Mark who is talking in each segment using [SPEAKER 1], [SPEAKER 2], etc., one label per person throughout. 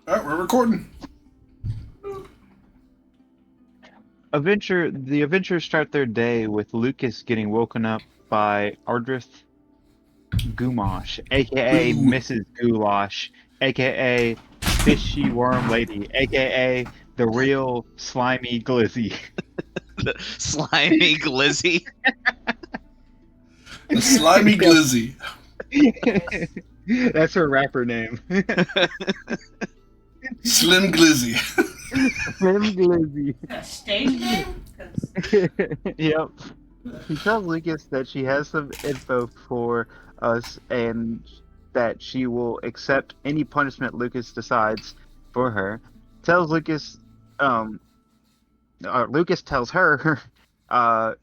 [SPEAKER 1] All right, we're recording.
[SPEAKER 2] The adventurers start their day with Lucas getting woken up by Ardrith Gumosh, aka
[SPEAKER 1] Ooh.
[SPEAKER 2] Mrs. Goulash, aka Fishy Worm Lady, aka the real slimy glizzy.
[SPEAKER 3] Slimy glizzy.
[SPEAKER 1] The slimy glizzy.
[SPEAKER 2] That's her rapper name.
[SPEAKER 1] Slim glizzy.
[SPEAKER 2] Slim Glizzy.
[SPEAKER 4] A stage name? 'Cause
[SPEAKER 2] Yep. She tells Lucas that she has some info for us and that she will accept any punishment Lucas decides for her. Tells Lucas, um, Lucas tells her,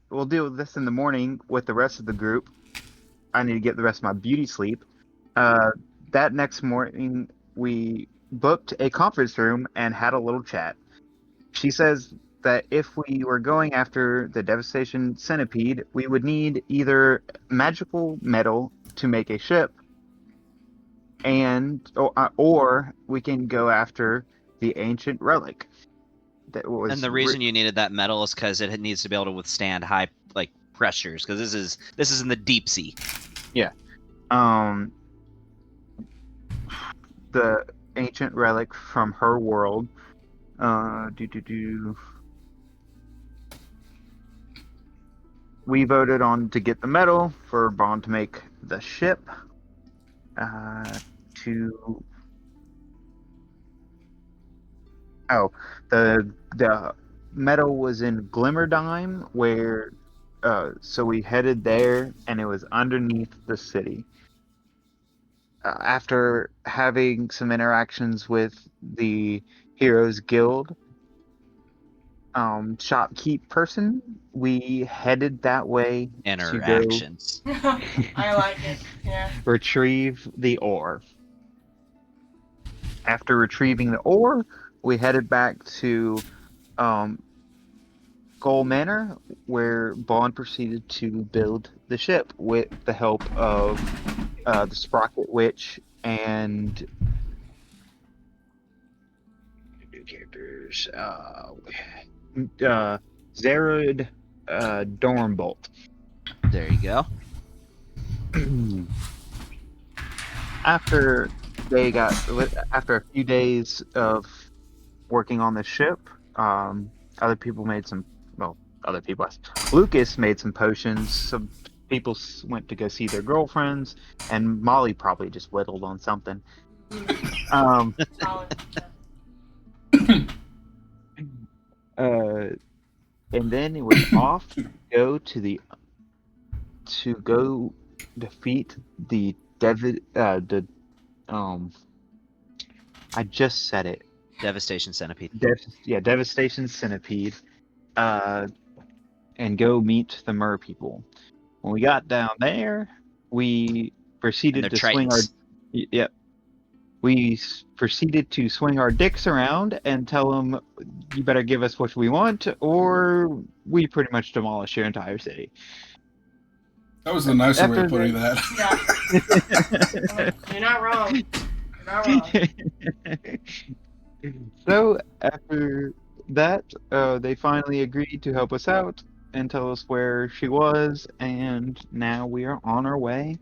[SPEAKER 2] we'll deal with this in the morning with the rest of the group. I need to get the rest of my beauty sleep. That next morning, we booked a conference room and had a little chat. She says that if we were going after the Devastation Centipede, we would need either magical metal to make a ship, or we can go after the ancient relic that was.
[SPEAKER 3] And the reason you needed that metal is because it needs to be able to withstand high pressures. Because this is in the deep sea.
[SPEAKER 2] Yeah. The ancient relic from her world. We voted on to get the metal for Bond to make the ship. The metal was in Glimmerdime, where so we headed there, and it was underneath the city. After having some interactions with the Heroes Guild shopkeep person, we headed that way
[SPEAKER 3] Interactions.
[SPEAKER 4] I like it. Yeah.
[SPEAKER 2] retrieve the ore. After retrieving the ore, we headed back to Goal Manor, where Bond proceeded to build the ship with the help of the Sprocket Witch and new characters. Zarud Dornbolt.
[SPEAKER 3] There you go.
[SPEAKER 2] After a few days of working on the ship, Lucas made some potions. Some people went to go see their girlfriends, and Molly probably just whittled on something.
[SPEAKER 4] Solid.
[SPEAKER 2] And then it was off to go defeat the I just said it.
[SPEAKER 3] Devastation Centipede.
[SPEAKER 2] Devastation Centipede. And go meet the Mer people. When we got down there, we proceeded to swing our. Yep. We proceeded to swing our dicks around and tell them, "You better give us what we want, or we pretty much demolish your entire city."
[SPEAKER 1] That was the nicer way of putting that.
[SPEAKER 4] Yeah. You're not wrong. You're not wrong.
[SPEAKER 2] So after that, they finally agreed to help us out and tell us where she was, and now we are on our way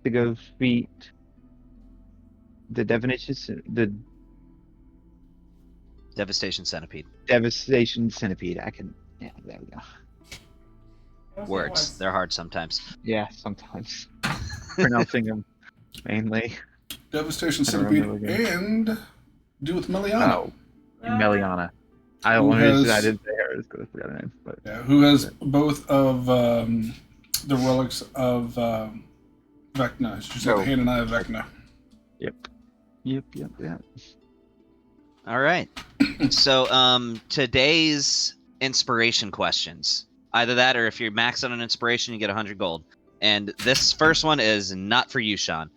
[SPEAKER 2] to go defeat the Devastation Centipede.
[SPEAKER 3] Devastation Centipede.
[SPEAKER 2] Yeah, there we go.
[SPEAKER 3] Words. They're hard sometimes.
[SPEAKER 2] Yeah, sometimes. Pronouncing them mainly.
[SPEAKER 1] Devastation Centipede and do with Meliana.
[SPEAKER 2] Oh, Meliana. I didn't say her because I forgot her name. But
[SPEAKER 1] yeah, who has both of the relics of Vecna. She's got the hand and eye of Vecna.
[SPEAKER 2] Yep.
[SPEAKER 3] All right. So today's inspiration questions. Either that, or if you're maxed out on inspiration, you get 100 gold. And this first one is not for you, Sean.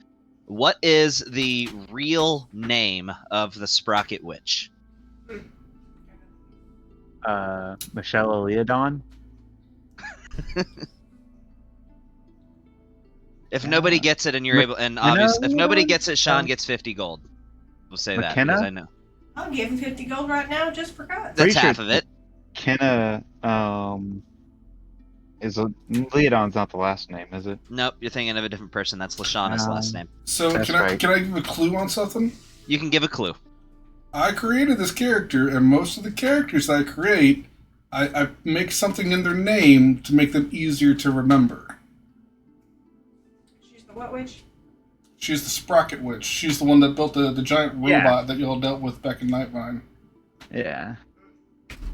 [SPEAKER 3] What is the real name of the Sprocket Witch?
[SPEAKER 2] Michelle Eliadon.
[SPEAKER 3] If nobody gets it and you're able, and obviously, if nobody gets it, Sean gets 50 gold. We'll say that because I know.
[SPEAKER 4] I'll give him 50 gold right now just for guts.
[SPEAKER 3] That's
[SPEAKER 2] Pretty
[SPEAKER 3] half
[SPEAKER 2] sure-
[SPEAKER 3] of it.
[SPEAKER 2] Kenna, Leodon's not the last name, is it?
[SPEAKER 3] Nope, you're thinking of a different person. That's Lashana's last name.
[SPEAKER 1] So
[SPEAKER 2] That's
[SPEAKER 1] can I
[SPEAKER 2] right.
[SPEAKER 1] can I give a clue on something?
[SPEAKER 3] You can give a clue.
[SPEAKER 1] I created this character, and most of the characters I create, I make something in their name to make them easier to remember.
[SPEAKER 4] She's the what witch?
[SPEAKER 1] She's the Sprocket Witch. She's the one that built the giant robot
[SPEAKER 2] Yeah.
[SPEAKER 1] that y'all dealt with back in Nightvine.
[SPEAKER 2] Yeah.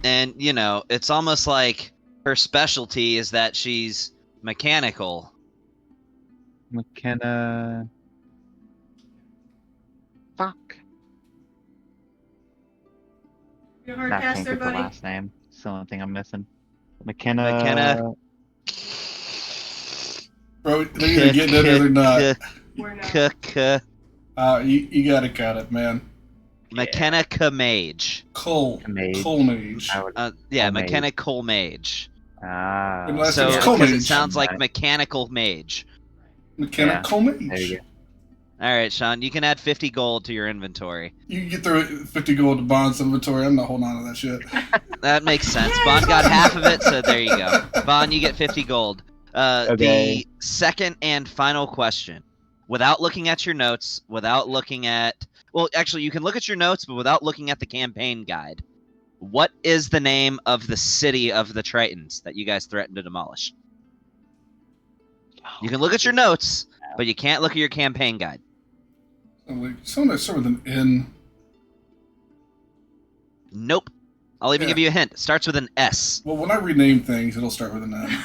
[SPEAKER 3] And, you know, it's almost like her specialty is that she's mechanical.
[SPEAKER 2] McKenna. Fuck.
[SPEAKER 4] You a hard
[SPEAKER 2] I
[SPEAKER 4] pass
[SPEAKER 2] can't
[SPEAKER 4] there,
[SPEAKER 2] get the
[SPEAKER 4] buddy?
[SPEAKER 2] last name. It's the only thing I'm missing. McKenna.
[SPEAKER 3] McKenna.
[SPEAKER 1] Bro, they're either getting it or they're not.
[SPEAKER 4] We're not.
[SPEAKER 1] You gotta cut it, man.
[SPEAKER 3] McKenna Mage.
[SPEAKER 1] Cole.
[SPEAKER 2] Mage.
[SPEAKER 1] Cole Mage.
[SPEAKER 2] I would-
[SPEAKER 3] Yeah,
[SPEAKER 2] Cole Mage.
[SPEAKER 3] McKenna Mage.
[SPEAKER 2] Ah.
[SPEAKER 1] And last
[SPEAKER 3] So,
[SPEAKER 1] name's Cole
[SPEAKER 3] because it
[SPEAKER 1] Mage.
[SPEAKER 3] sounds like
[SPEAKER 2] Right.
[SPEAKER 3] mechanical mage.
[SPEAKER 1] McKenna Cole
[SPEAKER 2] There you
[SPEAKER 1] Mage.
[SPEAKER 2] go.
[SPEAKER 3] All right, Sean, you can add 50 gold to your inventory.
[SPEAKER 1] You can get through 50 gold to Bond's inventory. I'm not holding on to that shit.
[SPEAKER 3] That makes sense. Bond got half of it, so there you go. Bond, you get 50 gold.
[SPEAKER 2] Okay.
[SPEAKER 3] The second and final question. Without looking at your notes, without looking at... Well, actually, you can look at your notes, but without looking at the campaign guide. What is the name of the city of the Tritons that you guys threatened to demolish? You can look at your notes, but you can't look at your campaign guide.
[SPEAKER 1] Something that starts with an N.
[SPEAKER 3] Nope. I'll even
[SPEAKER 1] Yeah.
[SPEAKER 3] give you a hint. It starts with an S.
[SPEAKER 1] Well, when I rename things, it'll start with an N.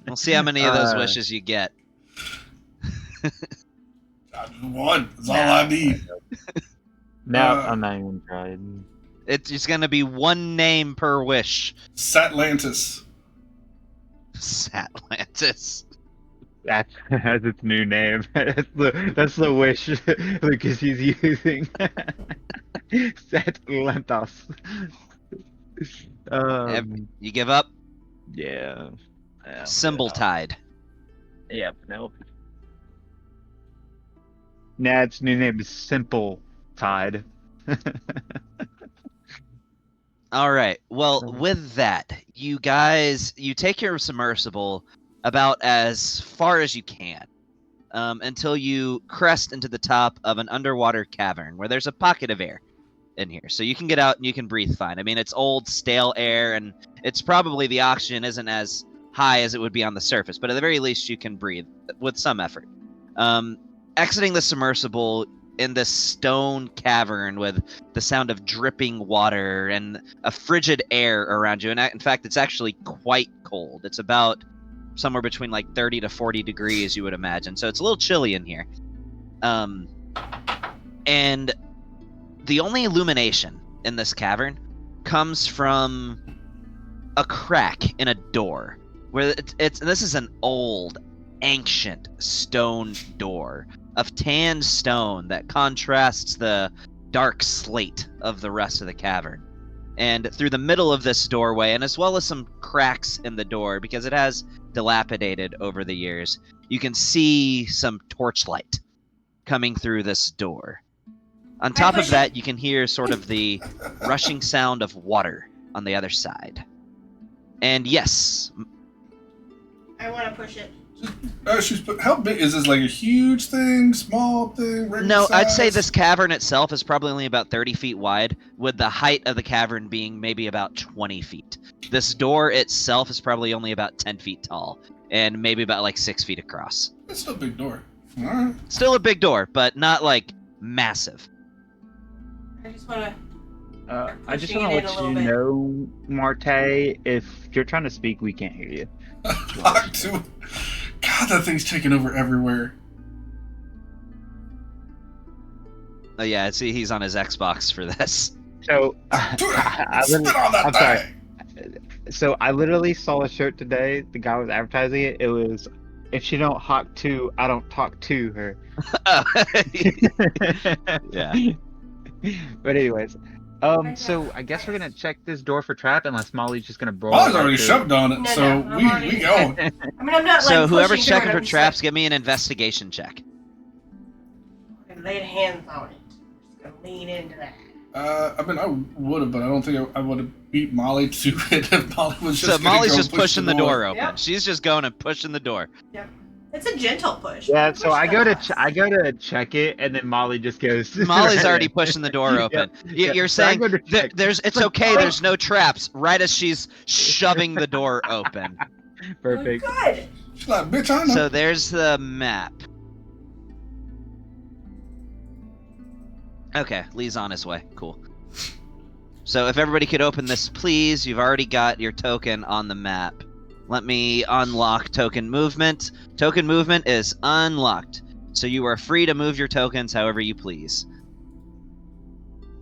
[SPEAKER 3] We'll see how many of those
[SPEAKER 2] Uh,
[SPEAKER 3] wishes you get.
[SPEAKER 1] One. That's all I need.
[SPEAKER 2] No,
[SPEAKER 1] Uh,
[SPEAKER 2] I'm not even trying.
[SPEAKER 3] It's just going to be one name per wish.
[SPEAKER 1] Satlantis.
[SPEAKER 3] Satlantis.
[SPEAKER 2] That's its new name. That's the wish Lucas he's using. Satlantis.
[SPEAKER 3] You give up?
[SPEAKER 2] Yeah.
[SPEAKER 3] Symbol Tide.
[SPEAKER 2] Yep. Nope. Nah, its new name is Simple Tide.
[SPEAKER 3] All right. Well, with that, you guys, you take your submersible about as far as you can until you crest into the top of an underwater cavern where there's a pocket of air in here. So you can get out and you can breathe fine. I mean, it's old, stale air, and it's probably the oxygen isn't as high as it would be on the surface, but at the very least you can breathe with some effort. Exiting the submersible in this stone cavern with the sound of dripping water and a frigid air around you. And in fact, it's actually quite cold. It's about somewhere between like 30 to 40 degrees, you would imagine. So it's a little chilly in here. And the only illumination in this cavern comes from a crack in a door. Where this is an old, ancient stone door of tanned stone that contrasts the dark slate of the rest of the cavern. And through the middle of this doorway, and as well as some cracks in the door, because it has dilapidated over the years, you can see some torchlight coming through this door. On top of that, you can hear sort of the rushing sound of water on the other side. And yes,
[SPEAKER 4] I want to push it.
[SPEAKER 1] How big is this? Like a huge thing, small thing, regular
[SPEAKER 3] no, I'd say
[SPEAKER 1] size?
[SPEAKER 3] this cavern itself is probably only about 30 feet wide, with the height of the cavern being maybe about 20 feet. This door itself is probably only about 10 feet tall, and maybe about like 6 feet across.
[SPEAKER 1] It's still a big door. All right.
[SPEAKER 3] Still a big door, but not like massive.
[SPEAKER 4] I just want to.
[SPEAKER 2] I just
[SPEAKER 4] Pushing
[SPEAKER 2] want
[SPEAKER 4] it
[SPEAKER 2] to
[SPEAKER 4] in a
[SPEAKER 2] let you
[SPEAKER 4] little
[SPEAKER 2] know, Marte, if you're trying to speak, we can't hear you.
[SPEAKER 1] Fuck, dude. God, that thing's taking over everywhere.
[SPEAKER 3] Oh yeah, see, he's on his Xbox for this.
[SPEAKER 2] So,
[SPEAKER 1] Dude,
[SPEAKER 2] I
[SPEAKER 1] spit
[SPEAKER 2] literally-
[SPEAKER 1] on that
[SPEAKER 2] I'm sorry.
[SPEAKER 1] thing.
[SPEAKER 2] So I literally saw a shirt today. The guy was advertising it. It was, "If she don't hawk to, I don't talk to her."
[SPEAKER 3] Yeah.
[SPEAKER 2] But anyways, so I guess we're gonna check this door for trap unless Molly's just gonna brawl.
[SPEAKER 1] Molly's
[SPEAKER 2] right
[SPEAKER 1] already
[SPEAKER 2] through.
[SPEAKER 1] shoved on it,
[SPEAKER 4] No,
[SPEAKER 1] so
[SPEAKER 4] no, I'm
[SPEAKER 1] we
[SPEAKER 4] already-
[SPEAKER 1] go.
[SPEAKER 4] I mean, I'm not
[SPEAKER 3] So
[SPEAKER 4] like
[SPEAKER 3] whoever's
[SPEAKER 4] pushing
[SPEAKER 3] checking
[SPEAKER 4] through
[SPEAKER 3] for
[SPEAKER 4] it,
[SPEAKER 3] traps, give me an investigation check.
[SPEAKER 4] I'm just like, lay hands on it. gonna lean into that.
[SPEAKER 1] I mean, I would have, but I don't think I would have beat Molly to it if Molly was just.
[SPEAKER 3] So
[SPEAKER 1] gonna
[SPEAKER 3] Molly's
[SPEAKER 1] go
[SPEAKER 3] just
[SPEAKER 1] push
[SPEAKER 3] pushing the door open.
[SPEAKER 4] Yep.
[SPEAKER 3] She's just going and pushing the door.
[SPEAKER 4] It's a gentle push.
[SPEAKER 2] Yeah,
[SPEAKER 4] Push
[SPEAKER 2] so I go to
[SPEAKER 4] the
[SPEAKER 2] I go to check it, and then Molly just goes.
[SPEAKER 3] Molly's
[SPEAKER 2] right
[SPEAKER 3] already
[SPEAKER 2] in.
[SPEAKER 3] pushing the door open.
[SPEAKER 2] Yeah.
[SPEAKER 3] You're
[SPEAKER 2] So I
[SPEAKER 3] saying
[SPEAKER 2] go to check.
[SPEAKER 3] it's
[SPEAKER 2] like,
[SPEAKER 3] okay.
[SPEAKER 2] oh.
[SPEAKER 3] There's no traps. Right as she's shoving the door open.
[SPEAKER 2] Perfect.
[SPEAKER 4] Good.
[SPEAKER 1] She's like, bitch, I know.
[SPEAKER 3] So there's the map. Okay, Lee's on his way. Cool. So if everybody could open this, please. You've already got your token on the map. Let me unlock token movement. Token movement is unlocked. So you are free to move your tokens however you please.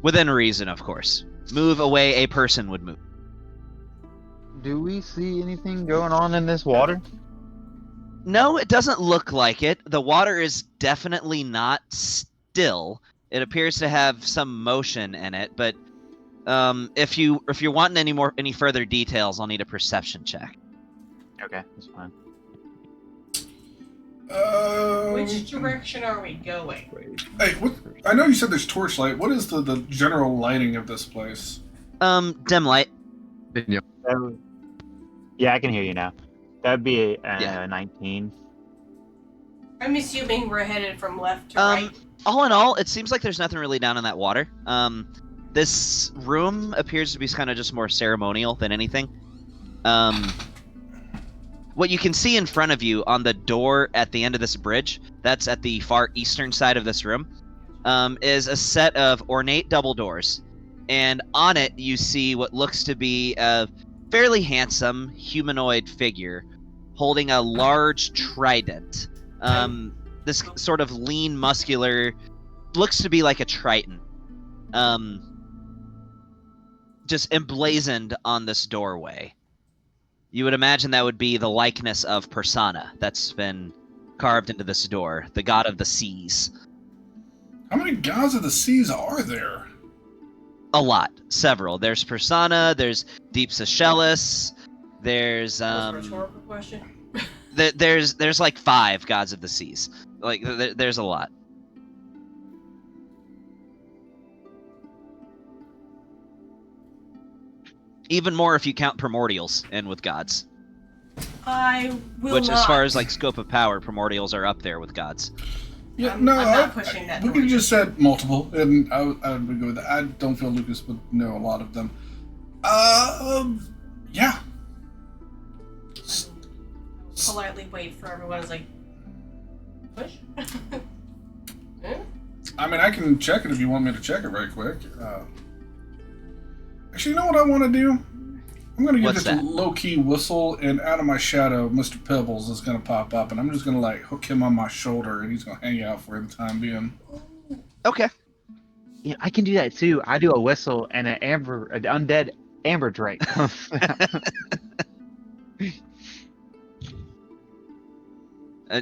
[SPEAKER 3] Within reason, of course. Move away a person would move.
[SPEAKER 2] Do we see anything going on in this water?
[SPEAKER 3] No, it doesn't look like it. The water is definitely not still. It appears to have some motion in it, but if you're wanting any further details, I'll need a perception check.
[SPEAKER 2] Okay, that's fine.
[SPEAKER 4] Which direction are we going?
[SPEAKER 1] Hey, what? I know you said there's torchlight. What is the general lighting of this place?
[SPEAKER 3] Dim light.
[SPEAKER 2] Yeah, I can hear you now. That'd be a
[SPEAKER 3] Yeah.
[SPEAKER 2] 19.
[SPEAKER 4] I'm assuming we're headed from left to
[SPEAKER 3] Um,
[SPEAKER 4] right.
[SPEAKER 3] All in all, it seems like there's nothing really down in that water. This room appears to be kind of just more ceremonial than anything. What you can see in front of you on the door at the end of this bridge, that's at the far eastern side of this room, is a set of ornate double doors. And on it, you see what looks to be a fairly handsome humanoid figure holding a large trident. This sort of lean, muscular, looks to be like a triton. Just emblazoned on this doorway. You would imagine that would be the likeness of Persona that's been carved into this door, the god of the seas.
[SPEAKER 1] How many gods of the seas are there?
[SPEAKER 3] A lot, several. There's Persona, there's Deep Seychelles, there's
[SPEAKER 4] That's a rhetorical question.
[SPEAKER 3] there's like 5 gods of the seas. Like there's a lot. Even more if you count primordials in with gods.
[SPEAKER 4] I will
[SPEAKER 3] Which,
[SPEAKER 4] not.
[SPEAKER 3] as far as like scope of power, primordials are up there with gods.
[SPEAKER 1] Yeah,
[SPEAKER 4] I'm
[SPEAKER 1] no,
[SPEAKER 4] not pushing that
[SPEAKER 1] we could
[SPEAKER 4] direction.
[SPEAKER 1] have just said multiple, and I would go with that. I don't feel Lucas would know a lot of them. Yeah.
[SPEAKER 4] Politely wait for everyone. Is like, push.
[SPEAKER 1] I mean, I can check it if you want me to check it right quick. Actually, you know what I want to do? I'm going to give
[SPEAKER 3] What's
[SPEAKER 1] just
[SPEAKER 3] that?
[SPEAKER 1] a low-key whistle, and out of my shadow, Mr. Pebbles is going to pop up, and I'm just going to, like, hook him on my shoulder, and he's going to hang out for the time being.
[SPEAKER 3] Okay.
[SPEAKER 2] Yeah, I can do that too. I do a whistle and an undead amber drake.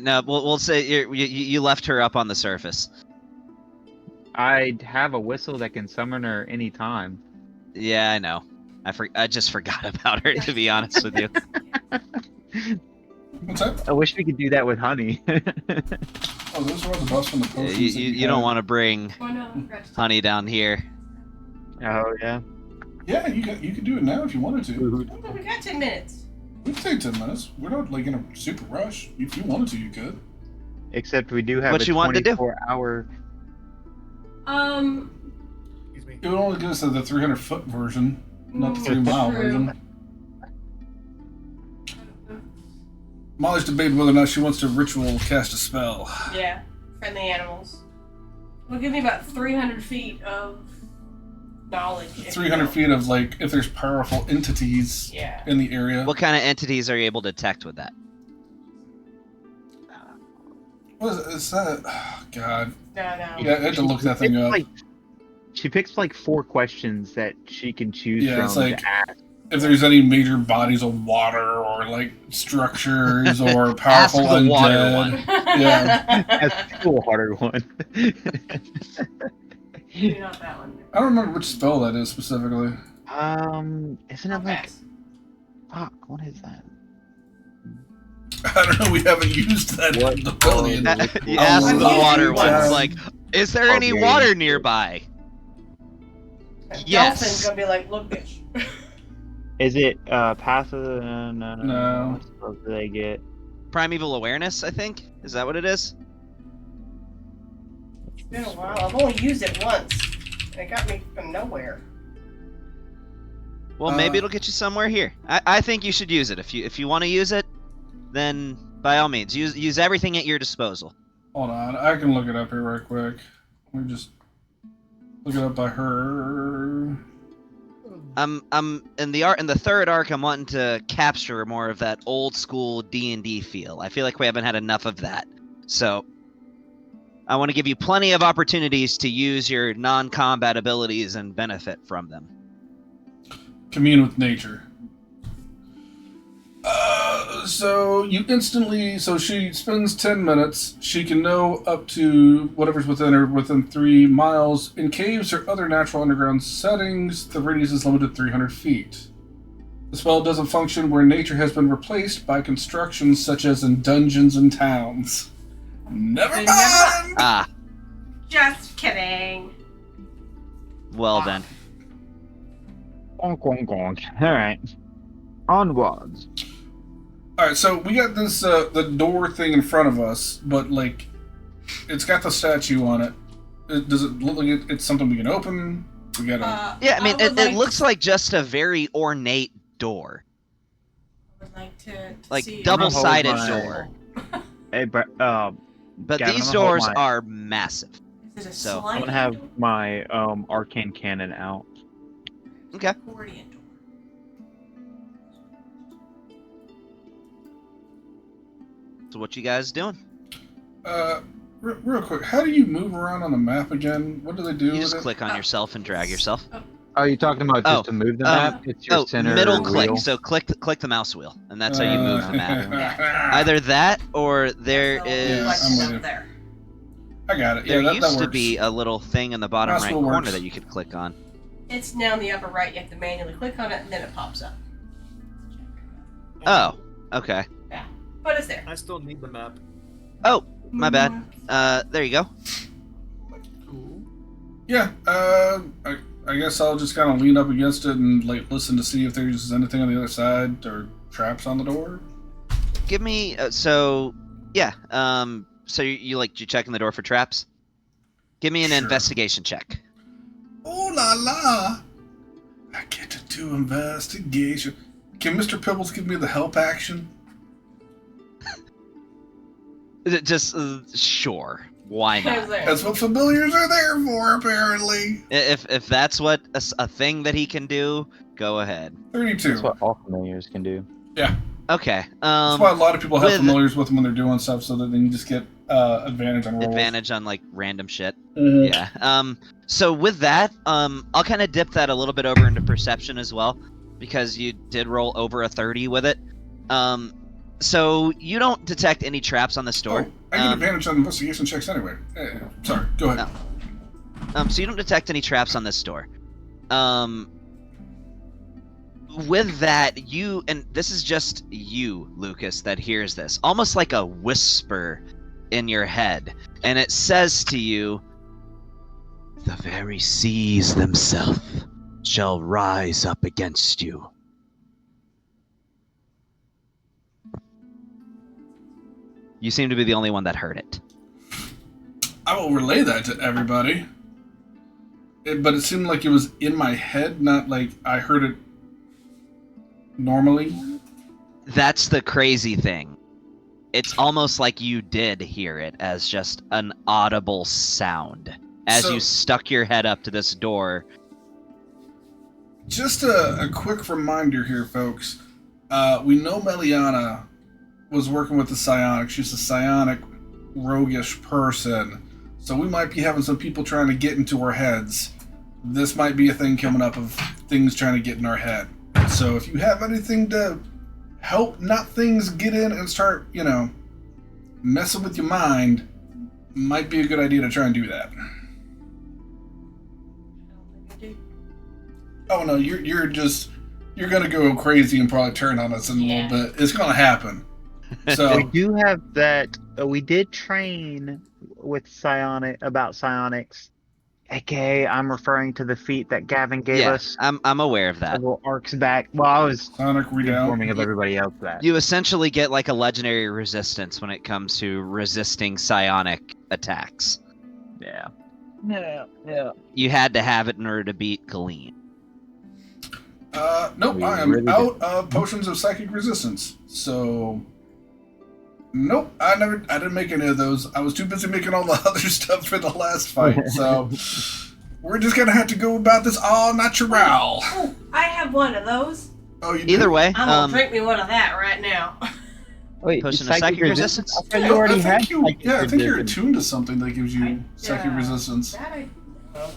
[SPEAKER 3] No, we'll say you left her up on the surface.
[SPEAKER 2] I have a whistle that can summon her anytime.
[SPEAKER 3] Yeah, I know. I just forgot about her, to be honest with you.
[SPEAKER 1] What's that?
[SPEAKER 2] I wish we could do that with honey.
[SPEAKER 1] Oh, those are all the buffs from the
[SPEAKER 3] Yeah,
[SPEAKER 1] potions.
[SPEAKER 3] you don't want to bring
[SPEAKER 4] Oh no, I forgot to
[SPEAKER 3] honey down here.
[SPEAKER 2] Oh yeah.
[SPEAKER 1] Yeah, you could do it now if you wanted to.
[SPEAKER 4] Oh, but we got 10 minutes.
[SPEAKER 1] We can take 10 minutes. We're not, like, in a super rush. If you wanted to, you could.
[SPEAKER 2] Except we do have
[SPEAKER 3] What
[SPEAKER 2] a
[SPEAKER 3] you wanted to do?
[SPEAKER 2] 24-hour.
[SPEAKER 5] Excuse me.
[SPEAKER 1] It would only give us the 300-foot version, not the
[SPEAKER 4] Mm,
[SPEAKER 1] 3-mile
[SPEAKER 4] true.
[SPEAKER 1] version. Molly's debating whether or not she wants to ritual cast a spell.
[SPEAKER 4] Yeah, friendly animals. Will give me about 300 feet of knowledge. if you
[SPEAKER 1] 300
[SPEAKER 4] will.
[SPEAKER 1] feet of, like, if there's powerful entities
[SPEAKER 4] Yeah.
[SPEAKER 1] in the area.
[SPEAKER 3] What kind of entities are you able to detect with that?
[SPEAKER 1] What is that? Oh, God.
[SPEAKER 4] No.
[SPEAKER 1] Yeah, I had to look that thing up.
[SPEAKER 2] She picks like 4 questions that she can choose
[SPEAKER 1] Yeah,
[SPEAKER 2] from
[SPEAKER 1] it's like-
[SPEAKER 2] to ask.
[SPEAKER 1] If there's any major bodies of water or, like, structures or
[SPEAKER 3] Ask
[SPEAKER 1] powerful
[SPEAKER 3] the
[SPEAKER 1] undead.
[SPEAKER 3] water one.
[SPEAKER 1] Yeah.
[SPEAKER 2] That's a cool harder one.
[SPEAKER 4] Maybe not that one.
[SPEAKER 1] I don't remember which spell that is specifically.
[SPEAKER 2] Isn't
[SPEAKER 4] I'll
[SPEAKER 2] it like
[SPEAKER 4] pass.
[SPEAKER 2] fuck? What is that?
[SPEAKER 1] I don't know, we haven't used that
[SPEAKER 2] What?
[SPEAKER 1] ability in
[SPEAKER 3] You
[SPEAKER 1] a
[SPEAKER 3] ask the
[SPEAKER 1] long
[SPEAKER 3] water one. It's
[SPEAKER 1] time.
[SPEAKER 3] like, Is there any
[SPEAKER 2] Okay.
[SPEAKER 3] water nearby?
[SPEAKER 4] And
[SPEAKER 3] Yes.
[SPEAKER 4] Dolphin's gonna be like, look, bitch.
[SPEAKER 2] Is it passive? No.
[SPEAKER 1] No.
[SPEAKER 2] What spells do they get?
[SPEAKER 3] Primeval awareness, I think. Is that what it is?
[SPEAKER 4] It's been a while. I've only used it once. And it got me from nowhere.
[SPEAKER 3] Well, maybe it'll get you somewhere here. I think you should use it. If you want to use it, then by all means, use everything at your disposal.
[SPEAKER 1] Hold on, I can look it up here right quick. Let me just look it up by her.
[SPEAKER 3] I'm in the third arc. I'm wanting to capture more of that old school D&D feel. I feel like we haven't had enough of that. So I want to give you plenty of opportunities to use your non-combat abilities and benefit from them.
[SPEAKER 1] Commune with nature. So she spends 10 minutes. She can know up to whatever's within her within 3 miles. In caves or other natural underground settings, the radius is limited to 300 feet. The spell doesn't function where nature has been replaced by constructions such as in dungeons and towns. Never mind!
[SPEAKER 3] Ah,
[SPEAKER 4] Just kidding.
[SPEAKER 3] well then.
[SPEAKER 2] Gonk, gonk, gonk. Alright. Onwards.
[SPEAKER 1] Alright, so we got this, the door thing in front of us, but, like, it's got the statue on it. Does it look like it's something we can open? We gotta...
[SPEAKER 3] Yeah, I mean,
[SPEAKER 4] would
[SPEAKER 3] it looks like just a very ornate door.
[SPEAKER 4] I would like to
[SPEAKER 3] Like,
[SPEAKER 4] see
[SPEAKER 3] double-sided
[SPEAKER 2] Hold on.
[SPEAKER 3] door.
[SPEAKER 2] Hey,
[SPEAKER 3] But
[SPEAKER 2] Gavin,
[SPEAKER 3] these
[SPEAKER 2] I'm gonna hold
[SPEAKER 3] doors
[SPEAKER 2] mine.
[SPEAKER 3] are massive.
[SPEAKER 4] Is it a
[SPEAKER 3] So, I'm
[SPEAKER 2] I'm
[SPEAKER 4] sliding
[SPEAKER 2] gonna have
[SPEAKER 4] door?
[SPEAKER 2] my arcane cannon out.
[SPEAKER 3] Okay.
[SPEAKER 4] Accordion door.
[SPEAKER 3] So what you guys doing?
[SPEAKER 1] Real quick, how do you move around on the map again? What do they do
[SPEAKER 3] You
[SPEAKER 1] with
[SPEAKER 3] just
[SPEAKER 1] it?
[SPEAKER 3] click on yourself and drag yourself.
[SPEAKER 2] Are you talking about just
[SPEAKER 3] Oh,
[SPEAKER 2] to move the
[SPEAKER 3] um,
[SPEAKER 2] map? It's your center
[SPEAKER 3] middle
[SPEAKER 2] wheel.
[SPEAKER 3] click. So click the mouse wheel, and that's how you move the map.
[SPEAKER 1] map.
[SPEAKER 3] Either that, or there
[SPEAKER 4] So,
[SPEAKER 3] is.
[SPEAKER 1] Yeah,
[SPEAKER 4] like,
[SPEAKER 1] I'm with
[SPEAKER 4] up
[SPEAKER 1] you.
[SPEAKER 4] there.
[SPEAKER 1] I got it.
[SPEAKER 3] There
[SPEAKER 1] Yeah, that
[SPEAKER 3] used to
[SPEAKER 1] works.
[SPEAKER 3] be a little thing in the bottom
[SPEAKER 1] Mouse
[SPEAKER 3] right
[SPEAKER 1] wheel
[SPEAKER 3] corner
[SPEAKER 1] works.
[SPEAKER 3] that you could click on.
[SPEAKER 4] It's now in the upper right. You have to manually click on it, and then it pops up.
[SPEAKER 3] Oh, okay.
[SPEAKER 4] But it's there.
[SPEAKER 5] I still need the map.
[SPEAKER 3] Oh, my bad. There you go.
[SPEAKER 5] Cool.
[SPEAKER 1] Yeah, I guess I'll just kind of lean up against it and like listen to see if there's anything on the other side or traps on the door.
[SPEAKER 3] Give me. So yeah. So you checking the door for traps? Give me an
[SPEAKER 1] Sure.
[SPEAKER 3] investigation check.
[SPEAKER 1] Oh la la! I get to do investigation. Can Mr. Pibbles give me the help action?
[SPEAKER 3] Just sure. Why
[SPEAKER 4] It's
[SPEAKER 3] not?
[SPEAKER 4] there.
[SPEAKER 1] That's what familiars are there for, apparently.
[SPEAKER 3] If that's what a thing that he can do, go ahead.
[SPEAKER 1] 32.
[SPEAKER 2] That's what all familiars can do.
[SPEAKER 3] Okay.
[SPEAKER 1] That's why a lot of people have
[SPEAKER 3] with-
[SPEAKER 1] familiars with them when they're doing stuff, so that they can just get advantage on rolls.
[SPEAKER 3] Advantage on like random shit.
[SPEAKER 1] Mhm.
[SPEAKER 3] Yeah. So with that, I'll kind of dip that a little bit over into perception as well, because you did roll over a 30 with it. So you don't detect any traps on this door.
[SPEAKER 1] Oh, I get advantage on investigation checks anyway. Sorry, go ahead.
[SPEAKER 3] So you don't detect any traps on this door. With that, and this is just you, Lucas, that hears this, almost like a whisper in your head, and it says to you, "The very seas themselves shall rise up against you." You seem to be the only one that heard it.
[SPEAKER 1] I will relay that to everybody. But it seemed like it was in my head, not like I heard it normally.
[SPEAKER 3] That's the crazy thing. It's almost like you did hear it as just an audible sound as
[SPEAKER 1] So-
[SPEAKER 3] you stuck your head up to this door.
[SPEAKER 1] Just a quick reminder here, folks. We know Meliana was working with the psionic. She's a psionic, roguish person. So we might be having some people trying to get into our heads. This might be a thing coming up of things trying to get in our head. So if you have anything to help not things get in and start, messing with your mind, might be a good idea to try and do that.
[SPEAKER 4] I don't think I do.
[SPEAKER 1] Oh no, you're gonna go crazy and probably turn on us in a
[SPEAKER 4] Yeah.
[SPEAKER 1] little bit. It's gonna happen.
[SPEAKER 2] We
[SPEAKER 1] So
[SPEAKER 2] do have that. We did train with psionics. Okay, I'm referring to the feat that Gavin gave
[SPEAKER 3] Yeah,
[SPEAKER 2] us
[SPEAKER 3] I'm aware of that.
[SPEAKER 2] several arcs back. Well, I was
[SPEAKER 1] Sonic
[SPEAKER 2] informing
[SPEAKER 1] Redoubt.
[SPEAKER 2] of everybody else that.
[SPEAKER 3] You essentially get like a legendary resistance when it comes to resisting psionic attacks.
[SPEAKER 2] Yeah.
[SPEAKER 3] You had to have it in order to beat Galeen.
[SPEAKER 1] Nope,
[SPEAKER 2] We
[SPEAKER 1] I am
[SPEAKER 2] really
[SPEAKER 1] out of potions of psychic resistance. So, nope, I didn't make any of those. I was too busy making all the other stuff for the last fight. So, we're just gonna have to go about this all natural.
[SPEAKER 4] Oh, I have one of those.
[SPEAKER 1] Oh, you do?
[SPEAKER 3] Either way,
[SPEAKER 4] I'm gonna drink me one of that right now.
[SPEAKER 2] Wait,
[SPEAKER 3] Potion of psychic resistance?
[SPEAKER 2] I thought you already had psychic
[SPEAKER 1] I think you're
[SPEAKER 2] resistance.
[SPEAKER 1] attuned to something that gives you psychic resistance.
[SPEAKER 4] That I- oh,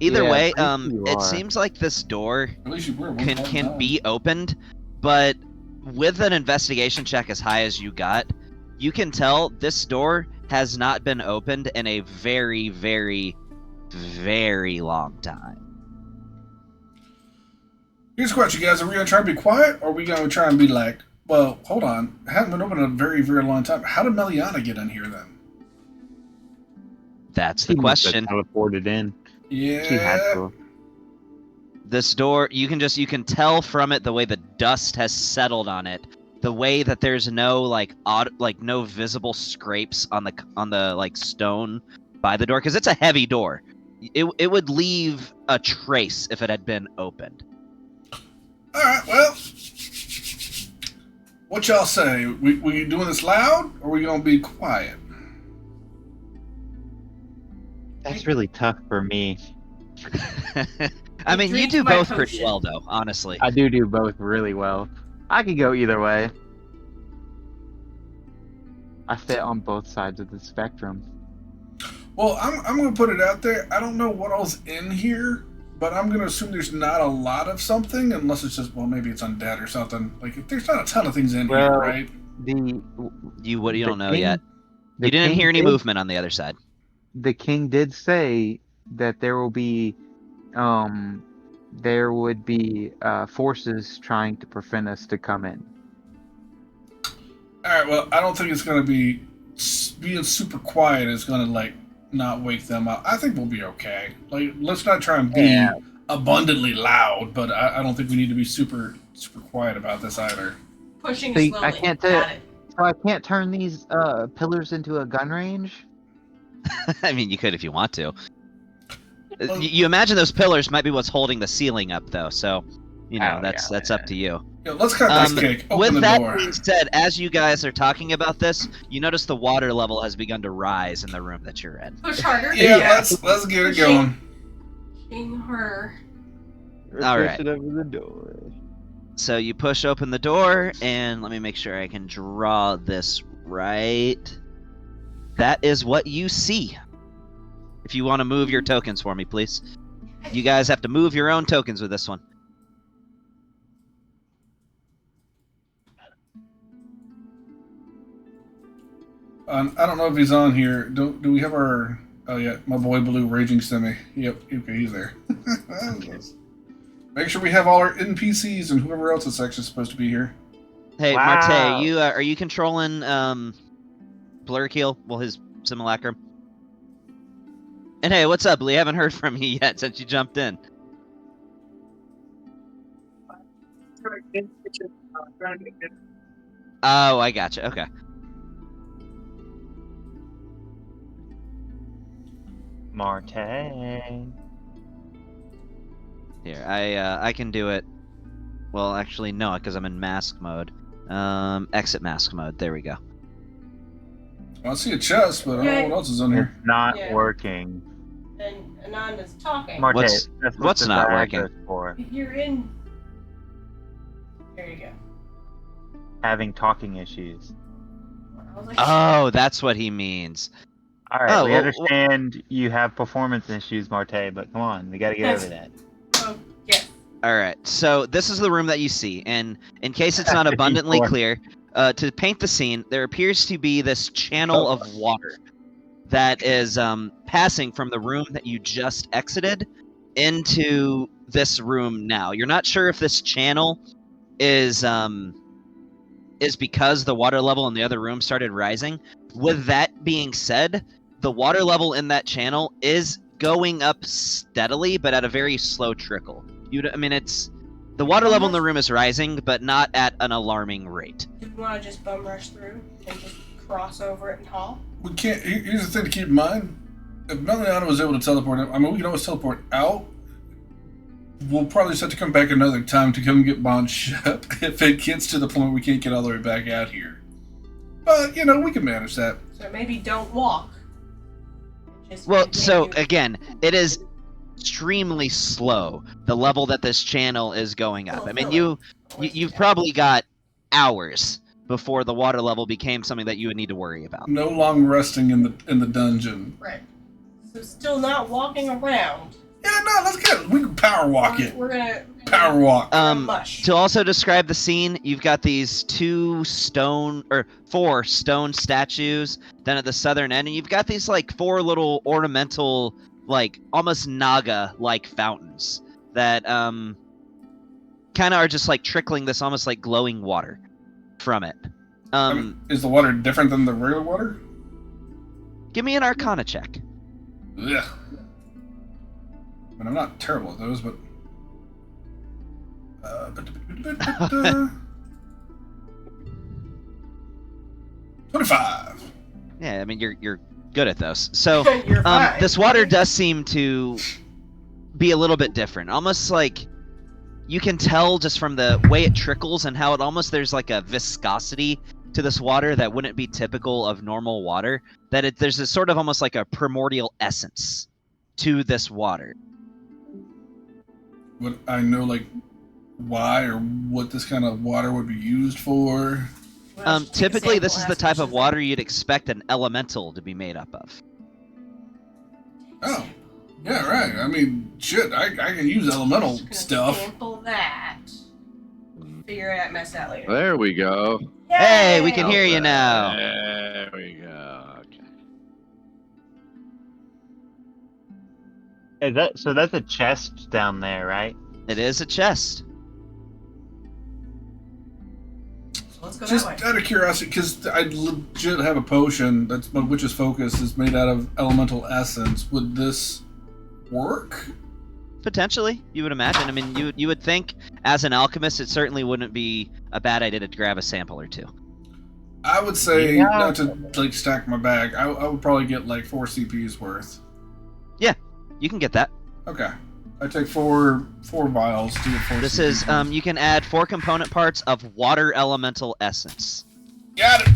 [SPEAKER 3] either
[SPEAKER 2] Yeah,
[SPEAKER 3] way,
[SPEAKER 2] I think you
[SPEAKER 3] it
[SPEAKER 2] are.
[SPEAKER 3] seems like this door
[SPEAKER 1] At least you were.
[SPEAKER 3] can be opened, but with an investigation check as high as you got, you can tell this door has not been opened in a very, very, very long time.
[SPEAKER 1] Here's a question, guys. Are we gonna try to be quiet, or are we gonna try and be like, well, hold on, it hasn't been open in a very, very long time. How did Meliana get in here then?
[SPEAKER 3] That's the
[SPEAKER 2] She must have
[SPEAKER 3] question.
[SPEAKER 2] teleported in. She had
[SPEAKER 1] Yeah.
[SPEAKER 2] to.
[SPEAKER 3] This door, you can tell from it the way the dust has settled on it, the way that there's no no visible scrapes on the like stone by the door, because it's a heavy door. It would leave a trace if it had been opened.
[SPEAKER 1] All right. Well, what y'all say? We doing this loud, or we gonna be quiet?
[SPEAKER 2] That's really tough for me.
[SPEAKER 3] I mean, you
[SPEAKER 4] drink
[SPEAKER 3] do
[SPEAKER 4] my
[SPEAKER 3] both pretty
[SPEAKER 4] potion.
[SPEAKER 3] well, though. Honestly,
[SPEAKER 2] I do both really well. I could go either way. I fit on both sides of the spectrum.
[SPEAKER 1] Well, I'm gonna put it out there. I don't know what else in here, but I'm gonna assume there's not a lot of something, unless it's just, well, maybe it's undead or something. Like, there's not a ton of things in here,
[SPEAKER 2] Well,
[SPEAKER 1] right?
[SPEAKER 3] you don't know
[SPEAKER 2] king-
[SPEAKER 3] yet.
[SPEAKER 2] the
[SPEAKER 3] You didn't
[SPEAKER 2] king
[SPEAKER 3] hear any
[SPEAKER 2] did-
[SPEAKER 3] movement on the other side.
[SPEAKER 2] The king did say that there will be, there would be forces trying to prevent us to come in.
[SPEAKER 1] All right. Well, I don't think it's gonna be being super quiet is gonna like not wake them up. I think we'll be okay. Like, let's not try and be
[SPEAKER 2] Yeah.
[SPEAKER 1] abundantly loud, but I don't think we need to be super quiet about this either.
[SPEAKER 4] Pushing
[SPEAKER 2] See,
[SPEAKER 4] slowly.
[SPEAKER 2] I can't
[SPEAKER 4] Got
[SPEAKER 2] tell-
[SPEAKER 4] it.
[SPEAKER 2] So I can't turn these pillars into a gun range?
[SPEAKER 3] I mean, you could if you want to.
[SPEAKER 1] Well-
[SPEAKER 3] You imagine those pillars might be what's holding the ceiling up, though. So,
[SPEAKER 2] Oh,
[SPEAKER 3] that's
[SPEAKER 2] yeah.
[SPEAKER 3] up to you.
[SPEAKER 1] Yeah, let's cut this cake. Open
[SPEAKER 3] With
[SPEAKER 1] the
[SPEAKER 3] that
[SPEAKER 1] door.
[SPEAKER 3] being said, as you guys are talking about this, you notice the water level has begun to rise in the room that you're in.
[SPEAKER 4] Push harder.
[SPEAKER 1] Yeah, let's get it going.
[SPEAKER 4] Pushing harder.
[SPEAKER 3] All right.
[SPEAKER 2] Push it over the door.
[SPEAKER 3] So you push open the door, and let me make sure I can draw this right. That is what you see. If you want to move your tokens for me, please. You guys have to move your own tokens with this one.
[SPEAKER 1] I don't know if he's on here. Do we have our? Oh yeah, my boy Blue Raging Semi. Yep, okay, he's there. Make sure we have all our NPCs and whoever else is actually supposed to be here.
[SPEAKER 3] Hey,
[SPEAKER 2] Wow.
[SPEAKER 3] Marte, you are you controlling Blurkill? Well, his simulacrum. And hey, what's up, Lee? Haven't heard from you yet since you jumped in. Oh, I gotcha. Okay.
[SPEAKER 2] Marte.
[SPEAKER 3] Here, I can do it. Well, actually, no, because I'm in mask mode. Exit mask mode. There we go.
[SPEAKER 1] Well, I see a chest, but I don't know what else is on here.
[SPEAKER 2] It's not
[SPEAKER 4] Yeah.
[SPEAKER 2] working.
[SPEAKER 4] And Ananda's talking.
[SPEAKER 2] Marte,
[SPEAKER 3] What's-
[SPEAKER 2] that's what
[SPEAKER 3] what's
[SPEAKER 2] the
[SPEAKER 3] not
[SPEAKER 2] diagon's
[SPEAKER 3] working?
[SPEAKER 2] For.
[SPEAKER 4] If you're in. There you go.
[SPEAKER 2] Having talking issues.
[SPEAKER 4] I was like,
[SPEAKER 3] Oh, that's what he means.
[SPEAKER 2] All right,
[SPEAKER 3] Oh,
[SPEAKER 2] we
[SPEAKER 3] well,
[SPEAKER 2] understand you have performance issues, Marte, but come on, we got to get over that.
[SPEAKER 4] oh, yes.
[SPEAKER 3] All right, so this is the room that you see, and in case it's not abundantly clear, to paint the scene, there appears to be this channel of water that is passing from the room that you just exited into this room now. You're not sure if this channel is is because the water level in the other room started rising. With that being said, the water level in that channel is going up steadily, but at a very slow trickle. It's the water level in the room is rising, but not at an alarming rate.
[SPEAKER 4] Do we want to just bum rush through and just cross over it and haul?
[SPEAKER 1] We can't. Here's the thing to keep in mind: if Meliana was able to teleport, we can always teleport out. We'll probably just have to come back another time to come get Bond's ship if it gets to the point we can't get all the way back out here. But we can manage that.
[SPEAKER 4] So maybe don't walk.
[SPEAKER 3] Well, so again, it is extremely slow, the level that this channel is going up. You've probably got hours before the water level became something that you would need to worry about.
[SPEAKER 1] No long resting in the dungeon.
[SPEAKER 4] Right. So still not walking around.
[SPEAKER 1] Yeah, no, let's get it. We can power walk it.
[SPEAKER 4] We're gonna
[SPEAKER 1] power walk.
[SPEAKER 4] Mush.
[SPEAKER 3] To also describe the scene, you've got these 4 stone statues down at the southern end, and you've got these 4 little ornamental, almost Naga-like fountains that kind of are just trickling this almost glowing water from it.
[SPEAKER 1] Is the water different than the regular water?
[SPEAKER 3] Give me an Arcana check.
[SPEAKER 1] Yeah. I'm not terrible at those, but 25.
[SPEAKER 3] Yeah, you're good at those. So
[SPEAKER 4] You're fine.
[SPEAKER 3] this water does seem to be a little bit different. Almost you can tell just from the way it trickles and how it almost there's a viscosity to this water that wouldn't be typical of normal water. That there's a sort of almost a primordial essence to this water.
[SPEAKER 1] Would I know why or what this kind of water would be used for?
[SPEAKER 3] Typically, this is the type of water you'd expect an elemental to be made up of.
[SPEAKER 1] Oh, yeah, right. Shit, I can use elemental stuff.
[SPEAKER 4] Sample that. Figure that mess out later.
[SPEAKER 6] There we go.
[SPEAKER 3] Hey, we
[SPEAKER 4] Yay!
[SPEAKER 3] can hear you now.
[SPEAKER 6] There we go. Okay.
[SPEAKER 2] So that's a chest down there, right?
[SPEAKER 3] It is a chest.
[SPEAKER 4] Let's go
[SPEAKER 1] Just
[SPEAKER 4] that way.
[SPEAKER 1] out of curiosity, because I legit have a potion that's my witch's focus is made out of elemental essence. Would this work?
[SPEAKER 3] Potentially, you would imagine. You would think, as an alchemist, it certainly wouldn't be a bad idea to grab a sample or two.
[SPEAKER 1] I would say,
[SPEAKER 2] Yeah.
[SPEAKER 1] not to stack my bag, I would probably get 4 CPs worth.
[SPEAKER 3] You can get that.
[SPEAKER 1] Okay. I take four vials to get 4
[SPEAKER 3] This
[SPEAKER 1] CPs.
[SPEAKER 3] is, you can add 4 component parts of water elemental essence.
[SPEAKER 1] Got it!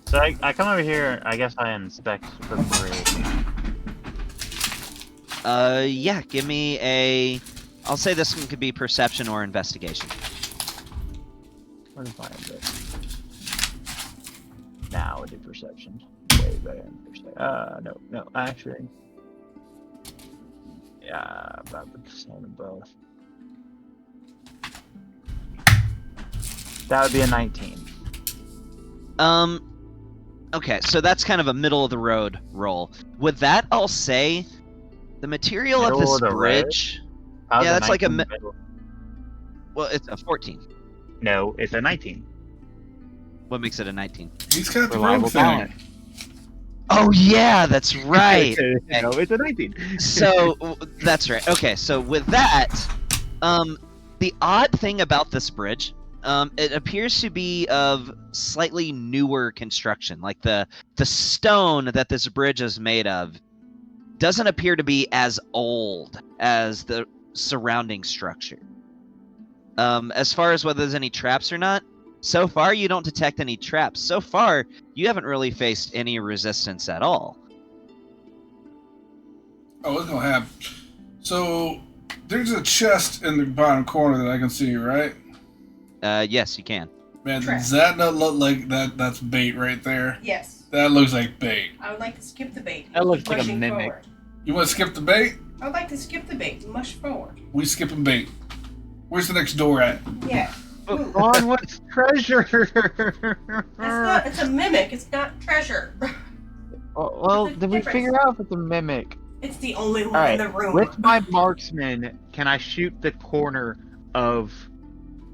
[SPEAKER 2] So I come over here. I guess I inspect the bridge.
[SPEAKER 3] Yeah, give me I'll say this one could be perception or investigation.
[SPEAKER 2] Where to find it? Now I do perception. Way better than perception. No, actually. Yeah, about the same in both. That would be a 19.
[SPEAKER 3] Okay, so that's kind of a middle of the road roll. With that, I'll say the material of
[SPEAKER 2] Middle
[SPEAKER 3] this
[SPEAKER 2] of the road?
[SPEAKER 3] bridge.
[SPEAKER 2] How's
[SPEAKER 3] Yeah,
[SPEAKER 2] a
[SPEAKER 3] that's like a
[SPEAKER 2] 19 middle?
[SPEAKER 3] Well, it's a 14.
[SPEAKER 2] No, it's a 19.
[SPEAKER 3] What makes it a 19?
[SPEAKER 1] He's got the
[SPEAKER 2] Reliable
[SPEAKER 1] rogue thing.
[SPEAKER 2] talent.
[SPEAKER 3] Oh yeah, that's right.
[SPEAKER 2] No, it's a 19.
[SPEAKER 3] So that's right. Okay, so with that, the odd thing about this bridge, it appears to be of slightly newer construction. Like the stone that this bridge is made of doesn't appear to be as old as the surrounding structure. As far as whether there's any traps or not, so far you don't detect any traps. So far, you haven't really faced any resistance at all.
[SPEAKER 1] Oh, what's gonna happen? So, there's a chest in the bottom corner that I can see, right?
[SPEAKER 3] Yes, you can.
[SPEAKER 1] Man,
[SPEAKER 4] Trap.
[SPEAKER 1] does that not look like that's bait right there?
[SPEAKER 4] Yes.
[SPEAKER 1] That looks like bait.
[SPEAKER 4] I would like to skip the bait.
[SPEAKER 2] That looks like a
[SPEAKER 4] Mushing
[SPEAKER 2] mimic.
[SPEAKER 4] Forward.
[SPEAKER 1] You want to skip the bait?
[SPEAKER 4] I would like to skip the bait and mush forward.
[SPEAKER 1] We skipping bait. Where's the next door at?
[SPEAKER 4] Yeah.
[SPEAKER 2] On what's treasure?
[SPEAKER 4] That's not. It's a mimic. It's not treasure.
[SPEAKER 2] Well,
[SPEAKER 4] There's a
[SPEAKER 2] did we
[SPEAKER 4] difference.
[SPEAKER 2] figure out if it's a mimic?
[SPEAKER 4] It's the only one
[SPEAKER 2] Alright,
[SPEAKER 4] in the room.
[SPEAKER 2] with my marksman, can I shoot the corner of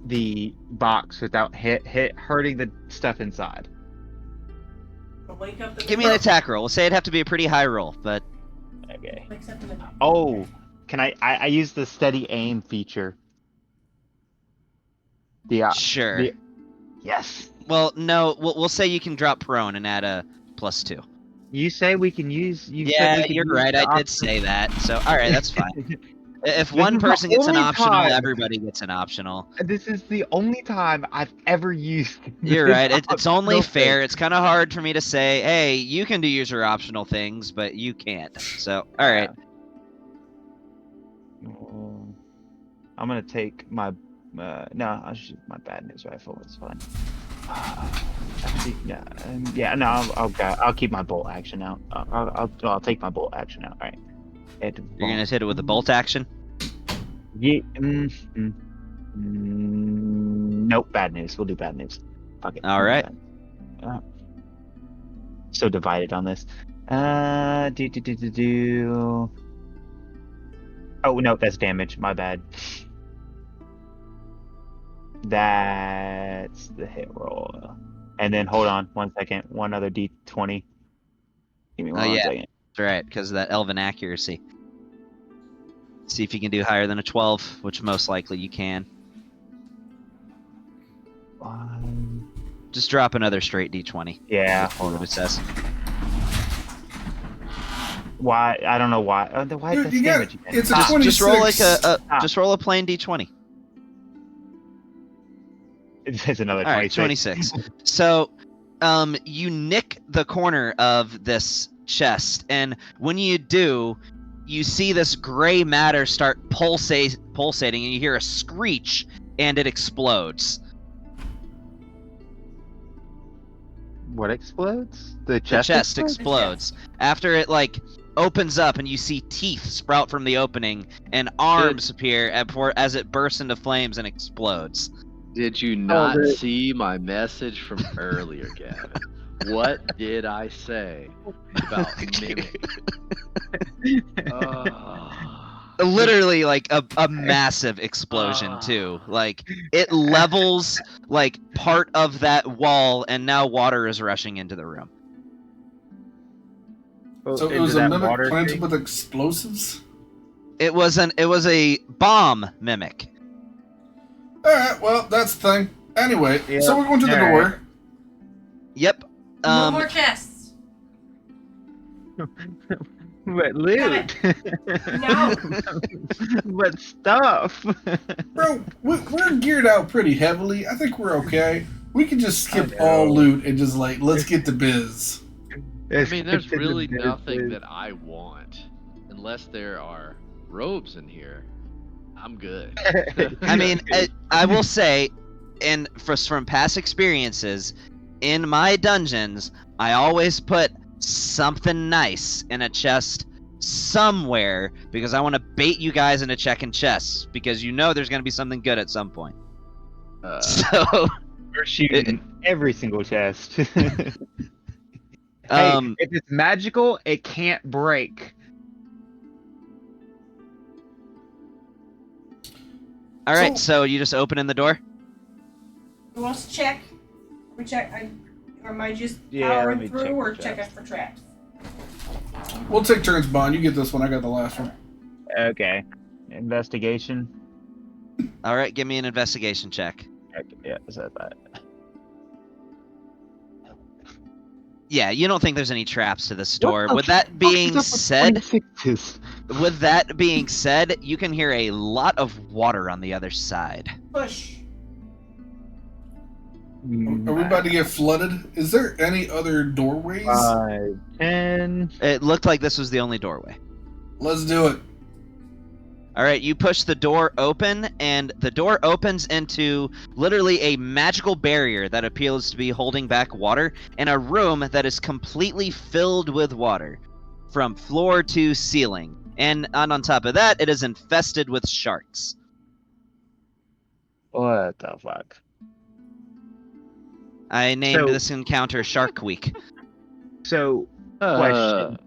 [SPEAKER 2] the box without hurting the stuff inside.
[SPEAKER 4] Wake up the
[SPEAKER 3] Give me an attack roll. We'll say it'd have to be a pretty high roll, but
[SPEAKER 2] Okay.
[SPEAKER 4] Wakes up in the
[SPEAKER 2] Oh, can I use the steady aim feature?
[SPEAKER 3] sure.
[SPEAKER 2] Yes.
[SPEAKER 3] Well, no, we'll say you can drop prone and add a +2.
[SPEAKER 2] You say we can use. You said
[SPEAKER 3] Yeah,
[SPEAKER 2] we can
[SPEAKER 3] you're
[SPEAKER 2] use
[SPEAKER 3] right.
[SPEAKER 2] the
[SPEAKER 3] I did say that. So, all right, that's fine. If
[SPEAKER 2] This
[SPEAKER 3] one
[SPEAKER 2] is the
[SPEAKER 3] person gets an
[SPEAKER 2] only
[SPEAKER 3] optional,
[SPEAKER 2] time.
[SPEAKER 3] everybody gets an optional.
[SPEAKER 2] This is the only time I've ever used.
[SPEAKER 3] You're
[SPEAKER 2] this
[SPEAKER 3] right. It's only
[SPEAKER 2] optional
[SPEAKER 3] fair.
[SPEAKER 2] thing.
[SPEAKER 3] It's kind of hard for me to say, hey, you can do user optional things, but you can't. So, all right.
[SPEAKER 2] I'm gonna take my. No, I'll shoot my bad news rifle. It's fine. Actually, yeah. No, I'll keep my bolt action out. I'll take my bolt action out. All right.
[SPEAKER 3] You're gonna hit it with a bolt action.
[SPEAKER 2] Yeah. Nope. Bad news. We'll do bad news. Fuck it.
[SPEAKER 3] All right.
[SPEAKER 2] So divided on this. Do. Oh no, that's damage. My bad. That's the hit roll. And then hold on 1 second. One other D20. Give me 1
[SPEAKER 3] yeah.
[SPEAKER 2] second.
[SPEAKER 3] That's right, because of that elven accuracy. See if you can do higher than a 12, which most likely you can. Just drop another straight D20.
[SPEAKER 2] Yeah,
[SPEAKER 3] Hold
[SPEAKER 2] hold
[SPEAKER 3] what
[SPEAKER 2] on.
[SPEAKER 3] it says.
[SPEAKER 2] Why? I don't know why. Why
[SPEAKER 1] Dude,
[SPEAKER 2] that's
[SPEAKER 1] you got-
[SPEAKER 2] damage again?
[SPEAKER 1] it's a
[SPEAKER 2] Ah,
[SPEAKER 1] 20
[SPEAKER 3] Just roll like
[SPEAKER 2] Ah.
[SPEAKER 3] just roll a plain D20.
[SPEAKER 2] It's another
[SPEAKER 3] All right,
[SPEAKER 2] 26.
[SPEAKER 3] 26. So, you nick the corner of this chest, and when you do, you see this gray matter start pulsating, and you hear a screech, and it explodes.
[SPEAKER 2] What explodes? The
[SPEAKER 3] The
[SPEAKER 2] chest,
[SPEAKER 3] chest
[SPEAKER 2] explodes?
[SPEAKER 3] explodes after it opens up, and you see teeth sprout from the opening, and arms appear as it bursts into flames and explodes.
[SPEAKER 6] Did you not
[SPEAKER 2] the-
[SPEAKER 6] see my message from earlier, Gavin? What did I say about mimic?
[SPEAKER 3] Literally a massive explosion too. It levels part of that wall, and now water is rushing into the room.
[SPEAKER 1] So it
[SPEAKER 2] Into
[SPEAKER 1] was a
[SPEAKER 2] that
[SPEAKER 1] mimic
[SPEAKER 2] water
[SPEAKER 1] planted
[SPEAKER 2] thing?
[SPEAKER 1] with explosives?
[SPEAKER 3] It was a bomb mimic.
[SPEAKER 1] Alright, well, that's the thing. Anyway,
[SPEAKER 2] Yeah,
[SPEAKER 1] so we're going to the
[SPEAKER 2] alright.
[SPEAKER 1] door.
[SPEAKER 3] Yep.
[SPEAKER 4] No more chests.
[SPEAKER 2] But loot.
[SPEAKER 4] No.
[SPEAKER 2] But stuff.
[SPEAKER 1] Bro, we're geared out pretty heavily. I think we're okay. We can just skip
[SPEAKER 2] I know.
[SPEAKER 1] all loot and just let's get to biz.
[SPEAKER 6] I mean, there's really nothing that I want. Unless there are robes in here, I'm good.
[SPEAKER 3] I mean, I will say, and from past experiences, in my dungeons, I always put something nice in a chest somewhere because I want to bait you guys into checking chests because you know there's going to be something good at some point. So,
[SPEAKER 2] We're shooting every single chest. Hey,
[SPEAKER 3] um,
[SPEAKER 2] if it's magical, it can't break.
[SPEAKER 3] all right. So you just open in the door.
[SPEAKER 4] Who wants to check? We check. Or am I just
[SPEAKER 2] Yeah, let
[SPEAKER 4] powering
[SPEAKER 2] me
[SPEAKER 4] through
[SPEAKER 2] check
[SPEAKER 4] or
[SPEAKER 2] the
[SPEAKER 4] check
[SPEAKER 2] chest.
[SPEAKER 4] us for traps?
[SPEAKER 1] We'll take turns, Bond. You get this one. I got the last one.
[SPEAKER 2] Okay. Investigation.
[SPEAKER 3] All right. Give me an investigation check.
[SPEAKER 2] Okay, yeah, is that?
[SPEAKER 3] Yeah, you don't think there's any traps to this door.
[SPEAKER 2] What
[SPEAKER 3] With
[SPEAKER 2] the
[SPEAKER 3] that being said,
[SPEAKER 2] 26s?
[SPEAKER 3] with that being said, you can hear a lot of water on the other side.
[SPEAKER 4] Push.
[SPEAKER 1] Are we about to get flooded? Is there any other doorways?
[SPEAKER 2] 5, 10.
[SPEAKER 3] It looked like this was the only doorway.
[SPEAKER 1] Let's do it.
[SPEAKER 3] All right, you push the door open, and the door opens into literally a magical barrier that appears to be holding back water in a room that is completely filled with water from floor to ceiling. And on top of that, it is infested with sharks.
[SPEAKER 2] What the fuck?
[SPEAKER 3] I named
[SPEAKER 2] So-
[SPEAKER 3] this encounter Shark Week.
[SPEAKER 2] So, question.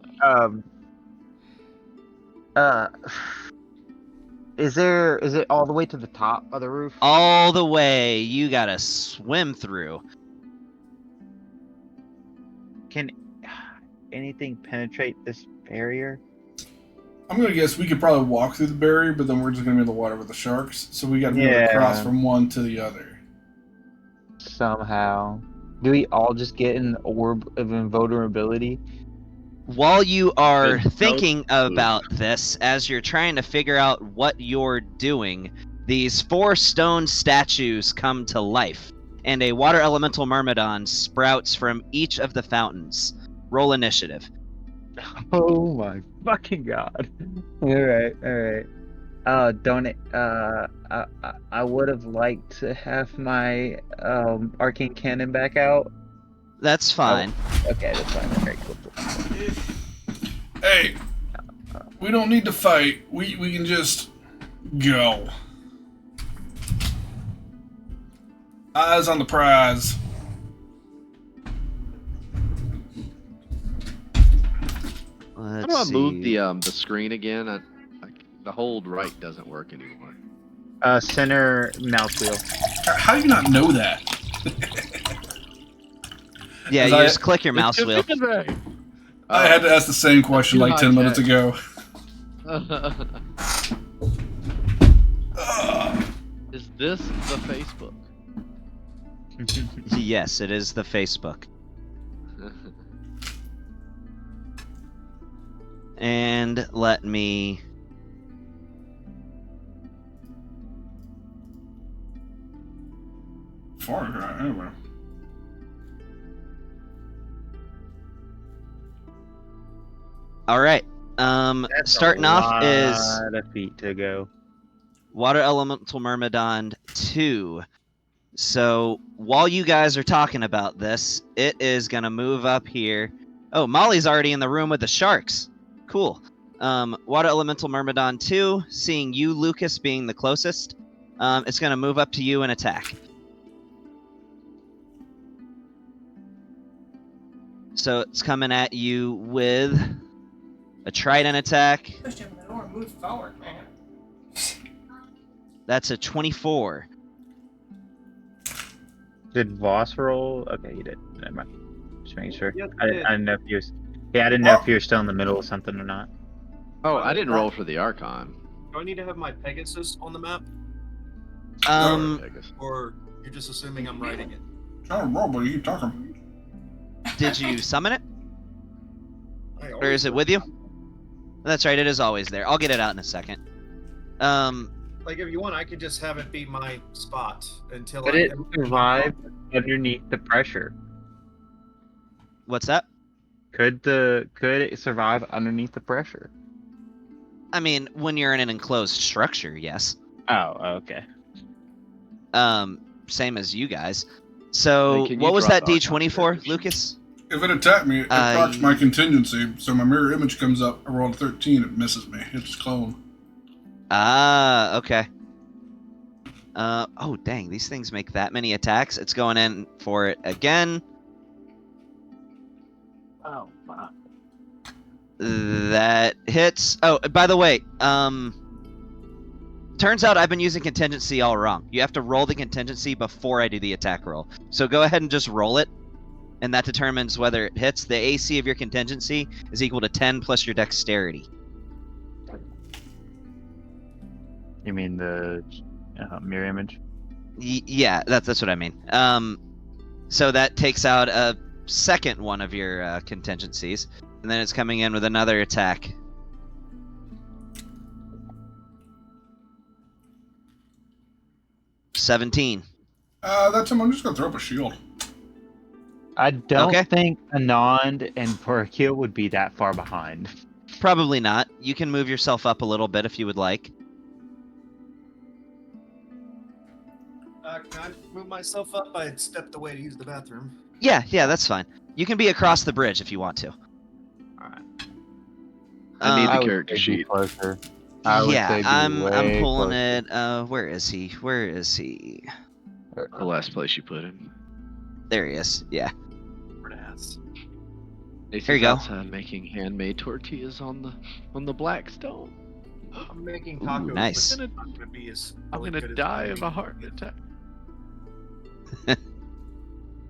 [SPEAKER 2] Is it all the way to the top of the roof?
[SPEAKER 3] All the way. You gotta swim through.
[SPEAKER 2] Can anything penetrate this barrier?
[SPEAKER 1] I'm gonna guess we could probably walk through the barrier, but then we're just gonna be in the water with the sharks. So we gotta be able to cross from one to the other.
[SPEAKER 2] Somehow. Do we all just get an orb of invulnerability?
[SPEAKER 3] While you are
[SPEAKER 6] Good
[SPEAKER 3] thinking
[SPEAKER 6] note.
[SPEAKER 3] about this, as you're trying to figure out what you're doing, these 4 stone statues come to life, and a water elemental myrmidon sprouts from each of the fountains. Roll initiative.
[SPEAKER 2] Oh my fucking god. Alright. Don't it, I would have liked to have my arcane cannon back out.
[SPEAKER 3] That's fine.
[SPEAKER 2] Okay, that's fine. Alright, cool.
[SPEAKER 1] Hey, we don't need to fight. We can just go. Eyes on the prize.
[SPEAKER 3] Let's
[SPEAKER 6] How do I move
[SPEAKER 3] see.
[SPEAKER 6] the screen again? The hold right doesn't work anymore.
[SPEAKER 2] Center mouse wheel.
[SPEAKER 1] How do you not know that?
[SPEAKER 3] Yeah,
[SPEAKER 1] As
[SPEAKER 3] you
[SPEAKER 1] I-
[SPEAKER 3] just click your mouse wheel.
[SPEAKER 1] I had to ask the same question like 10 minutes ago.
[SPEAKER 6] Is this the Facebook?
[SPEAKER 3] Yes, it is the Facebook. And let me...
[SPEAKER 1] Far cry, anyway.
[SPEAKER 3] Alright. Starting off is
[SPEAKER 2] lot of feet to go.
[SPEAKER 3] Water Elemental Myrmidon 2. So, while you guys are talking about this, it is going to move up here. Oh, Molly's already in the room with the sharks. Cool. Water Elemental Myrmidon 2, seeing you, Lucas, being the closest, it's going to move up to you and attack. So, it's coming at you with a trident attack.
[SPEAKER 4] Push open the door and move forward, man.
[SPEAKER 3] That's a 24.
[SPEAKER 2] Did Voss roll? Okay, you did. Never mind. Just making sure.
[SPEAKER 5] Yes,
[SPEAKER 2] I
[SPEAKER 5] I did.
[SPEAKER 2] didn't know if you was. Yeah, I didn't know if you were still in the middle of something or not.
[SPEAKER 6] Oh, I didn't roll for the Archon.
[SPEAKER 5] Do I need to have my Pegasus on the map, or you're just assuming I'm writing it?
[SPEAKER 1] Trying to roll, but you keep talking.
[SPEAKER 3] Did you summon it?
[SPEAKER 5] I
[SPEAKER 3] Or is it with you? That's right, it is always there. I'll get it out in a second.
[SPEAKER 5] Like, if you want, I could just have it be my spot until
[SPEAKER 2] But
[SPEAKER 5] I
[SPEAKER 2] it survived underneath the pressure.
[SPEAKER 3] What's that?
[SPEAKER 2] Could it survive underneath the pressure?
[SPEAKER 3] I mean, when you're in an enclosed structure, yes.
[SPEAKER 2] Oh, okay.
[SPEAKER 3] Same as you guys. So,
[SPEAKER 6] Hey, can you
[SPEAKER 3] what was
[SPEAKER 6] drop
[SPEAKER 3] that
[SPEAKER 6] Archon
[SPEAKER 3] D20 for,
[SPEAKER 6] first?
[SPEAKER 3] Lucas?
[SPEAKER 1] If it attacked me, it procs my contingency, so my mirror image comes up, I roll a 13, it misses me. It's clone.
[SPEAKER 3] Ah, okay. Oh, dang, these things make that many attacks. It's going in for it again.
[SPEAKER 2] Oh, wow.
[SPEAKER 3] That hits. Oh, by the way, turns out I've been using contingency all wrong. You have to roll the contingency before I do the attack roll. So go ahead and just roll it, and that determines whether it hits. The AC of your contingency is equal to 10 plus your dexterity.
[SPEAKER 2] You mean the mirror image?
[SPEAKER 3] Yeah, that's what I mean. So that takes out a second one of your contingencies, and then it's coming in with another attack. $17.
[SPEAKER 1] That time I'm just gonna throw up a shield.
[SPEAKER 2] I don't
[SPEAKER 3] Okay.
[SPEAKER 2] think Anand and Porkil would be that far behind.
[SPEAKER 3] Probably not. You can move yourself up a little bit if you would like.
[SPEAKER 5] Can I move myself up? I stepped away to use the bathroom.
[SPEAKER 3] Yeah, that's fine. You can be across the bridge if you want to.
[SPEAKER 5] Alright.
[SPEAKER 6] I need
[SPEAKER 3] Um,
[SPEAKER 6] the
[SPEAKER 2] I would
[SPEAKER 6] character
[SPEAKER 2] say be
[SPEAKER 6] sheet.
[SPEAKER 2] closer. I would say
[SPEAKER 3] Yeah,
[SPEAKER 2] be
[SPEAKER 3] I'm
[SPEAKER 2] way
[SPEAKER 3] pulling
[SPEAKER 2] closer.
[SPEAKER 3] it. Where is he? Where is he?
[SPEAKER 6] The last place you put him.
[SPEAKER 3] There he is. Yeah.
[SPEAKER 5] Ass.
[SPEAKER 3] Here you go.
[SPEAKER 6] Outside making handmade tortillas on the black stone.
[SPEAKER 5] I'm making tacos.
[SPEAKER 3] nice.
[SPEAKER 5] But it's not gonna be as
[SPEAKER 6] I'm
[SPEAKER 5] really
[SPEAKER 6] gonna
[SPEAKER 5] good as
[SPEAKER 6] die
[SPEAKER 5] mine.
[SPEAKER 6] of a heart attack.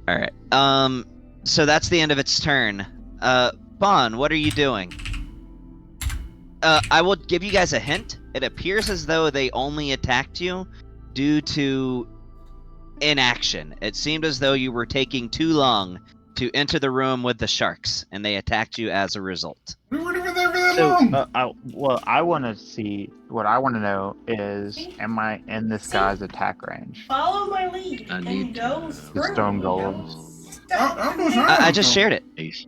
[SPEAKER 3] All right. So that's the end of its turn. Bon, what are you doing? I will give you guys a hint. It appears as though they only attacked you due to inaction. It seemed as though you were taking too long to enter the room with the sharks, and they attacked you as a result.
[SPEAKER 1] We weren't even there for that
[SPEAKER 2] So,
[SPEAKER 1] long.
[SPEAKER 2] I want to see. What I want to know is, am I in this guy's attack range?
[SPEAKER 4] Follow my lead
[SPEAKER 6] I
[SPEAKER 4] and
[SPEAKER 6] need
[SPEAKER 4] go
[SPEAKER 6] to-
[SPEAKER 4] through.
[SPEAKER 2] The stone
[SPEAKER 4] Go
[SPEAKER 2] golems.
[SPEAKER 1] I'm not sure.
[SPEAKER 3] I just shared it.
[SPEAKER 6] Ace.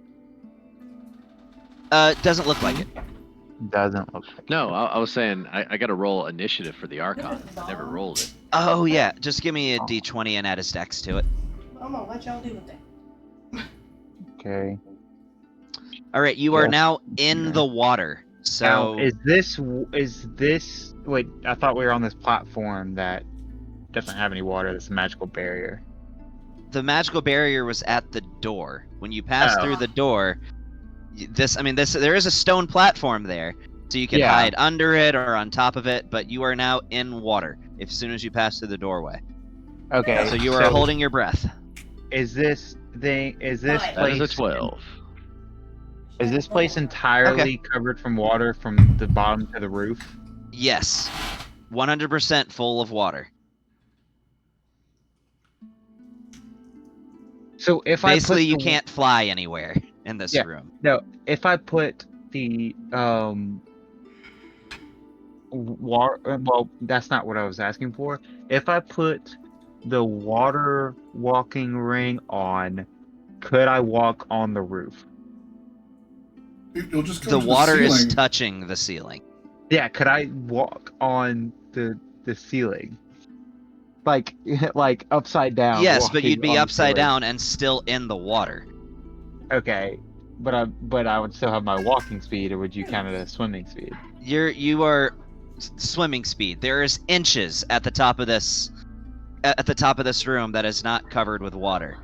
[SPEAKER 3] Doesn't look like it.
[SPEAKER 2] Doesn't look like.
[SPEAKER 6] No, I was saying I got to roll initiative for the Archon. I never rolled it.
[SPEAKER 3] Oh yeah, just give me a d20 and add his dex to it.
[SPEAKER 4] I'm gonna let y'all do with that.
[SPEAKER 2] Okay.
[SPEAKER 3] All right, you are
[SPEAKER 2] Yeah.
[SPEAKER 3] now in the water. So
[SPEAKER 2] Now, is this? Wait, I thought we were on this platform that doesn't have any water. That's a magical barrier.
[SPEAKER 3] the magical barrier was at the door. When you pass
[SPEAKER 2] Oh.
[SPEAKER 3] through the door, there is a stone platform there, so you can
[SPEAKER 2] Yeah.
[SPEAKER 3] hide under it or on top of it. But you are now in water as soon as you pass through the doorway.
[SPEAKER 2] Okay.
[SPEAKER 3] So you are holding your breath.
[SPEAKER 2] Is this thing? Is this
[SPEAKER 4] That
[SPEAKER 6] That is
[SPEAKER 2] place?
[SPEAKER 6] a 12.
[SPEAKER 2] Is this place entirely covered from water from the bottom to the roof?
[SPEAKER 3] Yes, 100% full of water.
[SPEAKER 2] So if
[SPEAKER 3] Basically,
[SPEAKER 2] I
[SPEAKER 3] you
[SPEAKER 2] put
[SPEAKER 3] can't fly anywhere in this
[SPEAKER 2] Yeah.
[SPEAKER 3] room.
[SPEAKER 2] No, if I put the water, well, that's not what I was asking for. If I put the water walking ring on, could I walk on the roof?
[SPEAKER 1] You'll just come
[SPEAKER 3] The
[SPEAKER 1] to
[SPEAKER 3] water
[SPEAKER 1] the
[SPEAKER 3] is
[SPEAKER 1] ceiling.
[SPEAKER 3] touching the ceiling.
[SPEAKER 2] Yeah, could I walk on the ceiling? Like like upside down.
[SPEAKER 3] Yes, but you'd
[SPEAKER 2] walking
[SPEAKER 3] be
[SPEAKER 2] on the
[SPEAKER 3] upside
[SPEAKER 2] ceiling.
[SPEAKER 3] down and still in the water.
[SPEAKER 2] Okay, but I would still have my walking speed, or would you count it as swimming speed?
[SPEAKER 3] You are swimming speed. There is inches at the top of this room that is not covered with water.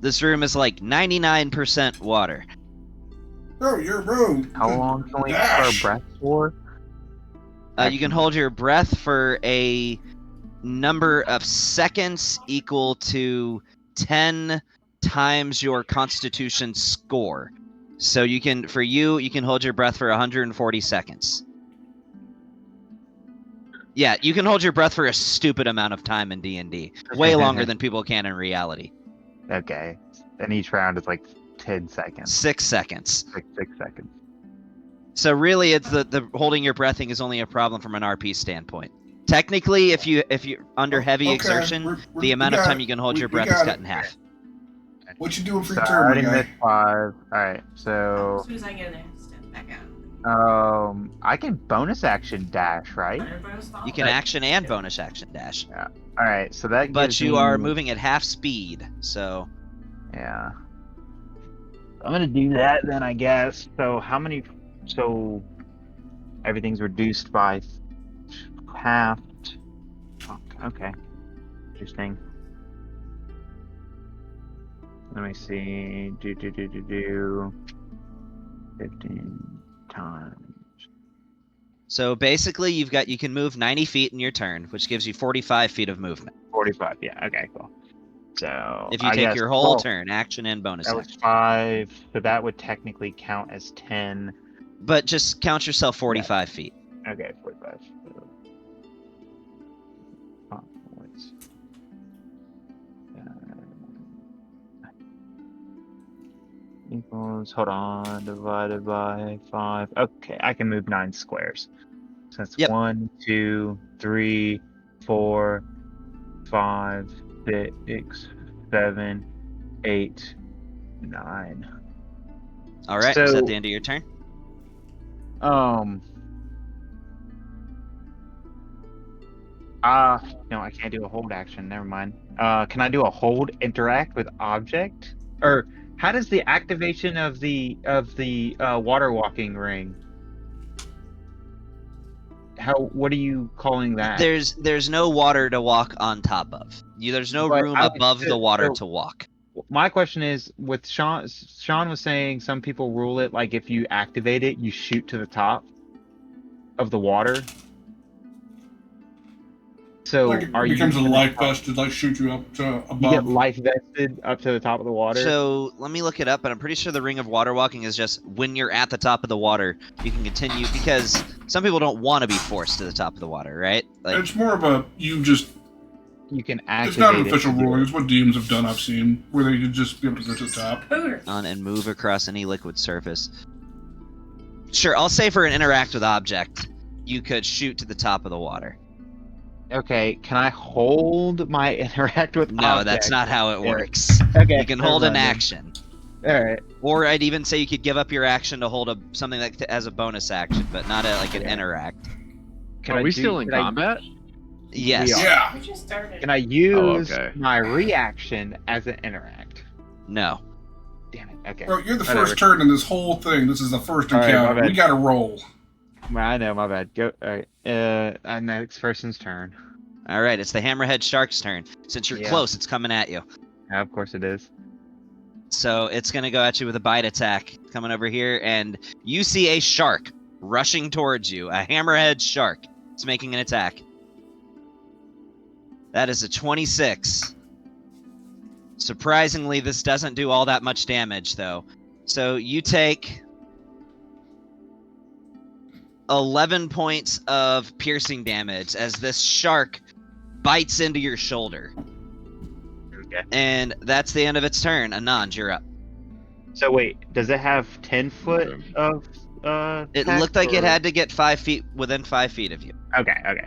[SPEAKER 3] This room is like 99% water.
[SPEAKER 1] Bro, you're rogue.
[SPEAKER 2] How long can we hold our
[SPEAKER 1] Dash.
[SPEAKER 2] breath for?
[SPEAKER 3] You can hold your breath for a number of seconds equal to 10 times your Constitution score. So you can hold your breath for 140 seconds. Yeah, you can hold your breath for a stupid amount of time in D&D. Way longer than people can in reality.
[SPEAKER 2] Okay, and each round is like 10 seconds.
[SPEAKER 3] 6 seconds.
[SPEAKER 2] 6 seconds.
[SPEAKER 3] So really, it's the holding your breathing is only a problem from an RP standpoint. Technically, if you under heavy
[SPEAKER 1] Okay,
[SPEAKER 3] exertion,
[SPEAKER 1] we're-
[SPEAKER 3] the amount
[SPEAKER 1] we
[SPEAKER 3] of
[SPEAKER 1] got
[SPEAKER 3] time
[SPEAKER 1] it.
[SPEAKER 3] you can hold
[SPEAKER 1] We-
[SPEAKER 3] your
[SPEAKER 1] we
[SPEAKER 3] breath is
[SPEAKER 1] got
[SPEAKER 3] cut
[SPEAKER 1] it.
[SPEAKER 3] in half.
[SPEAKER 1] What you doing for
[SPEAKER 2] So
[SPEAKER 1] your
[SPEAKER 2] I
[SPEAKER 1] turn, my
[SPEAKER 2] already
[SPEAKER 1] guy?
[SPEAKER 2] missed 5. Alright,
[SPEAKER 4] As
[SPEAKER 2] so
[SPEAKER 4] soon as I get in there, step back out.
[SPEAKER 2] I can bonus action dash, right?
[SPEAKER 4] Everybody was
[SPEAKER 3] You can action and bonus action dash,
[SPEAKER 2] Alright, so that
[SPEAKER 3] but
[SPEAKER 2] gives
[SPEAKER 3] you
[SPEAKER 2] me-
[SPEAKER 3] are moving at half speed. So
[SPEAKER 2] Yeah. I'm gonna do that then, I guess. So how many? So everything's reduced by half. Okay. Interesting. Let me see. Do. 15 times.
[SPEAKER 3] So basically, you can move 90 feet in your turn, which gives you 45 feet of movement.
[SPEAKER 2] 45. Yeah. Okay. Cool. So
[SPEAKER 3] If you
[SPEAKER 2] I
[SPEAKER 3] take
[SPEAKER 2] guess
[SPEAKER 3] your whole
[SPEAKER 2] 12.
[SPEAKER 3] turn, action and bonus
[SPEAKER 2] That was
[SPEAKER 3] action.
[SPEAKER 2] 5. So that would technically count as 10.
[SPEAKER 3] But just count yourself 45 feet.
[SPEAKER 2] Okay, 45. What's- equals, hold on, divided by 5. Okay, I can move 9 squares. So that's
[SPEAKER 3] Yep.
[SPEAKER 2] 1, 2, 3, 4, 5, 6, 7, 8, 9.
[SPEAKER 3] All right, is
[SPEAKER 2] So-
[SPEAKER 3] that the end of your turn?
[SPEAKER 2] No, I can't do a hold action. Never mind. Can I do a hold interact with object? Or how does the activation of the water walking ring? What are you calling that?
[SPEAKER 3] There's no water to walk on top of. There's no
[SPEAKER 2] But
[SPEAKER 3] room
[SPEAKER 2] I would
[SPEAKER 3] above the
[SPEAKER 2] still-
[SPEAKER 3] water
[SPEAKER 2] so-
[SPEAKER 3] to walk.
[SPEAKER 2] My question is, with Sean was saying some people rule it like if you activate it, you shoot to the top of the water. So
[SPEAKER 1] Like
[SPEAKER 2] are
[SPEAKER 1] it
[SPEAKER 2] you
[SPEAKER 1] becomes a
[SPEAKER 2] gonna
[SPEAKER 1] life
[SPEAKER 2] try-
[SPEAKER 1] vest to like shoot you up to
[SPEAKER 2] You get
[SPEAKER 1] above.
[SPEAKER 2] life vested up to the top of the water.
[SPEAKER 3] So let me look it up, but I'm pretty sure the ring of water walking is just when you're at the top of the water, you can continue, because some people don't want to be forced to the top of the water, right? Like,
[SPEAKER 1] It's more of a you just.
[SPEAKER 2] You can activate
[SPEAKER 1] It's not an
[SPEAKER 2] it
[SPEAKER 1] official
[SPEAKER 2] to do
[SPEAKER 1] ruling.
[SPEAKER 2] it.
[SPEAKER 1] It's what DMs have done. I've seen where they could just be able to go to the top.
[SPEAKER 4] Pooter.
[SPEAKER 3] on and move across any liquid surface. Sure, I'll say for an interact with object, you could shoot to the top of the water.
[SPEAKER 2] Okay, can I hold my interact with
[SPEAKER 3] No,
[SPEAKER 2] object?
[SPEAKER 3] that's not how it
[SPEAKER 2] Yeah.
[SPEAKER 3] works.
[SPEAKER 2] Okay,
[SPEAKER 3] You can
[SPEAKER 2] never
[SPEAKER 3] hold an
[SPEAKER 2] mind then.
[SPEAKER 3] action.
[SPEAKER 2] Alright.
[SPEAKER 3] Or I'd even say you could give up your action to hold something like as a bonus action, but not like an
[SPEAKER 2] Yeah.
[SPEAKER 3] interact.
[SPEAKER 2] Can
[SPEAKER 6] Are
[SPEAKER 2] I
[SPEAKER 6] we
[SPEAKER 2] do-
[SPEAKER 6] still in
[SPEAKER 2] can I-
[SPEAKER 6] combat?
[SPEAKER 3] Yes.
[SPEAKER 2] are.
[SPEAKER 1] Yeah.
[SPEAKER 4] We just started.
[SPEAKER 2] Can I use
[SPEAKER 6] okay.
[SPEAKER 2] my reaction as an interact?
[SPEAKER 3] No.
[SPEAKER 2] Damn it. Okay.
[SPEAKER 1] Bro, you're the
[SPEAKER 2] Whatever.
[SPEAKER 1] first turn in this whole thing. This is the first
[SPEAKER 2] All right, my
[SPEAKER 1] encounter.
[SPEAKER 2] bad.
[SPEAKER 1] We gotta roll.
[SPEAKER 2] Well, I know, my bad. Go. Alright. Next person's turn.
[SPEAKER 3] All right, it's the hammerhead shark's turn. Since you're
[SPEAKER 2] Yeah.
[SPEAKER 3] close, it's coming at you.
[SPEAKER 2] Yeah, of course it is.
[SPEAKER 3] So it's gonna go at you with a bite attack, coming over here, and you see a shark rushing towards you. A hammerhead shark. It's making an attack. That is a 26. Surprisingly, this doesn't do all that much damage, though. So you take 11 points of piercing damage as this shark bites into your shoulder.
[SPEAKER 2] Okay.
[SPEAKER 3] And that's the end of its turn. Anand, you're up.
[SPEAKER 2] So wait, does it have 10 foot
[SPEAKER 6] Okay.
[SPEAKER 2] of
[SPEAKER 3] It
[SPEAKER 2] attack,
[SPEAKER 3] looked like it
[SPEAKER 2] or-
[SPEAKER 3] had to get 5 feet within 5 feet of you.
[SPEAKER 2] Okay, okay.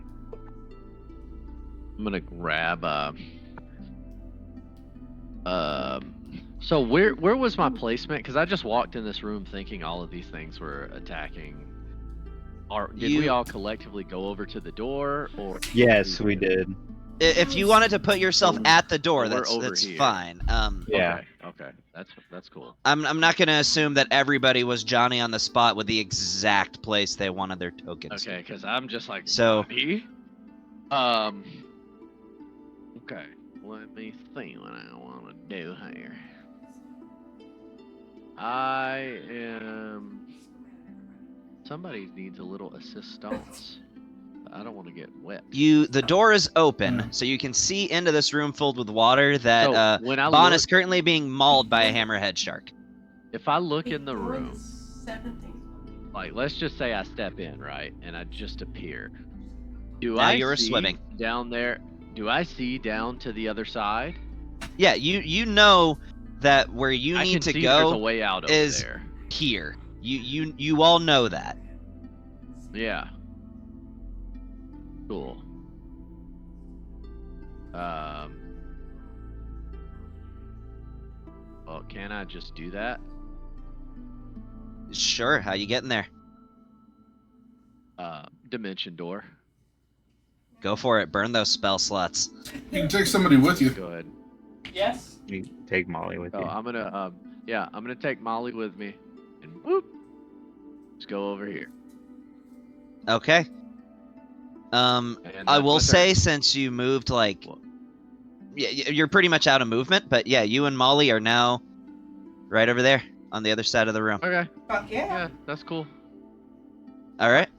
[SPEAKER 6] I'm gonna grab so where was my placement? Because I just walked in this room thinking all of these things were attacking. Did we
[SPEAKER 3] You-
[SPEAKER 6] all collectively go over to the door, or
[SPEAKER 2] Yes, we did.
[SPEAKER 3] If you wanted to put yourself
[SPEAKER 6] So-
[SPEAKER 3] at the door,
[SPEAKER 6] so we're
[SPEAKER 3] that's
[SPEAKER 6] over
[SPEAKER 3] that's
[SPEAKER 6] here.
[SPEAKER 3] fine.
[SPEAKER 2] Yeah.
[SPEAKER 6] Okay, that's cool.
[SPEAKER 3] I'm not gonna assume that everybody was Johnny on the spot with the exact place they wanted their tokens.
[SPEAKER 6] Okay, because I'm just like
[SPEAKER 3] So-
[SPEAKER 6] "Johnny?" Okay, let me see what I want to do here. I am. Somebody needs a little assistance. I don't want to get wet.
[SPEAKER 3] The door is open,
[SPEAKER 1] Yeah.
[SPEAKER 3] so you can see into this room filled with water that
[SPEAKER 6] So, when I
[SPEAKER 3] Vaughn
[SPEAKER 6] look,
[SPEAKER 3] is currently being mauled by a hammerhead shark.
[SPEAKER 6] if I look in the room,
[SPEAKER 4] 7 things.
[SPEAKER 6] like let's just say I step in, right, and I just appear. Do
[SPEAKER 3] Now
[SPEAKER 6] I
[SPEAKER 3] you're
[SPEAKER 6] see
[SPEAKER 3] swimming.
[SPEAKER 6] down there? Do I see down to the other side?
[SPEAKER 3] Yeah, you know that where you
[SPEAKER 6] I
[SPEAKER 3] need
[SPEAKER 6] can
[SPEAKER 3] to
[SPEAKER 6] see there's a
[SPEAKER 3] go
[SPEAKER 6] way out over
[SPEAKER 3] is-
[SPEAKER 6] there.
[SPEAKER 3] here. You all know that.
[SPEAKER 6] Yeah. Cool. Well, can I just do that?
[SPEAKER 3] Sure, how you getting there?
[SPEAKER 6] Dimension door.
[SPEAKER 3] Go for it. Burn those spell slots.
[SPEAKER 1] You can take somebody with you.
[SPEAKER 6] Go ahead.
[SPEAKER 4] Yes.
[SPEAKER 2] You take Molly with
[SPEAKER 6] Oh,
[SPEAKER 2] you.
[SPEAKER 6] I'm gonna take Molly with me, and whoop, let's go over here.
[SPEAKER 3] Okay.
[SPEAKER 6] And
[SPEAKER 3] I
[SPEAKER 6] that's
[SPEAKER 3] will
[SPEAKER 6] my
[SPEAKER 3] say,
[SPEAKER 6] turn.
[SPEAKER 3] since you moved, like,
[SPEAKER 6] What?
[SPEAKER 3] yeah, you're pretty much out of movement. But yeah, you and Molly are now right over there on the other side of the room.
[SPEAKER 6] Okay.
[SPEAKER 4] Fuck yeah.
[SPEAKER 6] Yeah, that's cool.
[SPEAKER 3] All right,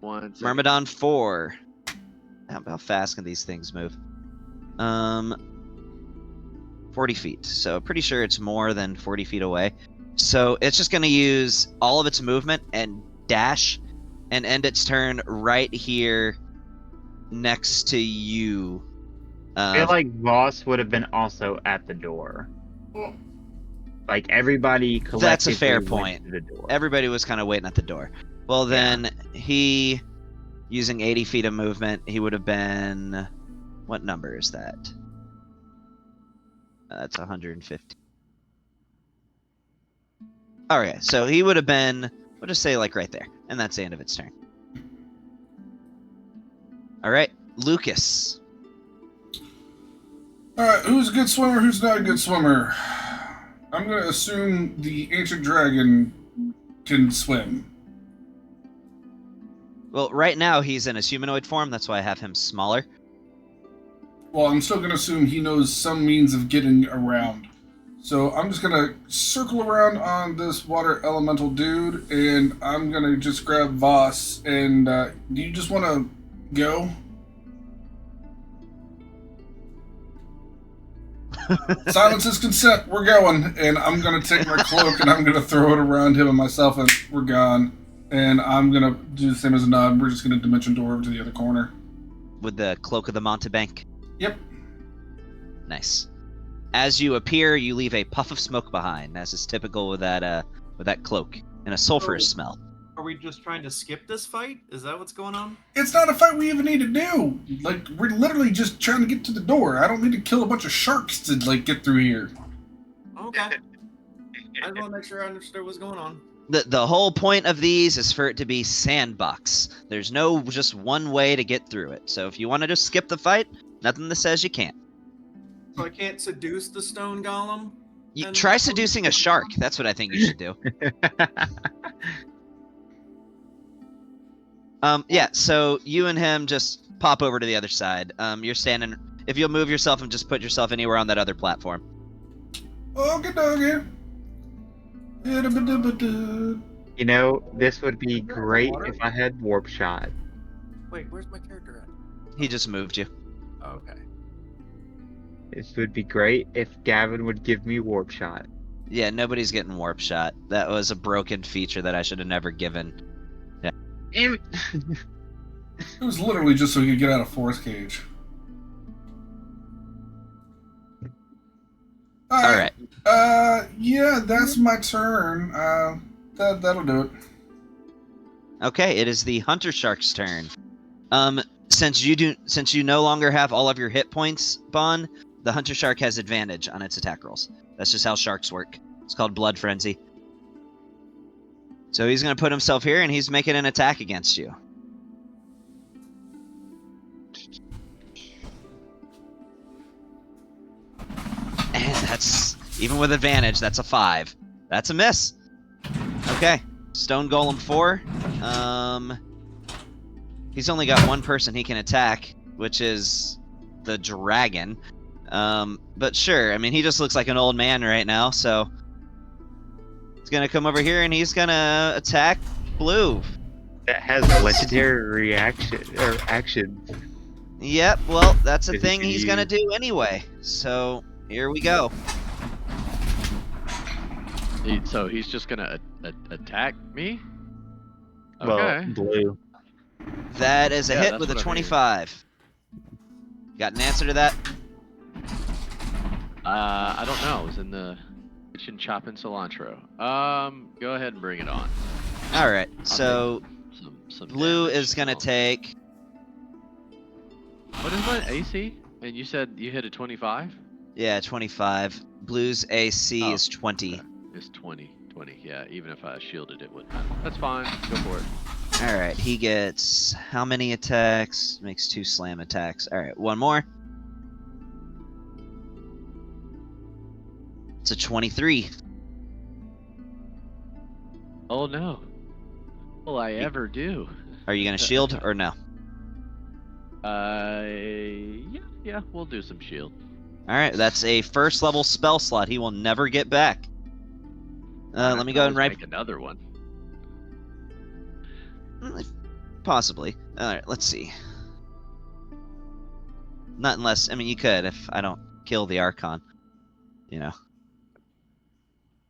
[SPEAKER 6] One second.
[SPEAKER 3] Myrmidon 4. How fast can these things move? 40 feet. So pretty sure it's more than 40 feet away. So it's just gonna use all of its movement and dash, and end its turn right here next to you.
[SPEAKER 2] I feel like Voss would have been also at the door.
[SPEAKER 4] Mm.
[SPEAKER 2] Like everybody collectively
[SPEAKER 3] That's a fair
[SPEAKER 2] went
[SPEAKER 3] point.
[SPEAKER 2] to the door.
[SPEAKER 3] Everybody was kind of waiting at the door. Well, then he, using 80 feet of movement, he would have been. What number is that? That's 150. Alright, so he would have been. We'll just say, like, right there. And that's the end of its turn. Alright, Lucas.
[SPEAKER 1] Alright, who's a good swimmer, who's not a good swimmer? I'm gonna assume the ancient dragon can swim.
[SPEAKER 3] Well, right now he's in his humanoid form, that's why I have him smaller.
[SPEAKER 1] Well, I'm still gonna assume he knows some means of getting around. So I'm just gonna circle around on this water elemental dude, and I'm gonna just grab Voss. And do you just want to go? Silence is consent. We're going, and I'm gonna take my cloak and I'm gonna throw it around him and myself, and we're gone. And I'm gonna do the same as a nod. We're just gonna dimension door over to the other corner.
[SPEAKER 3] With the cloak of the Montebank.
[SPEAKER 1] Yep.
[SPEAKER 3] Nice. As you appear, you leave a puff of smoke behind, as is typical with that cloak, and a sulfurous smell.
[SPEAKER 5] Are we just trying to skip this fight? Is that what's going on?
[SPEAKER 1] It's not a fight we even need to do. Like, we're literally just trying to get to the door. I don't need to kill a bunch of sharks to, like, get through here.
[SPEAKER 5] Okay. I just want to make sure I understood what's going on.
[SPEAKER 3] The whole point of these is for it to be sandbox. There's no just one way to get through it. So if you want to just skip the fight, nothing that says you can't.
[SPEAKER 5] So I can't seduce the stone golem?
[SPEAKER 3] You try seducing a shark. That's what I think you should do. Yeah, so you and him just pop over to the other side. You're standing. If you'll move yourself and just put yourself anywhere on that other platform.
[SPEAKER 1] Okay, doggy.
[SPEAKER 2] You know, this would be great if I had warp shot.
[SPEAKER 5] Wait, where's my character at?
[SPEAKER 3] He just moved you.
[SPEAKER 5] Oh, okay.
[SPEAKER 2] This would be great if Gavin would give me warp shot.
[SPEAKER 3] Yeah, nobody's getting warp shot. That was a broken feature that I should have never given.
[SPEAKER 2] Damn it.
[SPEAKER 1] It was literally just so he could get out of Force Cage.
[SPEAKER 3] Alright.
[SPEAKER 1] Yeah, that's my turn. That'll do it.
[SPEAKER 3] Okay, it is the hunter shark's turn. Since you no longer have all of your hit points, Bon, the hunter shark has advantage on its attack rolls. That's just how sharks work. It's called blood frenzy. So he's going to put himself here, and he's making an attack against you. And that's, even with advantage, that's a 5. That's a miss. Okay, Stone Golem 4. He's only got one person he can attack, which is the dragon. But sure, I mean, he just looks like an old man right now, so he's gonna come over here and he's gonna attack Blue.
[SPEAKER 2] That has legendary reaction or action.
[SPEAKER 3] Yep, well, that's a
[SPEAKER 2] Is
[SPEAKER 3] thing
[SPEAKER 2] he-
[SPEAKER 3] he's gonna do anyway. So here we go.
[SPEAKER 6] So he's just gonna attack me?
[SPEAKER 2] Well,
[SPEAKER 6] Okay.
[SPEAKER 2] blue.
[SPEAKER 3] That is a
[SPEAKER 6] Yeah,
[SPEAKER 3] hit
[SPEAKER 6] that's
[SPEAKER 3] with a
[SPEAKER 6] what I figured.
[SPEAKER 3] 25. Got an answer to that?
[SPEAKER 6] I don't know. It was in the kitchen chopping cilantro. Go ahead and bring it on.
[SPEAKER 3] All right. So
[SPEAKER 6] Some
[SPEAKER 3] Blue
[SPEAKER 6] damage.
[SPEAKER 3] is gonna
[SPEAKER 6] Oh.
[SPEAKER 3] take.
[SPEAKER 6] What is my AC? And you said you hit a 25?
[SPEAKER 3] Yeah, 25. Blue's AC
[SPEAKER 6] Oh,
[SPEAKER 3] is 20.
[SPEAKER 6] okay. It's 20. Yeah, even if I shielded it wouldn't matter. That's fine. Go for it.
[SPEAKER 3] All right. He gets how many attacks? Makes 2 slam attacks. All right. One more. It's a 23.
[SPEAKER 6] Oh no. Will I ever do?
[SPEAKER 3] Are you gonna shield or no?
[SPEAKER 6] Yeah, we'll do some shield.
[SPEAKER 3] All right. That's a first level spell slot. He will never get back. Let me go and write.
[SPEAKER 6] Make another one.
[SPEAKER 3] Possibly. All right. Let's see. Not unless, I mean, you could if I don't kill the Archon. You know.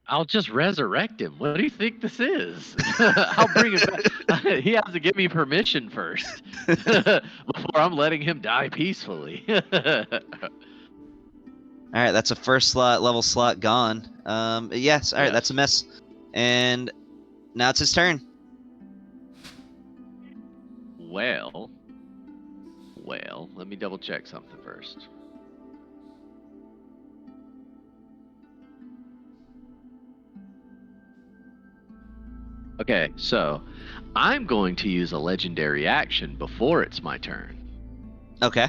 [SPEAKER 6] I'll just resurrect him. What do you think this is? I'll bring him back. He has to give me permission first before I'm letting him die peacefully.
[SPEAKER 3] All right, that's a first level slot gone. Yes. All right,
[SPEAKER 6] Yes.
[SPEAKER 3] that's a miss. And now it's his turn.
[SPEAKER 6] Well, let me double check something first. Okay, so I'm going to use a legendary action before it's my turn.
[SPEAKER 3] Okay.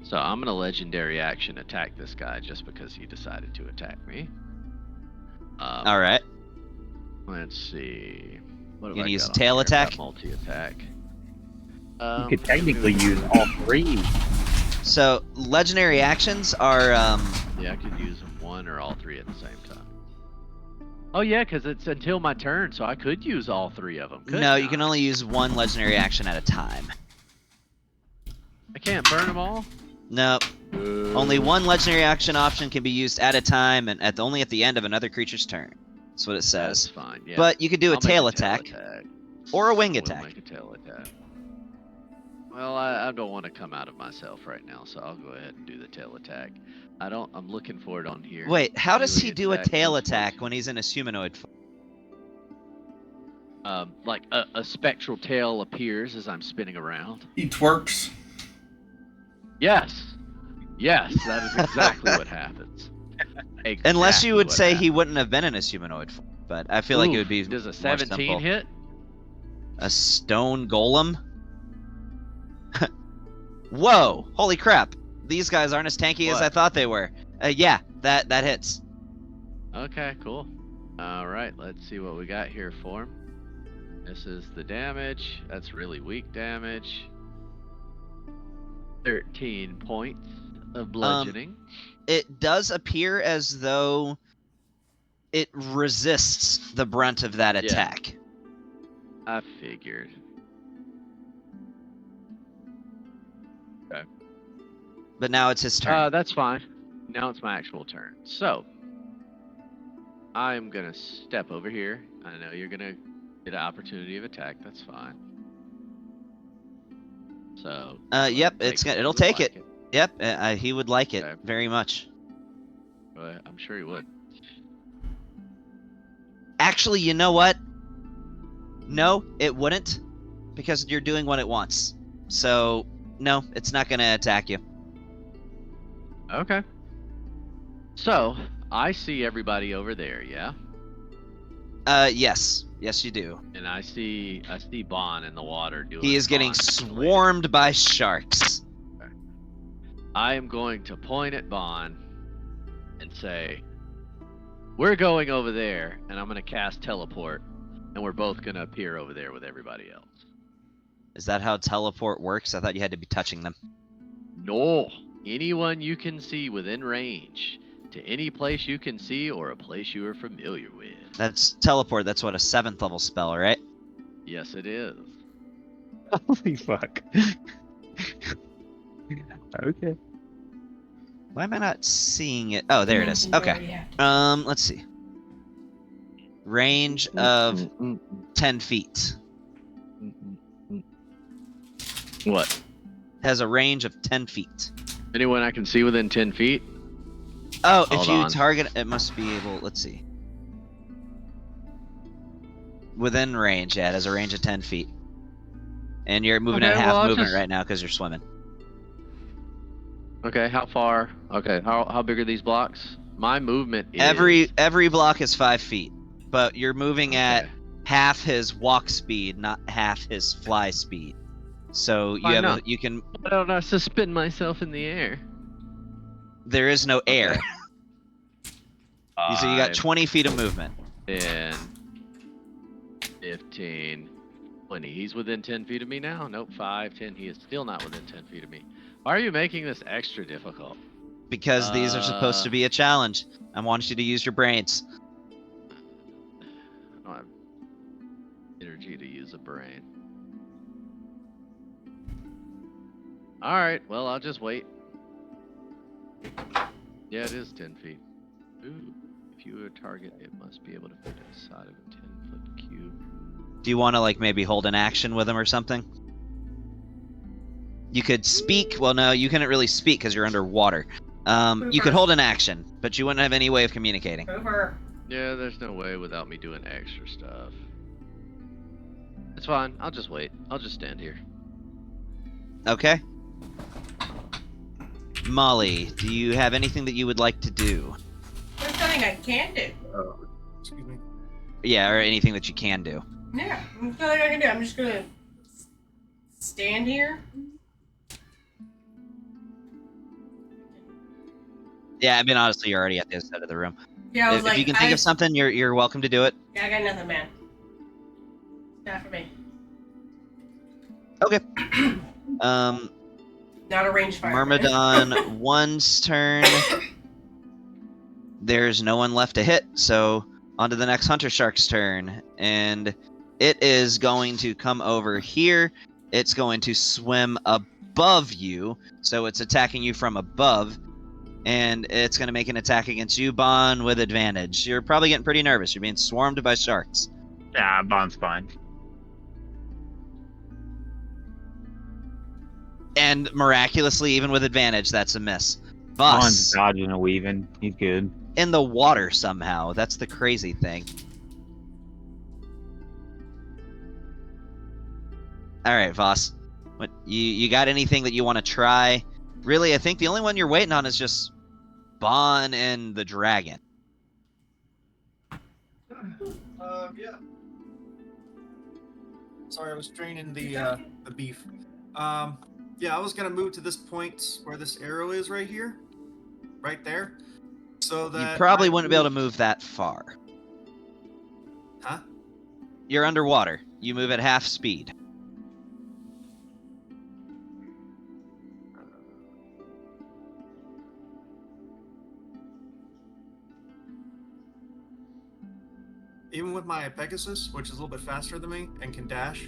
[SPEAKER 6] So I'm going to legendary action attack this guy just because he decided to attack me.
[SPEAKER 3] All right.
[SPEAKER 6] Let's see. What have
[SPEAKER 3] You gonna
[SPEAKER 6] I
[SPEAKER 3] use
[SPEAKER 6] got
[SPEAKER 3] a
[SPEAKER 6] on
[SPEAKER 3] tail
[SPEAKER 6] here? I've got
[SPEAKER 3] attack?
[SPEAKER 6] Multi-attack.
[SPEAKER 2] You could technically use all 3.
[SPEAKER 3] So legendary actions are
[SPEAKER 6] Yeah, I could use one or all three at the same time? Oh yeah, because it's until my turn, so I could use all three of them.
[SPEAKER 3] No, you can only use one legendary action at a time.
[SPEAKER 6] I can't burn them all.
[SPEAKER 3] Nope. Only one legendary action option can be used at a time, and only at the end of another creature's turn. That's what it says.
[SPEAKER 6] That's fine. Yeah.
[SPEAKER 3] But you could do a
[SPEAKER 6] I'll make
[SPEAKER 3] tail attack or a wing
[SPEAKER 6] I will
[SPEAKER 3] attack.
[SPEAKER 6] make a tail attack. Well, I don't want to come out of myself right now, so I'll go ahead and do the tail attack. I'm looking for it on here.
[SPEAKER 3] Wait, how does he
[SPEAKER 6] Melee
[SPEAKER 3] do a
[SPEAKER 6] attack
[SPEAKER 3] tail
[SPEAKER 6] equals-
[SPEAKER 3] attack when he's in his humanoid form?
[SPEAKER 6] Like a spectral tail appears as I'm spinning around.
[SPEAKER 1] He twerks.
[SPEAKER 6] Yes. Yes, that is exactly what happens.
[SPEAKER 3] Unless you would
[SPEAKER 6] Exactly
[SPEAKER 3] say
[SPEAKER 6] what
[SPEAKER 3] he wouldn't have been in his humanoid form, but I feel like it would be
[SPEAKER 6] Does a
[SPEAKER 3] more
[SPEAKER 6] 17
[SPEAKER 3] simple.
[SPEAKER 6] hit?
[SPEAKER 3] A stone golem? Whoa! Holy crap! These guys aren't as tanky as
[SPEAKER 6] What?
[SPEAKER 3] I thought they were. Yeah, that hits.
[SPEAKER 6] Okay, cool. All right, let's see what we got here for him. This is the damage. That's really weak damage. 13 points of bludgeoning.
[SPEAKER 3] It does appear as though it resists the brunt of that
[SPEAKER 6] Yeah.
[SPEAKER 3] attack.
[SPEAKER 6] I figured.
[SPEAKER 3] But now it's his turn.
[SPEAKER 6] That's fine. Now it's my actual turn. So, I'm gonna step over here. I know you're gonna get an opportunity of attack. That's fine. So.
[SPEAKER 3] Yep, it'll take it. Yep, he would like it
[SPEAKER 6] Okay.
[SPEAKER 3] very much.
[SPEAKER 6] I'm sure he would.
[SPEAKER 3] Actually, you know what? No, it wouldn't, because you're doing what it wants. So, no, it's not going to attack you.
[SPEAKER 6] Okay. So, I see everybody over there, yeah?
[SPEAKER 3] Yes. Yes, you do.
[SPEAKER 6] And I see Bon in the water doing.
[SPEAKER 3] He is getting
[SPEAKER 6] Bon
[SPEAKER 3] swarmed by sharks.
[SPEAKER 6] I am going to point at Bon and say, "We're going over there," and I'm going to cast teleport, and we're both going to appear over there with everybody else.
[SPEAKER 3] Is that how teleport works? I thought you had to be touching them.
[SPEAKER 6] No, anyone you can see within range, to any place you can see or a place you are familiar with.
[SPEAKER 3] That's teleport. That's what, a 7th level spell, right?
[SPEAKER 6] Yes, it is.
[SPEAKER 2] Holy fuck. Okay.
[SPEAKER 3] Why am I not seeing it? Oh, there it is. Okay. Let's see. Range of 10 feet.
[SPEAKER 6] What?
[SPEAKER 3] Has a range of 10 feet.
[SPEAKER 6] Anyone I can see within 10 feet?
[SPEAKER 3] Oh,
[SPEAKER 6] Hold
[SPEAKER 3] if you
[SPEAKER 6] on.
[SPEAKER 3] target, it must be able. Let's see. Within range, yeah, it has a range of 10 feet. And you're moving at
[SPEAKER 6] Okay,
[SPEAKER 3] half
[SPEAKER 6] well, I'll
[SPEAKER 3] movement
[SPEAKER 6] just-
[SPEAKER 3] right now because you're swimming.
[SPEAKER 6] Okay, how far? Okay, how big are these blocks? My movement is...
[SPEAKER 3] Every block is 5 feet, but you're moving at
[SPEAKER 6] Okay.
[SPEAKER 3] half his walk speed, not half his fly speed. So you
[SPEAKER 6] Why
[SPEAKER 3] have
[SPEAKER 6] not?
[SPEAKER 3] you can.
[SPEAKER 6] I don't know, to spin myself in the air.
[SPEAKER 3] There is no air. So you got
[SPEAKER 6] 5,
[SPEAKER 3] 20 feet of movement.
[SPEAKER 6] 10, 15, 20. He's within 10 feet of me now? Nope, 5, 10. He is still not within 10 feet of me. Why are you making this extra difficult?
[SPEAKER 3] Because these are supposed to be a challenge. I want you to use your brains.
[SPEAKER 6] I don't have energy to use a brain. Alright, well, I'll just wait. Yeah, it is 10 feet. Ooh, if you are a target, it must be able to fit inside of a 10-foot cube.
[SPEAKER 3] Do you want to like maybe hold an action with him or something? You could speak. Well, no, you couldn't really speak because you're underwater. You could hold an action, but you wouldn't have any way of communicating.
[SPEAKER 4] Over.
[SPEAKER 6] Yeah, there's no way without me doing extra stuff. It's fine. I'll just wait. I'll just stand here.
[SPEAKER 3] Okay. Molly, do you have anything that you would like to do?
[SPEAKER 4] There's nothing I can do.
[SPEAKER 5] Excuse me.
[SPEAKER 3] Yeah, or anything that you can do.
[SPEAKER 4] Yeah, there's nothing I can do. I'm just gonna stand here.
[SPEAKER 3] Yeah, I mean, honestly, you're already at the other side of the room.
[SPEAKER 4] Yeah, I was
[SPEAKER 3] If you can think of something, you're welcome to do it.
[SPEAKER 4] Yeah, I got nothing, man. Not for me.
[SPEAKER 3] Okay.
[SPEAKER 4] Not a range fire.
[SPEAKER 3] Myrmidon, one's turn. there's no one left to hit, so on to the next hunter shark's turn. And it is going to come over here. It's going to swim above you, so it's attacking you from above. And it's going to make an attack against you, Bon, with advantage. You're probably getting pretty nervous. You're being swarmed by sharks.
[SPEAKER 2] Nah, Bond's fine.
[SPEAKER 3] And miraculously, even with advantage, that's a miss.
[SPEAKER 7] Bond's
[SPEAKER 3] Bus
[SPEAKER 7] dodging and weaving. He's good.
[SPEAKER 3] in the water somehow. That's the crazy thing. All right, Voss. What you got anything that you want to try? Really, I think the only one you're waiting on is just Bon and the dragon.
[SPEAKER 5] Yeah. Sorry, I was straining the beef. Yeah, I was gonna move to this point where this arrow is right here, right there, so that
[SPEAKER 3] You probably
[SPEAKER 5] I
[SPEAKER 3] wouldn't be able to move that far.
[SPEAKER 5] Huh?
[SPEAKER 3] You're underwater. You move at half speed.
[SPEAKER 5] Even with my Pegasus, which is a little bit faster than me and can dash.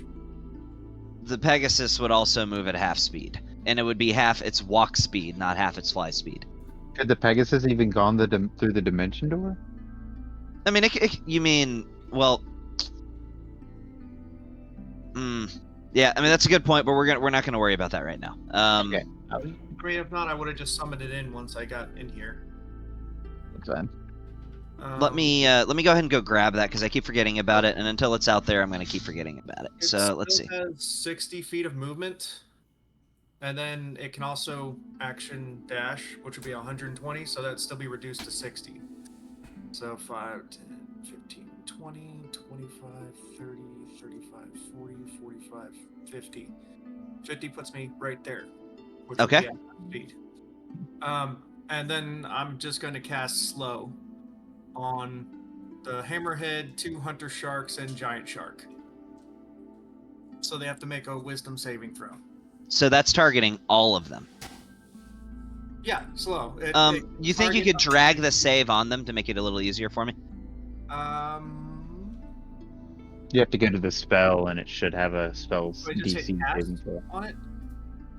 [SPEAKER 3] The Pegasus would also move at half speed, and it would be half its walk speed, not half its fly speed.
[SPEAKER 2] Could the Pegasus even gone through the dimension door?
[SPEAKER 3] I mean, you mean, well, yeah. I mean, that's a good point, but we're not gonna worry about that right now.
[SPEAKER 2] Okay.
[SPEAKER 5] Great, if not, I would have just summoned it in once I got in here.
[SPEAKER 2] That's fine.
[SPEAKER 3] Let me go ahead and go grab that because I keep forgetting about it, and until it's out there, I'm gonna keep forgetting about it.
[SPEAKER 5] It
[SPEAKER 3] So let's see.
[SPEAKER 5] still has 60 feet of movement, and then it can also action dash, which would be 120, so that'd still be reduced to 60. So 5, 10, 15, 20, 25, 30, 35, 40, 45, 50. 50 puts me right there. Which would
[SPEAKER 3] Okay.
[SPEAKER 5] be at speed. And then I'm just going to cast slow on the hammerhead, 2 hunter sharks, and giant shark. So they have to make a wisdom saving throw.
[SPEAKER 3] So that's targeting all of them.
[SPEAKER 5] Yeah, slow.
[SPEAKER 3] You think you could drag the save on them to make it a little easier for me?
[SPEAKER 2] You have to go to the spell, and it should have a spell's
[SPEAKER 5] Wait, just hit
[SPEAKER 2] DC
[SPEAKER 5] cast
[SPEAKER 2] saving throw.
[SPEAKER 5] on it?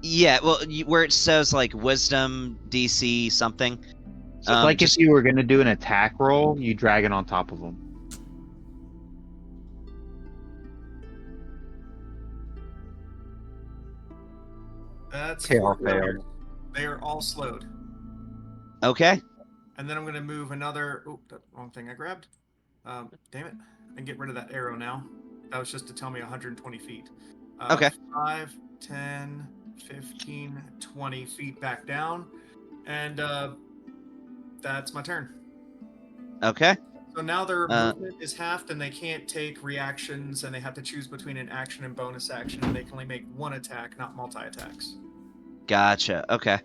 [SPEAKER 3] Yeah, well, where it says like wisdom DC something.
[SPEAKER 2] So it's like if you were gonna do an attack roll, you drag it on top of them.
[SPEAKER 5] That's
[SPEAKER 2] Okay, I'll
[SPEAKER 5] 4 players.
[SPEAKER 2] fail.
[SPEAKER 5] They are all slowed.
[SPEAKER 3] Okay.
[SPEAKER 5] And then I'm going to move another... Oh, the wrong thing I grabbed. Damn it. And get rid of that arrow now. That was just to tell me 120 feet.
[SPEAKER 3] Okay.
[SPEAKER 5] 5, 10, 15, 20 feet back down. And that's my turn.
[SPEAKER 3] Okay.
[SPEAKER 5] So now their movement is halved and they can't take reactions and they have to choose between an action and bonus action. And they can only make one attack, not multi-attacks.
[SPEAKER 3] Gotcha. Okay.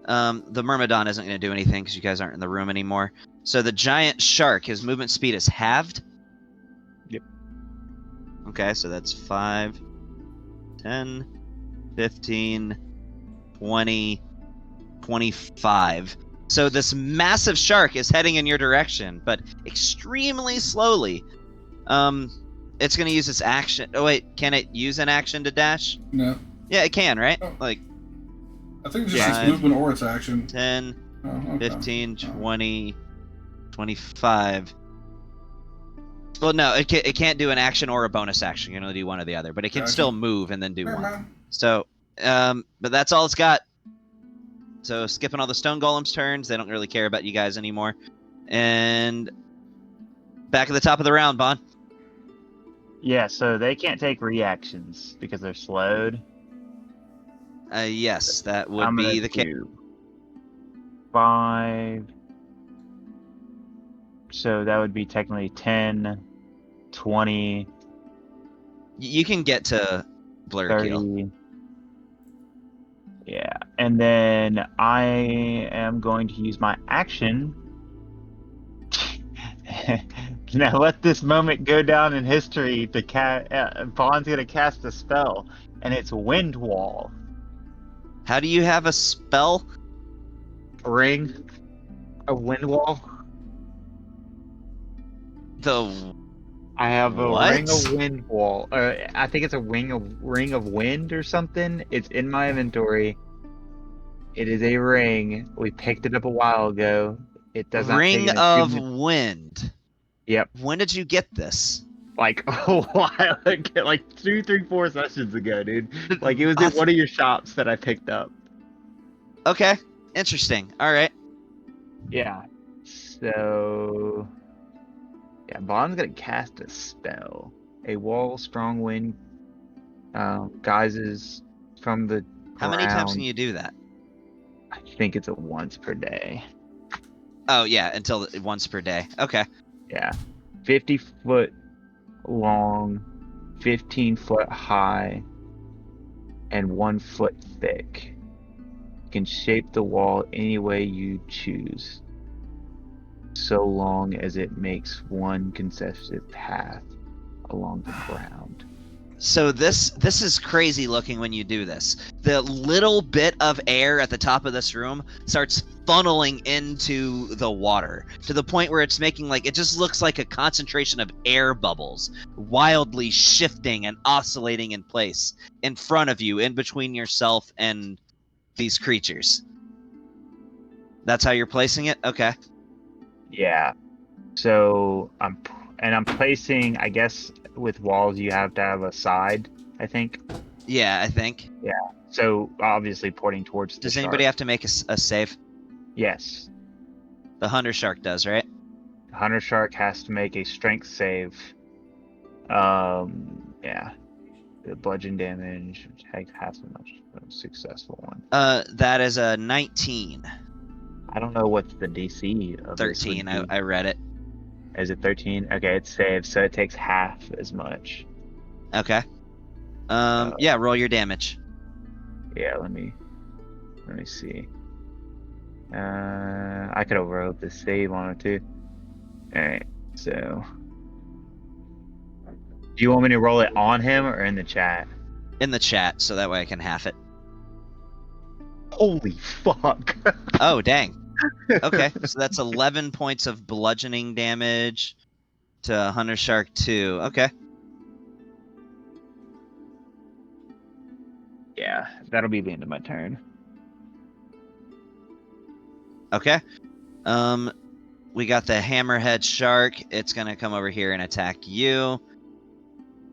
[SPEAKER 3] The Myrmidon isn't going to do anything because you guys aren't in the room anymore. So the giant shark, his movement speed is halved?
[SPEAKER 2] Yep.
[SPEAKER 3] Okay, so that's 5, 10, 15, 20, 25. So this massive shark is heading in your direction, but extremely slowly. It's going to use its action. Oh, wait. Can it use an action to dash?
[SPEAKER 1] No.
[SPEAKER 3] Yeah, it can, right?
[SPEAKER 1] Oh.
[SPEAKER 3] Like,
[SPEAKER 1] I think it's just
[SPEAKER 3] Yeah.
[SPEAKER 1] its movement or its action.
[SPEAKER 3] 10,
[SPEAKER 1] Oh, okay.
[SPEAKER 3] 15, 20, 25. Well, no, it can't do an action or a bonus action. You can only do one or the other, but it can
[SPEAKER 1] Gotcha.
[SPEAKER 3] still move and then do
[SPEAKER 1] Hey,
[SPEAKER 3] one.
[SPEAKER 1] man.
[SPEAKER 3] So, but that's all it's got. So skipping all the stone golems' turns, they don't really care about you guys anymore. And back at the top of the round, Bon.
[SPEAKER 2] Yeah, so they can't take reactions because they're slowed.
[SPEAKER 3] Yes, that would
[SPEAKER 2] I'm
[SPEAKER 3] be
[SPEAKER 2] gonna
[SPEAKER 3] the case.
[SPEAKER 2] do 5. So that would be technically 10, 20,
[SPEAKER 3] You can get to Blur
[SPEAKER 2] 30.
[SPEAKER 3] Keel.
[SPEAKER 2] Yeah, and then I am going to use my action. Now let this moment go down in history. Bond's gonna cast a spell, and it's Wind Wall.
[SPEAKER 3] How do you have a spell?
[SPEAKER 2] Ring. A Wind Wall.
[SPEAKER 3] The
[SPEAKER 2] I have a
[SPEAKER 3] What?
[SPEAKER 2] ring of wind wall. I think it's a ring of wind or something. It's in my inventory. It is a ring. We picked it up a while ago. It does not take
[SPEAKER 3] Ring
[SPEAKER 2] an
[SPEAKER 3] of
[SPEAKER 2] attunement.
[SPEAKER 3] Wind.
[SPEAKER 2] Yep.
[SPEAKER 3] When did you get this?
[SPEAKER 2] Like a while ago, like 2, 3, 4 sessions ago, dude. Like it was in
[SPEAKER 3] Awesome.
[SPEAKER 2] one of your shops that I picked up.
[SPEAKER 3] Okay, interesting. All right.
[SPEAKER 2] Yeah. So yeah, Bond's gonna cast a spell. A wall strong wind geyses from the
[SPEAKER 3] How many times can
[SPEAKER 2] ground.
[SPEAKER 3] you do that?
[SPEAKER 2] I think it's a once per day.
[SPEAKER 3] Oh yeah, until once per day. Okay.
[SPEAKER 2] Yeah. 50-foot long, 15-foot high, and 1 foot thick. You can shape the wall any way you choose, so long as it makes one consecutive path along the ground.
[SPEAKER 3] So this is crazy looking when you do this. The little bit of air at the top of this room starts funneling into the water to the point where it's making like it just looks like a concentration of air bubbles wildly shifting and oscillating in place in front of you, in between yourself and these creatures. That's how you're placing it? Okay.
[SPEAKER 2] Yeah. So I'm placing, I guess with walls you have to have a side, I think.
[SPEAKER 3] Yeah, I think.
[SPEAKER 2] Yeah. So obviously pointing towards the
[SPEAKER 3] Does
[SPEAKER 2] shark.
[SPEAKER 3] anybody have to make a save?
[SPEAKER 2] Yes.
[SPEAKER 3] The hunter shark does, right?
[SPEAKER 2] The hunter shark has to make a strength save. Yeah. The bludgeon damage takes half as much of a successful one.
[SPEAKER 3] That is a 19.
[SPEAKER 2] I don't know what the DC of this would
[SPEAKER 3] 13.
[SPEAKER 2] be.
[SPEAKER 3] I read it.
[SPEAKER 2] Is it 13? Okay, it's saved, so it takes half as much.
[SPEAKER 3] Okay. Yeah, roll your damage.
[SPEAKER 2] Yeah, let me see. I could overwrote the save on it too. Alright, so do you want me to roll it on him or in the chat?
[SPEAKER 3] In the chat, so that way I can half it.
[SPEAKER 2] Holy fuck.
[SPEAKER 3] Oh, dang. Okay, so that's 11 points of bludgeoning damage to Hunter Shark 2. Okay.
[SPEAKER 2] Yeah, that'll be the end of my turn.
[SPEAKER 3] Okay. We got the Hammerhead Shark. It's gonna come over here and attack you.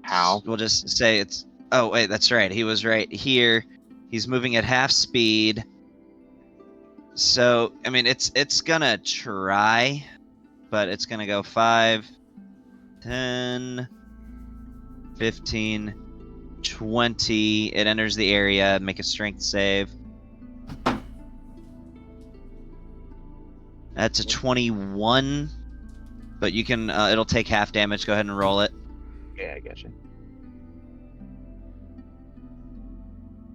[SPEAKER 2] How?
[SPEAKER 3] We'll just say it's... Oh, wait, that's right. He was right here. He's moving at half speed. So, I mean, it's gonna try, but it's gonna go 5, 10, 15, 20. It enters the area. Make a strength save. That's a 21, but you can. It'll take half damage. Go ahead and roll it.
[SPEAKER 2] Yeah, I gotcha.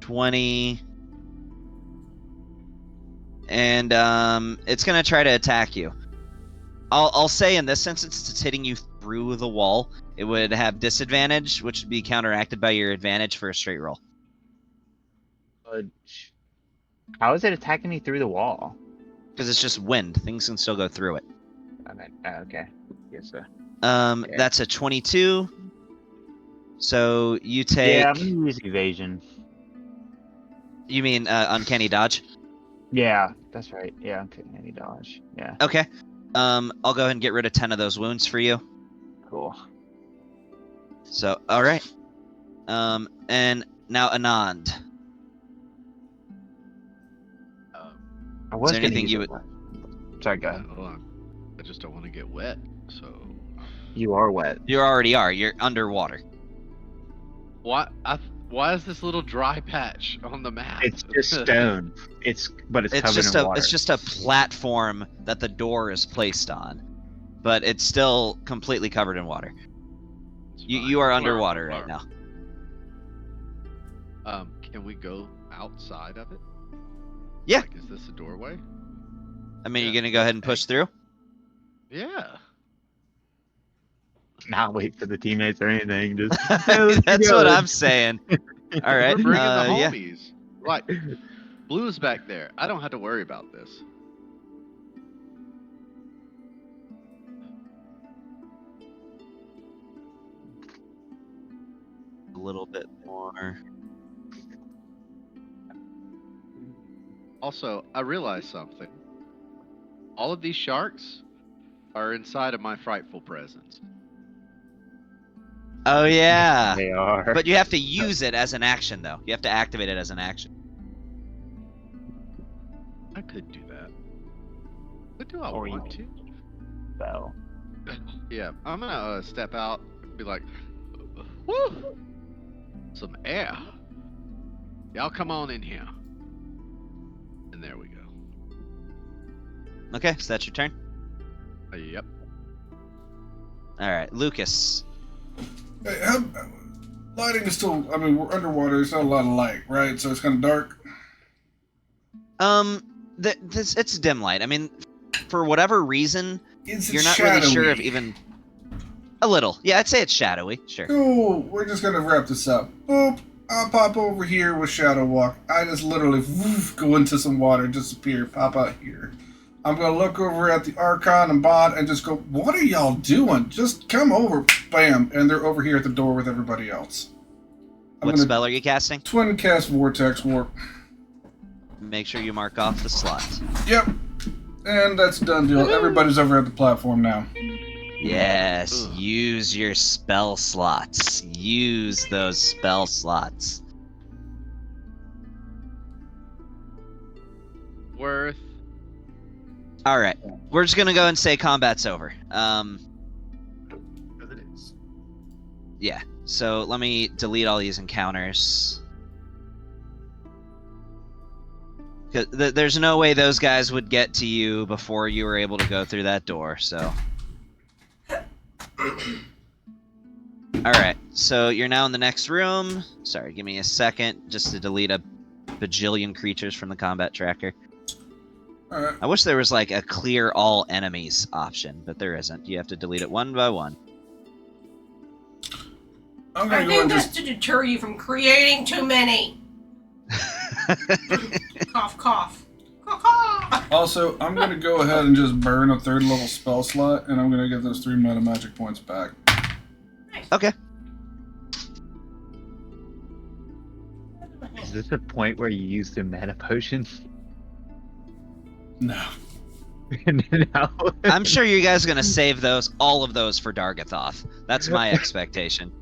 [SPEAKER 3] 20. And it's gonna try to attack you. I'll say in this instance, it's hitting you through the wall. It would have disadvantage, which would be counteracted by your advantage for a straight roll.
[SPEAKER 2] How is it attacking me through the wall?
[SPEAKER 3] Because it's just wind. Things can still go through it.
[SPEAKER 2] Okay. Yes, sir.
[SPEAKER 3] That's a 22. So you take.
[SPEAKER 2] Yeah, I'm gonna use evasion.
[SPEAKER 3] You mean uncanny dodge?
[SPEAKER 2] Yeah, that's right. Yeah, uncanny dodge. Yeah.
[SPEAKER 3] Okay. I'll go ahead and get rid of 10 of those wounds for you.
[SPEAKER 2] Cool.
[SPEAKER 3] So, all right. And now Anand.
[SPEAKER 2] I was
[SPEAKER 3] there
[SPEAKER 2] gonna
[SPEAKER 3] anything
[SPEAKER 2] use
[SPEAKER 3] you
[SPEAKER 2] it. Sorry, go ahead.
[SPEAKER 6] I just don't want to get wet, so.
[SPEAKER 2] You are wet.
[SPEAKER 3] You already are. You're underwater.
[SPEAKER 6] Why is this little dry patch on the map?
[SPEAKER 2] It's just stone. It's covered
[SPEAKER 3] just
[SPEAKER 2] in water.
[SPEAKER 3] It's just a platform that the door is placed on, but it's still completely covered in water. You are underwater right now.
[SPEAKER 6] Can we go outside of it?
[SPEAKER 3] Yeah.
[SPEAKER 6] Like, is this a doorway?
[SPEAKER 3] I mean,
[SPEAKER 6] Yeah,
[SPEAKER 3] you're gonna go ahead and push through.
[SPEAKER 6] Yeah.
[SPEAKER 2] Not wait for the teammates or anything. Just
[SPEAKER 3] That's what I'm saying. All right.
[SPEAKER 6] We're bringing the
[SPEAKER 3] Yeah.
[SPEAKER 6] homies. Right. Blue's back there. I don't have to worry about this.
[SPEAKER 3] little bit more.
[SPEAKER 6] Also, I realized something. All of these sharks are inside of my frightful presence.
[SPEAKER 3] Oh yeah.
[SPEAKER 7] They are.
[SPEAKER 3] But you have to use it as an action, though. You have to activate it as an action.
[SPEAKER 6] I could do that. But do I
[SPEAKER 7] Or you
[SPEAKER 6] want to?
[SPEAKER 7] So.
[SPEAKER 6] Yeah, I'm gonna step out and be like, woo! Some air. Y'all come on in here. And there we go.
[SPEAKER 3] Okay, so that's your turn.
[SPEAKER 6] Yep.
[SPEAKER 3] All right, Lucas.
[SPEAKER 1] Hey, lighting is still. I mean, we're underwater. There's not a lot of light, right? So it's kind of dark.
[SPEAKER 3] It's dim light. I mean, for whatever reason, you're not
[SPEAKER 1] shadowy.
[SPEAKER 3] really sure of even a little. Yeah, I'd say it's shadowy. Sure.
[SPEAKER 1] Cool. We're just gonna wrap this up. Boop. I'll pop over here with Shadow Walk. I just literally go into some water, disappear, pop out here. I'm gonna look over at the Archon and Bot and just go, what are y'all doing? Just come over. Bam. And they're over here at the door with everybody else.
[SPEAKER 3] What spell are you casting?
[SPEAKER 1] Twin cast Vortex Warp.
[SPEAKER 3] Make sure you mark off the slot.
[SPEAKER 1] Yep. And that's a done deal. Everybody's over at the platform now.
[SPEAKER 3] Yes, use your spell slots. Use those spell slots.
[SPEAKER 6] Worth.
[SPEAKER 3] All right, we're just gonna go and say combat's over.
[SPEAKER 5] Because it is.
[SPEAKER 3] Yeah. So let me delete all these encounters. 'Cause there's no way those guys would get to you before you were able to go through that door. So. All right. So you're now in the next room. Sorry, give me a second just to delete a bajillion creatures from the combat tracker.
[SPEAKER 1] Alright.
[SPEAKER 3] I wish there was like a clear all enemies option, but there isn't. You have to delete it one by one.
[SPEAKER 1] I'm
[SPEAKER 4] I
[SPEAKER 1] gonna go
[SPEAKER 4] think
[SPEAKER 1] and
[SPEAKER 4] that's
[SPEAKER 1] just.
[SPEAKER 4] to deter you from creating too many. Cough, cough. Cough, cough.
[SPEAKER 1] Also, I'm gonna go ahead and just burn a third level spell slot, and I'm gonna get those 3 meta magic points back.
[SPEAKER 4] Nice.
[SPEAKER 3] Okay.
[SPEAKER 7] Is this a point where you use the mana potion?
[SPEAKER 1] No.
[SPEAKER 7] No.
[SPEAKER 3] I'm sure you guys are gonna save those, all of those, for Dargathoth. That's my expectation.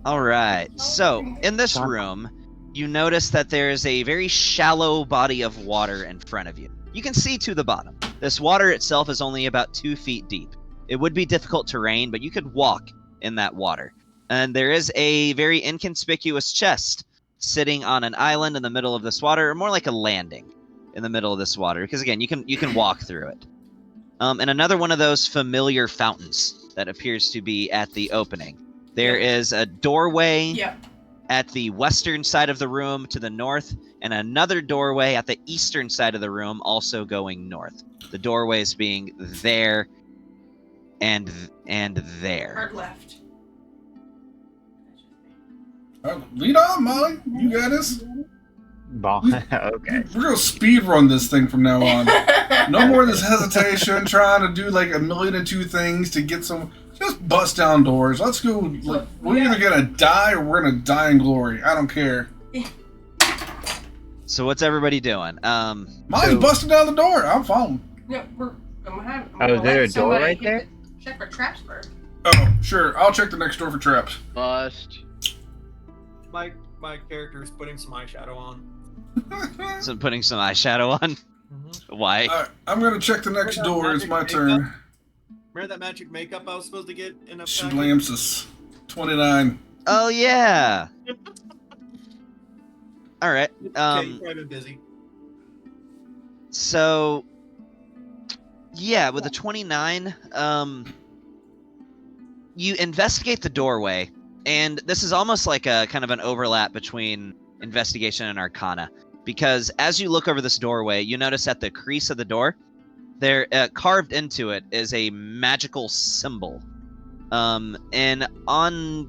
[SPEAKER 3] All right. So in this room, you notice that there is a very shallow body of water in front of you. You can see to the bottom. This water itself is only about 2 feet deep. It would be difficult terrain, but you could walk in that water. And there is a very inconspicuous chest sitting on an island in the middle of this water, or more like a landing in the middle of this water, because again, you can walk through it. And another one of those familiar fountains that appears to be at the opening. There is a doorway
[SPEAKER 4] Yep.
[SPEAKER 3] at the western side of the room to the north, and another doorway at the eastern side of the room, also going north. The doorways being there and there.
[SPEAKER 4] Hard left.
[SPEAKER 1] Lead on, Molly. You got this.
[SPEAKER 7] Okay.
[SPEAKER 1] We're gonna speed run this thing from now on. No more of this hesitation, trying to do like 1,000,002 things to get some. Just bust down doors. Let's go. Like, we're either gonna die or we're gonna die in glory. I don't care.
[SPEAKER 3] So what's everybody doing?
[SPEAKER 1] Molly's busting down the door. I'm following.
[SPEAKER 4] No, I'm
[SPEAKER 7] Oh, is there a door right there?
[SPEAKER 4] Check for traps first.
[SPEAKER 1] Oh, sure. I'll check the next door for traps.
[SPEAKER 6] Bust.
[SPEAKER 5] My character is putting some eyeshadow on.
[SPEAKER 3] So I'm putting some eyeshadow on. Why?
[SPEAKER 1] I'm gonna check the next door. It's my turn.
[SPEAKER 5] Remember that magic makeup I was supposed to get in a packet?
[SPEAKER 1] Shablamsus. 29.
[SPEAKER 3] Oh yeah. All right.
[SPEAKER 5] Okay, you've probably been busy.
[SPEAKER 3] So yeah, with a 29, you investigate the doorway, and this is almost like a kind of an overlap between investigation and arcana, because as you look over this doorway, you notice at the crease of the door, there carved into it is a magical symbol. And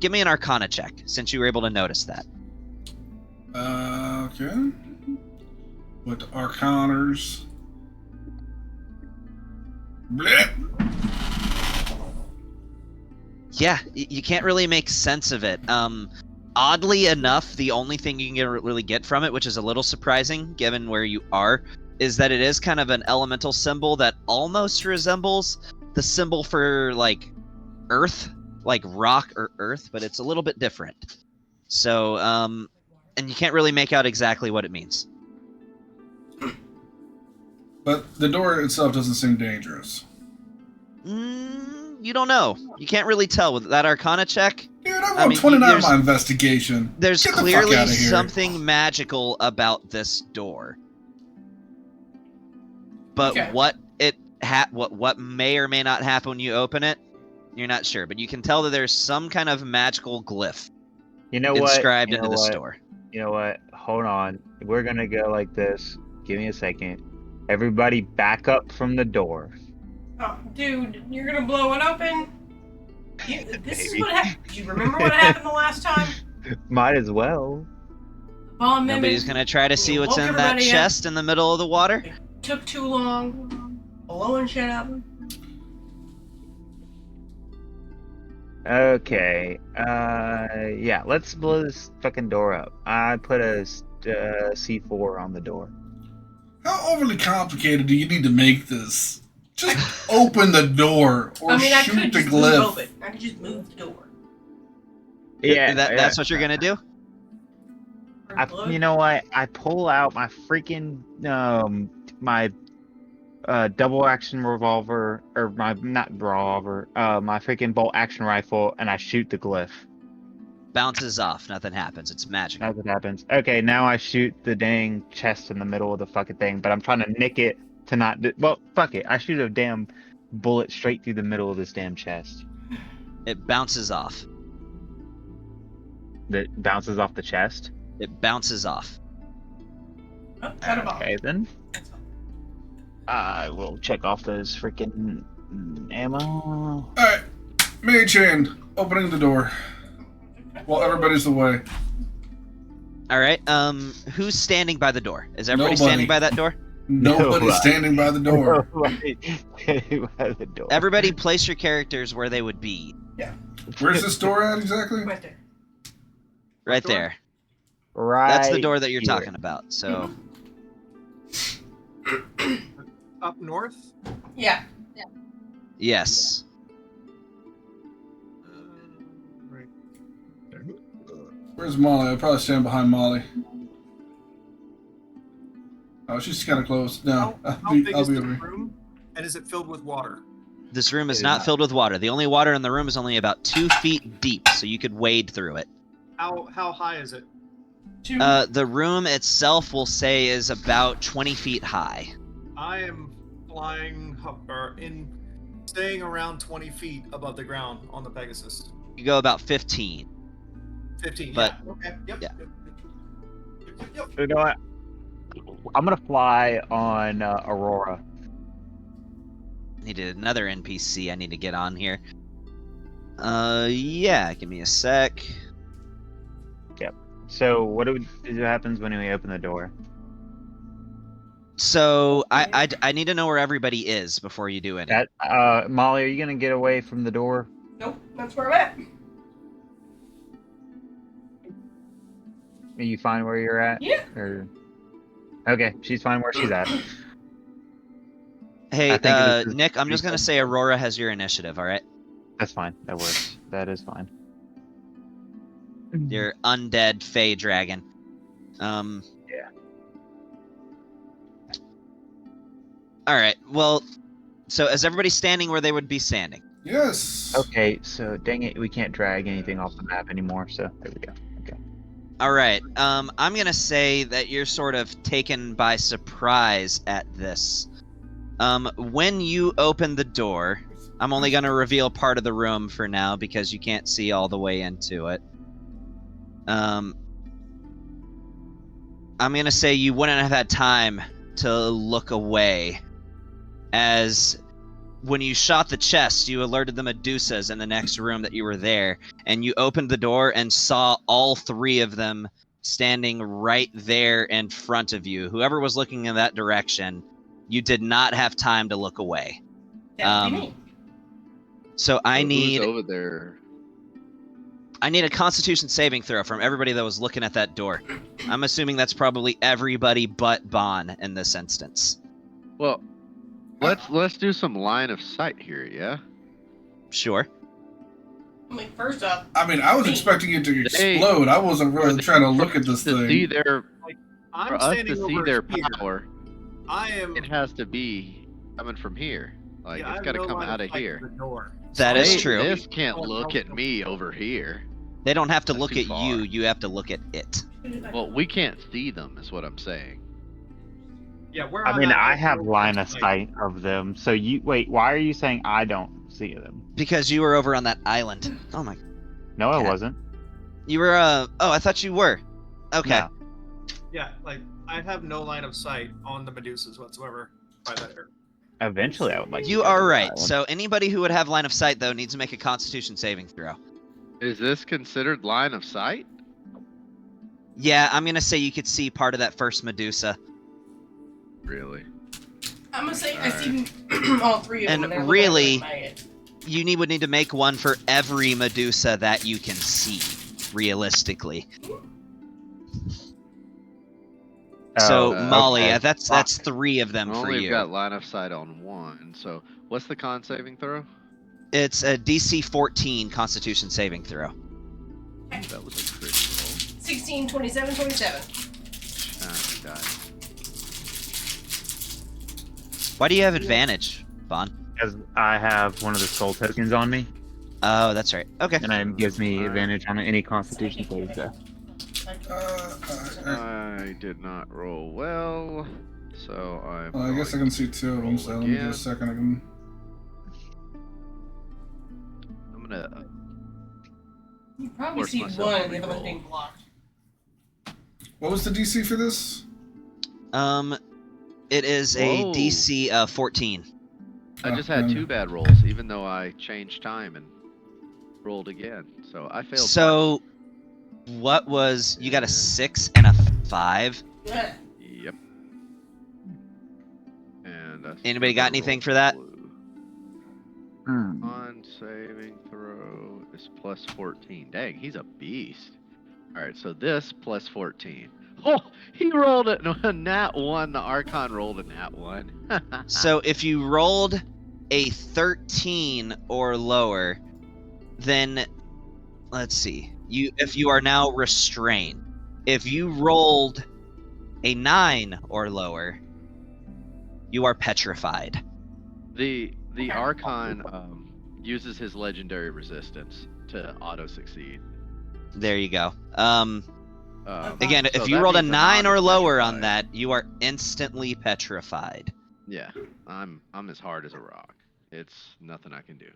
[SPEAKER 3] give me an arcana check, since you were able to notice that.
[SPEAKER 1] Okay. With the arcaners. Blech.
[SPEAKER 3] Yeah, you can't really make sense of it. Oddly enough, the only thing you can really get from it, which is a little surprising given where you are, is that it is kind of an elemental symbol that almost resembles the symbol for like earth, like rock or earth, but it's a little bit different. So, and you can't really make out exactly what it means.
[SPEAKER 1] But the door itself doesn't seem dangerous.
[SPEAKER 3] You don't know. You can't really tell with that Arcana check.
[SPEAKER 1] Dude, I rolled 29 on my investigation.
[SPEAKER 3] There's
[SPEAKER 1] Get the fuck
[SPEAKER 3] clearly
[SPEAKER 1] outta here.
[SPEAKER 3] something magical about this door. But
[SPEAKER 4] Okay.
[SPEAKER 3] what may or may not happen when you open it, you're not sure. But you can tell that there's some kind of magical glyph
[SPEAKER 7] You know what?
[SPEAKER 3] inscribed
[SPEAKER 7] You know
[SPEAKER 3] into this
[SPEAKER 7] what?
[SPEAKER 3] door.
[SPEAKER 7] You know what? Hold on. We're gonna go like this. Give me a second. Everybody back up from the door.
[SPEAKER 4] Oh, dude, you're gonna blow it open? This is
[SPEAKER 7] Maybe.
[SPEAKER 4] what happened. Do you remember what happened the last time?
[SPEAKER 7] Might as well.
[SPEAKER 4] Bomb
[SPEAKER 3] Nobody's
[SPEAKER 4] mimic
[SPEAKER 3] gonna try to see what's
[SPEAKER 4] woke
[SPEAKER 3] in that
[SPEAKER 4] everybody up.
[SPEAKER 3] chest in the middle of the water.
[SPEAKER 4] Took too long. Blowing shit up.
[SPEAKER 7] Okay. Yeah. Let's blow this fucking door up. I put a C4 on the door.
[SPEAKER 1] How overly complicated do you need to make this? Just open the door or
[SPEAKER 4] I
[SPEAKER 1] shoot
[SPEAKER 4] could
[SPEAKER 1] the
[SPEAKER 4] just move
[SPEAKER 1] glyph.
[SPEAKER 4] open. I could just move the door.
[SPEAKER 7] Yeah.
[SPEAKER 3] That's what you're gonna do.
[SPEAKER 7] You know what? I pull out my freaking my double action revolver, or my not revolver, my freaking bolt action rifle, and I shoot the glyph.
[SPEAKER 3] Bounces off. Nothing happens. It's magical.
[SPEAKER 7] That's what happens. Okay, now I shoot the dang chest in the middle of the fucking thing, but I'm trying to nick it to not. Well, fuck it. I shoot a damn bullet straight through the middle of this damn chest.
[SPEAKER 3] It bounces off.
[SPEAKER 7] That bounces off the chest.
[SPEAKER 3] It bounces off.
[SPEAKER 4] Oh, got a bomb.
[SPEAKER 7] Okay, then. I will check off those freaking ammo.
[SPEAKER 1] Alright, Mage Hand, opening the door. While everybody's away.
[SPEAKER 3] All right. Who's standing by the door? Is everybody
[SPEAKER 1] Nobody.
[SPEAKER 3] standing by that door?
[SPEAKER 1] Nobody's
[SPEAKER 7] Nobody.
[SPEAKER 1] standing by the door.
[SPEAKER 7] By the door.
[SPEAKER 3] Everybody, place your characters where they would be.
[SPEAKER 1] Where's this door at exactly?
[SPEAKER 4] Right there.
[SPEAKER 3] Right
[SPEAKER 5] door?
[SPEAKER 3] there.
[SPEAKER 7] Right.
[SPEAKER 3] That's the door that you're
[SPEAKER 7] here.
[SPEAKER 3] talking about. So,
[SPEAKER 5] Up north?
[SPEAKER 4] Yeah.
[SPEAKER 3] yes.
[SPEAKER 5] Right.
[SPEAKER 1] Where's Molly? I'll probably stand behind Molly. Oh, she's kind of close. No,
[SPEAKER 5] How big
[SPEAKER 1] I'll
[SPEAKER 5] is
[SPEAKER 1] be
[SPEAKER 5] the
[SPEAKER 1] over here.
[SPEAKER 5] room? And is it filled with water?
[SPEAKER 3] This room is
[SPEAKER 7] It is
[SPEAKER 3] not
[SPEAKER 7] not.
[SPEAKER 3] filled with water. The only water in the room is only about 2 feet deep, so you could wade through it.
[SPEAKER 5] How high is it?
[SPEAKER 4] Two.
[SPEAKER 3] The room itself, we'll say, is about 20 feet high.
[SPEAKER 5] I am flying staying around 20 feet above the ground on the Pegasus.
[SPEAKER 3] You go about 15.
[SPEAKER 5] 15.
[SPEAKER 3] But-
[SPEAKER 5] yeah. Okay. Yep.
[SPEAKER 3] yeah.
[SPEAKER 5] Yep.
[SPEAKER 7] You know what? I'm gonna fly on Aurora.
[SPEAKER 3] Needed another NPC I need to get on here. Yeah, give me a sec.
[SPEAKER 7] So what happens when we open the door?
[SPEAKER 3] So I need to know where everybody is before you do anything.
[SPEAKER 7] That Molly, are you gonna get away from the door?
[SPEAKER 4] Nope. That's where I'm at.
[SPEAKER 7] Are you fine where you're at?
[SPEAKER 4] Yeah.
[SPEAKER 7] Or okay, she's fine where she's at.
[SPEAKER 3] Hey,
[SPEAKER 7] I think this is
[SPEAKER 3] Nick, I'm just gonna
[SPEAKER 7] pretty
[SPEAKER 3] say Aurora has your initiative. All right,
[SPEAKER 7] That's fine. That works. That is fine.
[SPEAKER 3] your undead fey dragon.
[SPEAKER 7] Yeah.
[SPEAKER 3] All right. Well, so is everybody standing where they would be standing?
[SPEAKER 1] Yes.
[SPEAKER 7] Okay, so dang it, we can't drag anything off the map anymore. So there we go. Okay.
[SPEAKER 3] All right. I'm gonna say that you're sort of taken by surprise at this. When you open the door, I'm only gonna reveal part of the room for now because you can't see all the way into it. I'm gonna say you wouldn't have had time to look away, as when you shot the chest, you alerted the Medusas in the next room that you were there, and you opened the door and saw all 3 of them standing right there in front of you. Whoever was looking in that direction, you did not have time to look away.
[SPEAKER 4] That would be me.
[SPEAKER 3] So I
[SPEAKER 8] Who's
[SPEAKER 3] need
[SPEAKER 8] over there.
[SPEAKER 3] I need a Constitution saving throw from everybody that was looking at that door. I'm assuming that's probably everybody but Bon in this instance.
[SPEAKER 6] Well, let's do some line of sight here, yeah?
[SPEAKER 3] Sure.
[SPEAKER 4] I mean, first off,
[SPEAKER 1] I mean, I was expecting it to explode. I wasn't really trying to look at this
[SPEAKER 6] To
[SPEAKER 1] thing.
[SPEAKER 6] see their,
[SPEAKER 5] I'm
[SPEAKER 6] for us
[SPEAKER 5] standing
[SPEAKER 6] to see
[SPEAKER 5] over
[SPEAKER 6] their
[SPEAKER 5] here.
[SPEAKER 6] power,
[SPEAKER 5] I am.
[SPEAKER 6] it has to be coming from here. Like,
[SPEAKER 5] yeah, I
[SPEAKER 6] it's
[SPEAKER 5] have
[SPEAKER 6] got to
[SPEAKER 5] no
[SPEAKER 6] come
[SPEAKER 5] line
[SPEAKER 6] out of
[SPEAKER 5] sight to
[SPEAKER 6] here.
[SPEAKER 5] the door.
[SPEAKER 3] That is
[SPEAKER 6] They-
[SPEAKER 3] true.
[SPEAKER 6] This can't look at me over here.
[SPEAKER 3] They don't have to
[SPEAKER 6] That's
[SPEAKER 3] look
[SPEAKER 6] too
[SPEAKER 3] at
[SPEAKER 6] far.
[SPEAKER 3] you. You have to look at it.
[SPEAKER 6] Well, we can't see them, is what I'm saying.
[SPEAKER 5] Yeah, where
[SPEAKER 7] I
[SPEAKER 5] I'm
[SPEAKER 7] mean,
[SPEAKER 5] at,
[SPEAKER 7] I have
[SPEAKER 5] no
[SPEAKER 7] line of sight of them. So you wait. Why are you saying I don't see them?
[SPEAKER 3] Because you were over on that island. Oh my.
[SPEAKER 7] No, I
[SPEAKER 3] Okay.
[SPEAKER 7] wasn't.
[SPEAKER 3] You were, oh, I thought you were. Okay.
[SPEAKER 7] No.
[SPEAKER 5] Yeah, like I have no line of sight on the Medusas whatsoever by that area.
[SPEAKER 7] Eventually, I would like. to
[SPEAKER 3] You
[SPEAKER 7] go to
[SPEAKER 3] are
[SPEAKER 7] the
[SPEAKER 3] right.
[SPEAKER 7] island.
[SPEAKER 3] So anybody who would have line of sight, though, needs to make a Constitution saving throw.
[SPEAKER 6] Is this considered line of sight?
[SPEAKER 3] Yeah, I'm gonna say you could see part of that first Medusa.
[SPEAKER 6] Really?
[SPEAKER 4] I'm gonna say I see all three of them.
[SPEAKER 3] And
[SPEAKER 4] they're
[SPEAKER 3] really-
[SPEAKER 4] looking at my head.
[SPEAKER 3] You would need to make one for every Medusa that you can see, realistically. So
[SPEAKER 7] Oh,
[SPEAKER 3] Molly,
[SPEAKER 7] okay.
[SPEAKER 3] that's 3 of them
[SPEAKER 6] I've
[SPEAKER 3] for
[SPEAKER 6] only
[SPEAKER 3] you.
[SPEAKER 6] got line of sight on one. So, what's the con saving throw?
[SPEAKER 3] It's a DC 14 Constitution saving throw.
[SPEAKER 6] That was a critical.
[SPEAKER 4] 16, 27, 27.
[SPEAKER 6] Ah, died.
[SPEAKER 3] Why do you have advantage, Vaughn?
[SPEAKER 7] Because I have one of the soul tokens on me,
[SPEAKER 3] Oh, that's right. Okay.
[SPEAKER 7] and it gives me
[SPEAKER 6] Alright.
[SPEAKER 7] advantage on any Constitution saving throw.
[SPEAKER 6] I did not roll well, so I'm.
[SPEAKER 1] Well, I guess I can see 2 of them, so let me get
[SPEAKER 6] Again.
[SPEAKER 1] a second. I can...
[SPEAKER 6] I'm gonna.
[SPEAKER 4] You probably
[SPEAKER 6] Force
[SPEAKER 4] see
[SPEAKER 6] myself
[SPEAKER 4] one,
[SPEAKER 6] to
[SPEAKER 4] the other one's
[SPEAKER 6] reroll.
[SPEAKER 4] being blocked.
[SPEAKER 1] What was the DC for this?
[SPEAKER 3] It is a
[SPEAKER 6] Whoa.
[SPEAKER 3] DC 14.
[SPEAKER 6] I just had
[SPEAKER 1] Okay.
[SPEAKER 6] 2 bad rolls, even though I changed time and rolled again. So I failed.
[SPEAKER 3] So, what was you got a 6 and a 5?
[SPEAKER 4] Yeah.
[SPEAKER 6] twice. Yep. And I
[SPEAKER 3] Anybody
[SPEAKER 6] still
[SPEAKER 3] got
[SPEAKER 6] rolled
[SPEAKER 3] anything for that?
[SPEAKER 6] blue.
[SPEAKER 7] Hmm.
[SPEAKER 6] Con saving throw is plus 14. Dang, he's a beast. Alright, so this plus 14. Oh, he rolled it. No, nat 1. The Archon rolled a nat 1.
[SPEAKER 3] So if you rolled a 13 or lower, then let's see. If you are now restrained. If you rolled a 9 or lower, you are petrified.
[SPEAKER 6] The Archon uses his legendary resistance to auto succeed.
[SPEAKER 3] There you go. Again,
[SPEAKER 6] so
[SPEAKER 3] if you
[SPEAKER 6] that
[SPEAKER 3] rolled a
[SPEAKER 6] means
[SPEAKER 3] 9 or
[SPEAKER 6] I'm
[SPEAKER 3] lower on
[SPEAKER 6] petrified.
[SPEAKER 3] that, you are instantly petrified.
[SPEAKER 6] Yeah, I'm as hard as a rock. It's nothing I can do.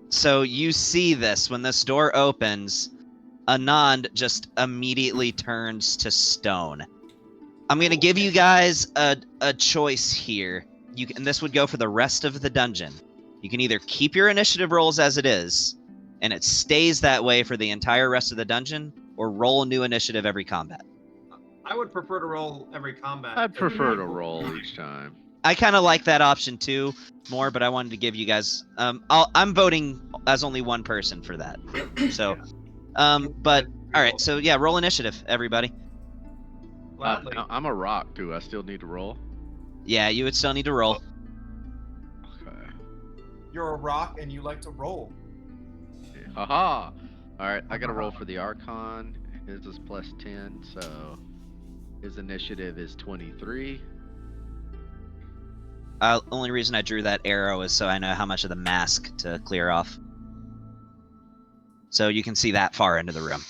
[SPEAKER 3] So you see this when this door opens, Anand just immediately turns to stone. I'm gonna give you guys a choice here. And this would go for the rest of the dungeon. You can either keep your initiative rolls as it is, and it stays that way for the entire rest of the dungeon, or roll a new initiative every combat.
[SPEAKER 5] I would prefer to roll every combat.
[SPEAKER 6] I'd prefer to roll each time.
[SPEAKER 3] I kind of like that option too more, but I wanted to give you guys. I'm voting as only one person for that. So, but all right. So yeah, roll initiative, everybody.
[SPEAKER 5] Gladly.
[SPEAKER 6] I'm a rock. Do I still need to roll?
[SPEAKER 3] Yeah, you would still need to roll.
[SPEAKER 6] Okay.
[SPEAKER 5] You're a rock and you like to roll.
[SPEAKER 6] Haha. All right, I gotta roll for the Archon. His is plus 10, so his initiative is 23.
[SPEAKER 3] Only reason I drew that arrow is so I know how much of the mask to clear off. So you can see that far into the room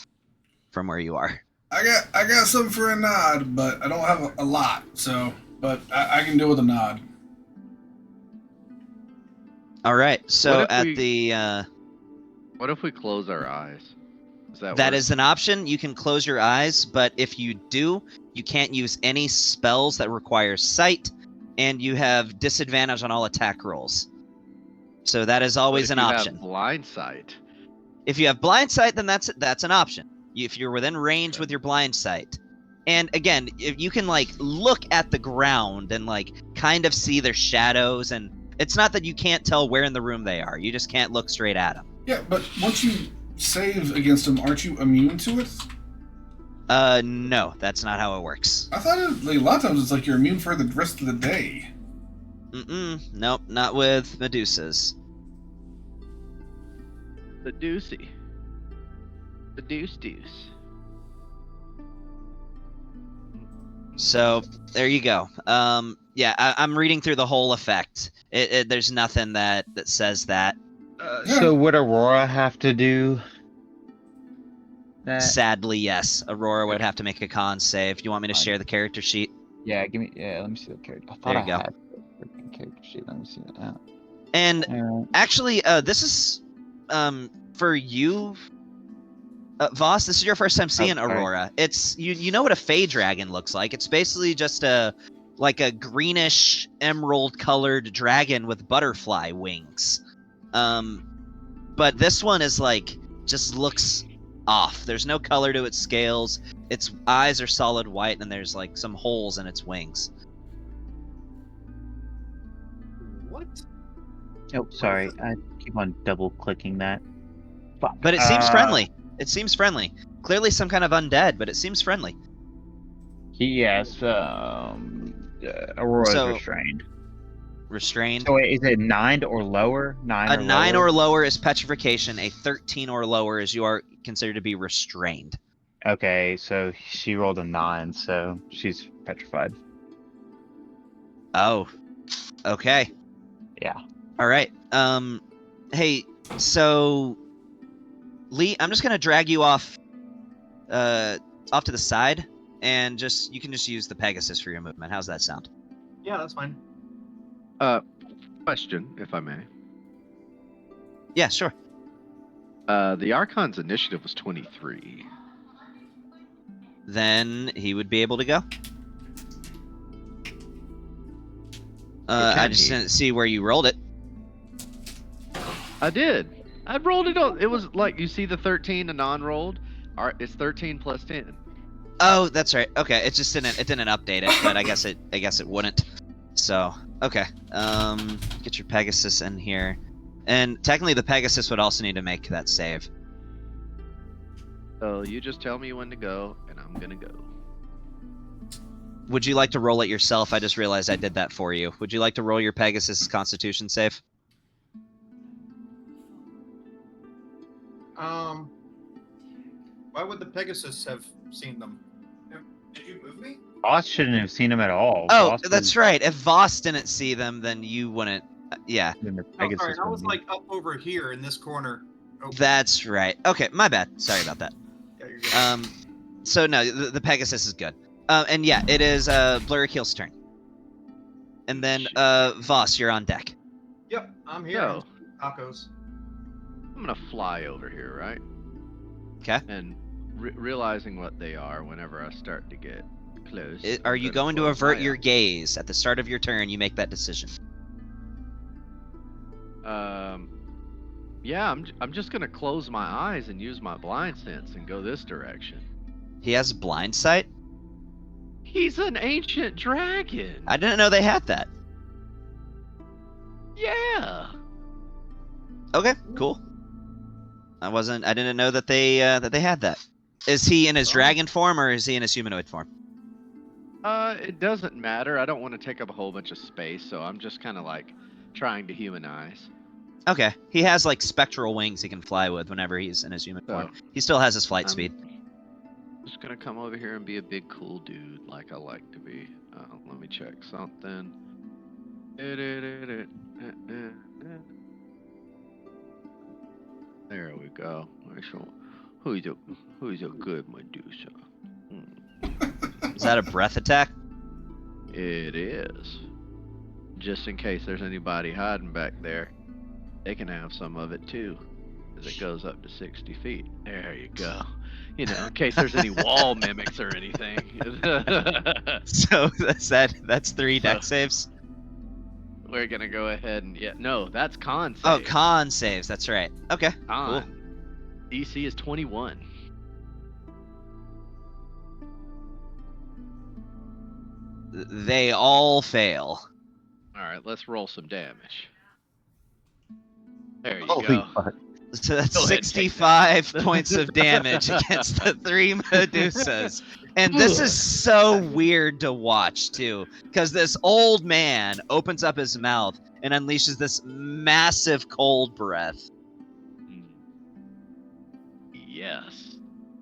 [SPEAKER 3] from where you are.
[SPEAKER 1] I got something for a nod, but I don't have a lot. So, but I can deal with a nod.
[SPEAKER 3] All right. So
[SPEAKER 6] What if
[SPEAKER 3] at
[SPEAKER 6] we-
[SPEAKER 3] the
[SPEAKER 6] What if we close our eyes? Does that
[SPEAKER 3] that
[SPEAKER 6] work?
[SPEAKER 3] is an option. You can close your eyes, but if you do, you can't use any spells that require sight, and you have disadvantage on all attack rolls. So that is
[SPEAKER 6] But
[SPEAKER 3] always
[SPEAKER 6] if
[SPEAKER 3] an
[SPEAKER 6] you have
[SPEAKER 3] option.
[SPEAKER 6] blind sight.
[SPEAKER 3] If you have blind sight, then that's an option. If you're within range with your blind sight. And again, if you can like look at the ground and like kind of see their shadows, and it's not that you can't tell where in the room they are. You just can't look straight at them.
[SPEAKER 1] Yeah, but once you save against them, aren't you immune to it?
[SPEAKER 3] No, that's not how it works.
[SPEAKER 1] I thought a lot of times it's like you're immune for the rest of the day.
[SPEAKER 3] Nope, not with Medusas.
[SPEAKER 6] The deucey. The deuce.
[SPEAKER 3] So there you go. Yeah, I'm reading through the whole effect. There's nothing that says that.
[SPEAKER 7] So would Aurora have to do that?
[SPEAKER 3] Sadly, yes. Aurora would have to make a con save. You want me to
[SPEAKER 7] Fine.
[SPEAKER 3] share the character sheet?
[SPEAKER 7] Yeah, give me. Yeah, let me see the character. I thought
[SPEAKER 3] There
[SPEAKER 7] I
[SPEAKER 3] you go.
[SPEAKER 7] had the freaking character sheet. Let me see that out.
[SPEAKER 3] And actually, this is for you, Voss. This is your first time seeing
[SPEAKER 7] sorry.
[SPEAKER 3] Aurora. It's you know what a Fey dragon looks like. It's basically just a greenish emerald colored dragon with butterfly wings. But this one is just looks off. There's no color to its scales. Its eyes are solid white, and there's some holes in its wings.
[SPEAKER 5] What?
[SPEAKER 7] Oh, sorry. I keep on double clicking that. Fuck.
[SPEAKER 3] But it seems friendly. It seems friendly. Clearly some kind of undead, but it seems friendly.
[SPEAKER 7] Yes. Aurora's
[SPEAKER 3] So-
[SPEAKER 7] restrained.
[SPEAKER 3] Restrained.
[SPEAKER 7] So wait, is it 9 or lower? 9
[SPEAKER 3] A
[SPEAKER 7] or
[SPEAKER 3] 9
[SPEAKER 7] lower?
[SPEAKER 3] or lower is petrification. A 13 or lower is you are considered to be restrained.
[SPEAKER 7] Okay, so she rolled a 9, so she's petrified.
[SPEAKER 3] Oh. Okay.
[SPEAKER 7] Yeah.
[SPEAKER 3] All right. Hey, so Lee, I'm just gonna drag you off to the side, and you can just use the Pegasus for your movement. How's that sound?
[SPEAKER 5] Yeah, that's fine.
[SPEAKER 6] Question, if I may.
[SPEAKER 3] Yeah, sure.
[SPEAKER 6] The Archon's initiative was 23.
[SPEAKER 3] Then he would be able to go.
[SPEAKER 6] can
[SPEAKER 3] I just
[SPEAKER 6] he?
[SPEAKER 3] didn't see where you rolled it.
[SPEAKER 6] I did. I rolled it on. It was like, you see the 13 a non-rolled? It's 13 plus 10.
[SPEAKER 3] Oh, that's right. Okay, it didn't update it, but I guess it wouldn't. So, okay. Get your Pegasus in here. And technically the Pegasus would also need to make that save.
[SPEAKER 6] So you just tell me when to go, and I'm gonna go.
[SPEAKER 3] Would you like to roll it yourself? I just realized I did that for you. Would you like to roll your Pegasus Constitution save?
[SPEAKER 5] Why would the Pegasus have seen them? Did you move me?
[SPEAKER 7] Boss shouldn't have seen him at all.
[SPEAKER 3] Oh,
[SPEAKER 7] Boss
[SPEAKER 3] that's right. If Voss didn't see them, then you wouldn't. Yeah,
[SPEAKER 7] then the
[SPEAKER 5] Oh,
[SPEAKER 7] Pegasus
[SPEAKER 5] sorry, I was
[SPEAKER 7] wouldn't be.
[SPEAKER 5] like up over here in this corner. Oh,
[SPEAKER 3] that's right. Okay, my bad. Sorry about that.
[SPEAKER 5] yeah, you're good.
[SPEAKER 3] So no, the Pegasus is good. And yeah, it is Blurrykeel's turn. And then Voss, you're on deck.
[SPEAKER 5] Yep, I'm here.
[SPEAKER 6] Yo.
[SPEAKER 5] Tacos.
[SPEAKER 6] I'm gonna fly over here, right?
[SPEAKER 3] Okay.
[SPEAKER 6] And realizing what they are whenever I start to get close.
[SPEAKER 3] Are
[SPEAKER 6] I'm
[SPEAKER 3] you
[SPEAKER 6] gonna
[SPEAKER 3] going to
[SPEAKER 6] close
[SPEAKER 3] avert
[SPEAKER 6] my
[SPEAKER 3] your
[SPEAKER 6] eyes.
[SPEAKER 3] gaze at the start of your turn? You make that decision.
[SPEAKER 6] Yeah, I'm just gonna close my eyes and use my blind sense and go this direction.
[SPEAKER 3] He has blind sight.
[SPEAKER 6] He's an ancient dragon.
[SPEAKER 3] I didn't know they had that.
[SPEAKER 6] Yeah.
[SPEAKER 3] Okay, cool. I didn't know that they had that. Is he in his
[SPEAKER 6] Oh.
[SPEAKER 3] dragon form or is he in his humanoid form?
[SPEAKER 6] It doesn't matter. I don't want to take up a whole bunch of space, so I'm just kind of like trying to humanize.
[SPEAKER 3] Okay, he has spectral wings he can fly with whenever he's in his human
[SPEAKER 6] So,
[SPEAKER 3] form. He still has his flight
[SPEAKER 6] I'm
[SPEAKER 3] speed.
[SPEAKER 6] just gonna come over here and be a big cool dude, like I like to be. Let me check something. There we go. Who's a good Medusa?
[SPEAKER 3] Is that a breath attack?
[SPEAKER 6] It is. Just in case there's anybody hiding back there, they can have some of it too. As it goes up to 60 feet. There you go. You know, in case there's any wall mimics or anything.
[SPEAKER 3] So that's 3 deck saves.
[SPEAKER 6] We're gonna go ahead and no, that's con save.
[SPEAKER 3] Oh, con saves. That's right. Okay, cool.
[SPEAKER 6] Con. DC is 21.
[SPEAKER 3] They all fail.
[SPEAKER 6] All right, let's roll some damage. There you
[SPEAKER 7] Holy
[SPEAKER 6] go.
[SPEAKER 7] fuck.
[SPEAKER 3] So that's
[SPEAKER 6] Go ahead, take
[SPEAKER 3] 65 points of damage against the 3 Medusas. And this is so weird to watch, too, because this old man opens up his mouth and unleashes this massive cold breath.
[SPEAKER 6] Yes.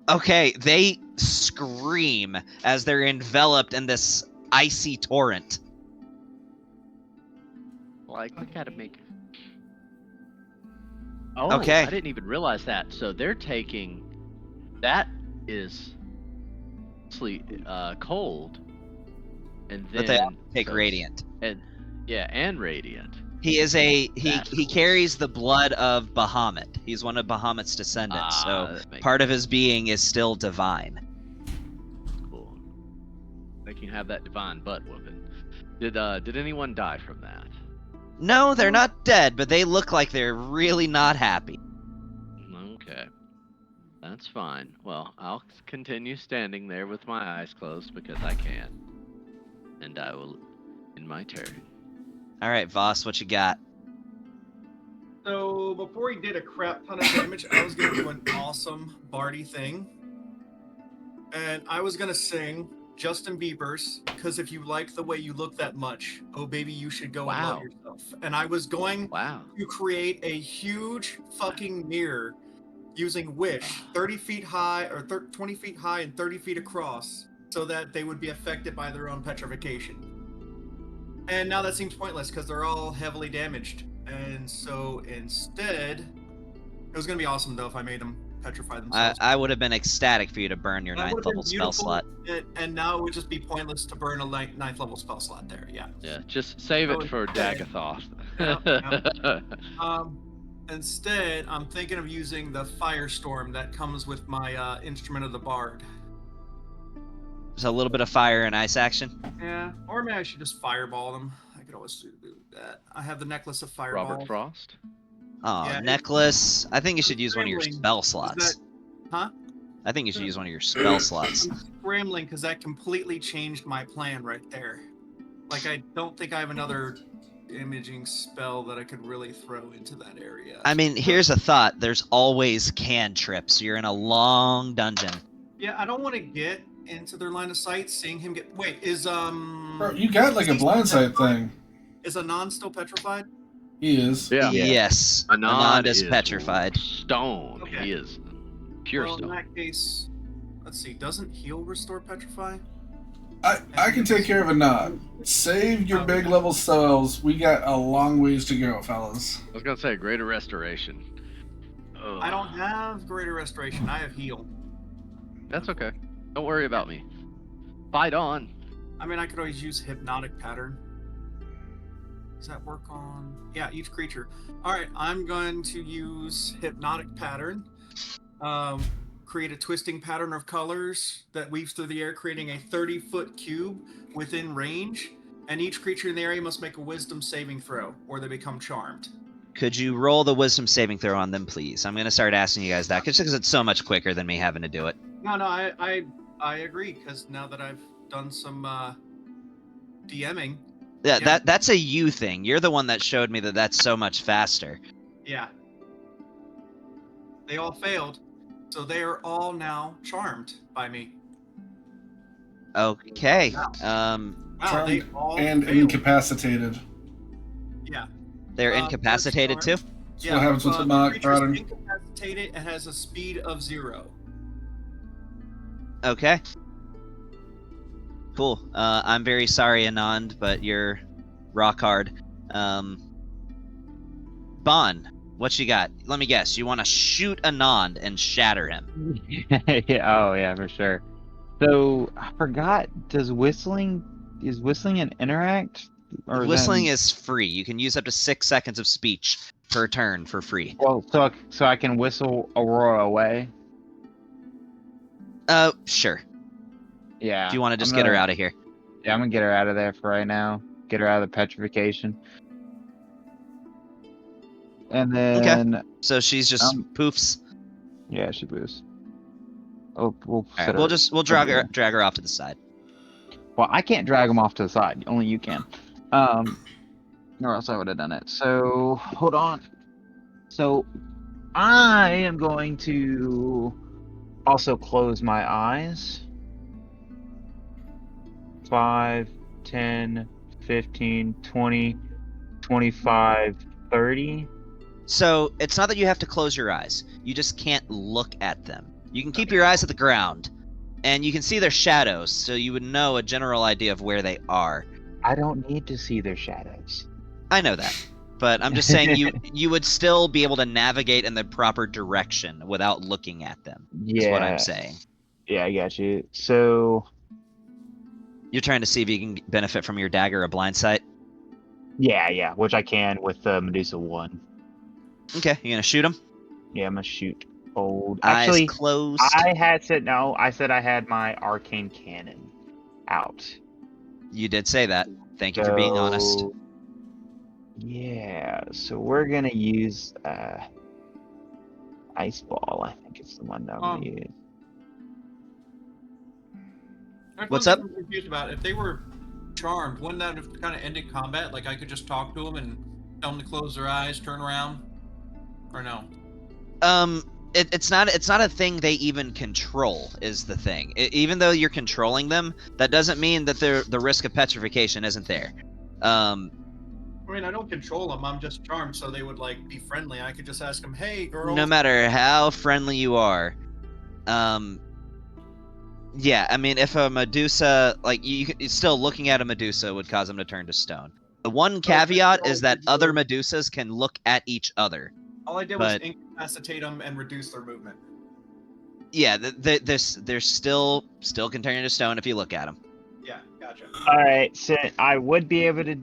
[SPEAKER 3] Okay, they scream as they're enveloped in this icy torrent.
[SPEAKER 6] Like, we gotta make. Oh,
[SPEAKER 3] Okay.
[SPEAKER 6] I didn't even realize that. So they're taking. That is. Cold. And then.
[SPEAKER 3] But they all take
[SPEAKER 6] so-
[SPEAKER 3] radiant.
[SPEAKER 6] And yeah, and radiant.
[SPEAKER 3] He is he
[SPEAKER 6] That's cool.
[SPEAKER 3] carries the blood of Bahamut. He's one of Bahamut's descendants, so
[SPEAKER 6] that makes
[SPEAKER 3] part of his being is still divine.
[SPEAKER 6] Cool. They can have that divine butt whooping. Did anyone die from that?
[SPEAKER 3] No, they're not dead, but they look like they're really not happy.
[SPEAKER 6] Okay. That's fine. Well, I'll continue standing there with my eyes closed because I can. And I will end my turn.
[SPEAKER 3] All right, Voss, what you got?
[SPEAKER 5] So before he did a crap ton of damage, I was gonna do an awesome Barty thing, and I was gonna sing Justin Bieber's "Because If You Like the Way You Look That Much, Oh Baby You Should Go and Love
[SPEAKER 6] Wow.
[SPEAKER 5] Yourself." And I was going
[SPEAKER 6] Wow.
[SPEAKER 5] to create a huge fucking mirror using Wish, 30 feet high or 20 feet high and 30 feet across, so that they would be affected by their own petrification. And now that seems pointless because they're all heavily damaged. And so instead, it was going to be awesome though if I made them petrify themselves.
[SPEAKER 3] I would have been ecstatic for you to burn your
[SPEAKER 5] That
[SPEAKER 3] 9th
[SPEAKER 5] would've been
[SPEAKER 3] level spell
[SPEAKER 5] beautiful,
[SPEAKER 3] slot.
[SPEAKER 5] and now it would just be pointless to burn a 9th level spell slot there, yeah.
[SPEAKER 6] Yeah, just save
[SPEAKER 5] So
[SPEAKER 6] it for
[SPEAKER 5] instead-
[SPEAKER 6] Dagathoth.
[SPEAKER 5] Instead, I'm thinking of using the Firestorm that comes with my Instrument of the Bard.
[SPEAKER 3] There's a little bit of fire and ice action.
[SPEAKER 5] Yeah, or maybe I should just fireball them. I could always do that. I have the Necklace of Fireball.
[SPEAKER 6] Robert Frost.
[SPEAKER 3] Oh,
[SPEAKER 5] Yeah,
[SPEAKER 3] necklace. I think you should use one of your
[SPEAKER 5] Scrambling.
[SPEAKER 3] spell
[SPEAKER 5] Is
[SPEAKER 3] slots.
[SPEAKER 5] that- huh?
[SPEAKER 3] I think you should use one of your spell slots.
[SPEAKER 5] I'm scrambling because that completely changed my plan right there. Like, I don't think I have another imaging spell that I could really throw into that area.
[SPEAKER 3] I mean, here's a thought. There's always cantrips. You're in a long dungeon.
[SPEAKER 5] Yeah, I don't want to get into their line of sight, seeing him get. Wait, is
[SPEAKER 1] Bro, you got like a
[SPEAKER 5] is he still
[SPEAKER 1] blindside
[SPEAKER 5] petrified?
[SPEAKER 1] thing.
[SPEAKER 5] Is Anon still petrified?
[SPEAKER 1] He is.
[SPEAKER 6] Yeah.
[SPEAKER 3] Yes.
[SPEAKER 6] Anand
[SPEAKER 3] is petrified.
[SPEAKER 6] Stone.
[SPEAKER 5] Okay.
[SPEAKER 6] He is pure
[SPEAKER 5] Well, in
[SPEAKER 6] stone.
[SPEAKER 5] that case, let's see. Doesn't heal restore petrify?
[SPEAKER 1] I can take care of a knot. Save your big level spells. We got a long ways to go, fellas.
[SPEAKER 6] I was gonna say greater restoration.
[SPEAKER 5] I don't have greater restoration. I have heal.
[SPEAKER 6] That's okay. Don't worry about me. Fight on.
[SPEAKER 5] I mean, I could always use hypnotic pattern. Does that work on? Yeah, each creature. All right, I'm going to use hypnotic pattern. Create a twisting pattern of colors that weaves through the air, creating a 30-foot cube within range. And each creature in the area must make a wisdom saving throw, or they become charmed.
[SPEAKER 3] Could you roll the wisdom saving throw on them, please? I'm going to start asking you guys that just because it's so much quicker than me having to do it.
[SPEAKER 5] No, I agree, because now that I've done some DMing,
[SPEAKER 3] Yeah,
[SPEAKER 5] Yeah.
[SPEAKER 3] that's a you thing. You're the one that showed me that that's so much faster.
[SPEAKER 5] yeah. They all failed, so they are all now charmed by me.
[SPEAKER 3] Okay.
[SPEAKER 5] Wow, they
[SPEAKER 1] Charmed
[SPEAKER 5] all
[SPEAKER 1] and
[SPEAKER 5] failed.
[SPEAKER 1] incapacitated.
[SPEAKER 5] Yeah.
[SPEAKER 3] They're
[SPEAKER 5] first
[SPEAKER 3] incapacitated too?
[SPEAKER 5] charm.
[SPEAKER 1] That's what happens with
[SPEAKER 5] the
[SPEAKER 1] hypnotic
[SPEAKER 5] creature's
[SPEAKER 1] pattern.
[SPEAKER 5] incapacitated and has a speed of 0.
[SPEAKER 3] Okay. Cool. I'm very sorry, Anand, but you're rock hard. Bon, what you got? Let me guess. You want to shoot Anand and shatter him?
[SPEAKER 7] Yeah, oh yeah, for sure. So I forgot. Is whistling an interact? Or
[SPEAKER 3] Whistling is free. You can use up to 6 seconds of speech per turn for free.
[SPEAKER 7] well, so I can whistle Aurora away.
[SPEAKER 3] Sure.
[SPEAKER 7] Yeah.
[SPEAKER 3] If you want to just
[SPEAKER 7] I'm
[SPEAKER 3] get her
[SPEAKER 7] gonna-
[SPEAKER 3] out of here.
[SPEAKER 7] Yeah, I'm gonna get her out of there for right now. Get her out of the petrification. And then
[SPEAKER 3] So she's just poofs.
[SPEAKER 7] yeah, she boosts. Oh, we'll
[SPEAKER 3] All
[SPEAKER 7] set
[SPEAKER 3] right,
[SPEAKER 7] her-
[SPEAKER 3] we'll drag her off to the side.
[SPEAKER 7] Well, I can't drag them off to the side. Only you can. Or else I would have done it. So hold on. So I am going to also close my eyes. 5, 10, 15, 20, 25, 30.
[SPEAKER 3] So it's not that you have to close your eyes. You just can't look at them. You can keep your eyes at the ground, and you can see their shadows, so you would know a general idea of where they are.
[SPEAKER 7] I don't need to see their shadows.
[SPEAKER 3] I know that, but I'm just saying you would still be able to navigate in the proper direction without looking at them. Is what I'm saying.
[SPEAKER 7] Yeah, I got you. So
[SPEAKER 3] You're trying to see if you can benefit from your dagger or blind sight.
[SPEAKER 7] yeah, which I can with Medusa 1.
[SPEAKER 3] Okay, you gonna shoot him?
[SPEAKER 7] Yeah, I'm gonna shoot old.
[SPEAKER 3] Eyes
[SPEAKER 7] Actually,
[SPEAKER 3] closed.
[SPEAKER 7] I had said no. I said I had my arcane cannon out.
[SPEAKER 3] You did say that. Thank you for being honest.
[SPEAKER 7] So, yeah, so we're gonna use ice ball. I think it's the one that I'm gonna use.
[SPEAKER 5] There's
[SPEAKER 3] What's
[SPEAKER 5] one
[SPEAKER 3] up?
[SPEAKER 5] thing I'm confused about. If they were charmed, wouldn't that have kind of ended combat? Like I could just talk to them and tell them to close their eyes, turn around, or no?
[SPEAKER 3] It's not a thing they even control is the thing. Even though you're controlling them, that doesn't mean that the risk of petrification isn't there.
[SPEAKER 5] I mean, I don't control them. I'm just charmed, so they would like be friendly. I could just ask them, "Hey, girl."
[SPEAKER 3] No matter how friendly you are, yeah, I mean, if a Medusa, like still looking at a Medusa would cause them to turn to stone. The one caveat is that other Medusas can look at each other.
[SPEAKER 5] All I did was incapacitate them and reduce their movement.
[SPEAKER 3] Yeah, they're still can turn into stone if you look at them.
[SPEAKER 5] Yeah, gotcha.
[SPEAKER 7] All right, so I would be able to,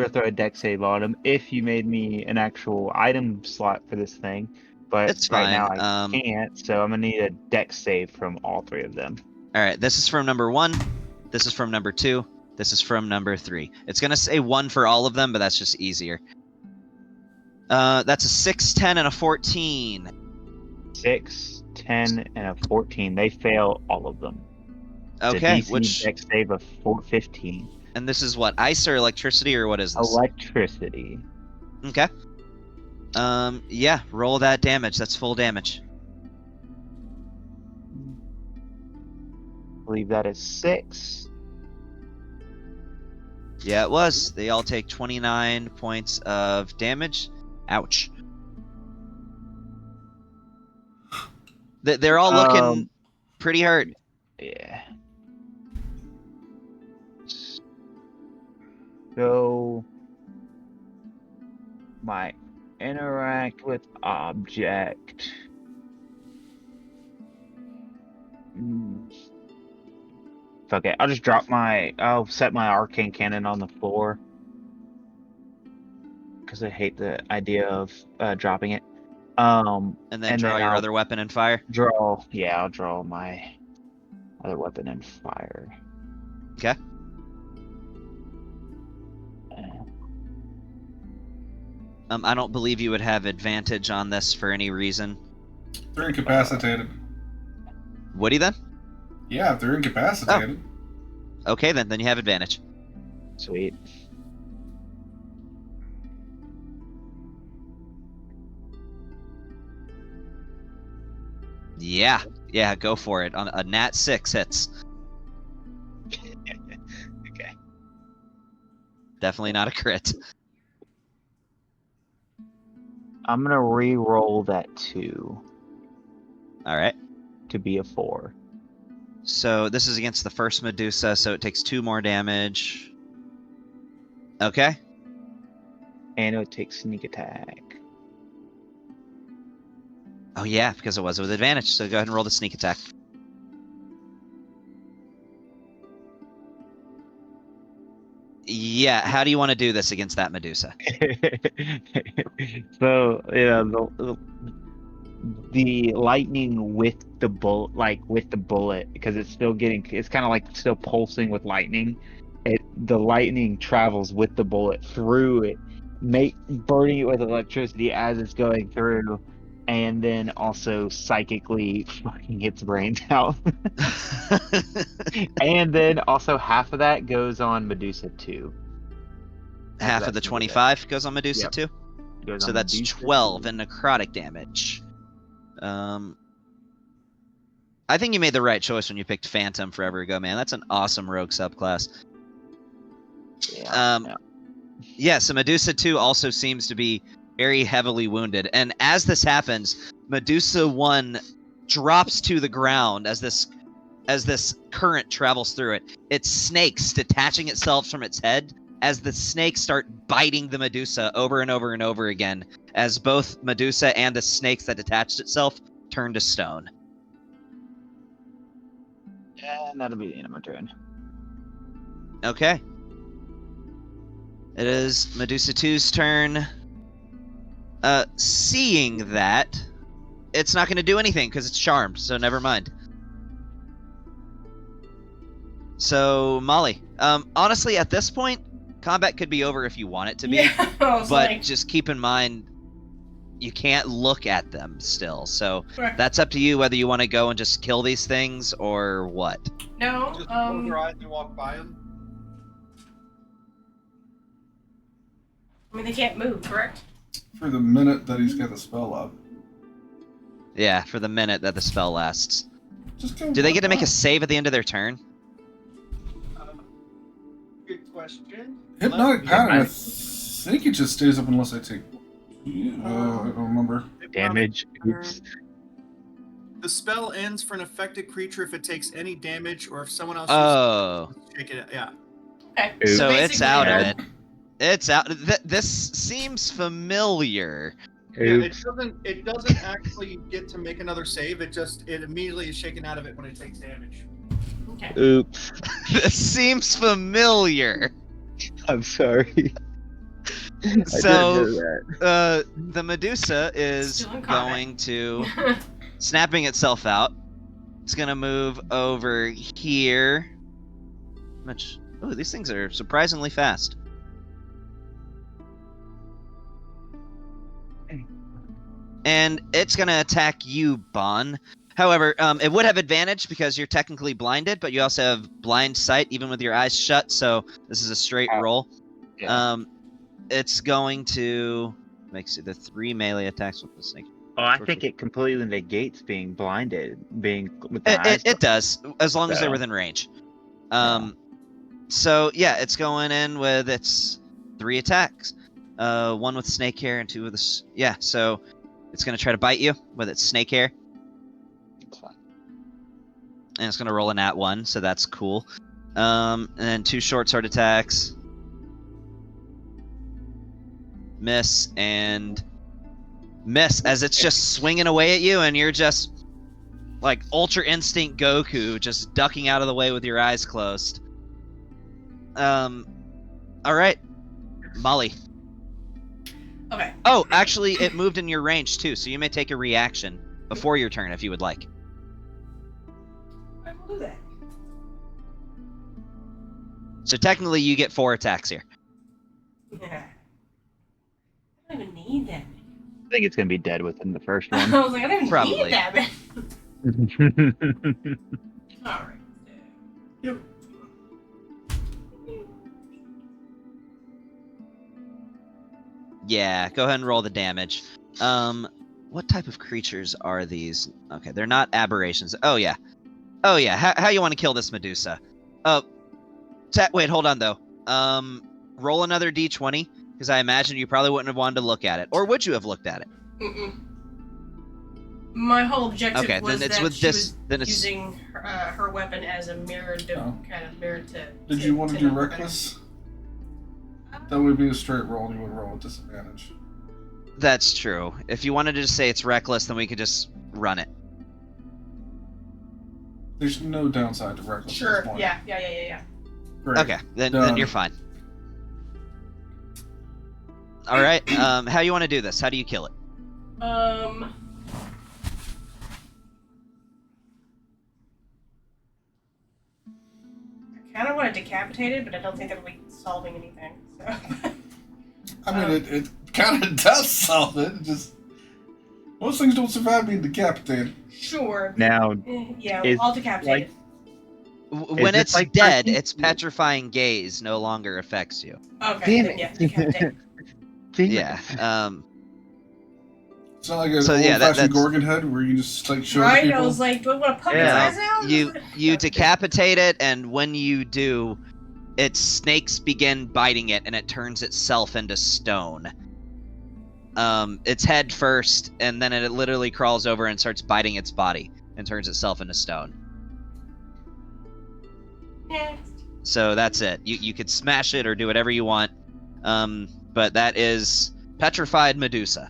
[SPEAKER 7] throw a dex save on him if you made me an actual item slot for this thing. But
[SPEAKER 3] It's
[SPEAKER 7] right now
[SPEAKER 3] fine,
[SPEAKER 7] I can't, so I'm gonna need a dex save from all 3 of them.
[SPEAKER 3] All right, this is from number 1. This is from number 2. This is from number 3. It's gonna say 1 for all of them, but that's just easier. That's a 6, 10, and a 14.
[SPEAKER 7] 6, 10, and a 14. They fail all of them.
[SPEAKER 3] Okay,
[SPEAKER 7] It's a DC dex save of 15.
[SPEAKER 3] And this is what, ice or electricity, or what is this?
[SPEAKER 7] Electricity.
[SPEAKER 3] Okay. Yeah, roll that damage. That's full damage.
[SPEAKER 7] I believe that is 6.
[SPEAKER 3] Yeah, it was. They all take 29 points of damage. Ouch. They're all looking pretty hurt.
[SPEAKER 7] Yeah. So my interact with object. Fuck it. I'll set my arcane cannon on the floor. Because I hate the idea of dropping it.
[SPEAKER 3] And then draw your other weapon and fire.
[SPEAKER 7] I'll draw my other weapon and fire.
[SPEAKER 3] Okay. I don't believe you would have advantage on this for any reason.
[SPEAKER 1] They're incapacitated.
[SPEAKER 3] Would he then?
[SPEAKER 1] Yeah, if they're incapacitated.
[SPEAKER 3] Okay, then you have advantage.
[SPEAKER 7] Sweet.
[SPEAKER 3] Yeah, go for it. On a nat 6 hits.
[SPEAKER 7] Okay.
[SPEAKER 3] Definitely not a crit.
[SPEAKER 7] I'm gonna re-roll that 2
[SPEAKER 3] All right.
[SPEAKER 7] to be a 4.
[SPEAKER 3] So this is against the first Medusa, so it takes 2 more damage. Okay.
[SPEAKER 7] And it takes sneak attack.
[SPEAKER 3] Oh yeah, because it was with advantage. So go ahead and roll the sneak attack. Yeah, how do you want to do this against that Medusa?
[SPEAKER 7] So the lightning with the bullet, because it's kind of like still pulsing with lightning. The lightning travels with the bullet through it, burning it with electricity as it's going through, and then also psychically fucking its brains out. And then also half of that goes on Medusa 2.
[SPEAKER 3] Half of the 25 goes on Medusa too?
[SPEAKER 2] goes
[SPEAKER 3] So
[SPEAKER 2] on
[SPEAKER 3] that's
[SPEAKER 2] Medusa
[SPEAKER 3] 12
[SPEAKER 2] too.
[SPEAKER 3] in necrotic damage. I think you made the right choice when you picked Phantom forever ago, man. That's an awesome rogue subclass.
[SPEAKER 2] Yeah.
[SPEAKER 3] Yeah, so Medusa 2 also seems to be very heavily wounded. And as this happens, Medusa 1 drops to the ground as this current travels through it. It snakes, detaching itself from its head as the snakes start biting the Medusa over and over and over again, as both Medusa and the snakes that detached itself turn to stone.
[SPEAKER 2] And that'll be the end of my turn.
[SPEAKER 3] Okay. It is Medusa 2's turn. Seeing that, it's not going to do anything because it's charmed, so never mind. So, Molly, honestly, at this point, combat could be over if you want it to be,
[SPEAKER 4] Yeah, I was
[SPEAKER 3] but
[SPEAKER 4] like,
[SPEAKER 3] just keep in mind, you can't look at them still, so
[SPEAKER 4] correct.
[SPEAKER 3] that's up to you whether you want to go and just kill these things or what.
[SPEAKER 4] No,
[SPEAKER 5] Just close your eyes and walk by them.
[SPEAKER 4] I mean, they can't move, correct?
[SPEAKER 1] For the minute that he's got the spell up.
[SPEAKER 3] Yeah, for the minute that the spell lasts.
[SPEAKER 1] Just go
[SPEAKER 3] Do they get to make a
[SPEAKER 1] walk
[SPEAKER 3] save at the end of their turn?
[SPEAKER 5] Good question.
[SPEAKER 1] by. Hypnotic
[SPEAKER 5] Let-
[SPEAKER 1] pattern, I think it just stays up unless I take... I don't remember.
[SPEAKER 2] Damage. Oops.
[SPEAKER 5] The spell ends for an affected creature if it takes any damage or if someone else
[SPEAKER 3] Oh.
[SPEAKER 5] shake it. Yeah.
[SPEAKER 4] Okay.
[SPEAKER 2] Oops.
[SPEAKER 3] So it's
[SPEAKER 4] basically,
[SPEAKER 3] out of
[SPEAKER 2] yeah.
[SPEAKER 3] it. It's out. This seems familiar.
[SPEAKER 5] Yeah,
[SPEAKER 2] Oops.
[SPEAKER 5] it doesn't actually get to make another save. It immediately is shaken out of it when it takes damage.
[SPEAKER 4] Okay.
[SPEAKER 2] Oops.
[SPEAKER 3] This seems familiar.
[SPEAKER 2] I'm sorry. I
[SPEAKER 3] So,
[SPEAKER 2] didn't know that.
[SPEAKER 3] the Medusa is
[SPEAKER 4] Still in combat.
[SPEAKER 3] going to snapping itself out. It's gonna move over here. Much. Oh, these things are surprisingly fast. And it's gonna attack you, Bon. However, it would have advantage because you're technically blinded, but you also have blind sight even with your eyes shut. So this is a straight
[SPEAKER 2] Oh,
[SPEAKER 3] roll.
[SPEAKER 2] yeah.
[SPEAKER 3] It's going to make the 3 melee attacks with the snake.
[SPEAKER 2] Oh, I think it completely negates being blinded, being with the eyes.
[SPEAKER 3] It does, as long as they're
[SPEAKER 2] So-
[SPEAKER 3] within range. So yeah, it's going in with its 3 attacks. 1 with snake hair and 2 with yeah. So it's gonna try to bite you with its snake hair,
[SPEAKER 2] It's fine.
[SPEAKER 3] and it's gonna roll a nat 1, so that's cool. And then 2 short sword attacks. Miss and miss as it's just swinging away at you, and you're just like Ultra Instinct Goku, just ducking out of the way with your eyes closed. All right, Molly.
[SPEAKER 4] Okay.
[SPEAKER 3] Oh, actually, it moved in your range too, so you may take a reaction before your turn if you would like.
[SPEAKER 4] I will do that.
[SPEAKER 3] So technically, you get 4 attacks here.
[SPEAKER 4] Yeah. I don't even need that.
[SPEAKER 2] I think it's gonna be dead within the first
[SPEAKER 4] I
[SPEAKER 2] one.
[SPEAKER 4] was like, I don't even
[SPEAKER 3] Probably.
[SPEAKER 4] need that. All right.
[SPEAKER 5] Yep.
[SPEAKER 3] Yeah, go ahead and roll the damage. What type of creatures are these? Okay, they're not aberrations. Oh yeah. How you want to kill this Medusa? Wait, hold on though. Roll another d20 because I imagine you probably wouldn't have wanted to look at it, or would you have looked at it?
[SPEAKER 4] Mm-mm. My whole objective
[SPEAKER 3] Okay,
[SPEAKER 4] was
[SPEAKER 3] then it's
[SPEAKER 4] that
[SPEAKER 3] with
[SPEAKER 4] she
[SPEAKER 3] this.
[SPEAKER 4] was
[SPEAKER 3] Then it's
[SPEAKER 4] using her weapon as a mirror to
[SPEAKER 1] Oh.
[SPEAKER 4] kind of mirror to.
[SPEAKER 1] Did you want to do
[SPEAKER 4] know better.
[SPEAKER 1] reckless? That would be a straight roll, and you would roll at disadvantage.
[SPEAKER 3] that's true. If you wanted to just say it's reckless, then we could just run it.
[SPEAKER 1] There's no downside to reckless at
[SPEAKER 4] Sure.
[SPEAKER 1] this point.
[SPEAKER 4] Yeah.
[SPEAKER 1] Great.
[SPEAKER 3] Okay, then
[SPEAKER 1] Done.
[SPEAKER 3] you're fine. All right. How you want to do this? How do you kill it?
[SPEAKER 4] I kind of want to decapitate it, but I don't think that'll be solving anything. So.
[SPEAKER 1] I mean, it kind of does solve it. Just most things don't survive being decapitated.
[SPEAKER 4] Sure.
[SPEAKER 2] Now,
[SPEAKER 4] Yeah,
[SPEAKER 2] is,
[SPEAKER 4] I'll decapitate
[SPEAKER 2] like-
[SPEAKER 4] it.
[SPEAKER 3] When
[SPEAKER 2] this
[SPEAKER 3] it's
[SPEAKER 2] like
[SPEAKER 3] dead,
[SPEAKER 2] Percy?
[SPEAKER 3] its petrifying gaze no longer affects you.
[SPEAKER 4] Okay.
[SPEAKER 2] damn
[SPEAKER 4] Then, yeah,
[SPEAKER 2] it.
[SPEAKER 4] decapitate.
[SPEAKER 2] Damn it.
[SPEAKER 3] Yeah.
[SPEAKER 1] It's not like an
[SPEAKER 3] So, yeah,
[SPEAKER 1] old-fashioned
[SPEAKER 3] that's-
[SPEAKER 1] Gorgon head where you just like show
[SPEAKER 4] Right?
[SPEAKER 1] people.
[SPEAKER 4] I was like, do I want to poke
[SPEAKER 2] Yeah.
[SPEAKER 4] his eyes out?
[SPEAKER 3] You decapitate it, and when you do, its snakes begin biting it, and it turns itself into stone. Its head first, and then it literally crawls over and starts biting its body and turns itself into stone.
[SPEAKER 4] Next.
[SPEAKER 3] So that's it. You could smash it or do whatever you want. But that is Petrified Medusa.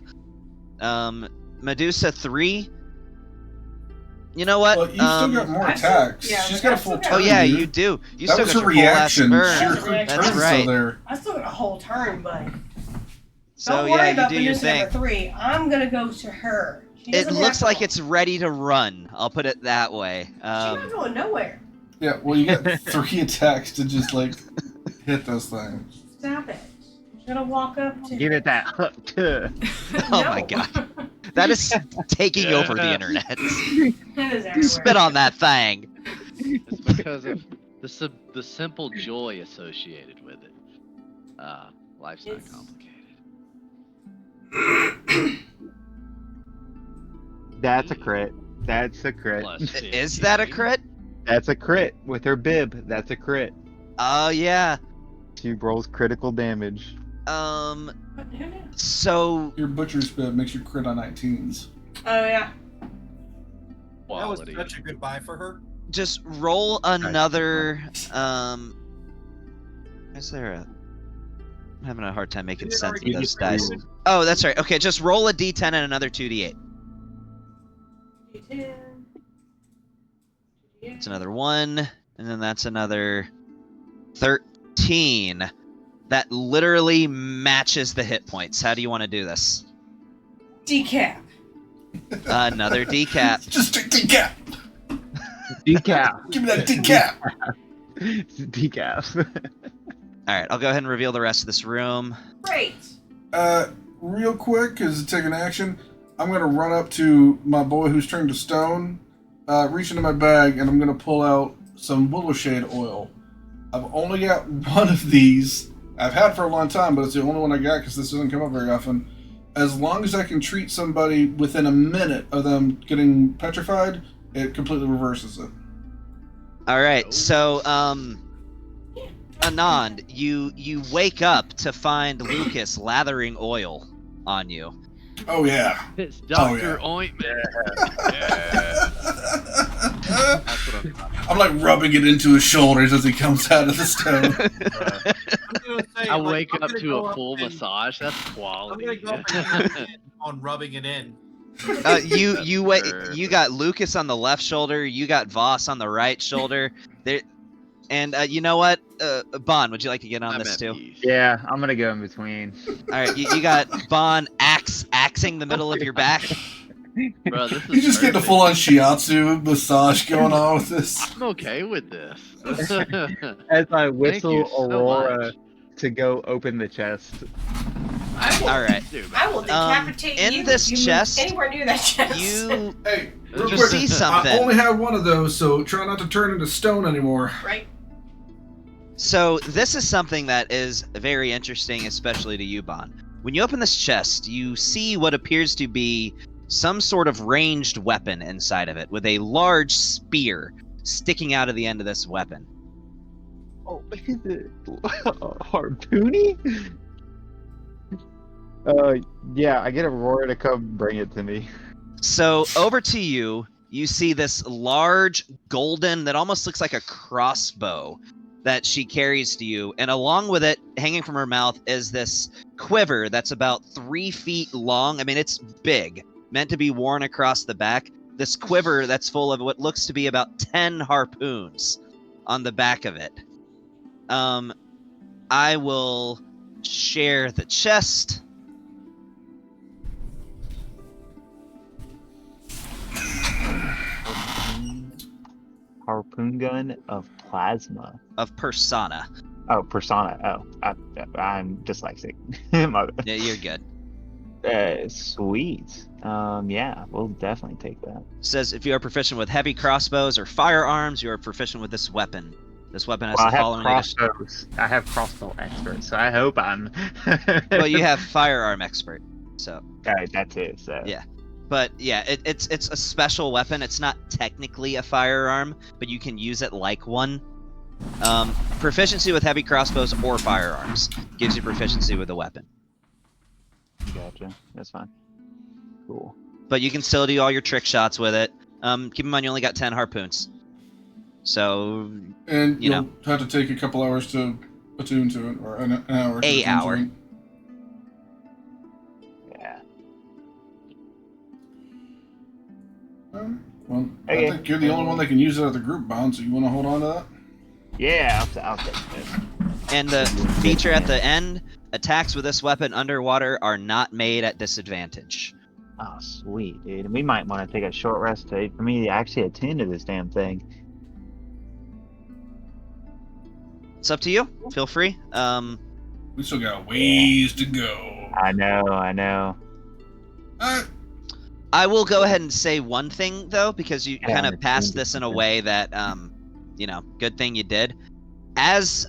[SPEAKER 3] Medusa 3. You know what?
[SPEAKER 1] Well, you still got more
[SPEAKER 4] I still-
[SPEAKER 1] attacks.
[SPEAKER 4] yeah,
[SPEAKER 1] She's
[SPEAKER 4] I
[SPEAKER 1] got a
[SPEAKER 4] still
[SPEAKER 1] full
[SPEAKER 4] got-
[SPEAKER 1] turn.
[SPEAKER 3] Oh yeah,
[SPEAKER 1] dude.
[SPEAKER 3] you do. You
[SPEAKER 1] That
[SPEAKER 3] still
[SPEAKER 1] was
[SPEAKER 3] got
[SPEAKER 1] her
[SPEAKER 3] your full ass
[SPEAKER 1] reaction.
[SPEAKER 3] burn.
[SPEAKER 1] She
[SPEAKER 4] That's
[SPEAKER 1] her
[SPEAKER 4] right.
[SPEAKER 3] That's
[SPEAKER 1] turn's
[SPEAKER 3] right.
[SPEAKER 1] still there.
[SPEAKER 4] I still got a whole turn, but
[SPEAKER 3] So
[SPEAKER 4] don't
[SPEAKER 3] yeah,
[SPEAKER 4] worry
[SPEAKER 3] you
[SPEAKER 4] about
[SPEAKER 3] do your
[SPEAKER 4] Medusa
[SPEAKER 3] thing.
[SPEAKER 4] number 3. I'm gonna go to her. She
[SPEAKER 3] It
[SPEAKER 4] doesn't
[SPEAKER 3] looks
[SPEAKER 4] have
[SPEAKER 3] like
[SPEAKER 4] to-
[SPEAKER 3] it's ready to run. I'll put it that way.
[SPEAKER 4] She's not going nowhere.
[SPEAKER 1] Yeah, well, you got 3 attacks to just like hit those things.
[SPEAKER 4] Stop it. She's gonna walk up to.
[SPEAKER 7] Give it that hook.
[SPEAKER 3] Oh my
[SPEAKER 4] No.
[SPEAKER 3] god. That is taking over the internet.
[SPEAKER 4] It is everywhere.
[SPEAKER 3] Spit on that thing.
[SPEAKER 6] It's because of the simple joy associated with it. Life's not
[SPEAKER 4] It's-
[SPEAKER 6] complicated.
[SPEAKER 7] That's a crit. That's a crit.
[SPEAKER 6] Plus
[SPEAKER 3] Is that a
[SPEAKER 6] 15.
[SPEAKER 3] crit?
[SPEAKER 7] That's a crit with her bib. That's a crit.
[SPEAKER 3] Oh yeah.
[SPEAKER 7] She rolls critical damage.
[SPEAKER 4] But who knew?
[SPEAKER 1] Your butcher's bib makes you crit on 19s.
[SPEAKER 4] Oh yeah.
[SPEAKER 5] That was
[SPEAKER 6] Quality.
[SPEAKER 5] such a good buy for her.
[SPEAKER 3] Just roll another. Is there a? I'm having a hard time making
[SPEAKER 5] Did it
[SPEAKER 3] sense of
[SPEAKER 5] already
[SPEAKER 3] those
[SPEAKER 7] get
[SPEAKER 3] dice.
[SPEAKER 7] rolled?
[SPEAKER 3] Oh, that's right. Okay, just roll a d10 and another 2d8.
[SPEAKER 4] D10.
[SPEAKER 3] It's another 1, and then that's another 13. That literally matches the hit points. How do you want to do this?
[SPEAKER 4] Decap.
[SPEAKER 3] Another decap.
[SPEAKER 1] Just take decap.
[SPEAKER 7] Decaf.
[SPEAKER 1] Give me that decap.
[SPEAKER 7] Decaf.
[SPEAKER 3] All right, I'll go ahead and reveal the rest of this room.
[SPEAKER 4] Great.
[SPEAKER 1] Real quick, because it's taking action, I'm gonna run up to my boy who's turned to stone, reach into my bag, and I'm gonna pull out some willow shade oil. I've only got one of these. I've had for a long time, but it's the only one I got because this doesn't come up very often. As long as I can treat somebody within a minute of them getting petrified, it completely reverses it.
[SPEAKER 3] All right, so Anand, you wake up to find Lucas lathering oil on you.
[SPEAKER 1] Oh yeah.
[SPEAKER 6] It's
[SPEAKER 1] Oh,
[SPEAKER 6] Dr.
[SPEAKER 1] yeah.
[SPEAKER 6] Ointment. That's what
[SPEAKER 1] I'm like rubbing it into his shoulders as he comes out of the stone.
[SPEAKER 5] I'm gonna say,
[SPEAKER 6] I
[SPEAKER 5] like,
[SPEAKER 6] wake
[SPEAKER 5] I'm
[SPEAKER 6] up
[SPEAKER 5] gonna
[SPEAKER 6] to
[SPEAKER 5] go
[SPEAKER 6] a full
[SPEAKER 5] and-
[SPEAKER 6] massage. That's
[SPEAKER 5] I'm
[SPEAKER 6] quality.
[SPEAKER 5] gonna go up and use it on rubbing it in.
[SPEAKER 3] You got Lucas on the left shoulder, you got Voss on the right shoulder. There, and you know what, Bon, would you like to get on
[SPEAKER 6] I'm
[SPEAKER 3] this
[SPEAKER 6] at
[SPEAKER 3] too?
[SPEAKER 6] peace.
[SPEAKER 7] Yeah, I'm gonna go in between.
[SPEAKER 3] All right, you got Bon axing the middle of your back.
[SPEAKER 6] Bro, this is
[SPEAKER 1] You just get the
[SPEAKER 6] perfect.
[SPEAKER 1] full on shiatsu massage going on with this.
[SPEAKER 6] I'm okay with this.
[SPEAKER 7] As I
[SPEAKER 6] you
[SPEAKER 7] whistle
[SPEAKER 6] so
[SPEAKER 7] Aurora
[SPEAKER 6] much.
[SPEAKER 7] to go open the chest.
[SPEAKER 4] I will.
[SPEAKER 3] All right,
[SPEAKER 6] Dude,
[SPEAKER 4] I will decapitate
[SPEAKER 3] in
[SPEAKER 4] you
[SPEAKER 3] this
[SPEAKER 4] if you
[SPEAKER 3] chest,
[SPEAKER 4] move anywhere near that chest.
[SPEAKER 3] you
[SPEAKER 1] Hey, real
[SPEAKER 3] you
[SPEAKER 1] quick,
[SPEAKER 3] see
[SPEAKER 1] I
[SPEAKER 3] something.
[SPEAKER 1] only have one of those, so try not to turn into stone anymore.
[SPEAKER 4] right.
[SPEAKER 3] So this is something that is very interesting, especially to you, Bon. When you open this chest, you see what appears to be some sort of ranged weapon inside of it, with a large spear sticking out of the end of this weapon.
[SPEAKER 7] Oh, is it harpoony? Yeah, I get Aurora to come bring it to me.
[SPEAKER 3] So over to you, you see this large golden that almost looks like a crossbow that she carries to you, and along with it, hanging from her mouth, is this quiver that's about 3 feet long. I mean, it's big, meant to be worn across the back. This quiver that's full of what looks to be about 10 harpoons on the back of it. I will share the chest.
[SPEAKER 7] Harpoon gun of plasma.
[SPEAKER 3] Of Persona.
[SPEAKER 7] Oh, persona. Oh, I'm dyslexic. My bad.
[SPEAKER 3] Yeah, you're good.
[SPEAKER 7] Sweet. Yeah, we'll definitely take that.
[SPEAKER 3] Says if you are proficient with heavy crossbows or firearms, you are proficient with this weapon. This weapon has
[SPEAKER 7] Well, I
[SPEAKER 3] the
[SPEAKER 7] have
[SPEAKER 3] following addition.
[SPEAKER 7] crossbows. I have crossbow expert, so I hope I'm.
[SPEAKER 3] Well, you have firearm expert. So
[SPEAKER 2] That's it. So
[SPEAKER 3] Yeah. But yeah, it's a special weapon. It's not technically a firearm, but you can use it like one. Proficiency with heavy crossbows or firearms gives you proficiency with a weapon.
[SPEAKER 2] Gotcha. That's fine. Cool.
[SPEAKER 3] But you can still do all your trick shots with it. Keep in mind you only got 10 harpoons. So,
[SPEAKER 1] And
[SPEAKER 3] you
[SPEAKER 1] you'll
[SPEAKER 3] know.
[SPEAKER 1] have to take a couple hours to attune to it, or an hour. To
[SPEAKER 3] A
[SPEAKER 1] attune
[SPEAKER 3] hour.
[SPEAKER 1] To it.
[SPEAKER 2] Yeah.
[SPEAKER 1] Well,
[SPEAKER 2] Okay.
[SPEAKER 1] I think you're the only one that can use it at the group bound, so you want to hold on to that?
[SPEAKER 2] Yeah, I'll take this.
[SPEAKER 3] And the feature at the end, attacks with this weapon underwater are not made at disadvantage.
[SPEAKER 2] Oh, sweet, dude. We might want to take a short rest for me to actually attune to this damn thing.
[SPEAKER 3] It's up to you. Feel free.
[SPEAKER 1] We still got ways to go.
[SPEAKER 2] I know.
[SPEAKER 3] I will go ahead and say one thing though, because you
[SPEAKER 2] Yeah,
[SPEAKER 3] kind of
[SPEAKER 2] it's
[SPEAKER 3] passed
[SPEAKER 2] gonna be
[SPEAKER 3] this in a
[SPEAKER 2] something.
[SPEAKER 3] way that, good thing you did. As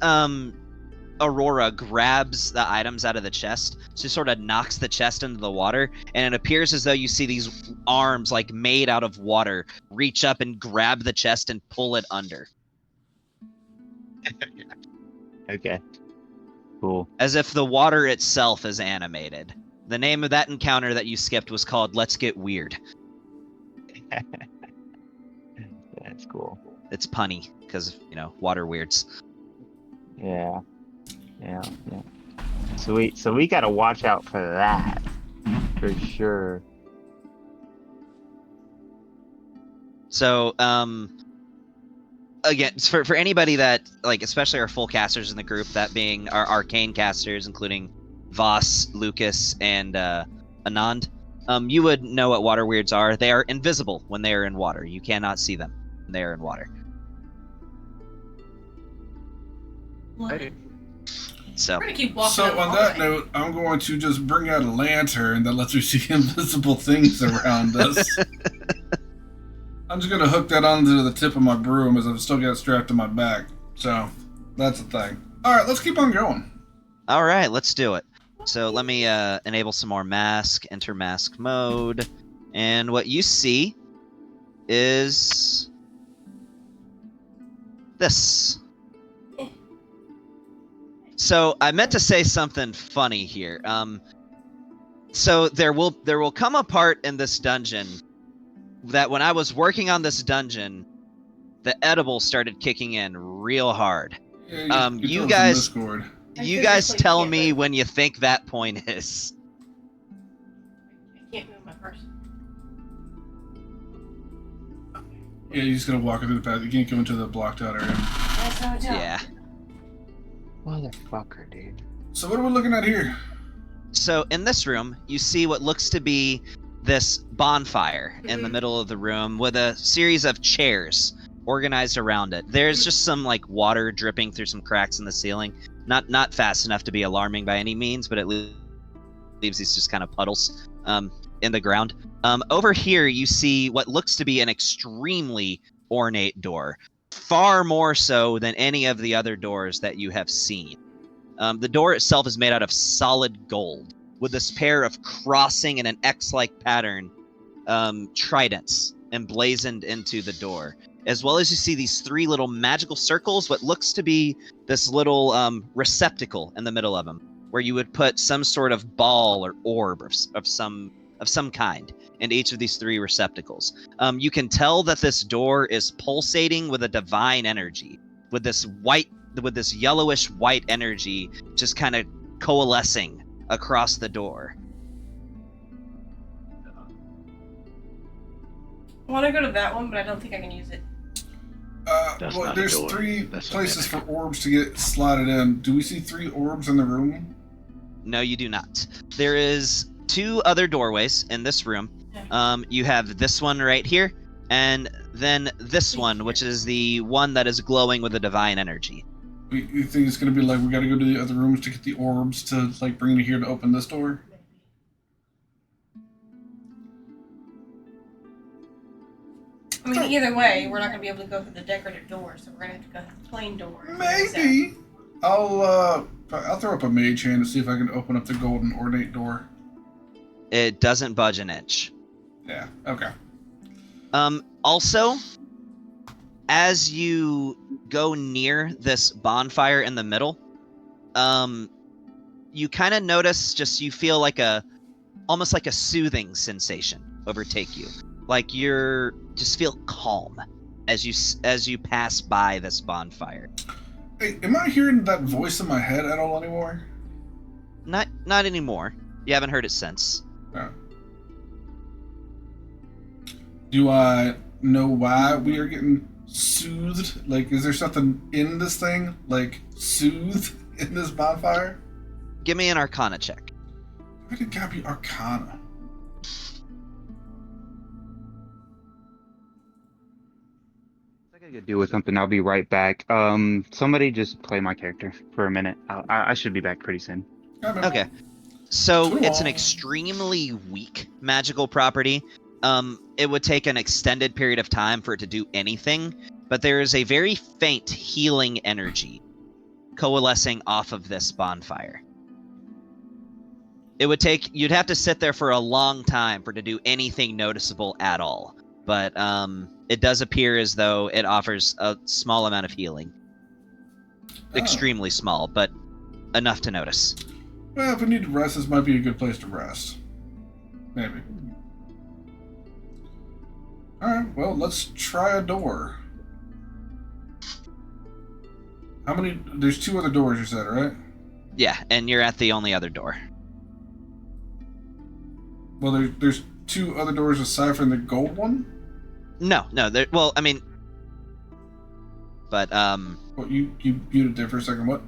[SPEAKER 3] Aurora grabs the items out of the chest, she sort of knocks the chest into the water, and it appears as though you see these arms, like made out of water, reach up and grab the chest and pull it under,
[SPEAKER 2] Okay. Cool.
[SPEAKER 3] as if the water itself is animated. The name of that encounter that you skipped was called Let's Get Weird.
[SPEAKER 2] That's cool.
[SPEAKER 3] It's punny because water weirds.
[SPEAKER 2] Yeah. Sweet. So we gotta watch out for that. For sure.
[SPEAKER 3] So, again, for anybody that, like, especially our full casters in the group, that being our arcane casters, including Voss, Lucas, and Anand, you would know what water weirds are. They are invisible when they are in water. You cannot see them when they are in water.
[SPEAKER 4] What?
[SPEAKER 3] So,
[SPEAKER 4] We're gonna keep walking.
[SPEAKER 1] So
[SPEAKER 4] down the
[SPEAKER 1] on that
[SPEAKER 4] hallway.
[SPEAKER 1] note, I'm going to just bring out a lantern that lets me see invisible things around us. I'm just gonna hook that onto the tip of my broom as I've still got it strapped to my back. So that's the thing. All right, let's keep on going.
[SPEAKER 3] all right, let's do it. So let me enable some more mask, enter mask mode, and what you see is this. So I meant to say something funny here. So there will come a part in this dungeon that when I was working on this dungeon, the edible started kicking in real hard.
[SPEAKER 1] Yeah,
[SPEAKER 3] You
[SPEAKER 1] tell us in
[SPEAKER 3] guys-
[SPEAKER 1] Discord.
[SPEAKER 3] You guys
[SPEAKER 4] physically
[SPEAKER 3] tell
[SPEAKER 4] can't
[SPEAKER 3] me
[SPEAKER 4] move.
[SPEAKER 3] when you think that point is.
[SPEAKER 4] I can't move my person.
[SPEAKER 1] Yeah, you're just gonna walk through the path. You can't go into the blocked out area.
[SPEAKER 4] That's how I tell.
[SPEAKER 3] Yeah.
[SPEAKER 2] Motherfucker, dude.
[SPEAKER 1] So what are we looking at here?
[SPEAKER 3] So in this room, you see what looks to be this bonfire in the
[SPEAKER 4] Mhm.
[SPEAKER 3] middle of the room with a series of chairs organized around it. There's just some like water dripping through some cracks in the ceiling. Not fast enough to be alarming by any means, but it leaves these just kind of puddles in the ground. Over here, you see what looks to be an extremely ornate door, far more so than any of the other doors that you have seen. The door itself is made out of solid gold, with this pair of crossing in an X-like pattern tridents emblazoned into the door, as well as you see these three little magical circles, what looks to be this little receptacle in the middle of them, where you would put some sort of ball or orb of some kind in each of these three receptacles. You can tell that this door is pulsating with a divine energy, with this yellowish white energy just kind of coalescing across the door.
[SPEAKER 4] I want to go to that one, but I don't think I can use it.
[SPEAKER 6] That's
[SPEAKER 1] Well,
[SPEAKER 6] not a
[SPEAKER 1] there's
[SPEAKER 6] door.
[SPEAKER 1] three
[SPEAKER 6] That's a
[SPEAKER 1] places for
[SPEAKER 6] mimic.
[SPEAKER 1] orbs to get slotted in. Do we see 3 orbs in the room?
[SPEAKER 3] No, you do not. There is 2 other doorways in this room. You have this one right here, and then this one, which is the one that is glowing with a divine energy.
[SPEAKER 1] You think it's gonna be like we gotta go to the other rooms to get the orbs to like bring it here to open this door?
[SPEAKER 4] I mean, either way, we're not going to be able to go through the decorative door, so we're going to have to go through the plain door.
[SPEAKER 1] Maybe. I'll throw up a mage hand to see if I can open up the golden ornate door.
[SPEAKER 3] It doesn't budge an inch.
[SPEAKER 1] Yeah. Okay.
[SPEAKER 3] Also, as you go near this bonfire in the middle, you kind of notice you feel like almost like a soothing sensation overtake you. Like you're just feel calm as you pass by this bonfire.
[SPEAKER 1] Hey, am I hearing that voice in my head at all anymore?
[SPEAKER 3] Not anymore. You haven't heard it since.
[SPEAKER 1] No. Do I know why we are getting soothed? Like, is there something in this thing, like, soothed in this bonfire?
[SPEAKER 3] Give me an Arcana check.
[SPEAKER 1] I think it gotta be Arcana.
[SPEAKER 2] I gotta go deal with something. I'll be right back. Somebody just play my character for a minute. I should be back pretty soon.
[SPEAKER 3] Okay. So
[SPEAKER 1] Cool.
[SPEAKER 3] it's an extremely weak magical property. It would take an extended period of time for it to do anything, but there is a very faint healing energy coalescing off of this bonfire. You'd have to sit there for a long time for it to do anything noticeable at all. But it does appear as though it offers a small amount of healing.
[SPEAKER 1] Oh.
[SPEAKER 3] Extremely small, but enough to notice.
[SPEAKER 1] Well, if we need to rest, this might be a good place to rest. Maybe. Alright, well, let's try a door. How many? There's 2 other doors, you said, right?
[SPEAKER 3] Yeah, and you're at the only other door.
[SPEAKER 1] Well, there's 2 other doors aside from the gold one?
[SPEAKER 3] No. Well, I mean, but
[SPEAKER 1] What, you muted there for a second, what?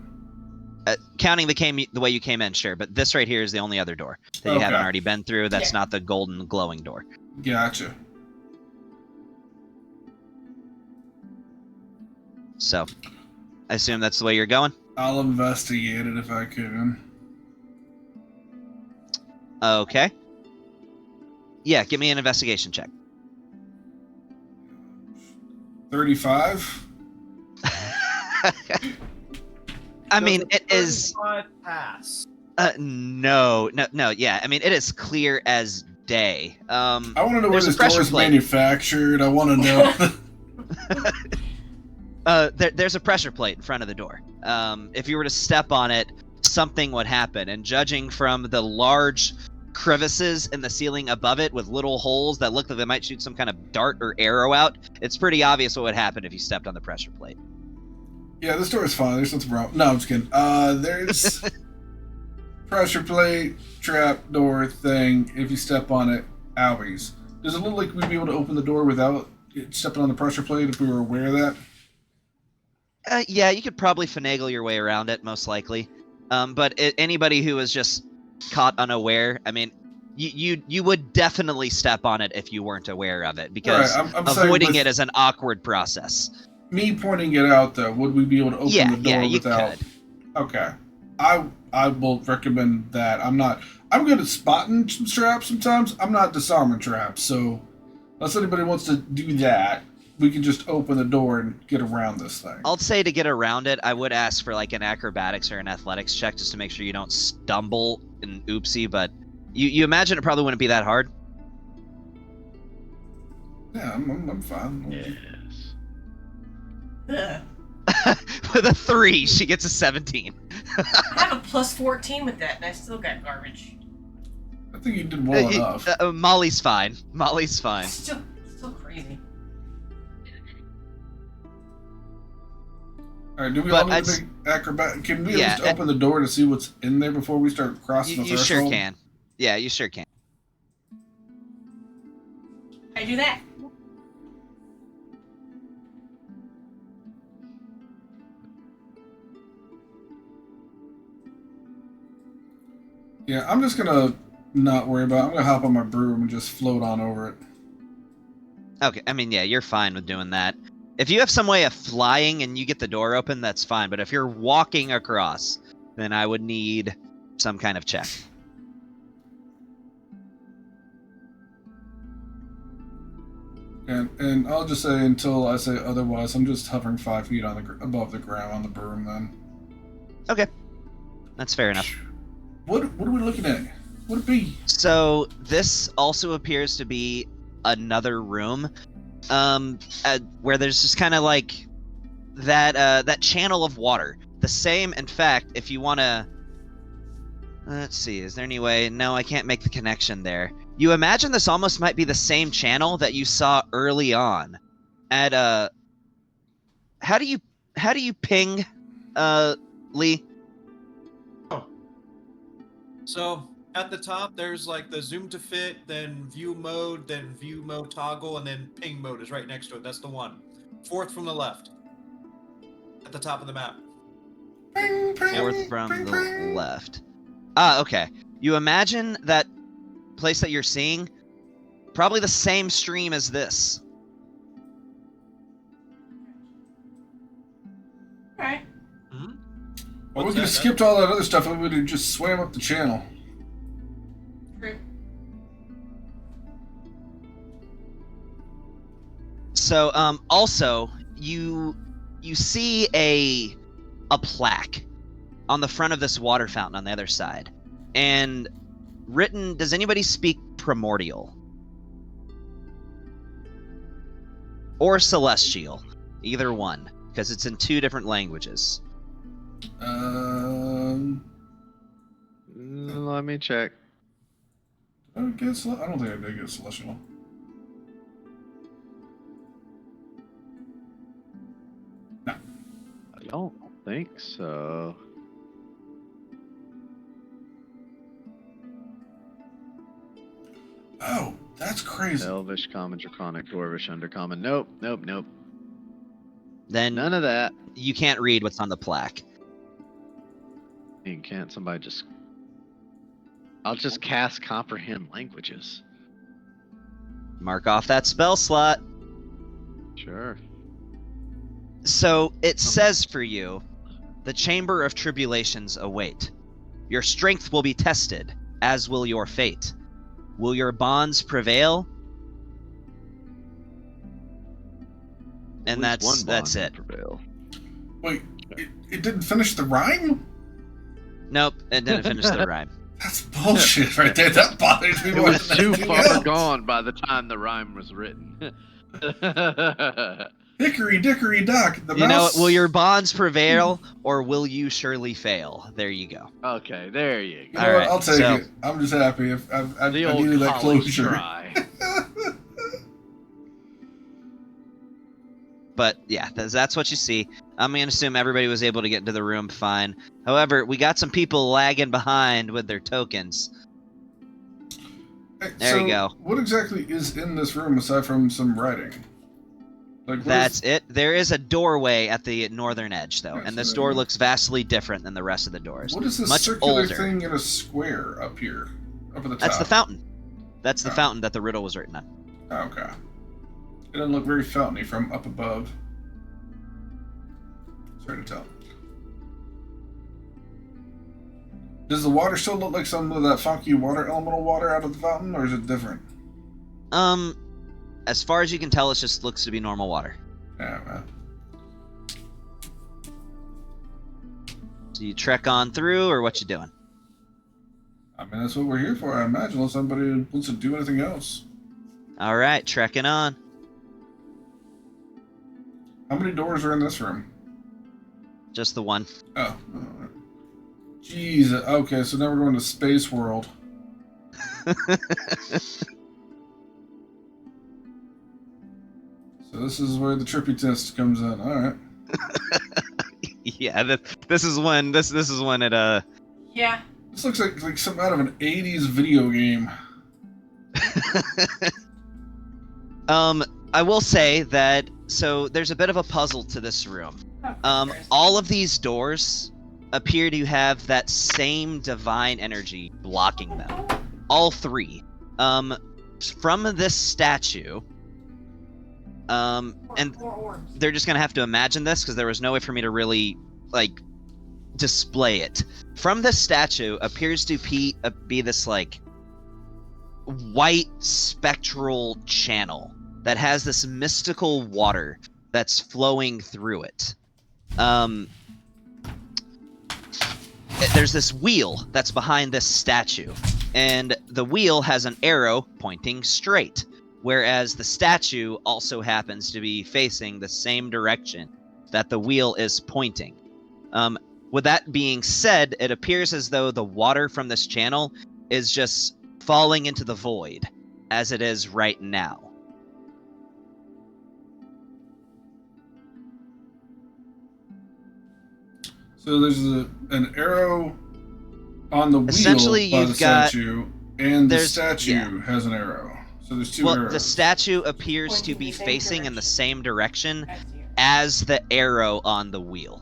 [SPEAKER 3] counting the way you came in, sure. But this right here is the only other door that you haven't
[SPEAKER 1] Okay.
[SPEAKER 3] already been through. That's
[SPEAKER 4] Yeah.
[SPEAKER 3] not the golden glowing door.
[SPEAKER 1] Gotcha.
[SPEAKER 3] So, I assume that's the way you're going.
[SPEAKER 1] I'll investigate it if I can.
[SPEAKER 3] Okay. Yeah, give me an investigation check.
[SPEAKER 1] 35?
[SPEAKER 3] I mean, it is.
[SPEAKER 5] 35 pass.
[SPEAKER 3] No. Yeah, I mean, it is clear as day.
[SPEAKER 1] I want to know where
[SPEAKER 3] There's a
[SPEAKER 1] this door
[SPEAKER 3] pressure
[SPEAKER 1] is
[SPEAKER 3] plate.
[SPEAKER 1] manufactured. I want to know.
[SPEAKER 3] There's a pressure plate in front of the door. If you were to step on it, something would happen. And judging from the large crevices in the ceiling above it with little holes that look like they might shoot some kind of dart or arrow out, it's pretty obvious what would happen if you stepped on the pressure plate.
[SPEAKER 1] Yeah, this door is fine. There's nothing wrong. No, I'm just kidding. There's pressure plate, trap door thing. If you step on it, owies. Does it look like we'd be able to open the door without stepping on the pressure plate if we were aware of that?
[SPEAKER 3] Yeah, you could probably finagle your way around it, most likely. But anybody who is just caught unaware, I mean, you would definitely step on it if you weren't aware of it, because
[SPEAKER 1] Right, I'm saying
[SPEAKER 3] avoiding
[SPEAKER 1] with
[SPEAKER 3] it is an awkward process.
[SPEAKER 1] Me pointing it out, though, would we be able to open the door
[SPEAKER 3] you
[SPEAKER 1] without?
[SPEAKER 3] could.
[SPEAKER 1] Okay. I will recommend that. I'm good at spotting some traps sometimes. I'm not disarming traps, so unless anybody wants to do that, we can just open the door and get around this thing.
[SPEAKER 3] I'll say to get around it, I would ask for like an acrobatics or an athletics check just to make sure you don't stumble and oopsie, but you imagine it probably wouldn't be that hard.
[SPEAKER 1] Yeah, I'm fine.
[SPEAKER 6] Yes.
[SPEAKER 4] Ugh.
[SPEAKER 3] With a 3, she gets a 17.
[SPEAKER 4] I have a plus 14 with that, and I still got garbage.
[SPEAKER 1] I think you did well enough.
[SPEAKER 3] Molly's fine. Molly's fine.
[SPEAKER 4] Still crazy.
[SPEAKER 1] All right, do we
[SPEAKER 3] but
[SPEAKER 1] all need to make acrobat? Can we at least open the door to see what's in there before we start crossing the
[SPEAKER 3] You
[SPEAKER 1] threshold?
[SPEAKER 3] sure can. Yeah, you sure can.
[SPEAKER 4] I do that.
[SPEAKER 1] Yeah, I'm just gonna not worry about it. I'm gonna hop on my broom and just float on over it.
[SPEAKER 3] Okay, I mean, yeah, you're fine with doing that. If you have some way of flying and you get the door open, that's fine. But if you're walking across, then I would need some kind of check.
[SPEAKER 1] And I'll just say until I say otherwise, I'm just hovering 5 feet on the above the ground on the broom. Then
[SPEAKER 3] Okay, that's fair enough.
[SPEAKER 1] what are we looking at? Would it be?
[SPEAKER 3] So this also appears to be another room, where there's just kind of like that channel of water. The same, in fact, if you want to. Let's see, is there any way? No, I can't make the connection there. You imagine this almost might be the same channel that you saw early on at how do you ping Lee?
[SPEAKER 5] So at the top, there's like the zoom to fit, then view mode toggle, and then ping mode is right next to it. That's the one. Fourth from the left. At the top of the map.
[SPEAKER 1] Ping, ping,
[SPEAKER 3] Fourth from
[SPEAKER 1] ping,
[SPEAKER 3] the
[SPEAKER 1] ping.
[SPEAKER 3] left. Ah, okay. You imagine that place that you're seeing, probably the same stream as this.
[SPEAKER 4] Alright.
[SPEAKER 5] Hmm?
[SPEAKER 1] Well, we
[SPEAKER 5] What's
[SPEAKER 1] could have
[SPEAKER 5] that?
[SPEAKER 1] skipped all that other stuff and we would have just swam up the channel.
[SPEAKER 4] True.
[SPEAKER 3] So, also, you see a plaque on the front of this water fountain on the other side, and written. Does anybody speak Primordial or Celestial? Either one, because it's in 2 different languages.
[SPEAKER 6] Let me check.
[SPEAKER 1] I don't think I did get Celestial. No.
[SPEAKER 6] I don't think so.
[SPEAKER 1] Oh, that's crazy.
[SPEAKER 6] Elvish, Common, Draconic, Dwarvish, Undercommon. Nope.
[SPEAKER 3] Then
[SPEAKER 6] None of that.
[SPEAKER 3] you can't read what's on the plaque.
[SPEAKER 6] Can't somebody just... I'll just cast Comprehend Languages.
[SPEAKER 3] Mark off that spell slot.
[SPEAKER 6] Sure.
[SPEAKER 3] So it says for you, the Chamber of Tribulations await. Your strength will be tested, as will your fate. Will your bonds prevail? And
[SPEAKER 6] At least one
[SPEAKER 3] that's
[SPEAKER 6] bond
[SPEAKER 3] it.
[SPEAKER 6] will prevail.
[SPEAKER 1] Wait, it didn't finish the rhyme?
[SPEAKER 3] Nope, it didn't finish the rhyme.
[SPEAKER 1] That's bullshit right there. That bothers me
[SPEAKER 6] It
[SPEAKER 1] more
[SPEAKER 6] was
[SPEAKER 1] than
[SPEAKER 6] too
[SPEAKER 1] anything
[SPEAKER 6] far
[SPEAKER 1] else.
[SPEAKER 6] gone by the time the rhyme was written.
[SPEAKER 1] Hickory dickory dock. The
[SPEAKER 3] You know,
[SPEAKER 1] mouse.
[SPEAKER 3] will your bonds prevail, or will you surely fail? There you go.
[SPEAKER 6] Okay, there you
[SPEAKER 1] You
[SPEAKER 6] go.
[SPEAKER 1] know
[SPEAKER 3] All
[SPEAKER 1] what?
[SPEAKER 3] right,
[SPEAKER 1] I'll take
[SPEAKER 3] so-
[SPEAKER 1] it. I'm just happy if I
[SPEAKER 6] The old
[SPEAKER 1] needed that
[SPEAKER 6] college
[SPEAKER 1] closure.
[SPEAKER 6] try.
[SPEAKER 3] But yeah, that's what you see. I'm going to assume everybody was able to get into the room fine. However, we got some people lagging behind with their tokens.
[SPEAKER 1] Hey,
[SPEAKER 3] There you go.
[SPEAKER 1] What exactly is in this room aside from some writing? Like, what
[SPEAKER 3] That's
[SPEAKER 1] is-
[SPEAKER 3] it. There is a doorway at the northern edge, though,
[SPEAKER 1] That's
[SPEAKER 3] and this
[SPEAKER 1] what I
[SPEAKER 3] door
[SPEAKER 1] mean.
[SPEAKER 3] looks vastly different than the rest of the doors.
[SPEAKER 1] What is this
[SPEAKER 3] Much
[SPEAKER 1] circular
[SPEAKER 3] older.
[SPEAKER 1] thing in a square up here? Up at the top?
[SPEAKER 3] That's the fountain. That's the
[SPEAKER 1] Oh.
[SPEAKER 3] fountain that the riddle was written on.
[SPEAKER 1] Oh, okay. It doesn't look very fountainy from up above. It's hard to tell. Does the water still look like some of that funky water, elemental water out of the fountain, or is it different?
[SPEAKER 3] As far as you can tell, it just looks to be normal water.
[SPEAKER 1] Yeah, man.
[SPEAKER 3] So you trek on through, or what you doing?
[SPEAKER 1] I mean, that's what we're here for, I imagine, unless somebody wants to do anything else.
[SPEAKER 3] All right, trekking on.
[SPEAKER 1] How many doors are in this room?
[SPEAKER 3] Just the one.
[SPEAKER 1] Oh. Alright. Jeez. Okay, so now we're going to Space World. So this is where the trippy test comes in. All right.
[SPEAKER 3] Yeah, this is when it
[SPEAKER 4] Yeah.
[SPEAKER 1] This looks like something out of an '80s video game.
[SPEAKER 3] I will say that so there's a bit of a puzzle to this room. All of these doors appear to have that same divine energy blocking them. All 3. From this statue. And they're just gonna have to imagine this because there was no way for me to really like display it. From this statue appears to be this like white spectral channel that has this mystical water that's flowing through it. There's this wheel that's behind this statue, And the wheel has an arrow pointing straight, whereas the statue also happens to be facing the same direction that the wheel is pointing. With that being said, it appears as though the water from this channel is just falling into the void, as it is right now.
[SPEAKER 1] So there's an arrow on the wheel
[SPEAKER 3] Essentially,
[SPEAKER 1] by the
[SPEAKER 3] you've got-
[SPEAKER 1] statue, and the
[SPEAKER 3] there's-
[SPEAKER 1] statue
[SPEAKER 3] yeah.
[SPEAKER 1] has an arrow. So there's two
[SPEAKER 3] Well,
[SPEAKER 1] arrows.
[SPEAKER 3] the statue appears to
[SPEAKER 4] Pointing
[SPEAKER 3] be
[SPEAKER 4] the same
[SPEAKER 3] facing in the
[SPEAKER 4] direction.
[SPEAKER 3] same direction
[SPEAKER 4] I see it.
[SPEAKER 3] as the arrow on the wheel.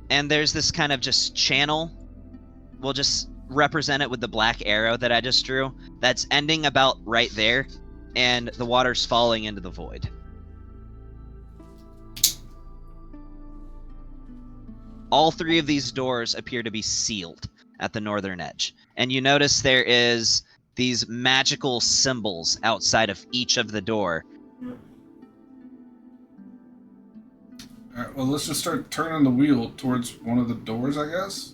[SPEAKER 3] And there's this kind of just channel. We'll just represent it with the black arrow that I just drew. That's ending about right there, and the water's falling into the void. All three of these doors appear to be sealed at the northern edge. And you notice there is these magical symbols outside of each of the door.
[SPEAKER 1] Alright, well, let's just start turning the wheel towards one of the doors, I guess.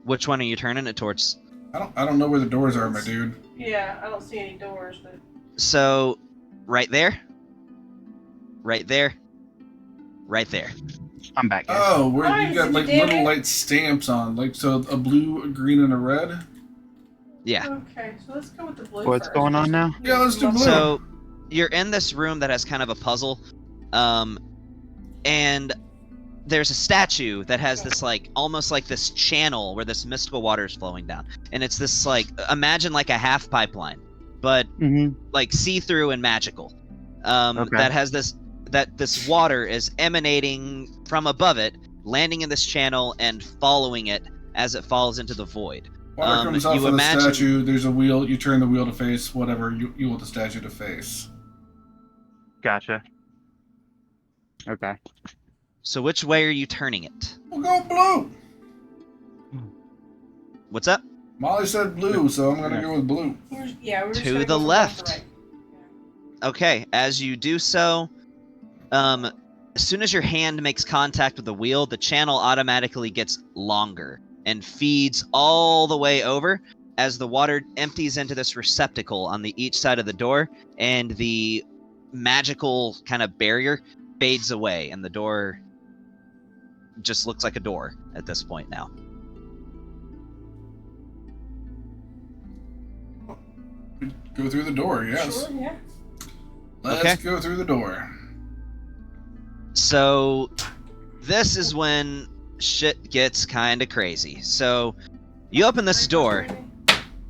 [SPEAKER 3] Which one are you turning it towards?
[SPEAKER 1] I don't know where the doors are, my dude.
[SPEAKER 4] Yeah, I don't see any doors, but
[SPEAKER 3] So, right there, right there, right there.
[SPEAKER 7] I'm back, guys.
[SPEAKER 1] Oh, where
[SPEAKER 4] Nice,
[SPEAKER 1] you got
[SPEAKER 4] did
[SPEAKER 1] like
[SPEAKER 4] you damn
[SPEAKER 1] little
[SPEAKER 4] it?
[SPEAKER 1] light stamps on, like so a blue, a green, and a red.
[SPEAKER 3] Yeah.
[SPEAKER 4] okay. So let's go with the blue.
[SPEAKER 7] What's
[SPEAKER 4] first.
[SPEAKER 7] going on now?
[SPEAKER 1] Yeah, let's do blue.
[SPEAKER 3] So, you're in this room that has kind of a puzzle, and there's a statue that has this like almost like this channel where this mystical water is flowing down, and it's this like imagine like a half pipeline, but
[SPEAKER 7] Mm-hmm.
[SPEAKER 3] like see-through and magical.
[SPEAKER 7] Okay.
[SPEAKER 3] That has this water is emanating from above it, landing in this channel and following it as it falls into the void.
[SPEAKER 1] Water comes off
[SPEAKER 3] you
[SPEAKER 1] of
[SPEAKER 3] imagine-
[SPEAKER 1] the statue. There's a wheel. You turn the wheel to face whatever you want the statue to face.
[SPEAKER 7] Gotcha. Okay.
[SPEAKER 3] So which way are you turning it?
[SPEAKER 1] We'll go blue.
[SPEAKER 3] What's up?
[SPEAKER 1] Molly said blue, so I'm gonna go with blue.
[SPEAKER 4] Yeah, we're just
[SPEAKER 3] To
[SPEAKER 4] gonna
[SPEAKER 3] the
[SPEAKER 4] go from
[SPEAKER 3] left.
[SPEAKER 4] right.
[SPEAKER 3] Okay, as you do so, as soon as your hand makes contact with the wheel, the channel automatically gets longer and feeds all the way over as the water empties into this receptacle on the each side of the door, and the magical kind of barrier fades away, and the door just looks like a door at this point now.
[SPEAKER 1] Go through the door, yes.
[SPEAKER 4] Sure, yeah.
[SPEAKER 1] Let's
[SPEAKER 3] Okay.
[SPEAKER 1] go through the door.
[SPEAKER 3] So this is when shit gets kind of crazy. So you open this door,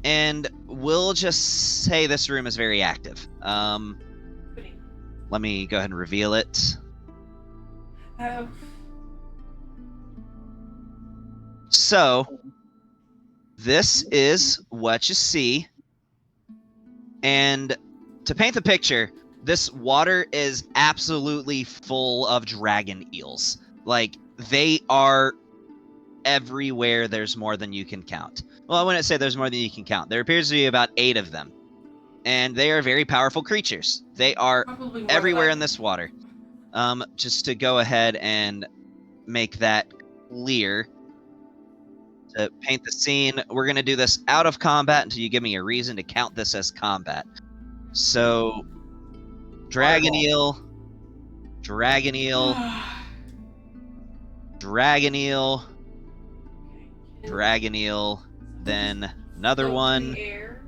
[SPEAKER 3] and we'll just say this room is very active. Let me go ahead and reveal it. So this is what you see. And to paint the picture, this water is absolutely full of dragon eels. Like, they are everywhere. There's more than you can count. Well, I wouldn't say there's more than you can count. There appears to be about 8 of them. And they are very powerful creatures. They are
[SPEAKER 4] Probably more
[SPEAKER 3] everywhere
[SPEAKER 4] like-
[SPEAKER 3] in this water. Just to go ahead and make that clear, to paint the scene, we're going to do this out of combat until you give me a reason to count this as combat. So, dragon eel, dragon eel, dragon eel, dragon eel, then another
[SPEAKER 4] Float
[SPEAKER 3] one,
[SPEAKER 4] through the air.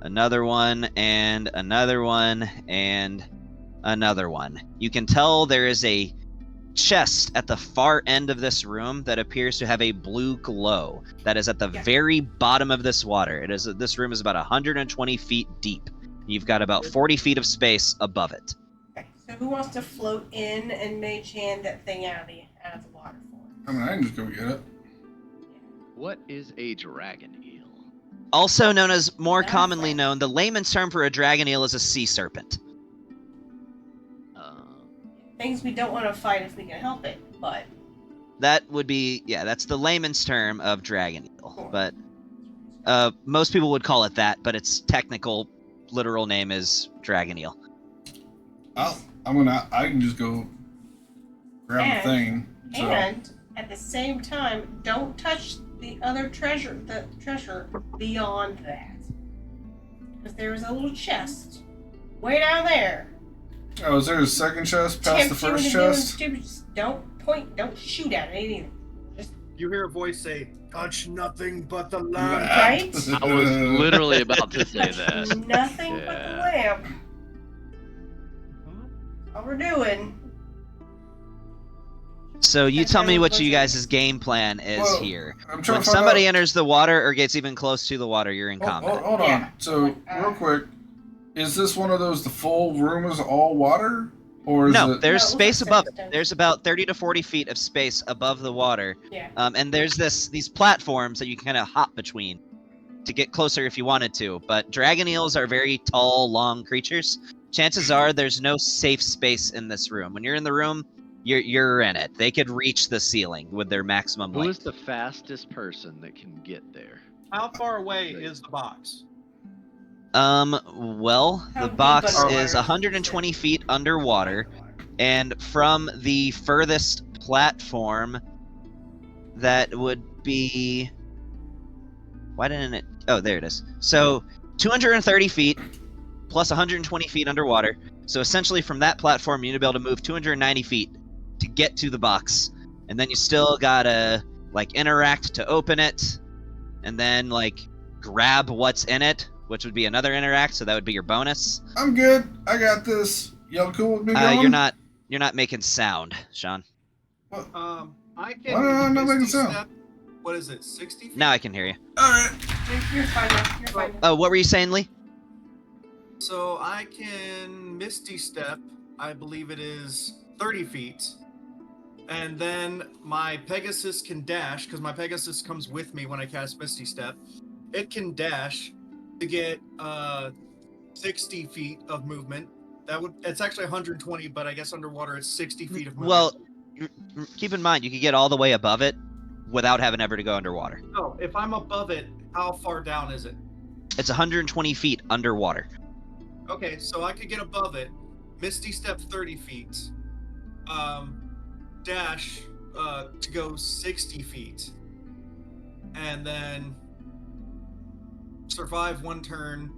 [SPEAKER 3] another one, and another one, and another one. You can tell there is a chest at the far end of this room that appears to have a blue glow that is at the
[SPEAKER 4] Yeah.
[SPEAKER 3] very bottom of this water. This room is about 120 feet deep. You've got about 40 feet of space above it.
[SPEAKER 4] Okay, so who wants to float in and mage hand that thing out of the water for him?
[SPEAKER 1] I mean, I can just go get it.
[SPEAKER 6] What is a dragon eel?
[SPEAKER 3] Also known as, more
[SPEAKER 4] That's
[SPEAKER 3] commonly
[SPEAKER 4] right.
[SPEAKER 3] known, the layman's term for a dragon eel is a sea serpent.
[SPEAKER 4] Things we don't want to fight if we can help it, but
[SPEAKER 3] That would be, yeah, that's the layman's term of dragon eel. But most people would call it that, but its technical, literal name is dragon eel.
[SPEAKER 1] I can just go grab
[SPEAKER 4] And-
[SPEAKER 1] the thing. So
[SPEAKER 4] and at the same time, don't touch the other treasure, the treasure beyond that. Because there was a little chest way down there.
[SPEAKER 1] Oh, is there a second chest past the
[SPEAKER 4] Tempt you
[SPEAKER 1] first
[SPEAKER 4] into doing
[SPEAKER 1] chest?
[SPEAKER 4] stupid. Just don't point, don't shoot at it either.
[SPEAKER 5] You hear a voice say, "Touch nothing but the
[SPEAKER 1] Nah.
[SPEAKER 5] lamp."
[SPEAKER 4] Right?
[SPEAKER 6] I was literally about to say that.
[SPEAKER 4] Nothing but the
[SPEAKER 6] Yeah.
[SPEAKER 4] lamp. All we're doing.
[SPEAKER 3] So you
[SPEAKER 4] That's
[SPEAKER 3] tell
[SPEAKER 4] how
[SPEAKER 3] me
[SPEAKER 4] it
[SPEAKER 3] what
[SPEAKER 4] was
[SPEAKER 3] you
[SPEAKER 4] in-
[SPEAKER 3] guys' game plan is
[SPEAKER 1] Well,
[SPEAKER 3] here.
[SPEAKER 1] I'm trying
[SPEAKER 3] When
[SPEAKER 1] to find
[SPEAKER 3] somebody
[SPEAKER 1] out.
[SPEAKER 3] enters the water or gets even close to the water, you're in combat.
[SPEAKER 1] Hold on.
[SPEAKER 4] Yeah.
[SPEAKER 1] So, real quick, is this one of those, the full room is all water? Or is
[SPEAKER 3] No,
[SPEAKER 1] it.
[SPEAKER 3] there's
[SPEAKER 4] No, it
[SPEAKER 3] space
[SPEAKER 4] looks like
[SPEAKER 3] above it.
[SPEAKER 4] sandstone.
[SPEAKER 3] There's about 30 to 40 feet of space above the water.
[SPEAKER 4] Yeah.
[SPEAKER 3] And there's these platforms that you can kind of hop between to get closer if you wanted to. But dragon eels are very tall, long creatures. Chances are there's no safe space in this room. When you're in the room, you're in it. They could reach the ceiling with their maximum
[SPEAKER 6] Who is
[SPEAKER 3] length.
[SPEAKER 6] the fastest person that can get there?
[SPEAKER 5] How far away is the box?
[SPEAKER 3] Well,
[SPEAKER 4] How
[SPEAKER 3] the
[SPEAKER 4] deep
[SPEAKER 3] box
[SPEAKER 4] underwater
[SPEAKER 3] is
[SPEAKER 4] is it?
[SPEAKER 3] 120 feet underwater, and from the furthest platform, that would be. Why didn't it? Oh, there it is. So 230 feet plus 120 feet underwater. So essentially, from that platform, you need to be able to move 290 feet to get to the box, and then you still gotta like interact to open it, and then like grab what's in it, which would be another interact. So that would be your bonus.
[SPEAKER 1] I'm good. I got this. Y'all cool with me going?
[SPEAKER 3] You're not making sound, Sean.
[SPEAKER 5] I
[SPEAKER 1] Why
[SPEAKER 5] can.
[SPEAKER 1] am I not making
[SPEAKER 5] Misty
[SPEAKER 1] sound?
[SPEAKER 5] Step. What is it? 60 feet?
[SPEAKER 3] Now I can hear you.
[SPEAKER 1] Alright.
[SPEAKER 4] You're fine now. You're fine now.
[SPEAKER 3] Oh, what were you saying, Lee?
[SPEAKER 5] So I can Misty Step. I believe it is 30 feet. And then my Pegasus can dash, because my Pegasus comes with me when I cast Misty Step. It can dash to get 60 feet of movement. It's actually 120, but I guess underwater it's 60 feet of movement.
[SPEAKER 3] Well, keep in mind you could get all the way above it without having ever to go underwater.
[SPEAKER 5] Oh, if I'm above it, how far down is it?
[SPEAKER 3] It's 120 feet underwater.
[SPEAKER 5] Okay, so I could get above it, Misty Step 30 feet, dash to go 60 feet, and then survive one turn,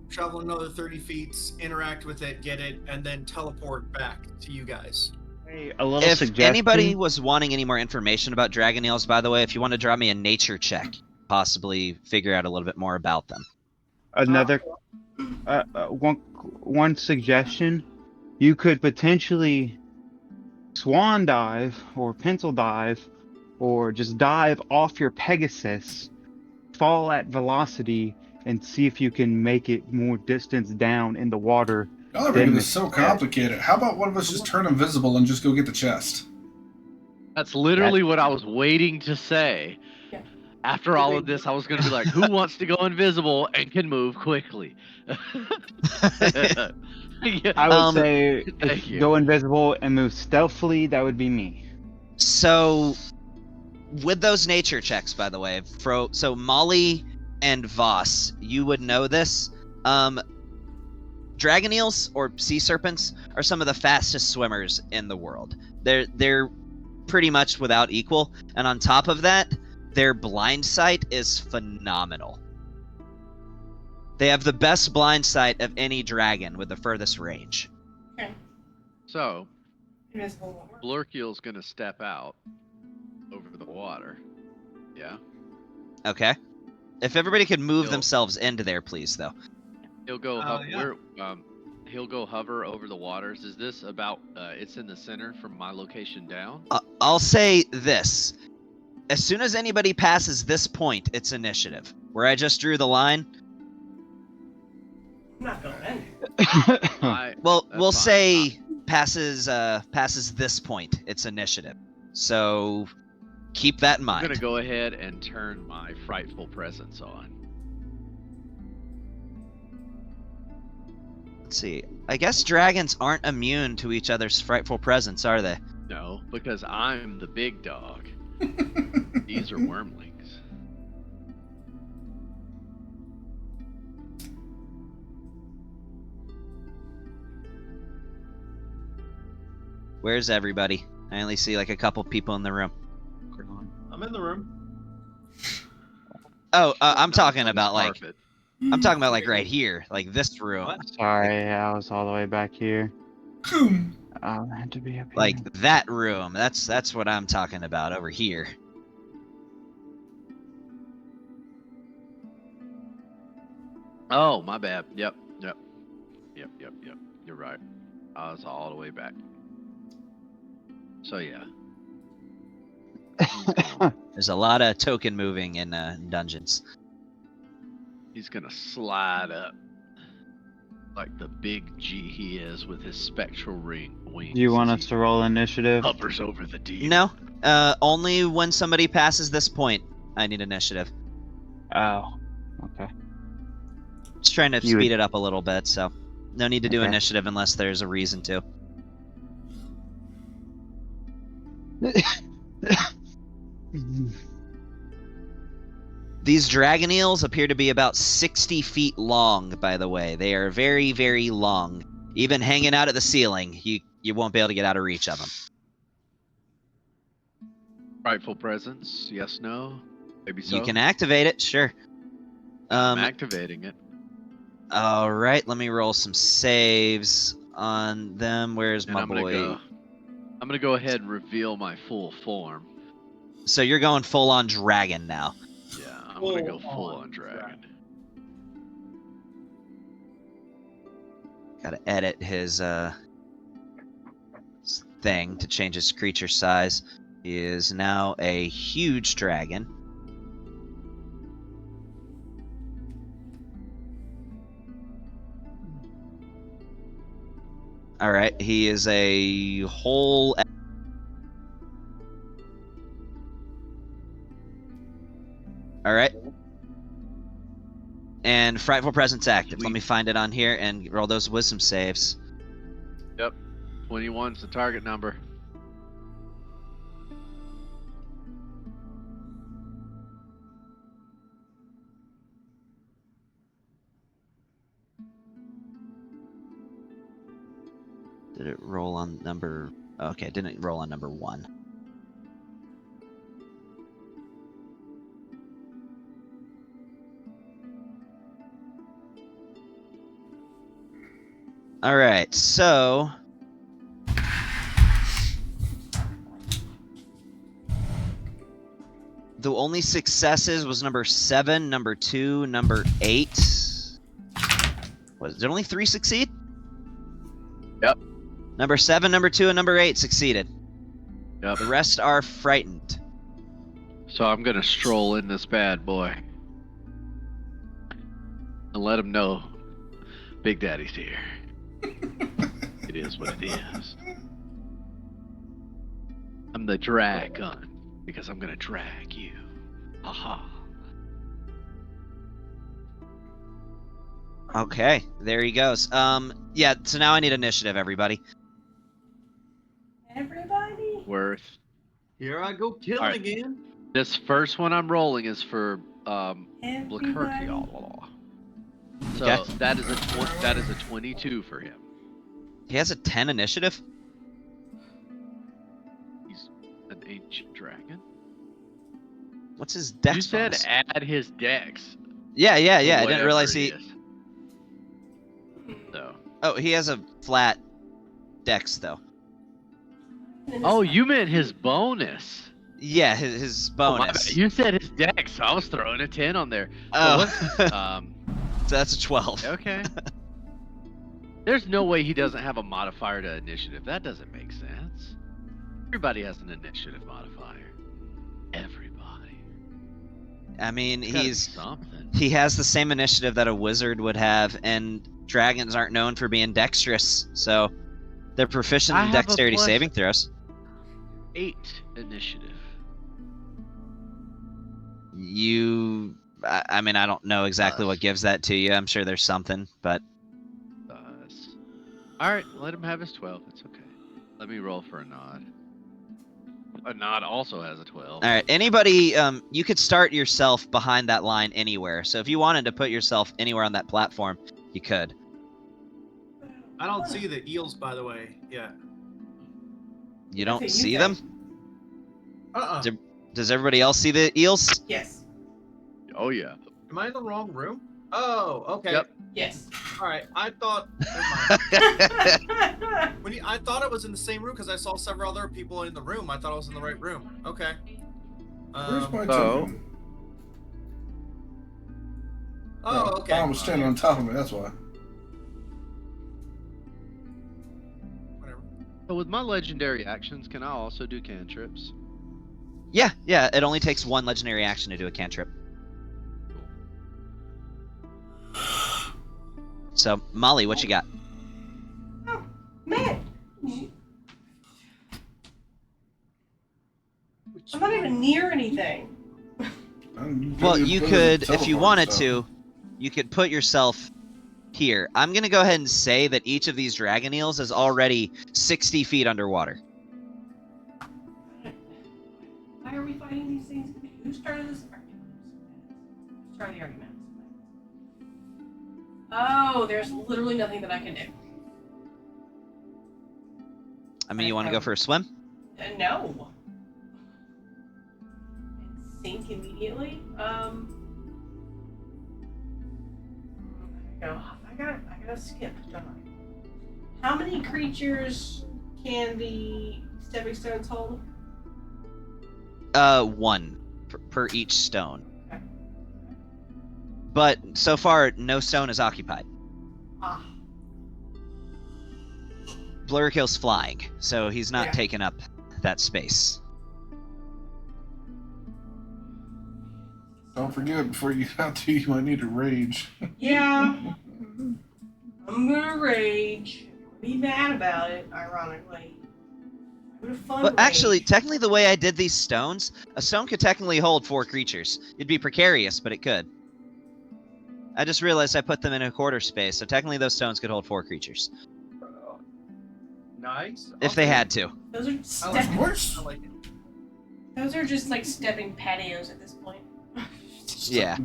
[SPEAKER 5] travel another 30 feet, interact with it, get it, and then teleport back to you guys.
[SPEAKER 7] Hey, a little
[SPEAKER 3] If
[SPEAKER 7] suggestion.
[SPEAKER 3] anybody was wanting any more information about dragon eels, by the way, if you want to draw me a nature check, possibly figure out a little bit more about them.
[SPEAKER 7] Another one suggestion, you could potentially swan dive or pencil dive or just dive off your Pegasus, fall at velocity, and see if you can make it more distance down in the water.
[SPEAKER 1] Y'all are
[SPEAKER 7] Then
[SPEAKER 1] making this so complicated. How about one of us just turn invisible and just go get the chest?
[SPEAKER 6] That's literally what I was waiting to say.
[SPEAKER 4] Yeah.
[SPEAKER 6] After all of this, I was going to be like, who wants to go invisible and can move quickly? Yeah.
[SPEAKER 7] I would say
[SPEAKER 6] thank
[SPEAKER 7] if
[SPEAKER 6] you.
[SPEAKER 7] go invisible and move stealthily, that would be me.
[SPEAKER 3] So, with those nature checks, by the way, so Molly and Voss, you would know this. Dragon eels or sea serpents are some of the fastest swimmers in the world. They're pretty much without equal, and on top of that, their blind sight is phenomenal. They have the best blind sight of any dragon with the furthest range.
[SPEAKER 4] Okay.
[SPEAKER 6] So,
[SPEAKER 4] Invisible won't work.
[SPEAKER 6] Blurkeel's going to step out over the water. Yeah?
[SPEAKER 3] Okay. If everybody could move
[SPEAKER 6] He'll-
[SPEAKER 3] themselves into there, please, though.
[SPEAKER 6] He'll go
[SPEAKER 5] Yeah.
[SPEAKER 6] he'll go hover over the waters. Is this about it's in the center from my location down?
[SPEAKER 3] I'll say this. As soon as anybody passes this point, it's initiative. Where I just drew the line,
[SPEAKER 4] I'm not going in.
[SPEAKER 3] well,
[SPEAKER 6] That's
[SPEAKER 3] we'll
[SPEAKER 6] fine.
[SPEAKER 3] say passes this point, it's initiative. So keep that in
[SPEAKER 6] I'm
[SPEAKER 3] mind.
[SPEAKER 6] going to go ahead and turn my frightful presence on.
[SPEAKER 3] Let's see. I guess dragons aren't immune to each other's frightful presence, are they?
[SPEAKER 6] No, because I'm the big dog. These are wormlings.
[SPEAKER 3] Where's everybody? I only see like a couple people in the room.
[SPEAKER 5] I'm in the room.
[SPEAKER 3] Oh, I'm
[SPEAKER 6] Not
[SPEAKER 3] talking
[SPEAKER 6] on
[SPEAKER 3] about like
[SPEAKER 6] carpet.
[SPEAKER 3] I'm talking about like right here, like this room,
[SPEAKER 5] What?
[SPEAKER 7] Sorry, I was all the way back here.
[SPEAKER 1] Coom.
[SPEAKER 7] I had to be up here.
[SPEAKER 3] like that room. That's what I'm talking about over here.
[SPEAKER 6] Oh, my bad. Yep. You're right. I was all the way back. So yeah.
[SPEAKER 3] There's a lot of token moving in dungeons.
[SPEAKER 6] He's gonna slide up like the big G he is with his spectral wings.
[SPEAKER 7] Do you want
[SPEAKER 6] as
[SPEAKER 7] us
[SPEAKER 6] he
[SPEAKER 7] to roll initiative?
[SPEAKER 6] hovers over the demon.
[SPEAKER 3] No, only when somebody passes this point, I need initiative.
[SPEAKER 7] Oh, okay.
[SPEAKER 3] Just trying to
[SPEAKER 7] You would-
[SPEAKER 3] speed it up a little bit, so no need to do
[SPEAKER 7] Okay.
[SPEAKER 3] initiative unless there's a reason to. These dragon eels appear to be about 60 feet long, by the way. They are very, very long. Even hanging out at the ceiling, you won't be able to get out of reach of them.
[SPEAKER 6] Frightful presence. Yes, no? Maybe so.
[SPEAKER 3] You can activate it, sure.
[SPEAKER 6] I'm activating it.
[SPEAKER 3] All right, let me roll some saves on them. Where's
[SPEAKER 6] And
[SPEAKER 3] my
[SPEAKER 6] I'm
[SPEAKER 3] boy?
[SPEAKER 6] gonna go ahead and reveal my full form.
[SPEAKER 3] So you're going full on dragon now.
[SPEAKER 6] Yeah, I'm gonna go full on dragon.
[SPEAKER 3] Got to edit his thing to change his creature size. He is now a huge dragon. All right, he is a whole. All right. And Frightful Presence active. Let me find it on here and roll those wisdom saves.
[SPEAKER 6] Yep. 21's the target number.
[SPEAKER 3] Did it roll on number... Okay, it didn't roll on number 1. Alright, so... The only successes was number 7, number 2, number 8. Did only 3 succeed?
[SPEAKER 6] Yep.
[SPEAKER 3] Number 7, number 2, and number 8 succeeded.
[SPEAKER 6] Yep.
[SPEAKER 3] The rest are frightened.
[SPEAKER 6] So I'm gonna stroll in this bad boy and let him know Big Daddy's here. It is what it is. I'm the dragon because I'm gonna drag you. Haha.
[SPEAKER 3] Okay, there he goes. Yeah, so now I need initiative, everybody.
[SPEAKER 4] Everybody?
[SPEAKER 6] Worth.
[SPEAKER 5] Here I go killing
[SPEAKER 6] Alright.
[SPEAKER 5] again.
[SPEAKER 6] This first one I'm rolling is for
[SPEAKER 4] Everybody?
[SPEAKER 6] Lakerkial. So
[SPEAKER 3] Okay.
[SPEAKER 6] that is a 22 for him.
[SPEAKER 3] He has a 10 initiative?
[SPEAKER 6] He's an ancient dragon.
[SPEAKER 3] What's his dex
[SPEAKER 6] You said
[SPEAKER 3] bonus?
[SPEAKER 6] add his dex.
[SPEAKER 3] Yeah.
[SPEAKER 6] to
[SPEAKER 3] I didn't
[SPEAKER 6] whatever
[SPEAKER 3] realize
[SPEAKER 6] it
[SPEAKER 3] he...
[SPEAKER 6] is. So.
[SPEAKER 3] Oh, he has a flat dex, though.
[SPEAKER 6] Oh, you meant his bonus.
[SPEAKER 3] Yeah, his
[SPEAKER 6] Oh, my bad.
[SPEAKER 3] bonus.
[SPEAKER 6] You said his dex. So I was throwing a 10 on there.
[SPEAKER 3] Oh,
[SPEAKER 6] So
[SPEAKER 3] so that's a 12.
[SPEAKER 6] okay. There's no way he doesn't have a modifier to initiative. That doesn't make sense. Everybody has an initiative modifier. Everybody.
[SPEAKER 3] I mean,
[SPEAKER 6] There's gotta be
[SPEAKER 3] he's...
[SPEAKER 6] something.
[SPEAKER 3] He has the same initiative that a wizard would have, and dragons aren't known for being dexterous, so they're proficient
[SPEAKER 6] I
[SPEAKER 3] in
[SPEAKER 6] have a
[SPEAKER 3] dexterity
[SPEAKER 6] plus-
[SPEAKER 3] saving throws.
[SPEAKER 6] 8 initiative.
[SPEAKER 3] I mean, I don't know exactly what gives that to you. I'm sure there's something, but
[SPEAKER 6] All right, let him have his 12. It's okay. Let me roll for a nod. A nod also has a 12.
[SPEAKER 3] all right. Anybody, you could start yourself behind that line anywhere. So if you wanted to put yourself anywhere on that platform, you could.
[SPEAKER 5] I don't see the eels, by the way, yet.
[SPEAKER 3] You don't
[SPEAKER 4] think
[SPEAKER 3] see
[SPEAKER 4] you
[SPEAKER 3] them?
[SPEAKER 4] can.
[SPEAKER 5] Uh-uh.
[SPEAKER 3] Does everybody else see the eels?
[SPEAKER 4] Yes.
[SPEAKER 6] Oh yeah.
[SPEAKER 5] Am I in the wrong room? Oh, okay.
[SPEAKER 6] Yep.
[SPEAKER 4] Yes.
[SPEAKER 5] All right. I thought. I thought it was in the same room because I saw several other people in the room. I thought I was in the right room. Okay.
[SPEAKER 1] Where's my
[SPEAKER 6] so-
[SPEAKER 1] token?
[SPEAKER 5] Oh, okay.
[SPEAKER 1] Tom was standing on top of me, that's why.
[SPEAKER 5] Whatever.
[SPEAKER 6] So with my legendary actions, can I also do cantrips?
[SPEAKER 3] Yeah, it only takes one legendary action to do a cantrip. So, Molly, what you got?
[SPEAKER 4] Oh, man. I'm not even near anything.
[SPEAKER 3] Well, you could, if you wanted to, you could put yourself here. I'm going to go ahead and say that each of these dragon eels is already 60 feet underwater.
[SPEAKER 4] Why are we fighting these things? Who started this? Who started the argument? Oh, there's literally nothing that I can do.
[SPEAKER 3] I mean, you want to go for a swim?
[SPEAKER 4] No. And sink immediately. No, I gotta skip, don't I? How many creatures can the stepping stones hold?
[SPEAKER 3] One per each stone.
[SPEAKER 4] Okay.
[SPEAKER 3] But so far, no stone is occupied.
[SPEAKER 4] Ah.
[SPEAKER 3] Blurkill's flying, so he's not
[SPEAKER 4] Yeah.
[SPEAKER 3] taking up that space.
[SPEAKER 1] Don't forget, before you get out there, you might need to rage.
[SPEAKER 4] Yeah. I'm gonna rage. Be mad about it, ironically. I'm gonna fun
[SPEAKER 3] But
[SPEAKER 4] rage.
[SPEAKER 3] actually, technically, the way I did these stones, a stone could technically hold 4 creatures. It'd be precarious, but it could. I just realized I put them in a quarter space, so technically those stones could hold 4 creatures.
[SPEAKER 5] Nice.
[SPEAKER 3] If they had to.
[SPEAKER 4] Those are
[SPEAKER 5] I like
[SPEAKER 1] Of course.
[SPEAKER 5] I like it.
[SPEAKER 4] those are just like stepping patios at this point.
[SPEAKER 3] Yeah.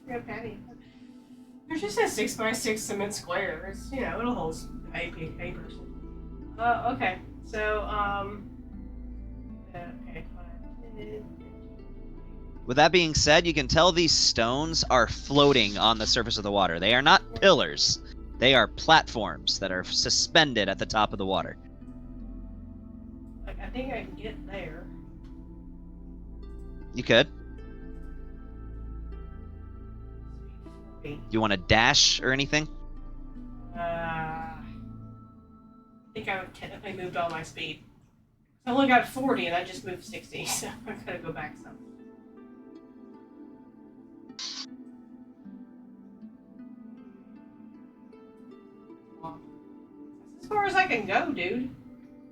[SPEAKER 4] Yeah, patio. They're just a 6x6 cement square. It's, you know, it'll hold a person. Okay. So, okay.
[SPEAKER 3] With that being said, you can tell these stones are floating on the surface of the water. They are not pillars. They are platforms that are suspended at the top of the water.
[SPEAKER 4] Like, I think I can get there.
[SPEAKER 3] You could. You want to dash or anything?
[SPEAKER 4] I think I would technically moved all my speed. I only got 40 and I just moved 60, so I gotta go back some. Well, that's as far as I can go, dude.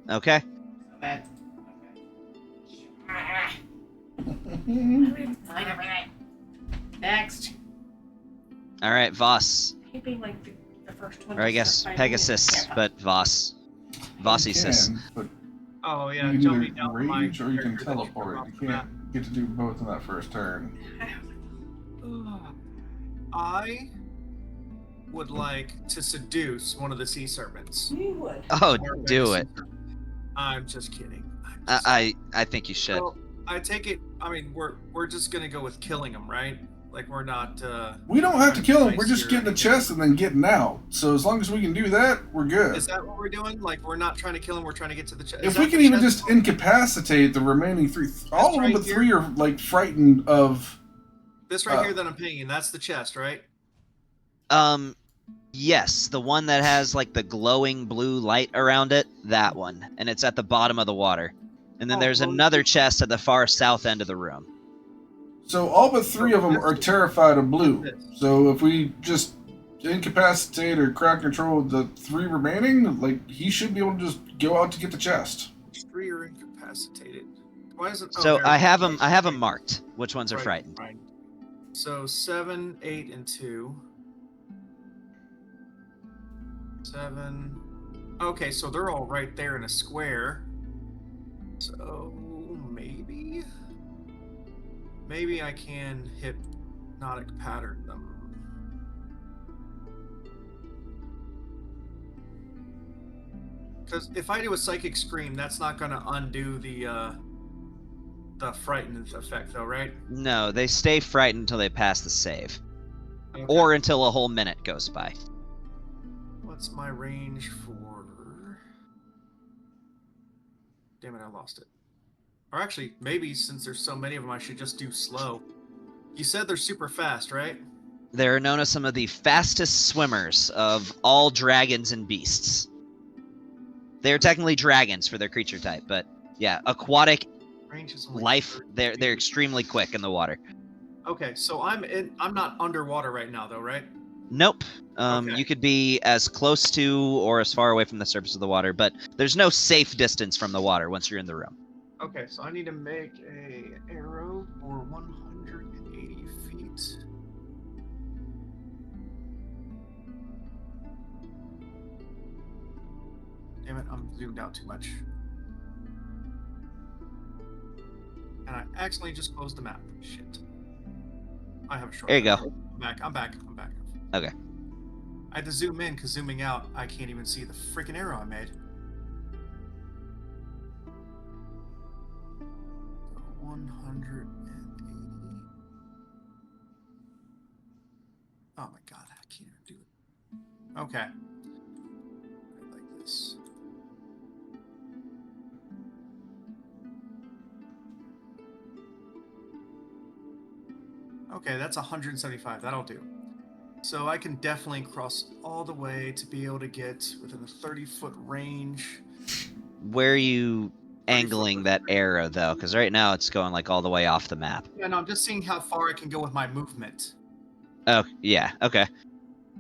[SPEAKER 3] Okay.
[SPEAKER 4] So bad. Okay. Next.
[SPEAKER 3] All right, Voss.
[SPEAKER 4] I hate being like the first one.
[SPEAKER 3] Or I
[SPEAKER 4] to
[SPEAKER 3] guess
[SPEAKER 4] start fighting.
[SPEAKER 3] Pegasus,
[SPEAKER 4] Yeah.
[SPEAKER 3] but Voss. Vossisus.
[SPEAKER 1] You can, but
[SPEAKER 5] Oh yeah,
[SPEAKER 1] you
[SPEAKER 5] jump
[SPEAKER 1] can
[SPEAKER 5] me
[SPEAKER 1] either
[SPEAKER 5] down to my
[SPEAKER 1] rage or you can
[SPEAKER 5] character that you
[SPEAKER 1] teleport.
[SPEAKER 5] come
[SPEAKER 1] You
[SPEAKER 5] off the map.
[SPEAKER 1] can't get to do both in that first turn.
[SPEAKER 5] I would like to seduce one of the sea serpents.
[SPEAKER 4] You would.
[SPEAKER 3] Oh,
[SPEAKER 5] Or
[SPEAKER 3] do
[SPEAKER 5] Pegasus.
[SPEAKER 3] it.
[SPEAKER 5] I'm just kidding. I'm just-
[SPEAKER 3] I think you should.
[SPEAKER 5] Well, I take it. I mean, we're just gonna go with killing him, right? Like we're not.
[SPEAKER 1] We don't have to kill him. We're
[SPEAKER 5] Nice
[SPEAKER 1] just
[SPEAKER 5] here.
[SPEAKER 1] getting the chest and then getting out. So as long as we can do that, we're good.
[SPEAKER 5] Is that what we're doing? Like we're not trying to kill him. We're trying to get to the chest.
[SPEAKER 1] If we can even just incapacitate the remaining 3, all of them
[SPEAKER 5] right
[SPEAKER 1] but
[SPEAKER 5] here.
[SPEAKER 1] 3 are like frightened of.
[SPEAKER 5] This right here that I'm paying, that's the chest, right?
[SPEAKER 3] Yes, the one that has like the glowing blue light around it, that one, and it's at the bottom of the water. And then
[SPEAKER 5] Oh,
[SPEAKER 3] there's
[SPEAKER 5] well,
[SPEAKER 3] another chest at the far south end of the room.
[SPEAKER 1] So all but 3 of them are terrified of blue. So if we just incapacitate or crowd control the 3 remaining, like he should be able to just go out to get the chest.
[SPEAKER 5] 3 are incapacitated. Why is it? Oh,
[SPEAKER 3] So
[SPEAKER 5] there
[SPEAKER 3] I
[SPEAKER 5] it
[SPEAKER 3] have
[SPEAKER 5] is.
[SPEAKER 3] them. I have them marked. Which ones are
[SPEAKER 5] Right,
[SPEAKER 3] frightened?
[SPEAKER 5] right. So 7, 8, and 2. 7. Okay, so they're all right there in a square. So maybe I can hypnotic pattern them. Because if I do a psychic scream, that's not going to undo the the frightened effect, though, right?
[SPEAKER 3] No, they stay frightened until they pass the save,
[SPEAKER 5] Okay.
[SPEAKER 3] or until a whole minute goes by.
[SPEAKER 5] What's my range for? Damn it, I lost it. Or actually, maybe since there's so many of them, I should just do slow. You said they're super fast, right?
[SPEAKER 3] They're known as some of the fastest swimmers of all dragons and beasts. They're technically dragons for their creature type, but yeah, aquatic
[SPEAKER 5] Range is only
[SPEAKER 3] life.
[SPEAKER 5] 30
[SPEAKER 3] They're
[SPEAKER 5] feet.
[SPEAKER 3] extremely quick in the water.
[SPEAKER 5] Okay, so I'm not underwater right now, though, right?
[SPEAKER 3] Nope.
[SPEAKER 5] Okay.
[SPEAKER 3] You could be as close to or as far away from the surface of the water, but there's no safe distance from the water once you're in the room.
[SPEAKER 5] Okay, so I need to make a arrow for 180 feet. Damn it, I'm zoomed out too much. And I accidentally just closed the map. Shit. I have a short.
[SPEAKER 3] There you go.
[SPEAKER 5] I'm back.
[SPEAKER 3] Okay.
[SPEAKER 5] I had to zoom in because zooming out, I can't even see the freaking arrow I made. 180. Oh my god, I can't even do it. Okay. Like this. Okay, that's 175. That'll do. So I can definitely cross all the way to be able to get within a 30-foot range.
[SPEAKER 3] Where are you
[SPEAKER 5] 30
[SPEAKER 3] angling
[SPEAKER 5] foot
[SPEAKER 3] that arrow, though? Because right now it's going like all the way off the map.
[SPEAKER 5] Yeah, no, I'm just seeing how far I can go with my movement.
[SPEAKER 3] Oh, yeah. Okay.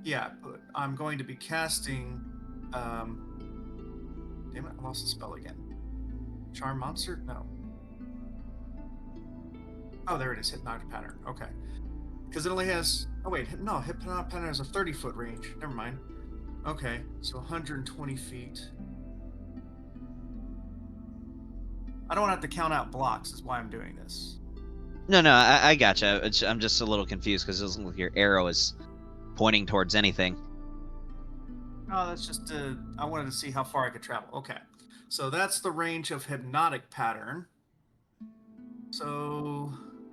[SPEAKER 5] Yeah, but I'm going to be casting. Damn it, I lost the spell again. Charm monster? No. Oh, there it is. Hypnotic pattern. Okay. Because it only has. Oh wait, no. Hypnotic pattern has a 30-foot range. Never mind. Okay, so 120 feet. I don't have to count out blocks. Is why I'm doing this.
[SPEAKER 3] No, I gotcha. I'm just a little confused because it doesn't look like your arrow is pointing towards anything.
[SPEAKER 5] Oh, that's just. I wanted to see how far I could travel. Okay, so that's the range of hypnotic pattern. So.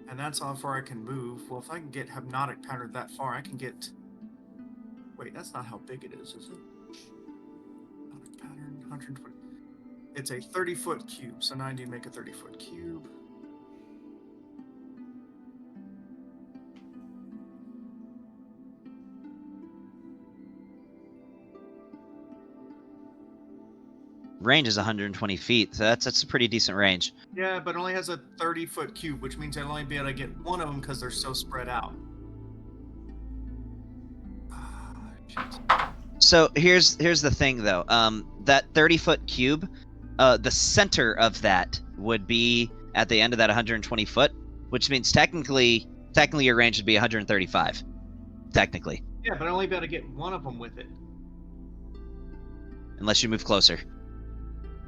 [SPEAKER 5] And that's how far I can move. Well, if I can get hypnotic pattern that far, I can get. Wait, that's not how big it is it? Hypnotic pattern, 120. It's a 30-foot cube, so now I need to make a 30-foot cube.
[SPEAKER 3] Range is 120 feet, so that's a pretty decent range.
[SPEAKER 5] Yeah, but it only has a 30-foot cube, which means I'll only be able to get one of them because they're so spread out.
[SPEAKER 3] So here's the thing, though. That 30-foot cube, the center of that would be at the end of that 120 foot, which means technically your range would be 135. Technically.
[SPEAKER 5] Yeah, but I'll only be able to get one of them with it.
[SPEAKER 3] Unless you move closer.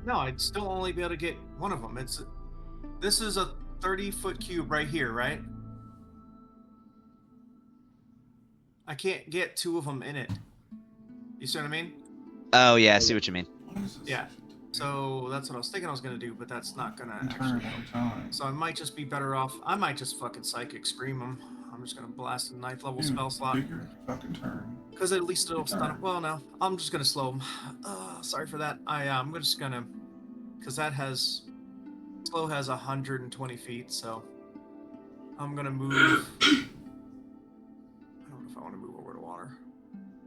[SPEAKER 5] No, I'd still only be able to get one of them. This is a 30-foot cube right here, right? I can't get two of them in it. You see what I mean?
[SPEAKER 3] Oh yeah, I see what you mean.
[SPEAKER 5] Yeah. So that's what I was thinking I was gonna do, but that's not gonna actually help. So I might just be better off. I might just fucking psychic scream them. I'm just gonna blast a 9th level spell slot.
[SPEAKER 1] Fucking turn.
[SPEAKER 5] Because at least it'll stun them. Well, no, I'm just gonna slow them. Sorry for that. I'm just gonna, because that has slow has 120 feet, so I'm gonna move. I don't know if I want to move over to water.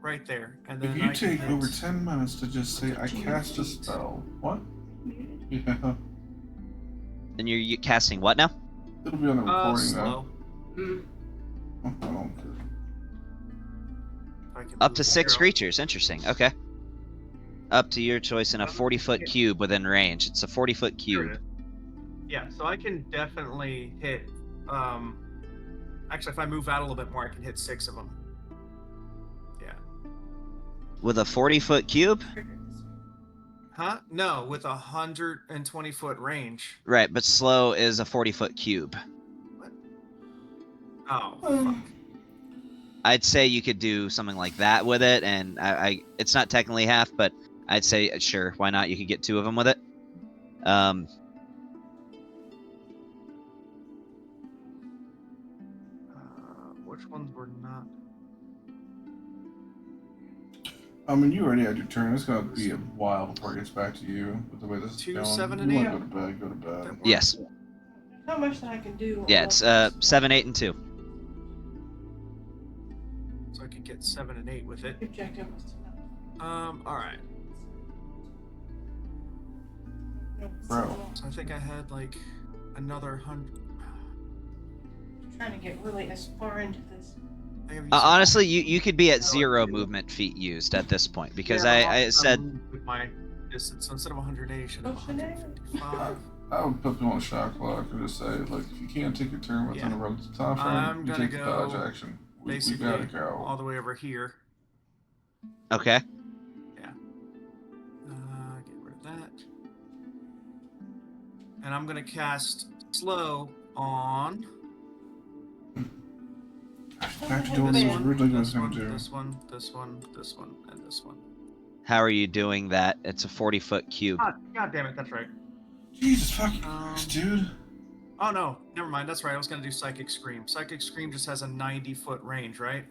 [SPEAKER 5] Right there, and then
[SPEAKER 1] If you
[SPEAKER 5] I
[SPEAKER 1] take
[SPEAKER 5] can
[SPEAKER 1] over
[SPEAKER 5] hit-
[SPEAKER 1] 10 minutes to just say, I cast a spell. What? Yeah.
[SPEAKER 3] And you're casting what now?
[SPEAKER 1] It'll be on the recording
[SPEAKER 5] slow.
[SPEAKER 1] though. I don't care.
[SPEAKER 5] If I can
[SPEAKER 3] Up
[SPEAKER 5] move
[SPEAKER 3] to 6
[SPEAKER 5] here.
[SPEAKER 3] creatures. Interesting. Okay. Up to your choice in a 40-foot
[SPEAKER 5] Yeah.
[SPEAKER 3] cube within range. It's a 40-foot
[SPEAKER 5] Here it
[SPEAKER 3] cube.
[SPEAKER 5] is. Yeah, so I can definitely hit. Actually, if I move out a little bit more, I can hit 6 of them. Yeah.
[SPEAKER 3] With a 40-foot cube?
[SPEAKER 5] Huh? No, with 120-foot range.
[SPEAKER 3] Right, but slow is a 40-foot cube.
[SPEAKER 5] Oh, fuck.
[SPEAKER 3] I'd say you could do something like that with it, and it's not technically half, but I'd say sure, why not? You could get 2 of them with it.
[SPEAKER 1] I mean, you already had your turn. It's gonna be a while before it gets back to you. With the way this is
[SPEAKER 5] 2,
[SPEAKER 1] going,
[SPEAKER 5] 7,
[SPEAKER 1] you
[SPEAKER 5] and
[SPEAKER 1] want
[SPEAKER 5] 8.
[SPEAKER 1] to go to bed? Go to bed.
[SPEAKER 5] That works.
[SPEAKER 3] Yes.
[SPEAKER 4] There's not much that I can do.
[SPEAKER 3] Yeah,
[SPEAKER 4] unless
[SPEAKER 3] it's
[SPEAKER 4] it's
[SPEAKER 3] 7, 8, and 2.
[SPEAKER 5] So I could get 7 and 8 with it.
[SPEAKER 4] The objective was to not.
[SPEAKER 5] All right.
[SPEAKER 4] No,
[SPEAKER 1] Bro.
[SPEAKER 5] So I think I had like another 100.
[SPEAKER 4] I'm trying to get really as far into this.
[SPEAKER 5] I have used
[SPEAKER 3] Honestly, you could be at 0 movement feet used at this point because
[SPEAKER 5] Yeah,
[SPEAKER 3] I
[SPEAKER 5] I'm
[SPEAKER 3] said
[SPEAKER 5] with my distance. So instead of 180, I should have
[SPEAKER 4] Oh, shenanigans.
[SPEAKER 5] 155.
[SPEAKER 1] I would put them on a shot clock or just say, like, if you can't take your turn within
[SPEAKER 5] Yeah.
[SPEAKER 1] a relative time frame,
[SPEAKER 5] I'm
[SPEAKER 1] you
[SPEAKER 5] gonna
[SPEAKER 1] take the
[SPEAKER 5] go
[SPEAKER 1] dodge action. We
[SPEAKER 5] Basically,
[SPEAKER 1] gotta go.
[SPEAKER 5] all the way over here.
[SPEAKER 3] okay.
[SPEAKER 5] Get rid of that. And I'm gonna cast slow on
[SPEAKER 1] Back to doing what I was originally
[SPEAKER 5] this
[SPEAKER 1] going
[SPEAKER 5] one,
[SPEAKER 1] to do.
[SPEAKER 5] this one, this one, this one, and this one.
[SPEAKER 3] How are you doing that? It's a 40-foot cube.
[SPEAKER 5] God damn it, that's right.
[SPEAKER 1] Jesus fucking Christ, dude.
[SPEAKER 5] Oh no, never mind. That's right. I was gonna do Psychic Scream. Psychic Scream just has a 90-foot range, right?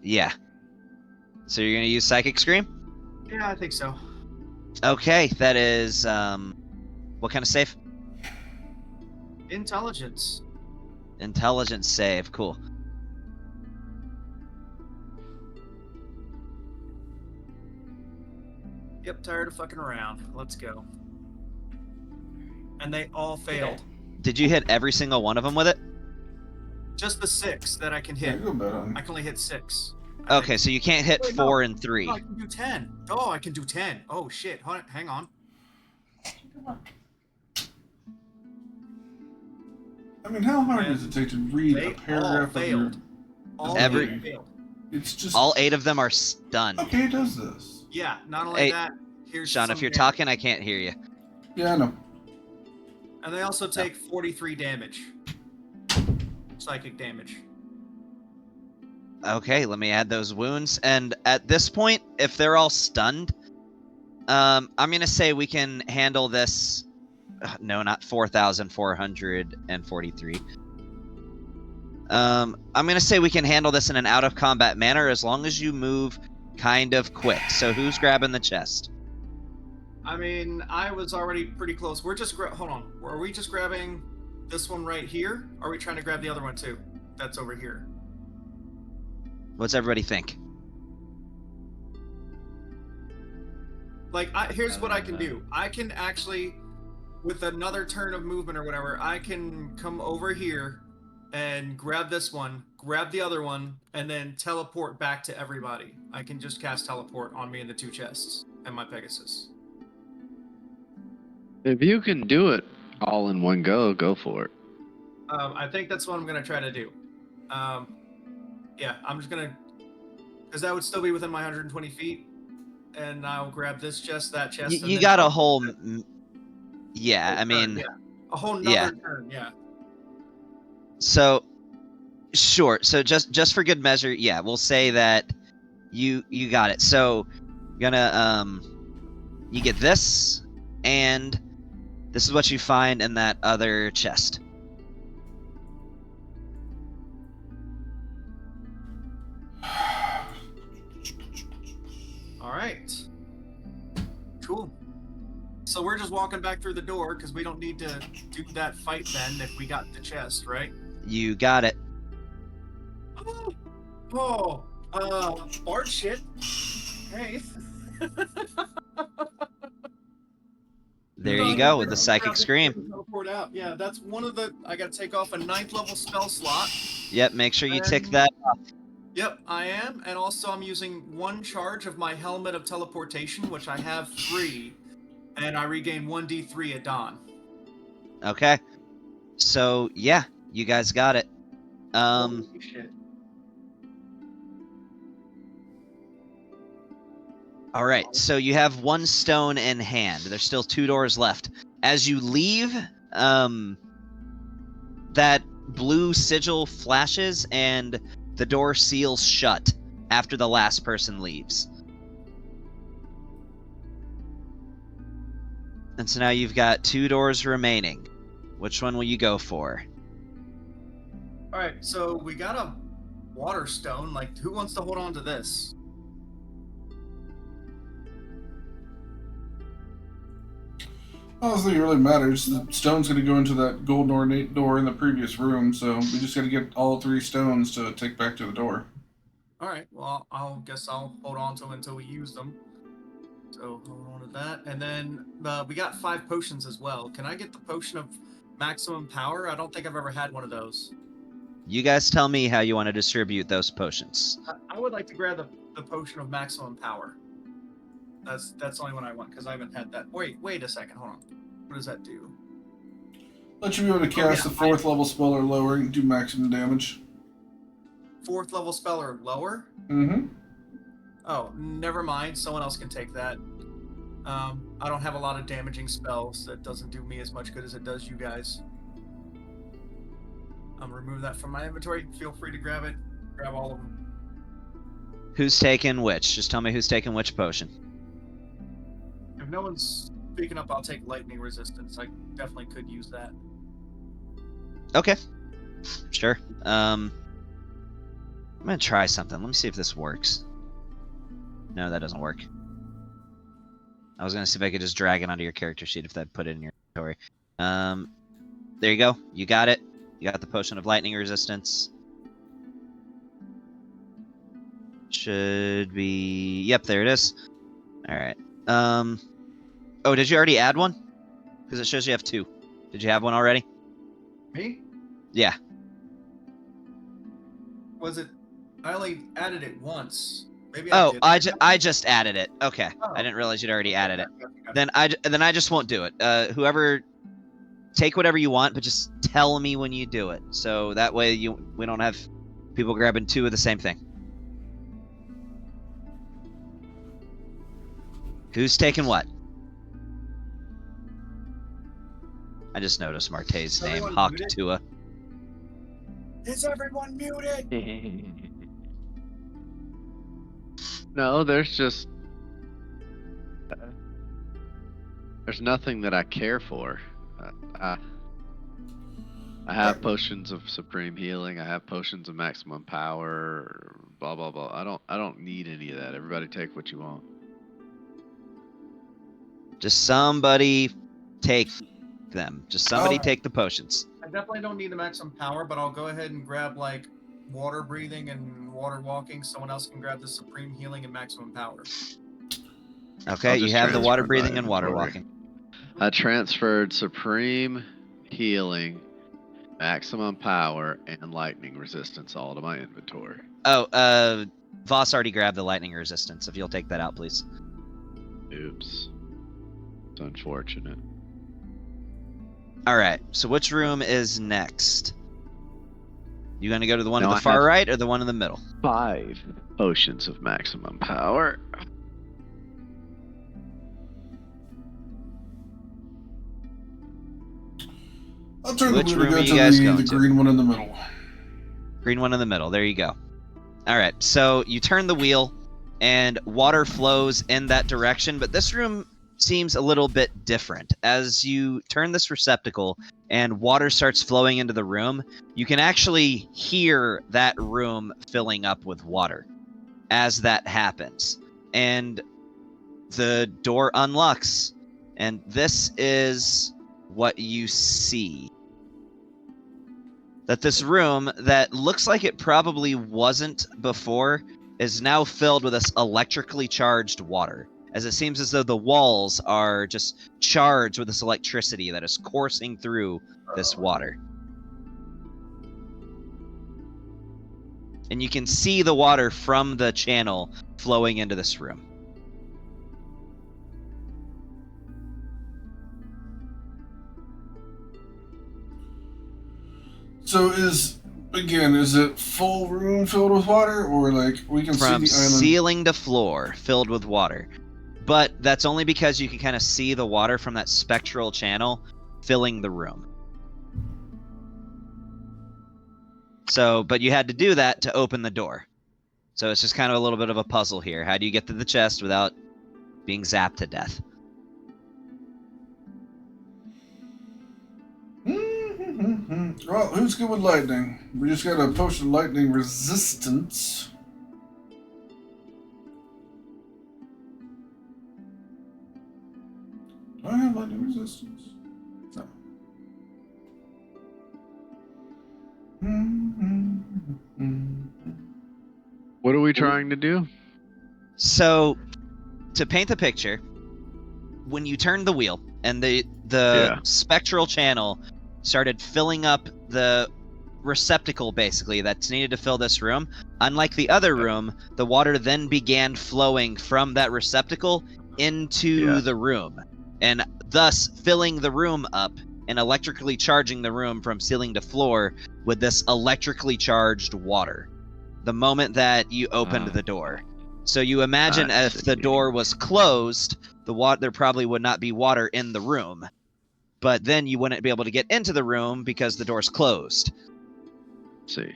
[SPEAKER 3] Yeah. So you're gonna use Psychic Scream?
[SPEAKER 5] Yeah, I think so.
[SPEAKER 3] Okay, that is what kind of save?
[SPEAKER 5] Intelligence.
[SPEAKER 3] Intelligence save. Cool.
[SPEAKER 5] Yep, tired of fucking around. Let's go. And they all failed.
[SPEAKER 3] Did you hit every single one of them with it?
[SPEAKER 5] Just the 6 that I can
[SPEAKER 1] Yeah,
[SPEAKER 5] hit.
[SPEAKER 1] go bed on.
[SPEAKER 5] I can only hit 6. I
[SPEAKER 3] Okay,
[SPEAKER 5] think.
[SPEAKER 3] so you can't hit
[SPEAKER 5] Wait, no.
[SPEAKER 3] 4 and 3.
[SPEAKER 5] Oh, I can do 10. Oh, I can do 10. Oh shit. Hang on.
[SPEAKER 4] Come on.
[SPEAKER 1] I mean, how hard
[SPEAKER 5] And
[SPEAKER 1] does it take to read
[SPEAKER 5] they
[SPEAKER 1] a paragraph
[SPEAKER 5] all
[SPEAKER 1] of your...
[SPEAKER 5] failed. All
[SPEAKER 3] Every-
[SPEAKER 5] 8 failed.
[SPEAKER 1] It's just...
[SPEAKER 3] All 8 of them are stunned.
[SPEAKER 1] Okay, it does this.
[SPEAKER 5] Yeah, not only
[SPEAKER 3] Hey,
[SPEAKER 5] that, here's
[SPEAKER 3] Sean,
[SPEAKER 5] some
[SPEAKER 3] if you're
[SPEAKER 5] damage.
[SPEAKER 3] talking, I can't hear you.
[SPEAKER 1] Yeah, I know.
[SPEAKER 5] And they also take 43 damage. Psychic damage.
[SPEAKER 3] Okay, let me add those wounds. And at this point, if they're all stunned, I'm gonna say we can handle this. No, not 4,443. I'm gonna say we can handle this in an out of combat manner as long as you move kind of quick. So who's grabbing the chest?
[SPEAKER 5] I mean, I was already pretty close. We're just hold on. Are we just grabbing this one right here? Or are we trying to grab the other one too? That's over here.
[SPEAKER 3] What's everybody think?
[SPEAKER 5] Like, here's what I can do. I can actually, with another turn of movement or whatever, I can come over here and grab this one, grab the other one, and then teleport back to everybody. I can just cast teleport on me and the 2 chests and my Pegasus.
[SPEAKER 6] If you can do it all in one go, go for it.
[SPEAKER 5] I think that's what I'm gonna try to do. Yeah, I'm just gonna, because that would still be within my 120 feet, and I'll grab this chest, that chest. and
[SPEAKER 3] You
[SPEAKER 5] then
[SPEAKER 3] got a
[SPEAKER 5] I'll-
[SPEAKER 3] whole. Yeah, I
[SPEAKER 5] turn,
[SPEAKER 3] mean,
[SPEAKER 5] yeah. A whole nother
[SPEAKER 3] yeah.
[SPEAKER 5] turn, yeah.
[SPEAKER 3] so sure. So just for good measure, yeah, we'll say that you got it. So gonna you get this, and this is what you find in that other chest.
[SPEAKER 5] All right. Cool. So we're just walking back through the door because we don't need to do that fight then if we got the chest, right?
[SPEAKER 3] You got it.
[SPEAKER 5] Bard shit. Hey.
[SPEAKER 3] There you go with the psychic scream.
[SPEAKER 5] Teleport out. Yeah, that's one of the. I got to take off a 9th level spell slot.
[SPEAKER 3] Yep, make sure you tick that off.
[SPEAKER 5] Yep, I am, and also I'm using 1 charge of my helmet of teleportation, which I have 3, and I regain 1d3 at dawn.
[SPEAKER 3] Okay. So yeah, you guys got it.
[SPEAKER 5] Holy shit.
[SPEAKER 3] All right, so you have 1 stone in hand. There's still 2 doors left. As you leave, that blue sigil flashes and the door seals shut after the last person leaves. And so now you've got 2 doors remaining. Which one will you go for?
[SPEAKER 5] All right, so we got a water stone. Like, who wants to hold on to this?
[SPEAKER 1] I don't think it really matters. The stone's going to go into that golden ornate door in the previous room, so we just got to get all 3 stones to take back to the door.
[SPEAKER 5] All right. Well, I'll guess I'll hold on to them until we use them. So hold on to that, and then we got 5 potions as well. Can I get the potion of maximum power? I don't think I've ever had one of those.
[SPEAKER 3] You guys tell me how you want to distribute those potions.
[SPEAKER 5] I would like to grab the potion of maximum power. That's the only one I want because I haven't had that. Wait a second. Hold on. What does that do?
[SPEAKER 1] Let you be able to cast a 4th level spell or lower and do maximum damage.
[SPEAKER 5] 4th level spell or lower?
[SPEAKER 1] Mm-hmm.
[SPEAKER 5] Oh, never mind. Someone else can take that. I don't have a lot of damaging spells. That doesn't do me as much good as it does you guys. I'm remove that from my inventory. Feel free to grab it. Grab all of them.
[SPEAKER 3] Who's taking which? Just tell me who's taking which potion.
[SPEAKER 5] If no one's speaking up, I'll take lightning resistance. I definitely could use that.
[SPEAKER 3] Okay. Sure. I'm gonna try something. Let me see if this works. No, that doesn't work. I was gonna see if I could just drag it onto your character sheet if that put it in your inventory. There you go. You got it. You got the potion of lightning resistance. Should be. Yep, there it is. All right. Oh, did you already add one? Because it shows you have 2. Did you have one already?
[SPEAKER 5] Me?
[SPEAKER 3] Yeah.
[SPEAKER 5] Was it? I only added it once. Maybe
[SPEAKER 3] Oh,
[SPEAKER 5] I did.
[SPEAKER 3] I just added it. Okay.
[SPEAKER 5] Oh.
[SPEAKER 3] I didn't realize you'd already added it.
[SPEAKER 5] Okay.
[SPEAKER 3] Then I just won't do it. Whoever, take whatever you want, but just tell me when you do it, so that way we don't have people grabbing 2 of the same thing. Who's taking what? I just noticed Marte's name,
[SPEAKER 5] Everyone
[SPEAKER 3] Hawk
[SPEAKER 5] muted?
[SPEAKER 3] Tua.
[SPEAKER 5] Is everyone muted?
[SPEAKER 6] No, there's just there's nothing that I care for. I have potions of supreme healing. I have potions of maximum power. Blah blah blah. I don't need any of that. Everybody take what you want.
[SPEAKER 3] Just somebody take them. Just somebody
[SPEAKER 1] Oh.
[SPEAKER 3] take the potions.
[SPEAKER 5] I definitely don't need the maximum power, but I'll go ahead and grab like water breathing and water walking. Someone else can grab the supreme healing and maximum power.
[SPEAKER 3] Okay,
[SPEAKER 6] I'll
[SPEAKER 3] you
[SPEAKER 6] just
[SPEAKER 3] have the water
[SPEAKER 6] transfer my
[SPEAKER 3] breathing and water
[SPEAKER 6] inventory.
[SPEAKER 3] walking.
[SPEAKER 6] I transferred supreme healing, maximum power, and lightning resistance all to my inventory.
[SPEAKER 3] Oh, Voss already grabbed the lightning resistance. If you'll take that out, please.
[SPEAKER 6] Oops. It's unfortunate.
[SPEAKER 3] All right. So which room is next? You gonna go to the one
[SPEAKER 6] No,
[SPEAKER 3] to
[SPEAKER 6] I
[SPEAKER 3] the far
[SPEAKER 6] have-
[SPEAKER 3] right or the one in the middle?
[SPEAKER 6] 5 potions of maximum power.
[SPEAKER 1] I'll turn
[SPEAKER 3] Which
[SPEAKER 1] the
[SPEAKER 3] room
[SPEAKER 1] to
[SPEAKER 3] are
[SPEAKER 1] go
[SPEAKER 3] you guys
[SPEAKER 1] to
[SPEAKER 3] going
[SPEAKER 1] the
[SPEAKER 3] to?
[SPEAKER 1] green one in the middle.
[SPEAKER 3] Green one in the middle. There you go. All right. So you turn the wheel, and water flows in that direction. But this room seems a little bit different. As you turn this receptacle and water starts flowing into the room, you can actually hear that room filling up with water as that happens. And the door unlocks. And this is what you see. That this room that looks like it probably wasn't before is now filled with this electrically charged water, as it seems as though the walls are just charged with this electricity that is coursing through this water. And you can see the water from the channel flowing into this room.
[SPEAKER 1] So is it full room filled with water, or like we can
[SPEAKER 3] From
[SPEAKER 1] see the island?
[SPEAKER 3] ceiling to floor filled with water. But that's only because you can kind of see the water from that spectral channel filling the room. So, but you had to do that to open the door. So it's just kind of a little bit of a puzzle here. How do you get to the chest without being zapped to death?
[SPEAKER 1] Well, who's good with lightning? We just got a potion of lightning resistance. Do I have lightning resistance? No.
[SPEAKER 6] What are we trying to do?
[SPEAKER 3] So, to paint the picture, when you turned the wheel and the
[SPEAKER 6] Yeah.
[SPEAKER 3] spectral channel started filling up the receptacle basically that's needed to fill this room, unlike the other room, the water then began flowing from that receptacle into the room, and thus filling the room up and electrically charging the room from ceiling to floor with this electrically charged water the moment that you opened the door. So you imagine
[SPEAKER 6] I
[SPEAKER 3] if the
[SPEAKER 6] see.
[SPEAKER 3] door was closed, there probably would not be water in the room. But then you wouldn't be able to get into the room because the door's closed.
[SPEAKER 6] See.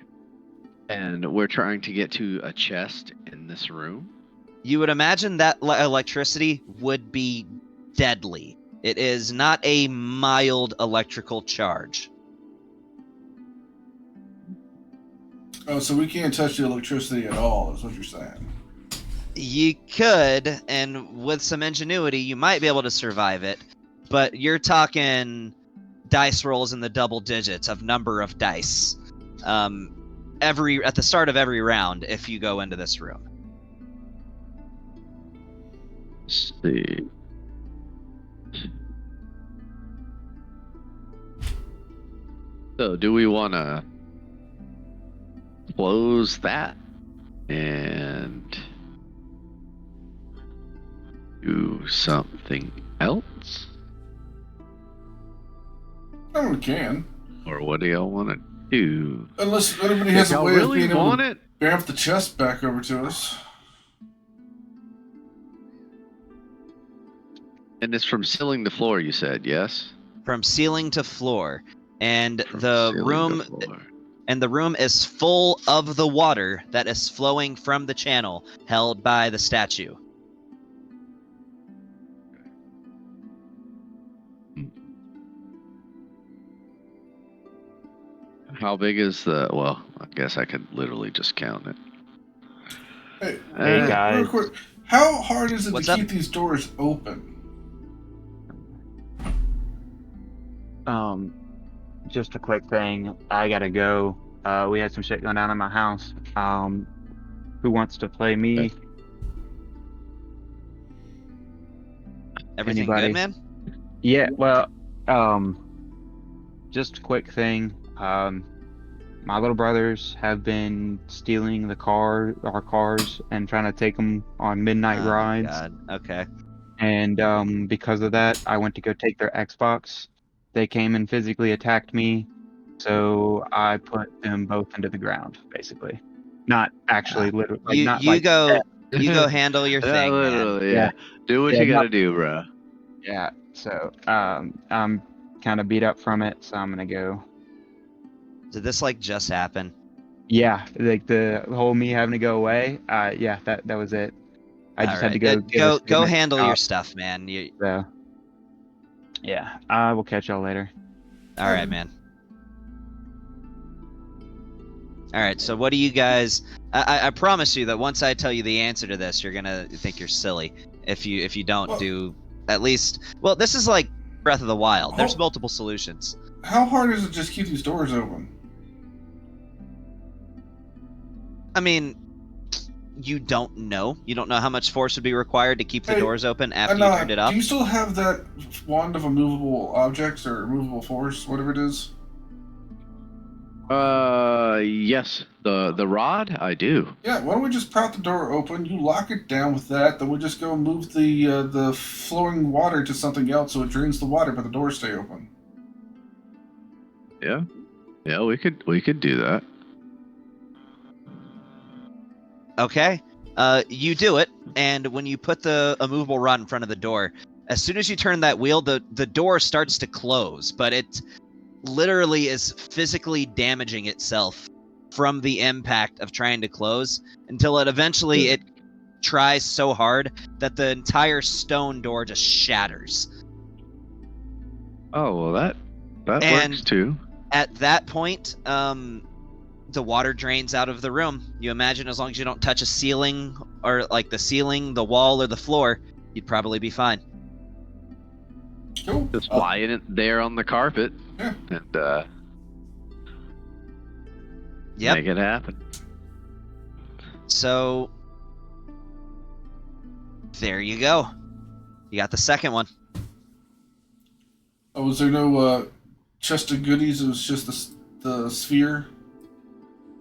[SPEAKER 6] And we're trying to get to a chest in this room.
[SPEAKER 3] You would imagine that electricity would be deadly. It is not a mild electrical charge.
[SPEAKER 1] Oh, so we can't touch the electricity at all, is what you're saying.
[SPEAKER 3] You could, and with some ingenuity, you might be able to survive it. But you're talking dice rolls in the double digits of number of dice. At the start of every round, if you go into this room.
[SPEAKER 6] Let's see. So, do we want to close that and do something else?
[SPEAKER 1] No one can.
[SPEAKER 6] Or what do y'all want to do?
[SPEAKER 1] Unless anybody has
[SPEAKER 6] If
[SPEAKER 1] a
[SPEAKER 6] y'all
[SPEAKER 1] way of
[SPEAKER 6] really
[SPEAKER 1] being able
[SPEAKER 6] want
[SPEAKER 1] to
[SPEAKER 6] it,
[SPEAKER 1] bamf the chest back over to us.
[SPEAKER 6] and it's from ceiling to floor, you said, yes?
[SPEAKER 3] From ceiling to floor. And
[SPEAKER 6] From
[SPEAKER 3] the
[SPEAKER 6] ceiling
[SPEAKER 3] room
[SPEAKER 6] to floor.
[SPEAKER 3] and the room is full of the water that is flowing from the channel held by the statue.
[SPEAKER 6] How big is the? Well, I guess I could literally just count it.
[SPEAKER 1] Hey,
[SPEAKER 7] Hey,
[SPEAKER 6] Uh,
[SPEAKER 7] guys.
[SPEAKER 1] real quick, how hard is it
[SPEAKER 3] What's
[SPEAKER 1] to
[SPEAKER 3] up?
[SPEAKER 1] keep these doors open?
[SPEAKER 7] Just a quick thing. I gotta go. We had some shit going down in my house. Who wants to play me?
[SPEAKER 3] Everything
[SPEAKER 7] Anybody?
[SPEAKER 3] good, man?
[SPEAKER 7] Yeah, well, just a quick thing. My little brothers have been stealing our cars, and trying to take them on midnight
[SPEAKER 3] Oh,
[SPEAKER 7] rides.
[SPEAKER 3] God. Okay.
[SPEAKER 7] And because of that, I went to go take their Xbox. They came and physically attacked me, so I put them both into the ground, basically. Not actually, literally. Like, not
[SPEAKER 3] You
[SPEAKER 7] like
[SPEAKER 3] go handle your
[SPEAKER 6] That
[SPEAKER 3] thing, man.
[SPEAKER 6] literally,
[SPEAKER 7] Yeah.
[SPEAKER 6] Do what
[SPEAKER 7] Yeah,
[SPEAKER 6] you
[SPEAKER 7] not-
[SPEAKER 6] gotta do, bro.
[SPEAKER 7] Yeah. So I'm kind of beat up from it, so I'm gonna go.
[SPEAKER 3] Did this like just happen?
[SPEAKER 7] Yeah, like the whole me having to go away. Yeah, that was it. I just had to
[SPEAKER 3] Alright,
[SPEAKER 7] go.
[SPEAKER 3] go handle your stuff, man.
[SPEAKER 7] So, yeah, I will catch y'all later.
[SPEAKER 3] All right, man. All right, so what do you guys? I promise you that once I tell you the answer to this, you're gonna think you're silly if you don't
[SPEAKER 1] Well-
[SPEAKER 3] do at least. Well, this is like Breath of the Wild. There's
[SPEAKER 1] Oh.
[SPEAKER 3] multiple solutions.
[SPEAKER 1] How hard is it to just keep these doors open?
[SPEAKER 3] I mean, you don't know. You don't know how much force would be required to keep the
[SPEAKER 1] Hey,
[SPEAKER 3] doors open after
[SPEAKER 1] And,
[SPEAKER 3] you turned it off.
[SPEAKER 1] do you still have that wand of immovable objects or immovable force, whatever it is?
[SPEAKER 6] Yes, the rod, I do.
[SPEAKER 1] Yeah, why don't we just prop the door open? You lock it down with that, then we just go move the flowing water to something else so it drains the water, but the doors stay open.
[SPEAKER 6] Yeah, we could do that.
[SPEAKER 3] Okay. You do it, and when you put the immovable rod in front of the door, as soon as you turn that wheel, the door starts to close, but it literally is physically damaging itself from the impact of trying to close until it eventually it tries so hard that the entire stone door just shatters.
[SPEAKER 6] Oh well, that
[SPEAKER 3] And-
[SPEAKER 6] works too.
[SPEAKER 3] At that point, the water drains out of the room. You imagine as long as you don't touch a ceiling or like the ceiling, the wall, or the floor, you'd probably be fine.
[SPEAKER 1] Cool.
[SPEAKER 6] Just flying it there on the carpet.
[SPEAKER 1] Yeah.
[SPEAKER 6] And
[SPEAKER 3] Yep.
[SPEAKER 6] make it happen.
[SPEAKER 3] So there you go. You got the second one.
[SPEAKER 1] Oh, was there no chest of goodies? It was just the sphere.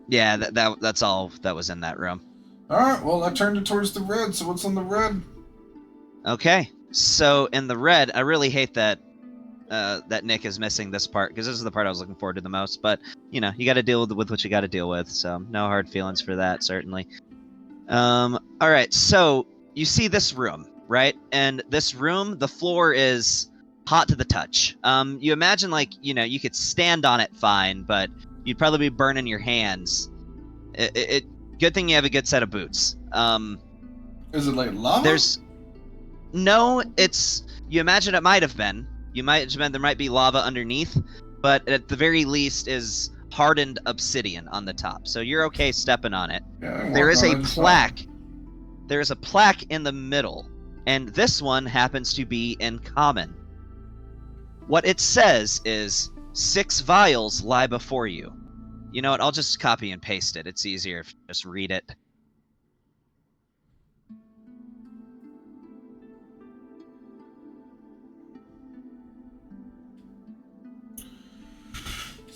[SPEAKER 3] Yeah, that's all that was in that room.
[SPEAKER 1] All right. Well, I turned it towards the red. So what's on the red?
[SPEAKER 3] Okay. So in the red, I really hate that that Nick is missing this part because this is the part I was looking forward to the most. But you know, you got to deal with what you got to deal with. So no hard feelings for that, certainly. All right. So you see this room, right? And this room, the floor is hot to the touch. You imagine like you could stand on it fine, but you'd probably be burning your hands. Good thing you have a good set of boots.
[SPEAKER 1] Is it like lava?
[SPEAKER 3] You imagine it might have been. You might imagine there might be lava underneath, but at the very least is hardened obsidian on the top. So you're okay stepping on it.
[SPEAKER 1] Yeah,
[SPEAKER 3] There is a plaque. There is a plaque in the middle, and this one happens to be in common. What it says is 6 vials lie before you. You know what? I'll just copy and paste it. It's easier if you just read it.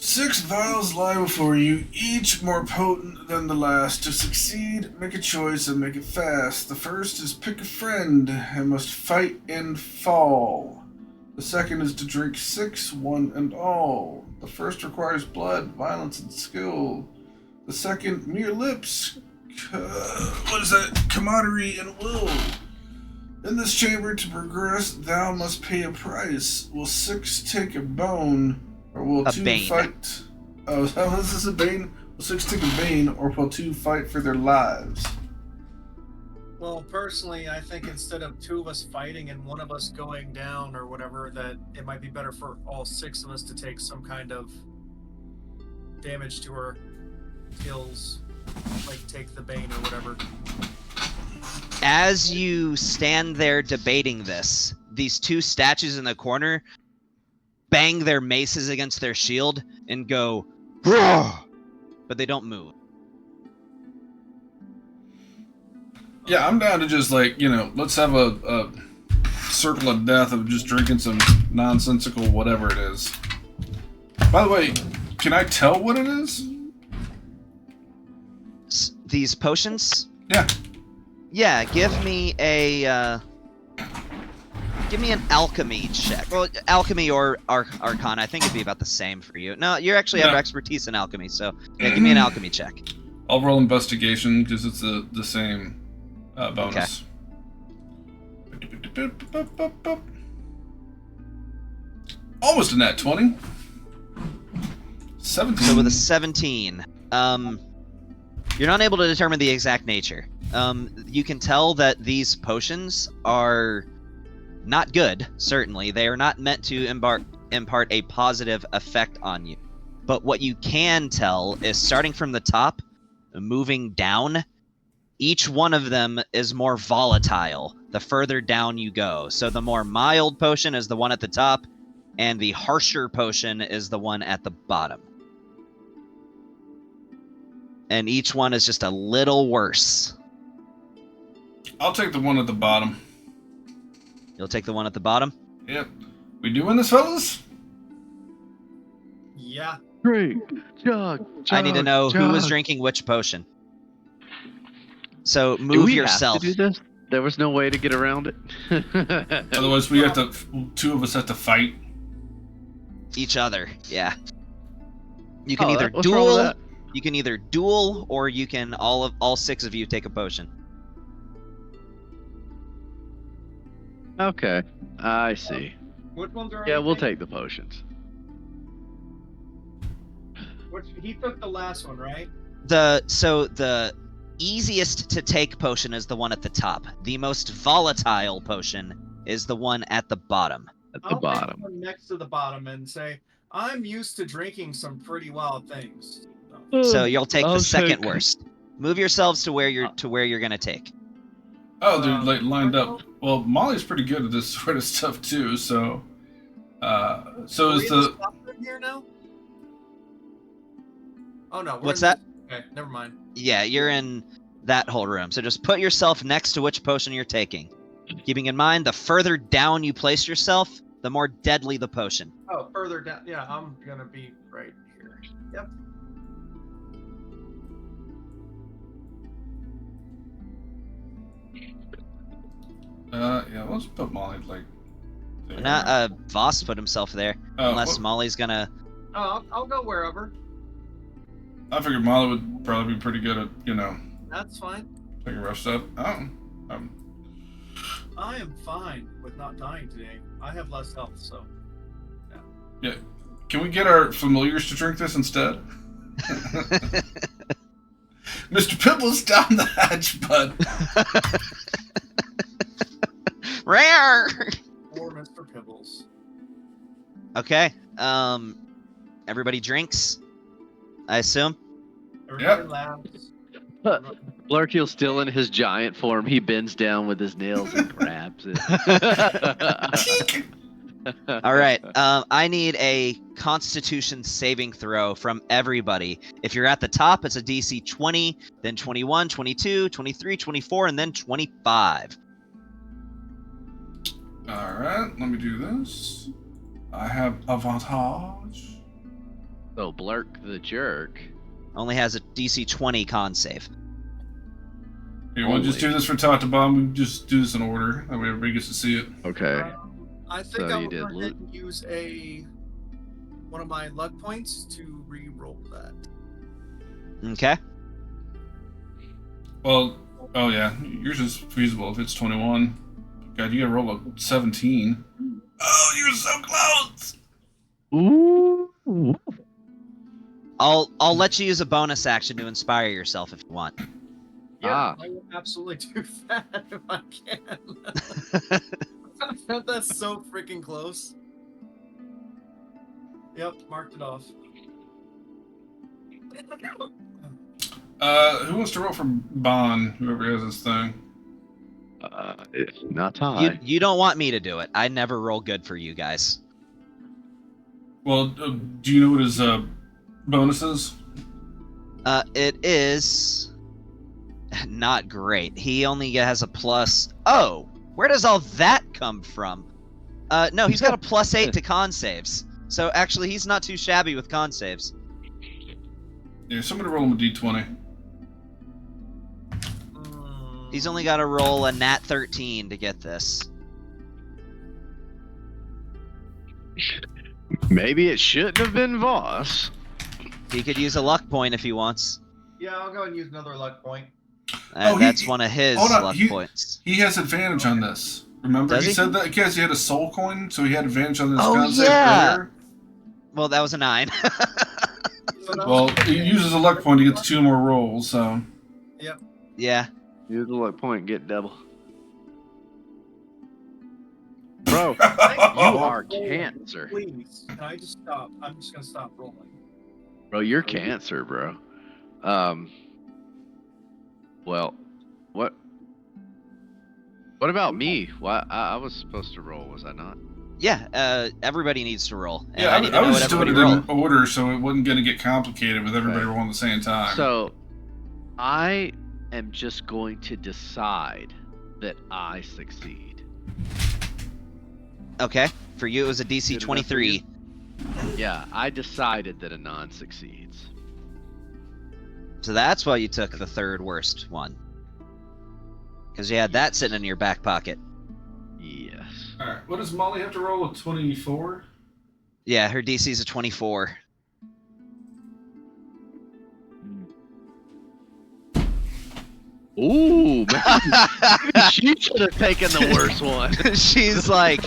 [SPEAKER 1] Six vials lie before you, each more potent than the last. To succeed, make a choice and make it fast. The first is pick a friend and must fight and fall. The second is to drink 6, one and all. The first requires blood, violence, and skill. The second, mere lips. Camaraderie and will. In this chamber, to progress, thou must pay a price. Will 6 take a bone, or will
[SPEAKER 3] A
[SPEAKER 1] 2
[SPEAKER 3] bane.
[SPEAKER 1] fight? Oh, is this a bane? Will 6 take a bane, or will 2 fight for their lives?
[SPEAKER 5] Well, personally, I think instead of 2 of us fighting and 1 of us going down or whatever, that it might be better for all 6 of us to take some kind of damage to our skills, like take the bane or whatever.
[SPEAKER 3] As you stand there debating this, these 2 statues in the corner bang their maces against their shield and go, "Roar!" But they don't move.
[SPEAKER 1] Yeah, I'm down to just let's have a circle of death of just drinking some nonsensical whatever it is. By the way, can I tell what it is?
[SPEAKER 3] These potions?
[SPEAKER 1] Yeah.
[SPEAKER 3] Yeah, give me an alchemy check. Well, alchemy or arcana, I think it'd be about the same for you. No, you actually have expertise in alchemy, so yeah, give me an alchemy check.
[SPEAKER 1] I'll roll investigation because it's the same bonus. Okay. Almost a nat 20. 17.
[SPEAKER 3] So with a 17, you're not able to determine the exact nature. You can tell that these potions are not good, certainly. They are not meant to impart a positive effect on you. But what you can tell is starting from the top, moving down, each one of them is more volatile the further down you go. So the more mild potion is the one at the top, and the harsher potion is the one at the bottom. And each one is just a little worse.
[SPEAKER 1] I'll take the one at the bottom.
[SPEAKER 3] You'll take the one at the bottom?
[SPEAKER 1] Yep. We doing this, fellas?
[SPEAKER 5] Yeah.
[SPEAKER 6] Drink, chug,
[SPEAKER 3] I need to know who was
[SPEAKER 6] chug.
[SPEAKER 3] drinking which potion. So
[SPEAKER 6] Do
[SPEAKER 3] move
[SPEAKER 6] we
[SPEAKER 3] yourself.
[SPEAKER 6] have to do this? There was no way to get around it.
[SPEAKER 1] Otherwise, we have to. 2 of us have to fight.
[SPEAKER 3] Each other, yeah. You can
[SPEAKER 6] Oh,
[SPEAKER 3] either
[SPEAKER 6] what's wrong with
[SPEAKER 3] duel.
[SPEAKER 6] that?
[SPEAKER 3] You can either duel, or you can all 6 of you take a potion.
[SPEAKER 6] Okay, I see.
[SPEAKER 5] Which ones are?
[SPEAKER 6] Yeah, we'll take the potions.
[SPEAKER 5] He took the last one, right?
[SPEAKER 3] The easiest to take potion is the one at the top. The most volatile potion is the one at the bottom.
[SPEAKER 6] At the
[SPEAKER 5] I'll
[SPEAKER 6] bottom.
[SPEAKER 5] take one next to the bottom and say, I'm used to drinking some pretty wild things.
[SPEAKER 3] So you'll take the
[SPEAKER 6] I'll
[SPEAKER 3] second
[SPEAKER 6] take-
[SPEAKER 3] worst. Move yourselves to where you're gonna take.
[SPEAKER 1] Oh, they're lined up. Well, Molly's pretty good at this sort of stuff too, so So
[SPEAKER 5] Are we
[SPEAKER 1] is
[SPEAKER 5] in the
[SPEAKER 1] the
[SPEAKER 5] stop room here now? Oh no.
[SPEAKER 3] What's
[SPEAKER 5] in
[SPEAKER 3] that?
[SPEAKER 5] Okay, never mind.
[SPEAKER 3] Yeah, you're in that whole room. So just put yourself next to which potion you're taking. Keeping in mind, the further down you place yourself, the more deadly the potion.
[SPEAKER 5] Oh, further down. Yeah, I'm gonna be right here. Yep.
[SPEAKER 1] yeah, let's put Molly like there.
[SPEAKER 3] Not Voss put himself there,
[SPEAKER 1] Oh,
[SPEAKER 3] unless
[SPEAKER 1] well,
[SPEAKER 3] Molly's gonna.
[SPEAKER 5] Oh, I'll go wherever.
[SPEAKER 1] I figured Molly would probably be pretty good at,
[SPEAKER 5] That's fine.
[SPEAKER 1] taking rough stuff. Oh,
[SPEAKER 5] I am fine with not dying today. I have less health, so.
[SPEAKER 1] yeah. Can we get our familiars to drink this instead? Mr. Pibble's down the hatch, bud.
[SPEAKER 3] Rare.
[SPEAKER 5] Or Mr. Pibbles.
[SPEAKER 3] Okay. Everybody drinks. I assume.
[SPEAKER 5] Everybody laughs.
[SPEAKER 6] Blarkeel's still in his giant form. He bends down with his nails and grabs it.
[SPEAKER 3] All right. I need a Constitution saving throw from everybody. If you're at the top, it's a DC 20, then 21, 22, 23, 24, and then 25.
[SPEAKER 1] Alright, let me do this. I have avantage.
[SPEAKER 6] So Blurk the jerk.
[SPEAKER 3] Only has a DC 20 con save.
[SPEAKER 1] You want to just do this for top to bottom? We just do this in order. That way everybody gets to see it.
[SPEAKER 6] Okay.
[SPEAKER 5] I think
[SPEAKER 6] So
[SPEAKER 5] I
[SPEAKER 6] you
[SPEAKER 5] will
[SPEAKER 6] did
[SPEAKER 5] go ahead
[SPEAKER 6] loot.
[SPEAKER 5] and use one of my luck points to re-roll that.
[SPEAKER 3] Okay.
[SPEAKER 1] Well, oh yeah, yours is feasible if it's 21. God, you gotta roll a 17. Oh, you're so close!
[SPEAKER 6] Ooh.
[SPEAKER 3] I'll let you use a bonus action to inspire yourself if you want.
[SPEAKER 5] Yeah, I will absolutely do that if I can. That's so freaking close. Yep, marked it off.
[SPEAKER 1] Who wants to roll for Bon? Whoever has this thing.
[SPEAKER 6] It's not Ty.
[SPEAKER 3] You don't want me to do it. I never roll good for you guys.
[SPEAKER 1] Well, do you know what his bonus is?
[SPEAKER 3] It is not great. He only has a plus. Oh, where does all that come from? No, he's got a +8 to con saves. So actually, he's not too shabby with con saves.
[SPEAKER 1] Yeah, somebody roll him a d20.
[SPEAKER 3] He's only got to roll a nat 13 to get this.
[SPEAKER 6] Maybe it shouldn't have been Voss.
[SPEAKER 3] He could use a luck point if he wants.
[SPEAKER 5] Yeah, I'll go and use another luck point.
[SPEAKER 3] That's one of his
[SPEAKER 1] hold on,
[SPEAKER 3] luck points.
[SPEAKER 1] He has advantage on this. Remember,
[SPEAKER 3] Does
[SPEAKER 1] he
[SPEAKER 3] he?
[SPEAKER 1] said that because he had a soul coin, so he had advantage on this
[SPEAKER 3] Oh,
[SPEAKER 1] concept
[SPEAKER 3] yeah.
[SPEAKER 1] earlier.
[SPEAKER 3] Well, that was a 9.
[SPEAKER 1] Well, he uses a luck point, he gets 2 more rolls, so.
[SPEAKER 3] Yeah.
[SPEAKER 6] Use the luck point, get double. Bro, you are cancer.
[SPEAKER 5] Please, can I just stop? I'm just gonna stop rolling.
[SPEAKER 6] Bro, you're cancer, bro. Well, what about me? Why I was supposed to roll, was I not?
[SPEAKER 3] Yeah, everybody needs to roll. And
[SPEAKER 1] Yeah,
[SPEAKER 3] I need to
[SPEAKER 1] I
[SPEAKER 3] know
[SPEAKER 1] was
[SPEAKER 3] what
[SPEAKER 1] just doing
[SPEAKER 3] everybody
[SPEAKER 1] it in
[SPEAKER 3] rolled.
[SPEAKER 1] order so it wasn't going to get complicated with everybody
[SPEAKER 6] Okay.
[SPEAKER 1] rolling at the same time.
[SPEAKER 6] So, I am just going to decide that I succeed.
[SPEAKER 3] Okay. For you, it was a DC
[SPEAKER 6] Good enough for
[SPEAKER 3] 23.
[SPEAKER 6] Yeah, I decided that a non succeeds.
[SPEAKER 3] So that's why you took the third worst one. Because you had that sitting in your back pocket.
[SPEAKER 6] Yes.
[SPEAKER 1] Alright, what does Molly have to roll? A 24?
[SPEAKER 3] Yeah, her DC's a 24.
[SPEAKER 6] Ooh, man. She should have taken the worst one.
[SPEAKER 3] She's like,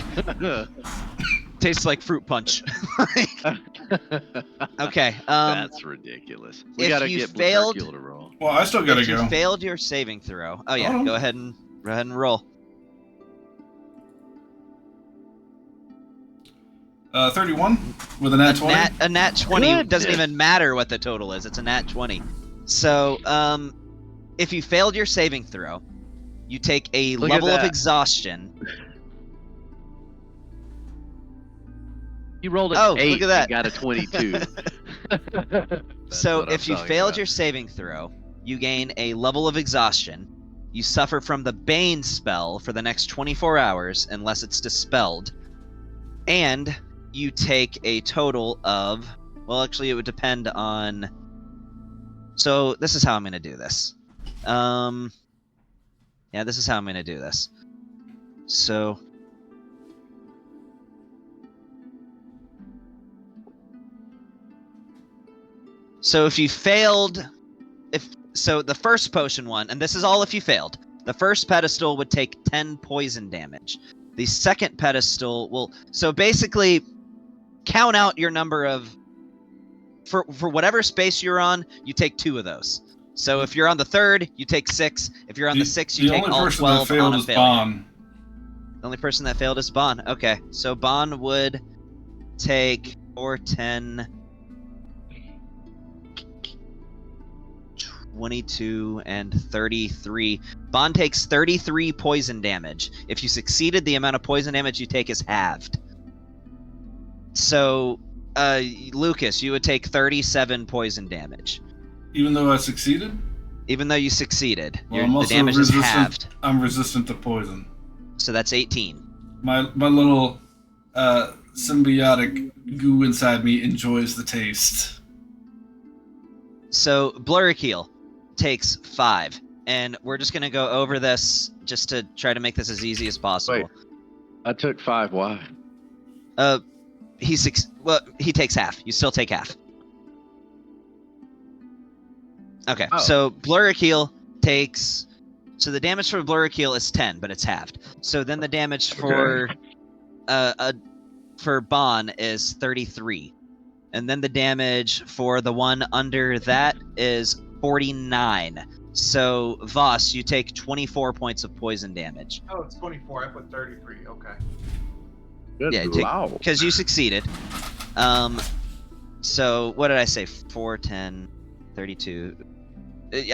[SPEAKER 3] tastes like fruit punch. Okay.
[SPEAKER 6] That's ridiculous. We
[SPEAKER 3] if
[SPEAKER 6] gotta
[SPEAKER 3] you
[SPEAKER 6] get
[SPEAKER 3] failed-
[SPEAKER 6] Blutercule to roll.
[SPEAKER 1] Well, I still gotta
[SPEAKER 3] If you
[SPEAKER 1] go.
[SPEAKER 3] failed your saving throw. Oh yeah,
[SPEAKER 1] Oh.
[SPEAKER 3] go ahead and roll.
[SPEAKER 1] 31 with a nat 20.
[SPEAKER 3] A nat 20 doesn't
[SPEAKER 6] Goodness.
[SPEAKER 3] even matter what the total is. It's a nat 20. So, if you failed your saving throw, you take a
[SPEAKER 6] Look at
[SPEAKER 3] level of
[SPEAKER 6] that.
[SPEAKER 3] exhaustion.
[SPEAKER 6] You rolled an
[SPEAKER 3] Oh, look
[SPEAKER 6] 8
[SPEAKER 3] at that.
[SPEAKER 6] and got a 22.
[SPEAKER 3] So
[SPEAKER 6] what I'm
[SPEAKER 3] if you
[SPEAKER 6] talking
[SPEAKER 3] failed
[SPEAKER 6] about.
[SPEAKER 3] your saving throw, you gain a level of exhaustion. You suffer from the Bane spell for the next 24 hours unless it's dispelled. And you take a total of, well, actually it would depend on, so this is how I'm going to do this. Yeah, this is how I'm going to do this. So if you failed, so the first potion one, and this is all if you failed, the first pedestal would take 10 poison damage. The second pedestal will, so basically count out your number of, for whatever space you're on, you take 2 of those. So if you're on the third, you take 6. If you're on the 6, you take all 12 on a failure.
[SPEAKER 1] Bon.
[SPEAKER 3] The only person that failed is Bon. Okay, so Bon would take 4, 10, 22, and 33. Bon takes 33 poison damage. If you succeeded, the amount of poison damage you take is halved. So, Lucas, you would take 37 poison damage.
[SPEAKER 1] Even though I succeeded?
[SPEAKER 3] Even though you succeeded.
[SPEAKER 1] Well, I'm
[SPEAKER 3] the
[SPEAKER 1] also
[SPEAKER 3] damage is halved.
[SPEAKER 1] I'm resistant to poison.
[SPEAKER 3] So that's 18.
[SPEAKER 1] My little symbiotic goo inside me enjoys the taste.
[SPEAKER 3] So Blurrakeel takes 5. And we're just going to go over this just to try to make this as easy as possible.
[SPEAKER 6] Wait. I took 5. Why?
[SPEAKER 3] He takes half. You still take half. Okay,
[SPEAKER 6] Oh.
[SPEAKER 3] so Blurrakeel takes... So the damage for Blurrakeel is 10, but it's halved. So then the damage for Bon is 33. And then the damage for the one under that is 49. So, Voss, you take 24 points of poison damage.
[SPEAKER 5] Oh, it's 24. I put 33. Okay.
[SPEAKER 6] Good.
[SPEAKER 3] Yeah,
[SPEAKER 6] Wow.
[SPEAKER 3] Because you succeeded. So, what did I say? 4, 10, 32...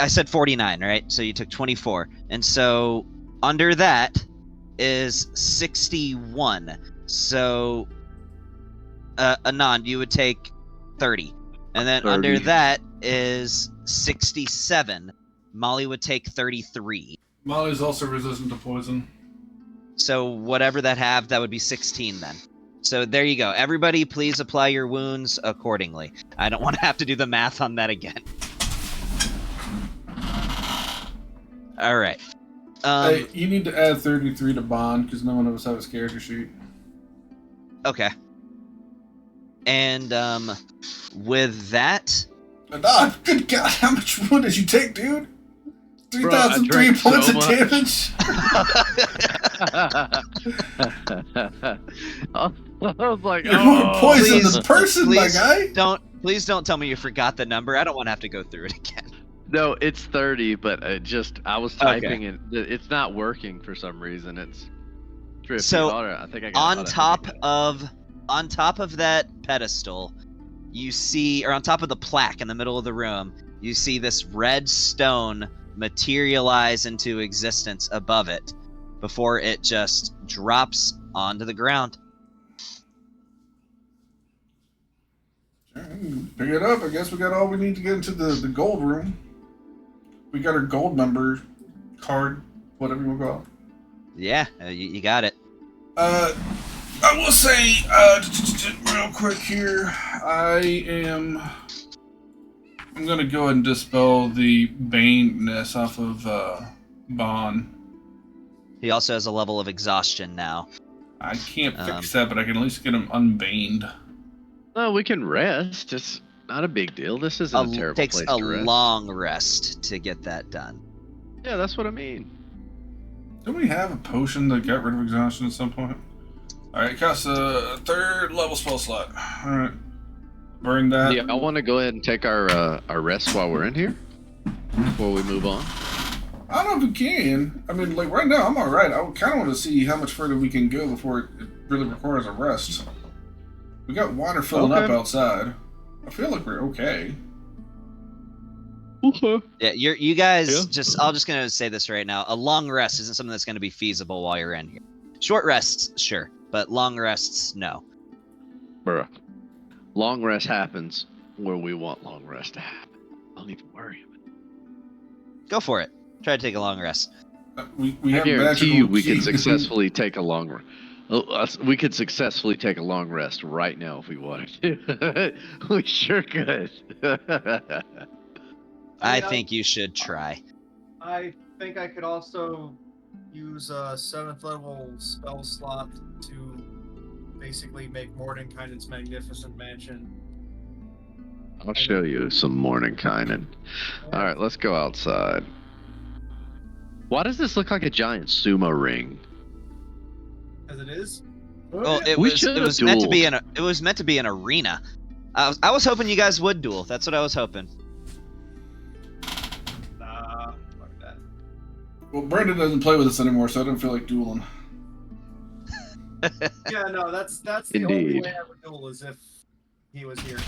[SPEAKER 3] I said 49, right? So you took 24. And so under that is 61. So Anand, you would take 30. And then
[SPEAKER 6] 30.
[SPEAKER 3] under that is 67. Molly would take 33.
[SPEAKER 1] Molly's also resistant to poison.
[SPEAKER 3] So whatever that halved, that would be 16 then. So there you go. Everybody please apply your wounds accordingly. I don't want to have to do the math on that again. All right.
[SPEAKER 1] Hey, you need to add 33 to Bond because no one of us have a character sheet.
[SPEAKER 3] Okay. And with that,
[SPEAKER 1] Good God, how much wound did you take, dude?
[SPEAKER 6] Bro, I
[SPEAKER 1] 3,003
[SPEAKER 6] drank
[SPEAKER 1] points
[SPEAKER 6] so
[SPEAKER 1] of
[SPEAKER 6] much.
[SPEAKER 1] damage.
[SPEAKER 6] I was like,
[SPEAKER 1] You're more poisoned
[SPEAKER 3] please-
[SPEAKER 1] than person, my
[SPEAKER 3] please
[SPEAKER 1] guy.
[SPEAKER 3] please don't tell me you forgot the number. I don't want to have to go through it again.
[SPEAKER 6] No, it's 30, but I was
[SPEAKER 3] Okay.
[SPEAKER 6] typing and it's not working for some reason. It's trippy.
[SPEAKER 3] So,
[SPEAKER 6] I think I got
[SPEAKER 3] On top of that pedestal, you see, or on top of the plaque in the middle of the room, you see this red stone materialize into existence above it before it just drops onto the ground.
[SPEAKER 1] Pick it up. I guess we got all we need to get into the gold room. We got our gold member card, whatever you want to call it.
[SPEAKER 3] Yeah, you got it.
[SPEAKER 1] I will say, real quick here, I'm gonna go ahead and dispel the baneness off of Bon.
[SPEAKER 3] He also has a level of exhaustion now.
[SPEAKER 1] I can't fix that, but I can at least get him unbaned.
[SPEAKER 6] No, we can rest. It's not a big deal. This isn't a terrible
[SPEAKER 3] Takes
[SPEAKER 6] place
[SPEAKER 3] a
[SPEAKER 6] to rest.
[SPEAKER 3] long rest to get that done.
[SPEAKER 6] Yeah, that's what I mean.
[SPEAKER 1] Don't we have a potion that got rid of exhaustion at some point? Alright, it costs a 3rd level spell slot. Alright. Burn that.
[SPEAKER 6] Yeah, I want to go ahead and take our rest while we're in here before we move on.
[SPEAKER 1] I don't know if we can. I mean, like, right now, I'm alright. I kind of want to see how much further we can go before it really requires a rest. We got water filling up
[SPEAKER 6] Okay.
[SPEAKER 1] outside. I feel like we're okay.
[SPEAKER 3] Yeah, you guys
[SPEAKER 6] Yeah.
[SPEAKER 3] I'm just gonna say this right now. A long rest isn't something that's gonna be feasible while you're in here. Short rests, sure, but long rests, no.
[SPEAKER 6] Bruh. Long rest happens where we want long rest to happen. Don't even worry about it.
[SPEAKER 3] Go for it. Try to take a long rest.
[SPEAKER 1] We
[SPEAKER 6] I
[SPEAKER 1] have
[SPEAKER 6] guarantee
[SPEAKER 1] magical
[SPEAKER 6] you we
[SPEAKER 1] key.
[SPEAKER 6] could successfully take a long rest. We could successfully take a long rest right now if we wanted to. We sure could.
[SPEAKER 3] I think you should try.
[SPEAKER 5] I think I could also use a 7th level spell slot to basically make Mordenkainen's magnificent mansion.
[SPEAKER 6] I'll show you some Mordenkainen. All right, let's go outside. Why does this look like a giant sumo ring?
[SPEAKER 5] As it is.
[SPEAKER 3] Well, it
[SPEAKER 6] We
[SPEAKER 3] was
[SPEAKER 6] should
[SPEAKER 3] it
[SPEAKER 6] have
[SPEAKER 3] was meant to be
[SPEAKER 6] dueled.
[SPEAKER 3] it was meant to be an arena. I was hoping you guys would duel. That's what I was hoping.
[SPEAKER 5] Nah, fuck that.
[SPEAKER 1] Well, Brandon doesn't play with us anymore, so I don't feel like dueling.
[SPEAKER 5] Yeah, no, that's the only
[SPEAKER 6] Indeed.
[SPEAKER 5] way I would duel is if he was here.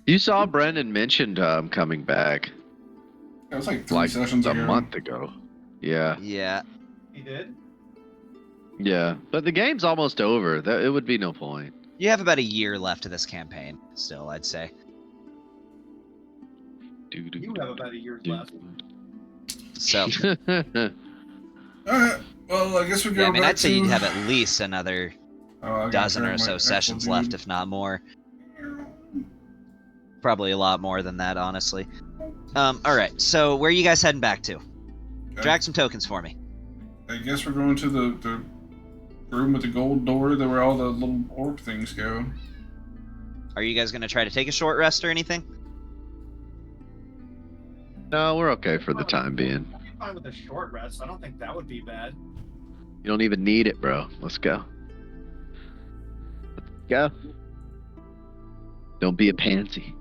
[SPEAKER 6] You saw Brendan mentioned coming back
[SPEAKER 1] It was like 3
[SPEAKER 6] like
[SPEAKER 1] sessions
[SPEAKER 6] a
[SPEAKER 1] ago.
[SPEAKER 6] month ago. Yeah,
[SPEAKER 3] Yeah.
[SPEAKER 5] He did?
[SPEAKER 6] yeah. But the game's almost over. It would be no point.
[SPEAKER 3] You have about a year left of this campaign, still, I'd say.
[SPEAKER 5] You have about a year left.
[SPEAKER 3] So,
[SPEAKER 1] Alright, well, I guess we go
[SPEAKER 3] yeah, I mean,
[SPEAKER 1] back
[SPEAKER 3] I'd say
[SPEAKER 1] to...
[SPEAKER 3] you'd have at least another
[SPEAKER 1] Oh, I gotta
[SPEAKER 3] dozen
[SPEAKER 1] grab
[SPEAKER 3] or
[SPEAKER 1] my
[SPEAKER 3] so
[SPEAKER 1] actual
[SPEAKER 3] sessions
[SPEAKER 1] dude.
[SPEAKER 3] left, if not more. Probably a lot more than that, honestly. Alright, so where are you guys heading back to? Drag some tokens for me.
[SPEAKER 1] I guess we're going to the room with the gold door, where all the little orb things go.
[SPEAKER 3] Are you guys going to try to take a short rest or anything?
[SPEAKER 6] No, we're okay for the time being.
[SPEAKER 5] I'd be fine with a short rest. I don't think that would be bad.
[SPEAKER 6] You don't even need it, bro. Let's go. Let's go. Don't be a pansy.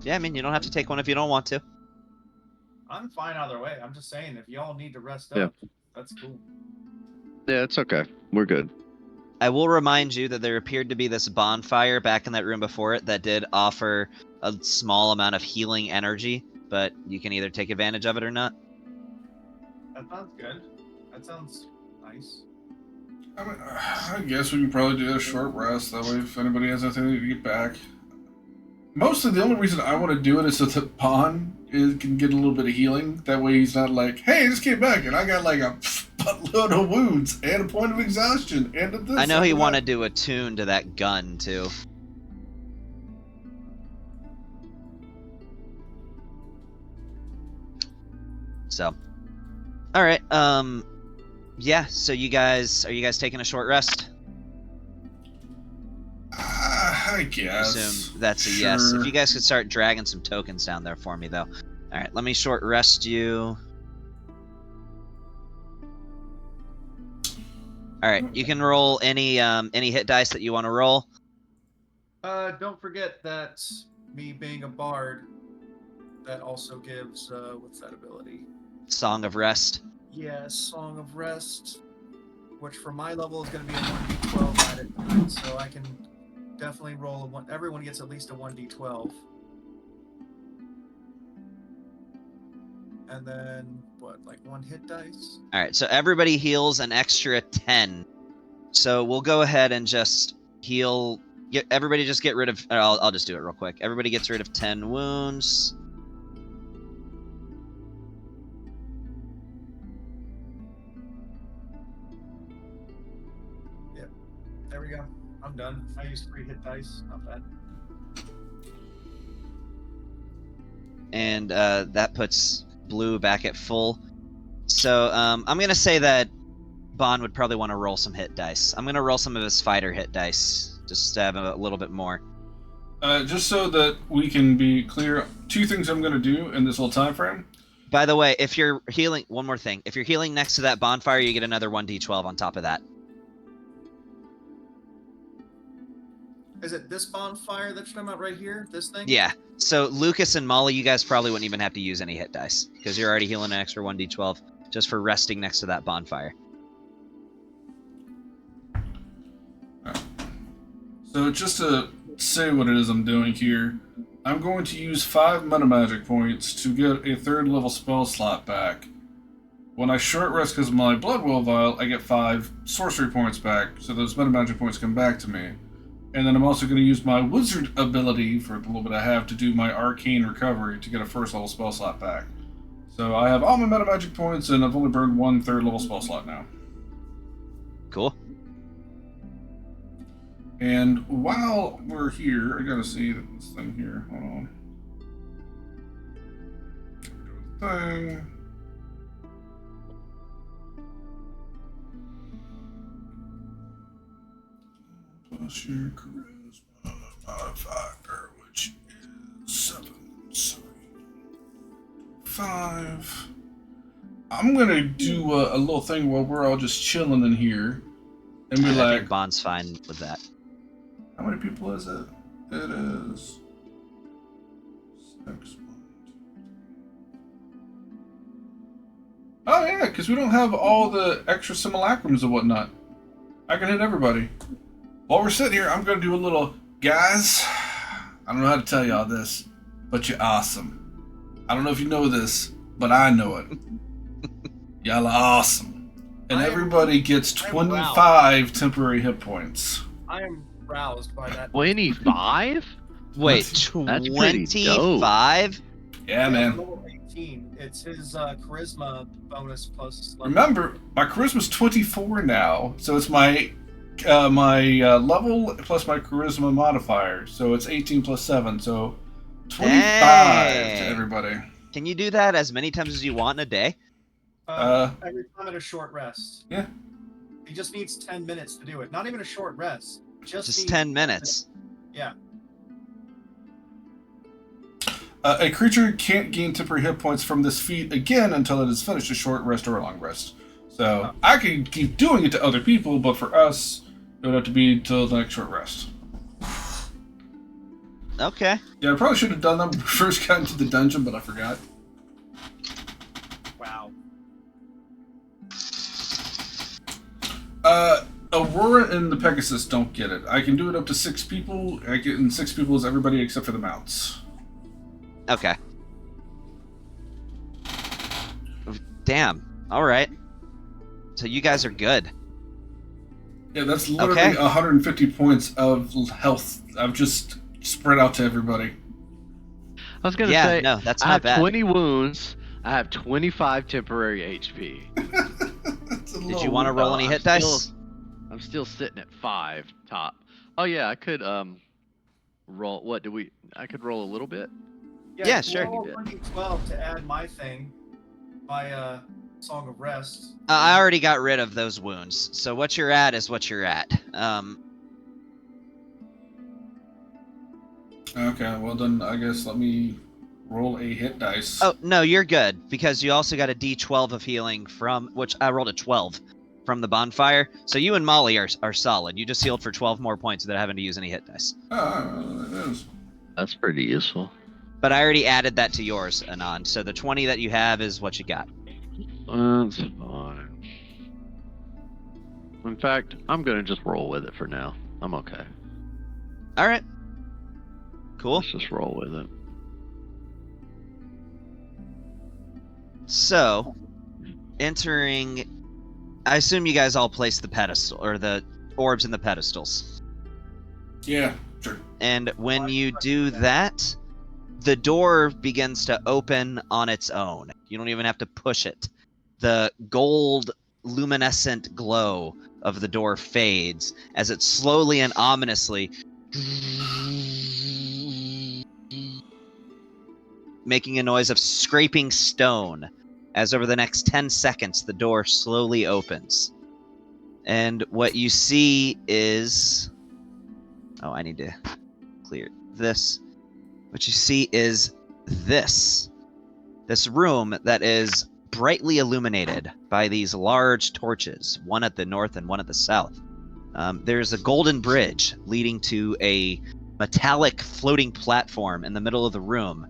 [SPEAKER 3] Yeah, I mean, you don't have to take one if you don't want to.
[SPEAKER 5] I'm fine either way. I'm just saying, if y'all need to rest
[SPEAKER 6] Yeah.
[SPEAKER 5] up, that's cool.
[SPEAKER 6] Yeah, it's okay. We're good.
[SPEAKER 3] I will remind you that there appeared to be this bonfire back in that room before it that did offer a small amount of healing energy, but you can either take advantage of it or not.
[SPEAKER 5] That sounds good. That sounds nice.
[SPEAKER 1] I mean, I guess we can probably do a short rest, that way if anybody has anything to get back. Mostly the only reason I want to do it is so that Pawn can get a little bit of healing. That way he's not like, hey, I just came back and I got like a buttload of wounds and a point of exhaustion and a this.
[SPEAKER 3] I know he
[SPEAKER 1] and that."
[SPEAKER 3] wanted to attune to that gun, too. So, alright, yeah, so are you guys taking a short rest?
[SPEAKER 1] I guess.
[SPEAKER 3] Assume that's a yes. If
[SPEAKER 1] Sure.
[SPEAKER 3] you guys could start dragging some tokens down there for me, though. Alright, let me short rest you. Alright, you can roll any hit dice that you want to roll.
[SPEAKER 5] Don't forget that me being a bard, that also gives, what's that ability?
[SPEAKER 3] Song of Rest.
[SPEAKER 5] Yeah, Song of Rest, which for my level is going to be a 1d12 added to it, so I can definitely roll a one. Everyone gets at least a 1d12. And then, what, like 1 hit dice?
[SPEAKER 3] Alright, so everybody heals an extra 10. So we'll go ahead and just heal. Everybody just get rid of. I'll just do it real quick. Everybody gets rid of 10 wounds.
[SPEAKER 5] There we go. I'm done. I used 3 hit dice. Not bad.
[SPEAKER 3] And that puts Blue back at full. So I'm going to say that Bond would probably want to roll some hit dice. I'm going to roll some of his fighter hit dice, just to have a little bit more.
[SPEAKER 1] Just so that we can be clear, 2 things I'm going to do in this little time frame.
[SPEAKER 3] By the way, if you're healing, one more thing. If you're healing next to that bonfire, you get another 1d12 on top of that.
[SPEAKER 5] Is it this bonfire that you're talking about right here? This thing?
[SPEAKER 3] Yeah. So Lucas and Molly, you guys probably wouldn't even have to use any hit dice, because you're already healing an extra 1d12 just for resting next to that bonfire.
[SPEAKER 1] So just to say what it is I'm doing here, I'm going to use 5 meta magic points to get a 3rd level spell slot back. When I short rest because of my blood will vial, I get 5 sorcery points back, so those meta magic points come back to me. And then I'm also going to use my wizard ability for the little bit I have to do my arcane recovery to get a first level spell slot back. So I have all my meta magic points, and I've only burned 1 third level spell slot now.
[SPEAKER 3] Cool.
[SPEAKER 1] And while we're here, I gotta see this thing here. Hold on. Thing. Plus your charisma modifier, which is 7, 5. I'm gonna do a little thing while we're all just chilling in here, and be
[SPEAKER 3] I
[SPEAKER 1] like,
[SPEAKER 3] think Bond's fine with that.
[SPEAKER 1] how many people is it? It is 6. Oh yeah, because we don't have all the extra simulacrums and whatnot. I can hit everybody. While we're sitting here, I'm going to do a little... Guys, I don't know how to tell y'all this, but you're awesome. I don't know if you know this, but I know it. Y'all are awesome. And everybody gets 25 temporary hit points.
[SPEAKER 5] I am roused by that.
[SPEAKER 6] 25?
[SPEAKER 3] Wait,
[SPEAKER 6] That's pretty dope.
[SPEAKER 3] 25?
[SPEAKER 1] Yeah, man.
[SPEAKER 5] Level 18. It's his charisma bonus plus.
[SPEAKER 1] Remember, my charisma's 24 now, so it's my level plus my charisma modifier, so it's 18 plus 7, so 25
[SPEAKER 3] Dang.
[SPEAKER 1] to everybody.
[SPEAKER 3] Can you do that as many times as you want in a day?
[SPEAKER 5] Every time at a short rest.
[SPEAKER 1] Yeah.
[SPEAKER 5] He just needs 10 minutes to do it. Not even a short rest. Just
[SPEAKER 3] Just
[SPEAKER 5] needs
[SPEAKER 3] 10 minutes.
[SPEAKER 5] Yeah.
[SPEAKER 1] A creature can't gain temporary hit points from this feat again until it has finished a short rest or a long rest. So I can keep doing it to other people, but for us, it would have to be until the next short rest.
[SPEAKER 3] Okay.
[SPEAKER 1] Yeah, I probably should have done that when we first got into the dungeon, but I forgot.
[SPEAKER 5] Wow.
[SPEAKER 1] Aurora and the Pegasus don't get it. I can do it up to 6 people. I get in 6 people is everybody except for the mounts.
[SPEAKER 3] Okay. Damn. All right. So you guys are good.
[SPEAKER 1] Yeah, that's literally
[SPEAKER 3] Okay.
[SPEAKER 1] 150 points of health. I've just spread out to everybody.
[SPEAKER 6] I was gonna
[SPEAKER 3] Yeah,
[SPEAKER 6] say,
[SPEAKER 3] no, that's
[SPEAKER 6] I
[SPEAKER 3] not
[SPEAKER 6] have
[SPEAKER 3] bad.
[SPEAKER 6] 20 wounds. I have 25 temporary HP.
[SPEAKER 3] Did you want to roll any
[SPEAKER 6] I'm
[SPEAKER 3] hit
[SPEAKER 6] still-
[SPEAKER 3] dice?
[SPEAKER 6] I'm still sitting at 5 top. Oh yeah, I could roll. What do we? I could roll a little bit.
[SPEAKER 3] Yeah,
[SPEAKER 5] you
[SPEAKER 3] sure.
[SPEAKER 5] roll 1d12 to add my thing. My Song of Rest.
[SPEAKER 3] I already got rid of those wounds. So what you're at is what you're at.
[SPEAKER 1] Okay, well then I guess let me roll a hit dice.
[SPEAKER 3] Oh, no, you're good. Because you also got a d12 of healing from... Which I rolled a 12 from the bonfire. So you and Molly are solid. You just healed for 12 more points without having to use any hit dice.
[SPEAKER 1] Oh, it is.
[SPEAKER 6] That's pretty useful.
[SPEAKER 3] But I already added that to yours, Anand. So the 20 that you have is what you got.
[SPEAKER 6] That's fine. In fact, I'm gonna just roll with it for now. I'm okay.
[SPEAKER 3] All right. Cool.
[SPEAKER 6] Let's just roll with it.
[SPEAKER 3] So, entering... I assume you guys all placed the pedestal, or the orbs in the pedestals.
[SPEAKER 1] Yeah, sure.
[SPEAKER 3] And when you do that, the door begins to open on its own. You don't even have to push it. The gold luminescent glow of the door fades as it slowly and ominously making a noise of scraping stone as over the next 10 seconds the door slowly opens. And what you see is... Oh, I need to clear this. What you see is this room that is brightly illuminated by these large torches, one at the north and one at the south. There's a golden bridge leading to a metallic floating platform in the middle of the room,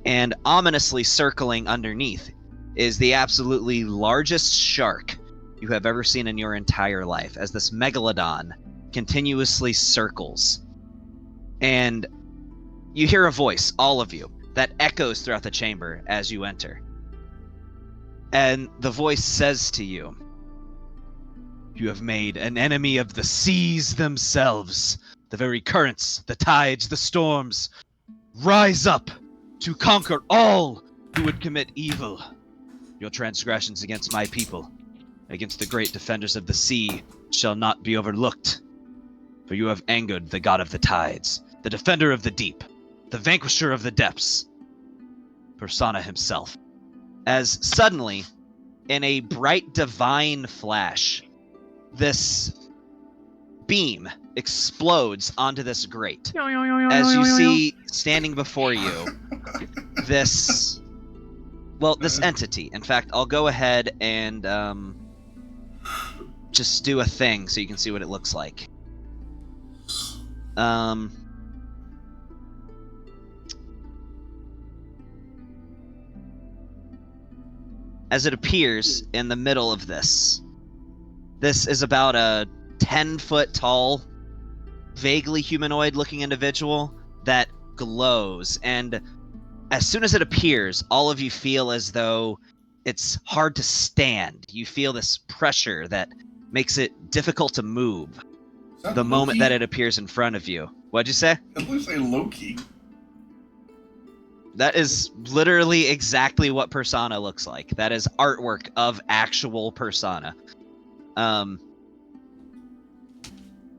[SPEAKER 3] and ominously circling underneath is the absolutely largest shark you have ever seen in your entire life, as this megalodon continuously circles. And you hear a voice, all of you, that echoes throughout the chamber as you enter. And the voice says to you, "You have made an enemy of the seas themselves, the very currents, the tides, the storms, rise up to conquer all who would commit evil. Your transgressions against my people, against the great defenders of the sea, shall not be overlooked. For you have angered the god of the tides, the defender of the deep, the vanquisher of the depths, Persona himself. As suddenly, in a bright divine flash, this beam explodes onto this grate. As you see standing before you, this entity. In fact, I'll go ahead and just do a thing so you can see what it looks like. As it appears in the middle of this is about a 10-foot tall, vaguely humanoid-looking individual that glows, and as soon as it appears, all of you feel as though it's hard to stand. You feel this pressure that makes it difficult to move the moment that it appears in front of you. What'd you say?
[SPEAKER 1] It looks like Loki.
[SPEAKER 3] That is literally exactly what Persona looks like. That is artwork of actual Persona.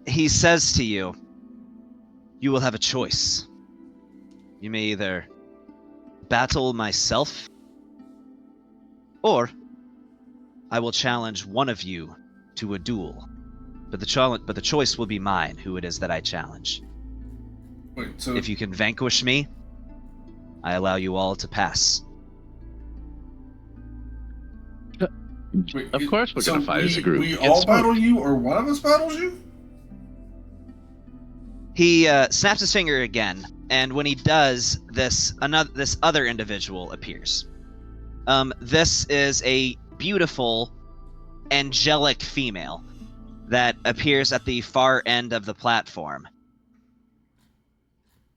[SPEAKER 3] He says to you, you will have a choice. You may either battle myself, or I will challenge one of you to a duel. But the choice will be mine, who it is that I challenge.
[SPEAKER 1] Wait, so
[SPEAKER 3] if you can vanquish me, I allow you all to pass.
[SPEAKER 1] wait,
[SPEAKER 6] Of course we're gonna fight as a group.
[SPEAKER 1] We
[SPEAKER 6] Get
[SPEAKER 1] all
[SPEAKER 6] smoked.
[SPEAKER 1] battle you, or one of us battles you?
[SPEAKER 3] He snaps his finger again, and when he does, this other individual appears. This is a beautiful, angelic female that appears at the far end of the platform.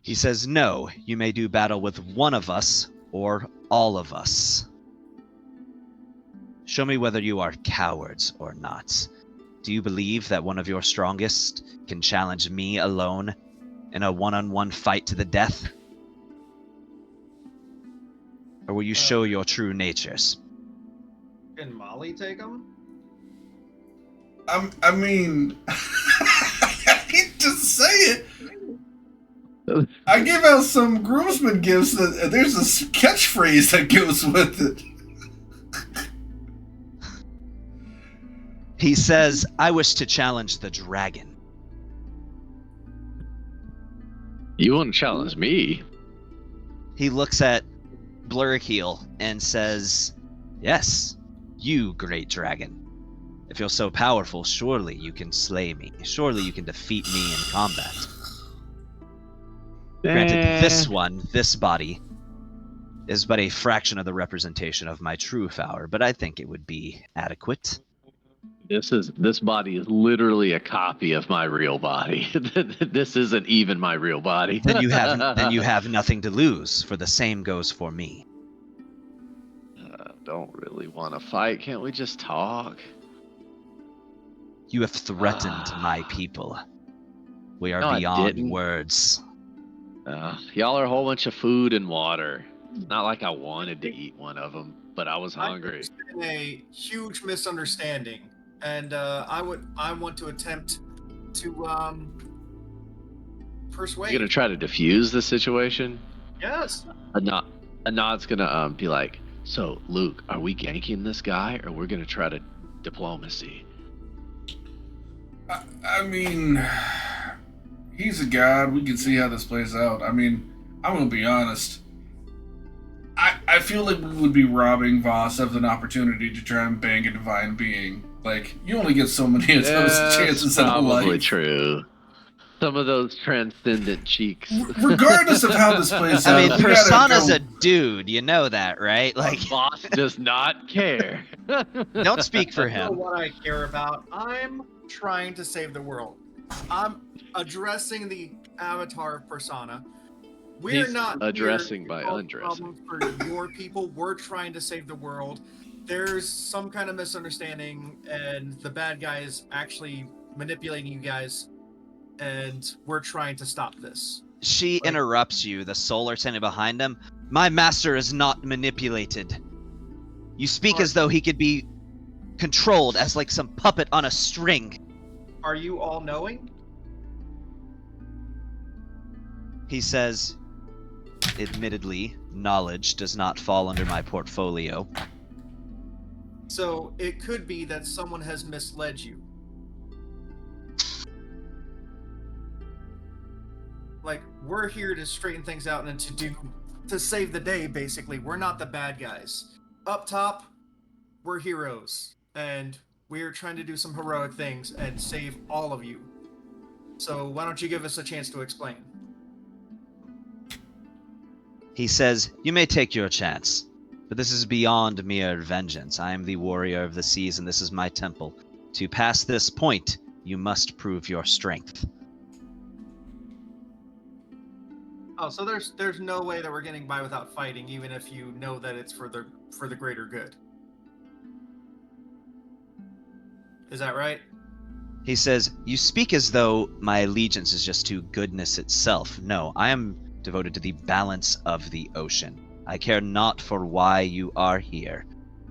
[SPEAKER 3] He says, no, you may do battle with one of us, or all of us. Show me whether you are cowards or not. Do you believe that one of your strongest can challenge me alone in a one-on-one fight to the death? Or will you show your true natures?
[SPEAKER 5] Can Molly take him?
[SPEAKER 1] I mean, I hate to say it. I give out some groomsmen gifts that there's a catchphrase that goes with it.
[SPEAKER 3] He says, I wish to challenge the dragon.
[SPEAKER 6] You won't challenge me.
[SPEAKER 3] He looks at Blurkeel and says, yes, you great dragon. If you're so powerful, surely you can slay me. Surely you can defeat me in combat. Granted, this body, is but a fraction of the representation of my true power, but I think it would be adequate.
[SPEAKER 6] This body is literally a copy of my real body. This isn't even my real body.
[SPEAKER 3] Then you have nothing to lose, for the same goes for me.
[SPEAKER 6] Don't really want to fight. Can't we just talk?
[SPEAKER 3] You have threatened my people. We are
[SPEAKER 6] No, I
[SPEAKER 3] beyond
[SPEAKER 6] didn't.
[SPEAKER 3] words.
[SPEAKER 6] Y'all are a whole bunch of food and water. It's not like I wanted to eat one of them, but I was hungry.
[SPEAKER 5] It's been a huge misunderstanding, and I want to attempt to persuade.
[SPEAKER 6] You gonna try to diffuse the situation?
[SPEAKER 5] Yes.
[SPEAKER 6] Anod's gonna be like, so Luke, are we ganking this guy, or we're gonna try to diplomacy?
[SPEAKER 1] I mean, he's a god. We can see how this plays out. I mean, I'm gonna be honest. I feel like we would be robbing Voss of an opportunity to try and bang a divine being. Like, you only get so many of those chances in
[SPEAKER 6] Probably
[SPEAKER 1] life.
[SPEAKER 6] True. Some of those transcendent cheeks.
[SPEAKER 1] Regardless of how this plays out,
[SPEAKER 3] I mean,
[SPEAKER 1] we gotta
[SPEAKER 3] Persona's
[SPEAKER 1] go-
[SPEAKER 3] a dude, you know that, right? Like,
[SPEAKER 6] Boss does not care.
[SPEAKER 3] don't speak for
[SPEAKER 5] You know
[SPEAKER 3] him.
[SPEAKER 5] what I care about? I'm trying to save the world. I'm addressing the avatar of Persona. We're
[SPEAKER 6] He's
[SPEAKER 5] not
[SPEAKER 6] addressing
[SPEAKER 5] here
[SPEAKER 6] by
[SPEAKER 5] to solve
[SPEAKER 6] undressing.
[SPEAKER 5] problems for your people. We're trying to save the world. There's some kind of misunderstanding, and the bad guy is actually manipulating you guys. and we're trying to stop this.
[SPEAKER 3] She
[SPEAKER 5] Like-
[SPEAKER 3] interrupts you, the solar standing behind him. My master is not manipulated. You speak as though he could be controlled as like some puppet on a string.
[SPEAKER 5] Are you all knowing?
[SPEAKER 3] He says, admittedly, knowledge does not fall under my portfolio.
[SPEAKER 5] So it could be that someone has misled you. Like, we're here to straighten things out and to save the day, basically. We're not the bad guys. Up top, we're heroes. And we're trying to do some heroic things and save all of you. So why don't you give us a chance to explain?
[SPEAKER 3] He says, you may take your chance, but this is beyond mere vengeance. I am the warrior of the seas, and this is my temple. To pass this point, you must prove your strength.
[SPEAKER 5] Oh, so there's no way that we're getting by without fighting, even if you know that it's for the greater good. Is that right?
[SPEAKER 3] He says, you speak as though my allegiance is just to goodness itself. No, I am devoted to the balance of the ocean. I care not for why you are here.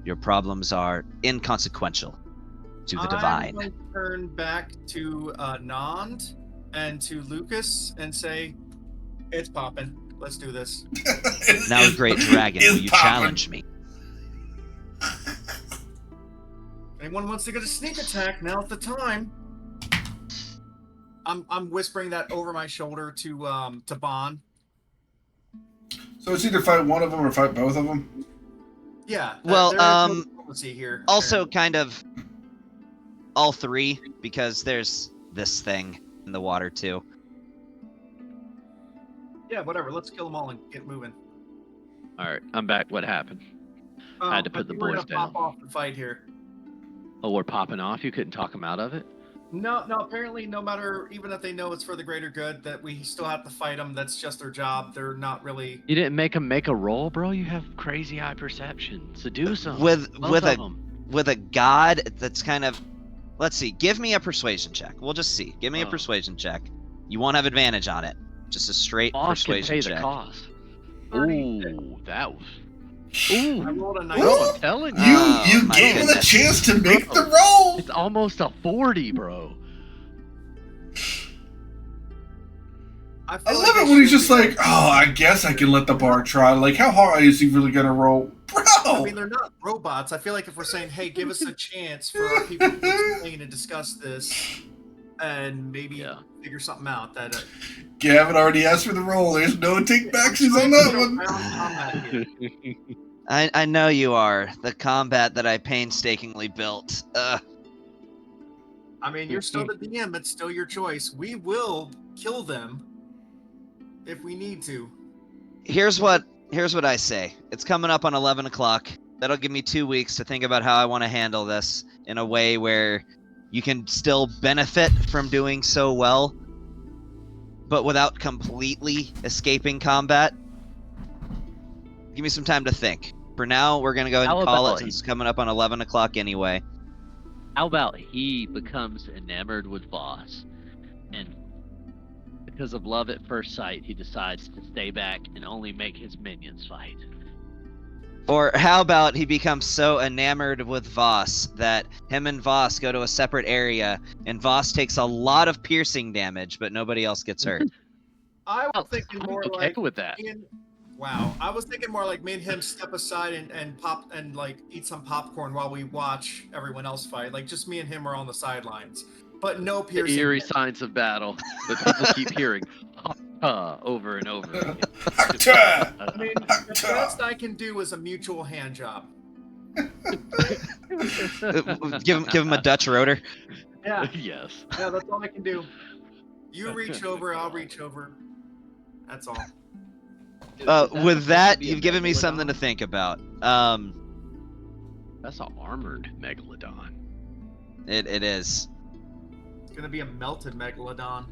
[SPEAKER 3] Your problems are inconsequential to the
[SPEAKER 5] I'm
[SPEAKER 3] divine.
[SPEAKER 5] going to turn back to Nand and to Lucas and say, it's poppin'. Let's do this.
[SPEAKER 3] Now, great dragon, will you
[SPEAKER 1] poppin'.
[SPEAKER 3] challenge me?
[SPEAKER 5] Anyone wants to get a sneak attack, now's the time. I'm whispering that over my shoulder to Bond.
[SPEAKER 1] So it's either fight one of them or fight both of them?
[SPEAKER 5] Yeah.
[SPEAKER 3] Well,
[SPEAKER 5] there is no diplomacy here.
[SPEAKER 3] Also, kind of all three, because there's this thing in the water too.
[SPEAKER 5] Yeah, whatever. Let's kill them all and get moving.
[SPEAKER 6] All right, I'm back. What happened? I had to put the
[SPEAKER 5] we're
[SPEAKER 6] boys
[SPEAKER 5] gonna
[SPEAKER 6] down.
[SPEAKER 5] pop off the fight here.
[SPEAKER 6] Oh, we're popping off. You couldn't talk them out of it.
[SPEAKER 5] No. Apparently, no matter, even if they know it's for the greater good, that we still have to fight them. That's just their job. They're not really.
[SPEAKER 6] You didn't make them make a roll, bro. You have crazy eye perception. Seduce them.
[SPEAKER 3] With
[SPEAKER 6] Both
[SPEAKER 3] a
[SPEAKER 6] of 'em.
[SPEAKER 3] with a god that's kind of, let's see, give me a persuasion check. We'll just see. Give me a
[SPEAKER 6] Oh.
[SPEAKER 3] persuasion check. You won't have advantage on it. Just a straight
[SPEAKER 6] Boss can
[SPEAKER 3] persuasion
[SPEAKER 6] pay
[SPEAKER 3] check.
[SPEAKER 6] the cost.
[SPEAKER 5] 30.
[SPEAKER 6] Ooh, that was.
[SPEAKER 5] I
[SPEAKER 6] Ooh,
[SPEAKER 5] rolled a
[SPEAKER 1] Ooh.
[SPEAKER 5] 19.
[SPEAKER 6] I'm telling you.
[SPEAKER 1] You
[SPEAKER 3] my
[SPEAKER 1] gave him a
[SPEAKER 3] goodness.
[SPEAKER 1] chance to make the roll!
[SPEAKER 6] It's almost a 40, bro.
[SPEAKER 1] I
[SPEAKER 5] feel
[SPEAKER 1] love
[SPEAKER 5] like
[SPEAKER 1] it when he's
[SPEAKER 5] should
[SPEAKER 1] just
[SPEAKER 5] be-
[SPEAKER 1] like, oh, I guess I can let the bar try. Like, how hard is he really gonna roll? Bro!
[SPEAKER 5] I mean, they're not robots. I feel like if we're saying, hey, give us a chance for our people to explain and discuss this and maybe
[SPEAKER 6] Yeah.
[SPEAKER 5] figure something out, that
[SPEAKER 1] Gavin already asked for the roll. There's no take backsies on that one.
[SPEAKER 5] combat here.
[SPEAKER 3] I know you are. The combat that I painstakingly built.
[SPEAKER 5] I mean, you're still the DM. It's still your choice. We will kill them if we need to.
[SPEAKER 3] Here's what I say. It's coming up on 11 o'clock. That'll give me 2 weeks to think about how I want to handle this in a way where you can still benefit from doing so well, but without completely escaping combat. Give me some time to think. For now, we're going to go ahead and
[SPEAKER 6] How
[SPEAKER 3] call
[SPEAKER 6] about
[SPEAKER 3] it since it's coming up on 11 o'clock anyway.
[SPEAKER 6] How about he becomes enamored with Voss, and because of love at first sight, he decides to stay back and only make his minions fight.
[SPEAKER 3] Or how about he becomes so enamored with Voss that him and Voss go to a separate area, and Voss takes a lot of piercing damage, but nobody else gets hurt.
[SPEAKER 5] I was
[SPEAKER 6] Oh,
[SPEAKER 5] thinking
[SPEAKER 6] I'm
[SPEAKER 5] more
[SPEAKER 6] okay
[SPEAKER 5] like
[SPEAKER 6] with that.
[SPEAKER 5] Wow, I was thinking more like me and him step aside and pop and like eat some popcorn while we watch everyone else fight. Like just me and him are on the sidelines, but no
[SPEAKER 6] The
[SPEAKER 5] piercing.
[SPEAKER 6] eerie signs of battle that people keep hearing over and over again.
[SPEAKER 1] Actor!
[SPEAKER 5] I mean, the best I can do is a mutual hand job.
[SPEAKER 3] give him a Dutch rotor.
[SPEAKER 5] Yeah,
[SPEAKER 6] Yes.
[SPEAKER 5] yeah, that's all I can do. You reach over, I'll reach over. That's all.
[SPEAKER 3] With that, you've given me something to think about.
[SPEAKER 6] That's an armored megalodon.
[SPEAKER 3] It is.
[SPEAKER 5] It's gonna be a melted megalodon.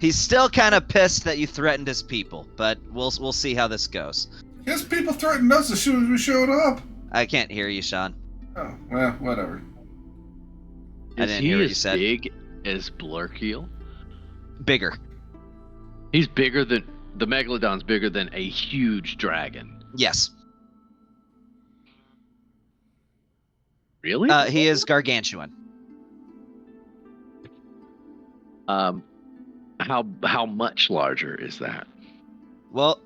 [SPEAKER 3] He's still kind of pissed that you threatened his people, but we'll see how this goes.
[SPEAKER 1] His people threatened us as soon as we showed up.
[SPEAKER 3] I can't hear you, Sean.
[SPEAKER 1] Oh, well, whatever.
[SPEAKER 3] I didn't hear what you said.
[SPEAKER 6] Big as Blurkeel?
[SPEAKER 3] Bigger.
[SPEAKER 6] He's bigger than the Megalodon's bigger than a huge dragon.
[SPEAKER 3] Yes.
[SPEAKER 6] Really?
[SPEAKER 3] He is gargantuan.
[SPEAKER 6] How much larger is that?
[SPEAKER 3] Well,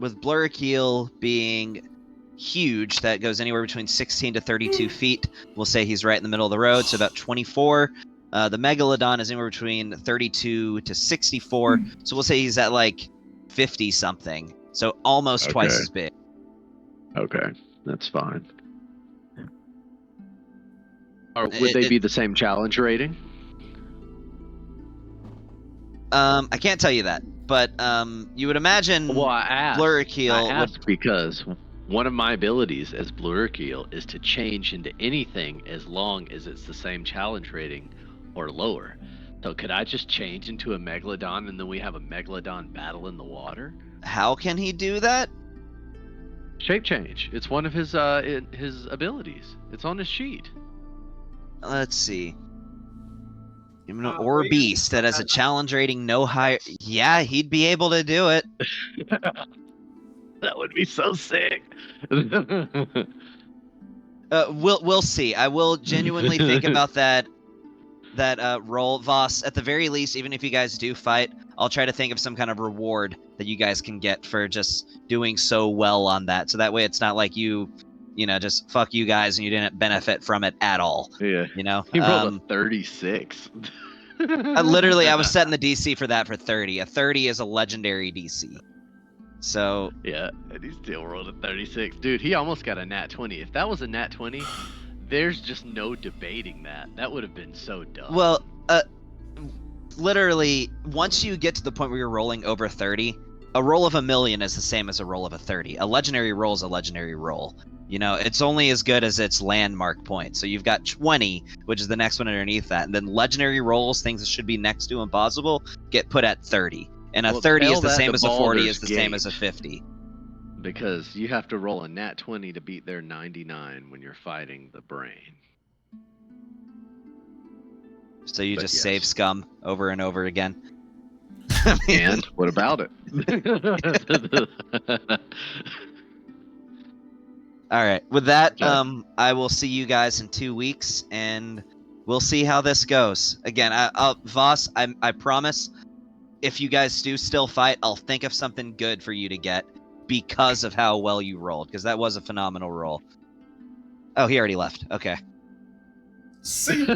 [SPEAKER 3] with Blurkeel being huge, that goes anywhere between 16 to 32 feet. We'll say he's right in the middle of the road, so about 24. The Megalodon is anywhere between 32 to 64, so we'll say he's at like 50 something. So almost twice
[SPEAKER 6] Okay.
[SPEAKER 3] as big.
[SPEAKER 6] Okay, that's fine. Or would they be the same challenge rating?
[SPEAKER 3] I can't tell you that, but you would imagine
[SPEAKER 6] Well, I asked.
[SPEAKER 3] Blurkeel would.
[SPEAKER 6] Because one of my abilities as Blurkeel is to change into anything as long as it's the same challenge rating or lower. So could I just change into a Megalodon and then we have a Megalodon battle in the water?
[SPEAKER 3] How can he do that?
[SPEAKER 6] Shape change. It's one of his abilities. It's on his sheet.
[SPEAKER 3] Let's see. Or beast that has a challenge rating no higher. Yeah, he'd be able to do it.
[SPEAKER 6] That would be so sick.
[SPEAKER 3] We'll see. I will genuinely think about that role, Voss. At the very least, even if you guys do fight, I'll try to think of some kind of reward that you guys can get for just doing so well on that. So that way, it's not like you just fuck you guys and you didn't benefit from it at all.
[SPEAKER 6] Yeah.
[SPEAKER 3] He
[SPEAKER 6] rolled a 36.
[SPEAKER 3] Literally, I was setting the DC for that for 30. A 30 is a legendary DC. So
[SPEAKER 6] yeah, and he still rolled a 36. Dude, he almost got a nat 20. If that was a nat 20, there's just no debating that. That would have been so dumb.
[SPEAKER 3] Well, literally, once you get to the point where you're rolling over 30, a roll of 1,000,000 is the same as a roll of a 30. A legendary roll is a legendary roll. It's only as good as its landmark point. So you've got 20, which is the next one underneath that. And then legendary rolls, things that should be next to impossible, get put at 30. And a 30 is the same as a 40, is the same as a 50.
[SPEAKER 6] Because you have to roll a nat 20 to beat their 99 when you're fighting the brain.
[SPEAKER 3] So you just save scum over and over again.
[SPEAKER 6] And what about it?
[SPEAKER 3] All right. With that, I will see you guys in 2 weeks, and we'll see how this goes. Again, Voss, I promise, if you guys do still fight, I'll think of something good for you to get because of how well you rolled, because that was a phenomenal roll. Oh, he already left. Okay.
[SPEAKER 1] See?